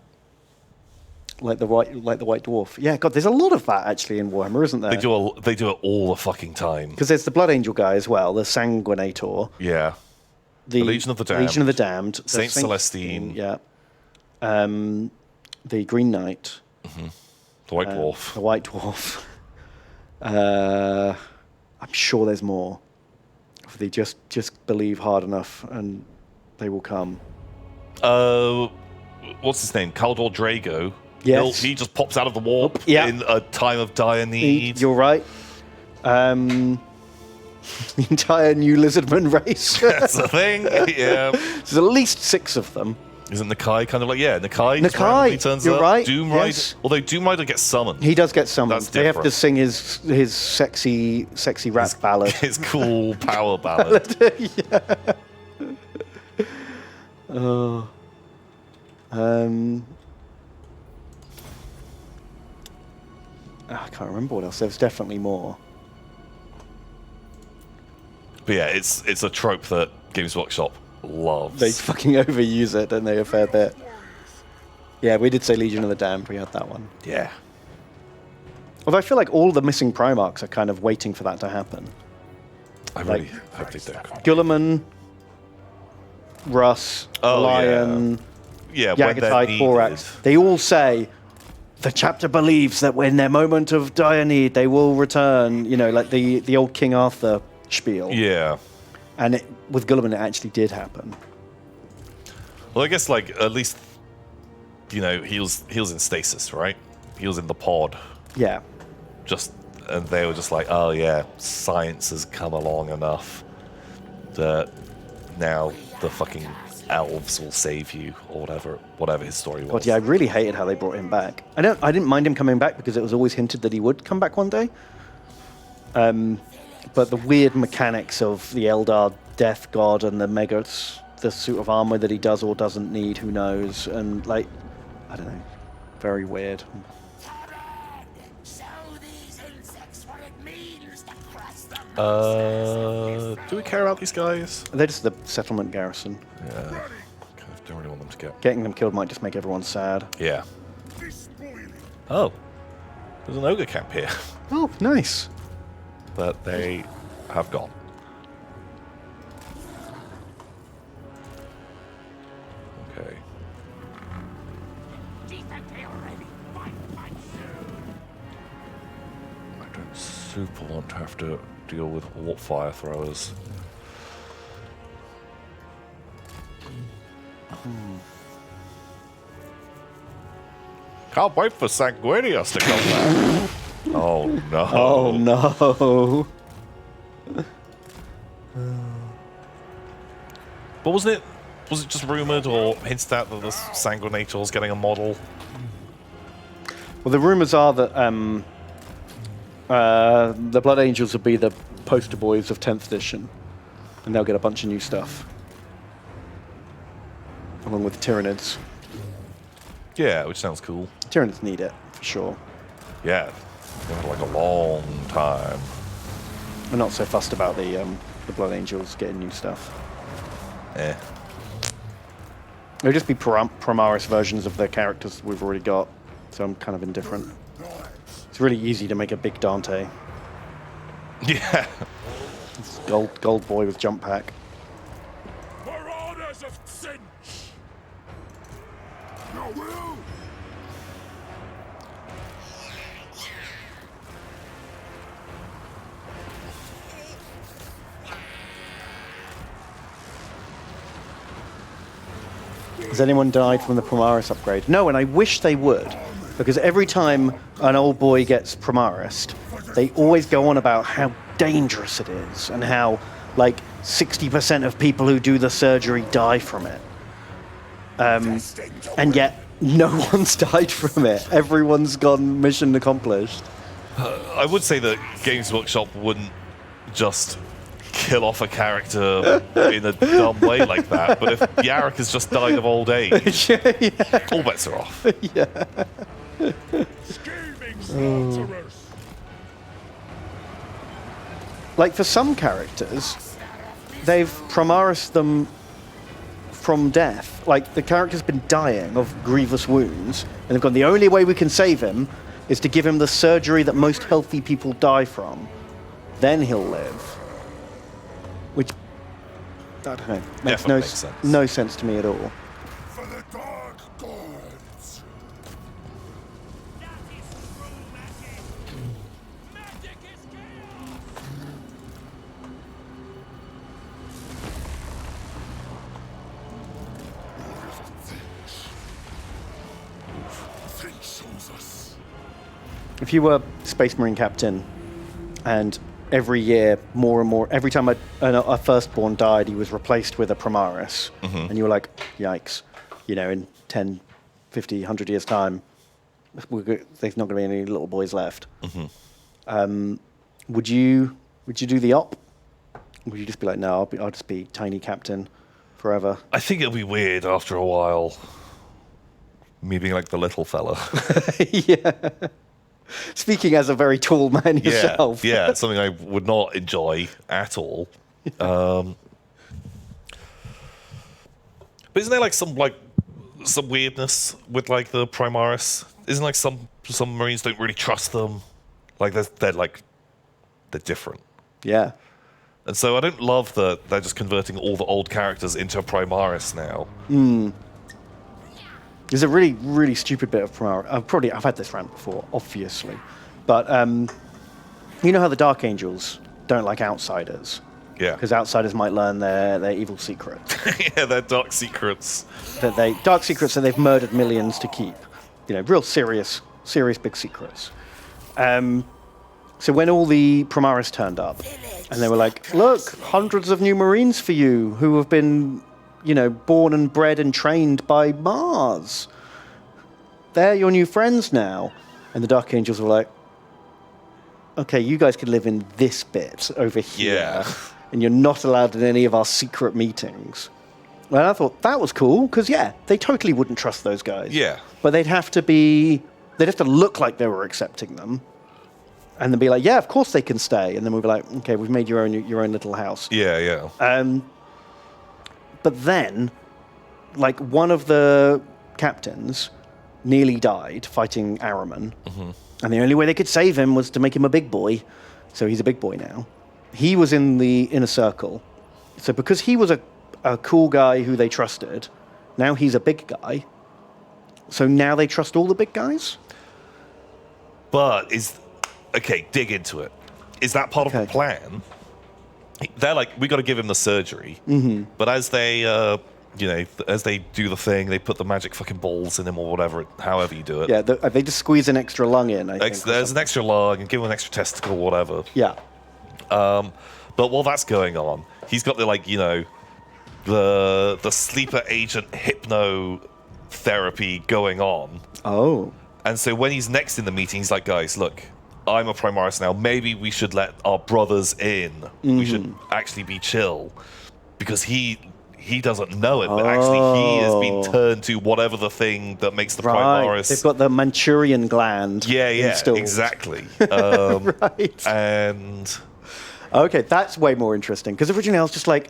Like the white dwarf. Yeah, God, there's a lot of that actually in Warhammer, isn't there? they do it all the fucking time. Because there's the Blood Angel guy as well, the Sanguinator, Yeah. the Legion of the Damned. Legion of the Damned, the Saint Celestine. yeah, the Green Knight, The White Dwarf. the White Dwarf. I'm sure there's more. If they just believe hard enough, and they will come. What's his name? Kaldor Drago. Yes. He just pops out of the warp Yeah. in a time of dire need. You're right. The entire new Lizardman race. That's the thing. Yeah. There's at least 6 of them. Isn't Nakai kind of like, yeah, Nakai just Nakai, randomly turns you're up. right, Doom Rider, yes. although Doom Rider gets summoned. He does get summoned. That's They have to different. sing his sexy rap ballad. His cool power ballad. I can't remember what else. There's definitely more. But yeah, it's a trope that Games Workshop loves. They fucking overuse it, don't they, a fair bit? Yeah, we did say Legion of the Damned. We had that one. Yeah. Although I feel like all the missing Primarchs are kind of waiting for that to happen. I really hope they do. Guilliman, Russ, Lion, Yeah, when they're Yagatai, needed. Korax. They all say the chapter believes that when their moment of dire need, they will return. You know, like the old King Arthur spiel. Yeah. And with Guilliman, it actually did happen. Well, I guess, like, at least, you know, he was in stasis, right? He was in the pod. Yeah. And they were just like, oh yeah, science has come along enough that now the fucking elves will save you, or whatever his story was. God, yeah, I really hated how they brought him back. I didn't mind him coming back because it was always hinted that he would come back one day. But the weird mechanics of the Eldar Death God and the suit of armor that he does or doesn't need, who knows? And like, I don't know, very weird. Do we care about these guys? They're just the settlement garrison. Yeah. Kind of don't really want them to get. Getting them killed might just make everyone sad. Yeah. Oh. There's an ogre camp here Oh, nice. that they have gone. Okay. I don't super want to have to deal with warp fire throwers. Can't wait for Sanguinius to come back. Oh no. Oh no. But wasn't it? Was it just rumored or hinted at that the Sanguinator's getting a model? Well, the rumors are that the Blood Angels will be the poster boys of 10th edition, and they'll get a bunch of new stuff, along with Tyranids. Yeah, which sounds cool. Tyranids need it for sure. Yeah, they've had like a long time. I'm not so fussed about the Blood Angels getting new stuff. Eh. It'll just be Primaris versions of the characters we've already got, so I'm kind of indifferent. It's really easy to make a big Dante. Yeah. It's gold boy with jump pack. Marauders of Cinch! Your will! Has anyone died from the Primaris upgrade? No, and I wish they would, because every time an old boy gets Primarised, they always go on about how dangerous it is and how, like, 60% of people who do the surgery die from it. And yet, no one's died from it. Everyone's gone mission accomplished. I would say that Games Workshop wouldn't just kill off a character in a dumb way like that, but if Yarrick has just died of old age, all bets are off. Scheming slaughterers! Like, for some characters, they've Primarised them from death. Like, the character's been dying of grievous wounds, and they've gone, the only way we can save him is to give him the surgery that most healthy people die from. Then he'll live. Which, I don't know, makes Definitely makes sense. no sense to me at all. For the Dark Gods! If you were Space Marine captain, and every year, more and more, every time a firstborn died, he was replaced with a Primaris, and you were like, yikes, you know, in 10, 50, 100 years' time, there's not going to be any little boys left. Would you do the op? Would you just be like, no, I'll just be tiny captain forever? I think it'll be weird after a while. Me being like the little fella. Yeah. Speaking as a very tall man yourself. Yeah, it's something I would not enjoy at all. But isn't there like some weirdness with like the Primaris? Isn't like some Marines don't really trust them? Like they're different. Yeah. And so I don't love that they're just converting all the old characters into a Primaris now. There's a really, really stupid bit of Primaris. I've had this rant before, obviously. But you know how the Dark Angels don't like outsiders? Yeah. Because outsiders might learn their evil secret. Yeah, they're dark secrets. Dark secrets that they've murdered millions to keep. You know, real serious big secrets. So when all the Primaris turned up, and they were like, look, hundreds of new Marines for you who have been, you know, born and bred and trained by Mars. They're your new friends now. And the Dark Angels were like, okay, you guys can live in this bit over here. Yeah. And you're not allowed in any of our secret meetings. And I thought that was cool, because, yeah, they totally wouldn't trust those guys. Yeah. But they'd have to look like they were accepting them. And then be like, yeah, of course they can stay. And then we'd be like, okay, we've made your own little house. Yeah, yeah. But then, like, one of the captains nearly died fighting Araman. Mm-hmm. And the only way they could save him was to make him a big boy. So he's a big boy now. He was in the inner circle. So because he was a cool guy who they trusted, now he's a big guy. So now they trust all the big guys? But okay, dig into it. Is that part of the plan? They're like, we got to give him the surgery. Mm-hmm. But as they, as they do the thing, they put the magic fucking balls in him or whatever, however you do it. Yeah, they just squeeze an extra lung in, I think. There's an extra lung and give him an extra testicle or whatever. Yeah. But while that's going on, he's got the sleeper agent hypnotherapy going on. Oh. And so when he's next in the meeting, he's like, guys, look, I'm a Primaris now. Maybe we should let our brothers in. Mm-hmm. We should actually be chill. Because he doesn't know it, but actually he has been turned to whatever the thing that makes the Primaris. They've got the Manchurian gland. Yeah, installed. exactly. Right. And okay, that's way more interesting. Because originally I was just like,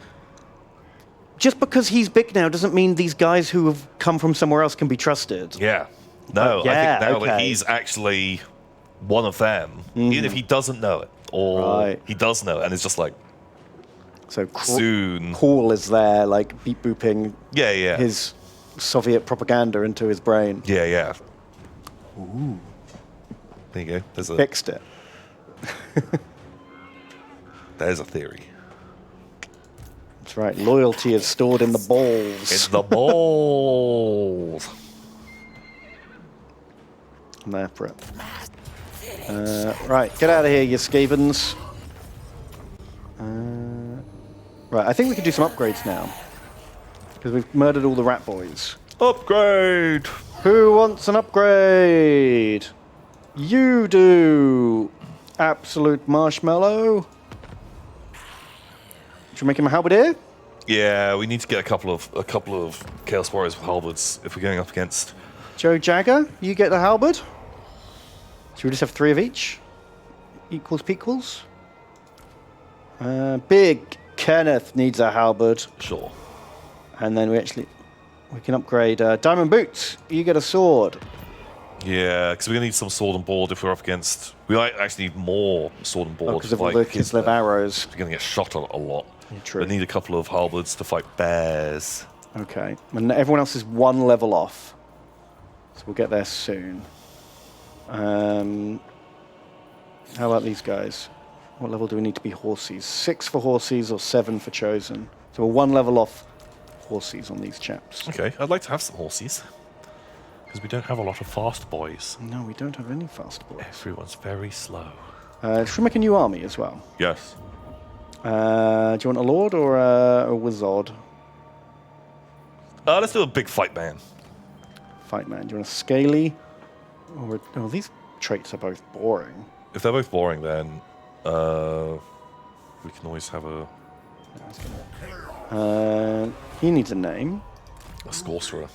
just because he's big now doesn't mean these guys who have come from somewhere else can be trusted. Yeah. No, yeah, I think now okay. that he's actually one of them, even if he doesn't know it, or he does know it, and it's just like, so soon. Cool is there, like beep booping his Soviet propaganda into his brain. Yeah, yeah. Ooh. There you go. Fixed it. There's a theory. That's right. Loyalty is stored in the balls. In the balls. I'm there for it. Right, get out of here, you Skavens. Right, I think we can do some upgrades now. Because we've murdered all the rat boys. Upgrade! Who wants an upgrade? You do! Absolute marshmallow. Should we make him a halberdier? Yeah, we need to get a couple of Chaos Warriors with halberds if we're going up against Joe Jagger, you get the halberd. Should we just have 3 of each? Equals pequals. Big Kenneth needs a halberd. Sure. And then we can upgrade Diamond Boots. You get a sword. Yeah, because we're going to need some sword and board if we're up against... We might actually need more sword and board. Because of all the Kislev arrows. We're going to get shot a lot. Yeah, true. We need a couple of halberds to fight bears. Okay. And everyone else is 1 level off. So we'll get there soon. How about these guys? What level do we need to be horsies? 6 for horsies or 7 for chosen. So we're 1 level off horsies on these chaps. Okay, I'd like to have some horsies. Because we don't have a lot of fast boys. No, we don't have any fast boys. Everyone's very slow. Should we make a new army as well? Yes. Do you want a lord or a wizard? Let's do a big fight man. Fight man. Do you want a scaly? Or these traits are both boring. If they're both boring, then we can always have a... He needs a name. A sorcerer.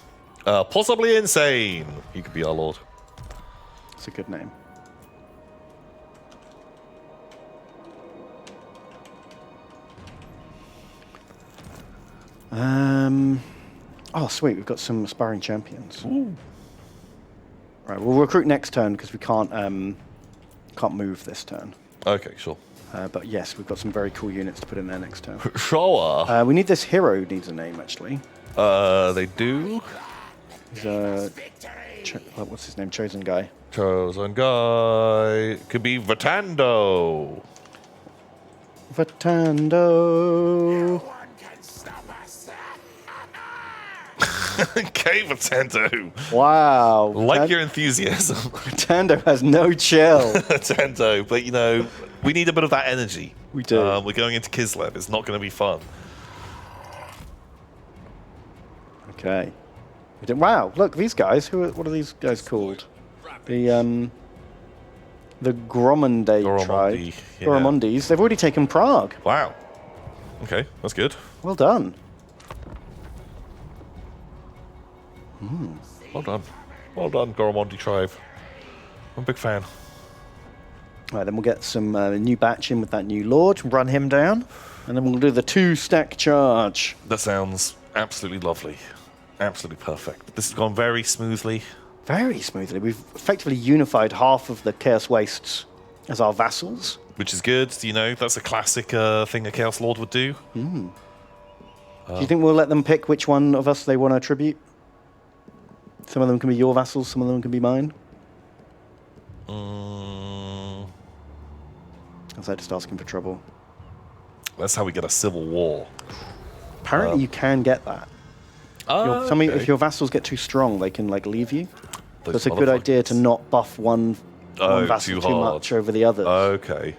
Possibly insane. He could be our lord. It's a good name. Oh, sweet. We've got some aspiring champions. Ooh. Right, we'll recruit next turn because we can't move this turn. Okay, sure. But yes, we've got some very cool units to put in there next turn. Sure. We need this hero needs a name, actually. They do. He's what's his name? Chosen guy. Chosen guy. Could be Vatando. Vatando. Okay, Vatando. Wow. Like your enthusiasm. Vatando has no chill. Vatando, but you know, we need a bit of that energy. We do. We're going into Kislev. It's not going to be fun. Okay. Wow, look, these guys. What are these guys called? The Gromonde tribe. Yeah. Goromondes. They've already taken Prague. Wow. Okay, that's good. Well done. Well done. Well done, Goromondi tribe. I'm a big fan. Right, then we'll get some new batch in with that new lord, run him down, and then we'll do the 2-stack charge. That sounds absolutely lovely. Absolutely perfect. This has gone very smoothly. Very smoothly. We've effectively unified half of the Chaos Wastes as our vassals. Which is good, you know, that's a classic thing a Chaos Lord would do. Do you think we'll let them pick which one of us they want to tribute? Some of them can be your vassals, some of them can be mine. Was I just asking for trouble? That's how we get a civil war. Apparently you can get that. If your vassals get too strong, they can leave you. So it's a good idea to not buff one vassal too much over the others. Okay.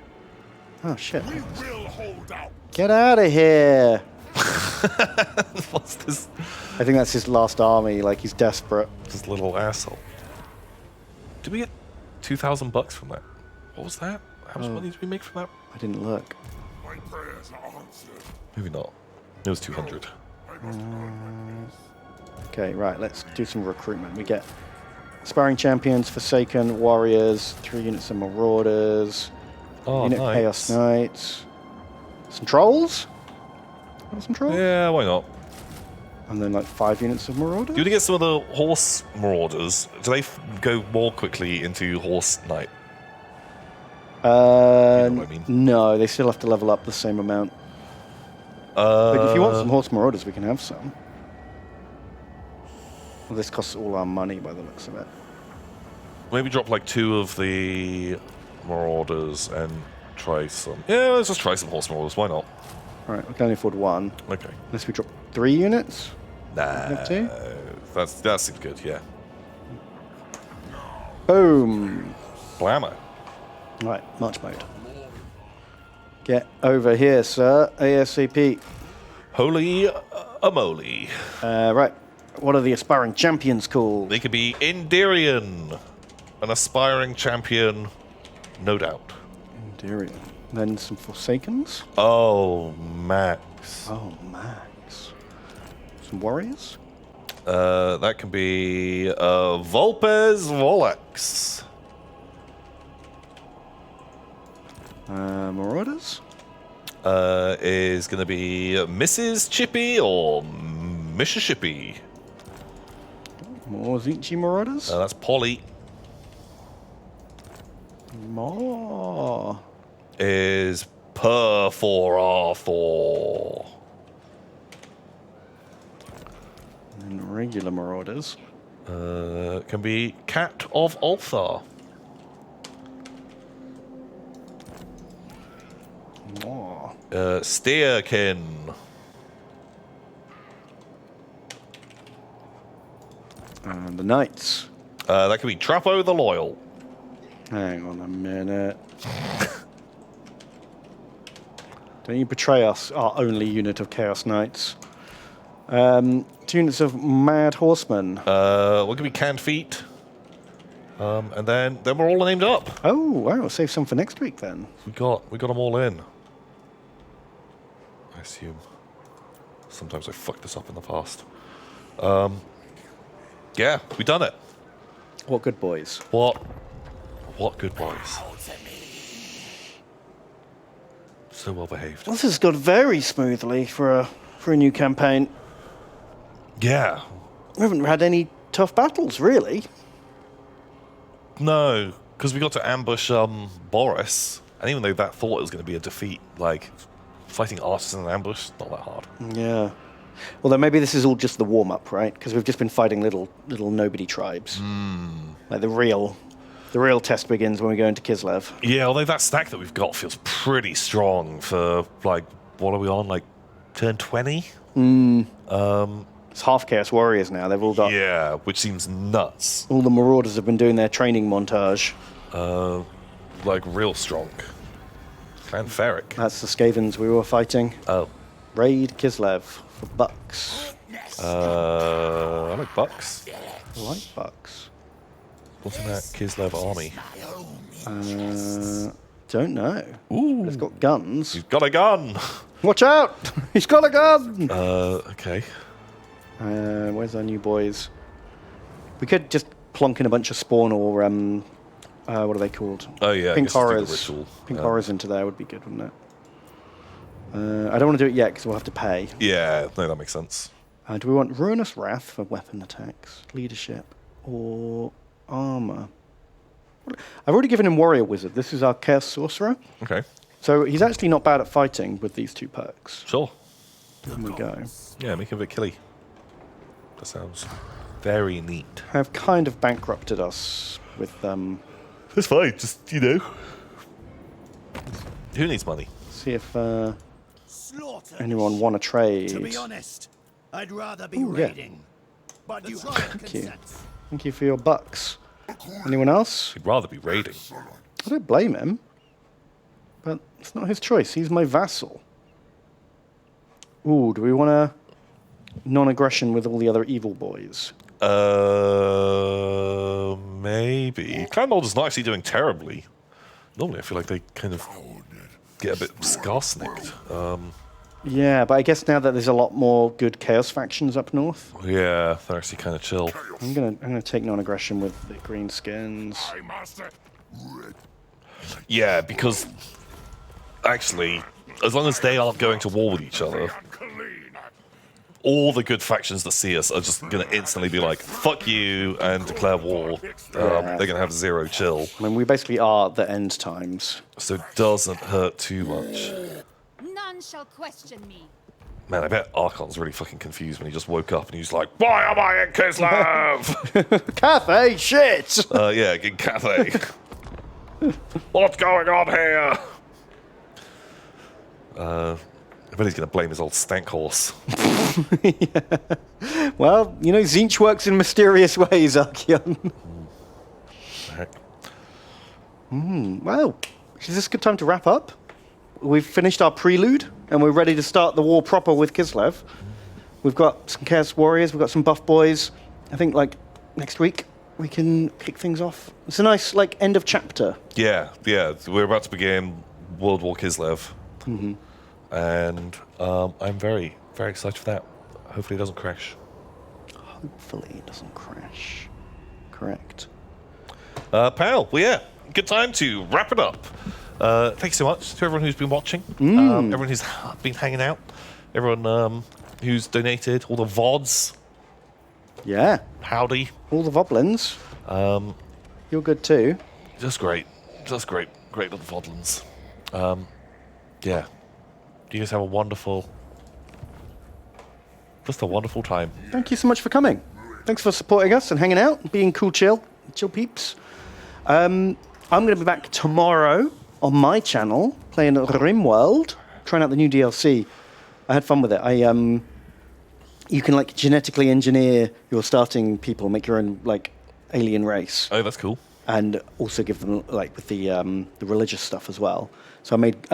Oh shit. We will hold out. Get out of here! What's this? I think that's his last army, he's desperate. This little asshole. Did we get $2,000 from that? What was that? How much money did we make from that? I didn't look. My prayers are answered. Maybe not. It was 200. I must Okay, right, let's do some recruitment. We get Aspiring Champions, Forsaken, Warriors, 3 units of Marauders, unit Chaos Knights, some Trolls? Want some Trolls? Yeah, why not? And then 5 units of Marauders? Do you want to get some of the horse marauders? Do they go more quickly into horse knight? You know what I mean? No, they still have to level up the same amount. But if you want some horse marauders, we can have some. Well, this costs all our money by the looks of it. Maybe drop 2 of the marauders and try some. Yeah, let's just try some horse marauders. Why not? All right, we can only afford 1. Okay. Unless we drop 3 units? Nah. Have 2? That seems good. Yeah. Boom. Blammo. Right, march mode. Get over here, sir. ASAP. Holy moly. Right. What are the aspiring champions called? They could be Indirian, an aspiring champion, no doubt. Imperium. Then some Forsakens. Oh, Max. Oh, Max. Some warriors. That can be Volpes Volex. Marauders. Is going to be Mrs. Chippy or Mississippi. More Zinchi Marauders. That's Polly. More. Is Perforathor. And regular Marauders. Can be Cat of Ulthar. More. Steerkin. And the Knights. That could be Trappo the Loyal. Hang on a minute. Don't you betray us, our only unit of Chaos Knights. 2 units of Mad Horsemen. What could be Canned Feet? And then we're all named up. Oh, wow. Save some for next week then. We got them all in. I assume. Sometimes I fucked this up in the past. Yeah, we done it. What good boys. What good boys. So well behaved. This has gone very smoothly for a new campaign. Yeah. We haven't had any tough battles, really. No, because we got to ambush Boris, and even though that thought it was going to be a defeat, like fighting artists in an ambush, not that hard. Yeah. Although maybe this is all just the warm-up, right? Because we've just been fighting little nobody tribes. Like the real test begins when we go into Kislev. Yeah, although that stack that we've got feels pretty strong for, like, what are we on, like, turn 20? It's half Chaos Warriors now. They've all got... Yeah, which seems nuts. All the Marauders have been doing their training montage. Like, real strong. Clan Ferric. That's the Skavens we were fighting. Oh. Raid Kislev for bucks. I like Bucks. I like bucks. What's in that Kislev army? Don't know. Ooh. It's got guns. He's got a gun! Watch out! He's got a gun! Okay. Where's our new boys? We could just plonk in a bunch of spawn or what are they called? Oh, yeah. I Pink guess let's do the horrors. ritual. Pink horrors into there would be good, wouldn't it? I don't want to do it yet because we'll have to pay. Yeah, no, that makes sense. Do we want Ruinous Wrath for weapon attacks, leadership, or armor? I've already given him Warrior Wizard. This is our Chaos Sorcerer. Okay. So he's actually not bad at fighting with these 2 perks. Sure. There we go. Yeah, make him a bit killy. That sounds very neat. Have kind of bankrupted us with That's fine, just, you know. Who needs money? see if Slaughter. anyone want to trade. To be honest, I'd rather be Ooh, yeah. raiding. But you Thank have you. consent. Thank you for your bucks. Anyone else? He'd rather be raiding. I don't blame him. But it's not his choice. He's my vassal. Ooh, do we want to non-aggression with all the other evil boys? Maybe. Clan Molder's not actually doing terribly. Normally, I feel like they kind of get a bit scar-snicked. Yeah, but I guess now that there's a lot more good chaos factions up north, Yeah, they're actually kind of chill. I'm gonna take non-aggression with the green skins. I master. Yeah, because actually, as long as they aren't going to war with each other, Clean. all the good factions that see us are just going to instantly be like, fuck you, and declare war. They're going to have 0 chill. I mean, we basically are the end times. So it doesn't hurt too much. None shall question me. Man, I bet Archon's really fucking confused when he just woke up and he's like, why am I in Kislev? Cathay, shit! Yeah, in Cathay. What's going on here? I bet he's going to blame his old stank horse. Well, you know, Zinch works in mysterious ways, Archeon. Heck. Well, is this a good time to wrap up? We've finished our prelude, and we're ready to start the war proper with Kislev. We've got some Chaos Warriors, we've got some buff boys. I think, like, next week we can kick things off. It's a nice, like, end of chapter. Yeah. We're about to begin World War Kislev. And I'm very, very excited for that. Hopefully it doesn't crash. Hopefully it doesn't crash. Correct. Pal, well, yeah, good time to wrap it up. Thanks so much to everyone who's been watching, everyone who's been hanging out, everyone who's donated, all the VODs. Yeah. Howdy. All the Voblins. You're good too. Just great. Great little VODlins. Yeah. You guys have a wonderful time. Thank you so much for coming. Thanks for supporting us and hanging out, being cool, chill peeps. I'm going to be back tomorrow on my channel playing RimWorld, trying out the new DLC. I had fun with it. You can like genetically engineer your starting people, make your own like alien race, Oh, that's cool. and also give them like with the religious stuff as well. So I made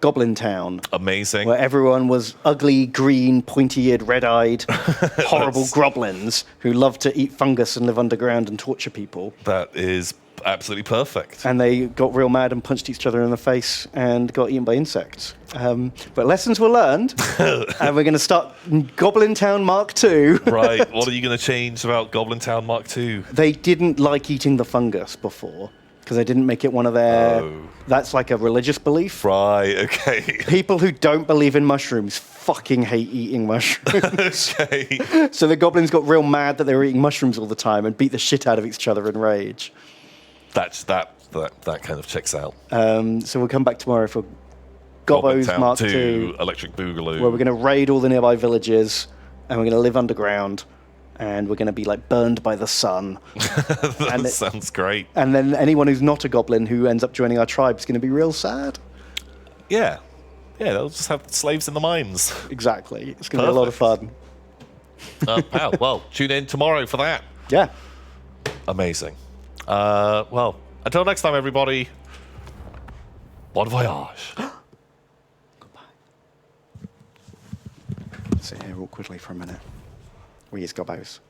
Goblin Town, Amazing. where everyone was ugly, green, pointy-eared, red-eyed, horrible goblins who love to eat fungus and live underground and torture people. That is absolutely perfect. And they got real mad and punched each other in the face and got eaten by insects. But lessons were learned, and we're going to start Goblin Town Mark II. Right, what are you going to change about Goblin Town Mark II? They didn't like eating the fungus before, because they didn't make it one of their. Oh. That's like a religious belief. Right, okay. People who don't believe in mushrooms fucking hate eating mushrooms. Okay. So the goblins got real mad that they were eating mushrooms all the time and beat the shit out of each other in rage. That kind of checks out. So we'll come back tomorrow for Goblin Gobbo's Town Mark 2, II, Electric Boogaloo. where we're going to raid all the nearby villages and we're going to live underground and we're going to be like burned by the sun. That sounds great. And then anyone who's not a goblin who ends up joining our tribe is going to be real sad. Yeah. Yeah, they'll just have slaves in the mines. Exactly. It's going to be a lot of fun. Wow. Well, tune in tomorrow for that. Yeah. Amazing. Well, until next time, everybody. Bon voyage. Sit here awkwardly for a minute. We use Gobbos.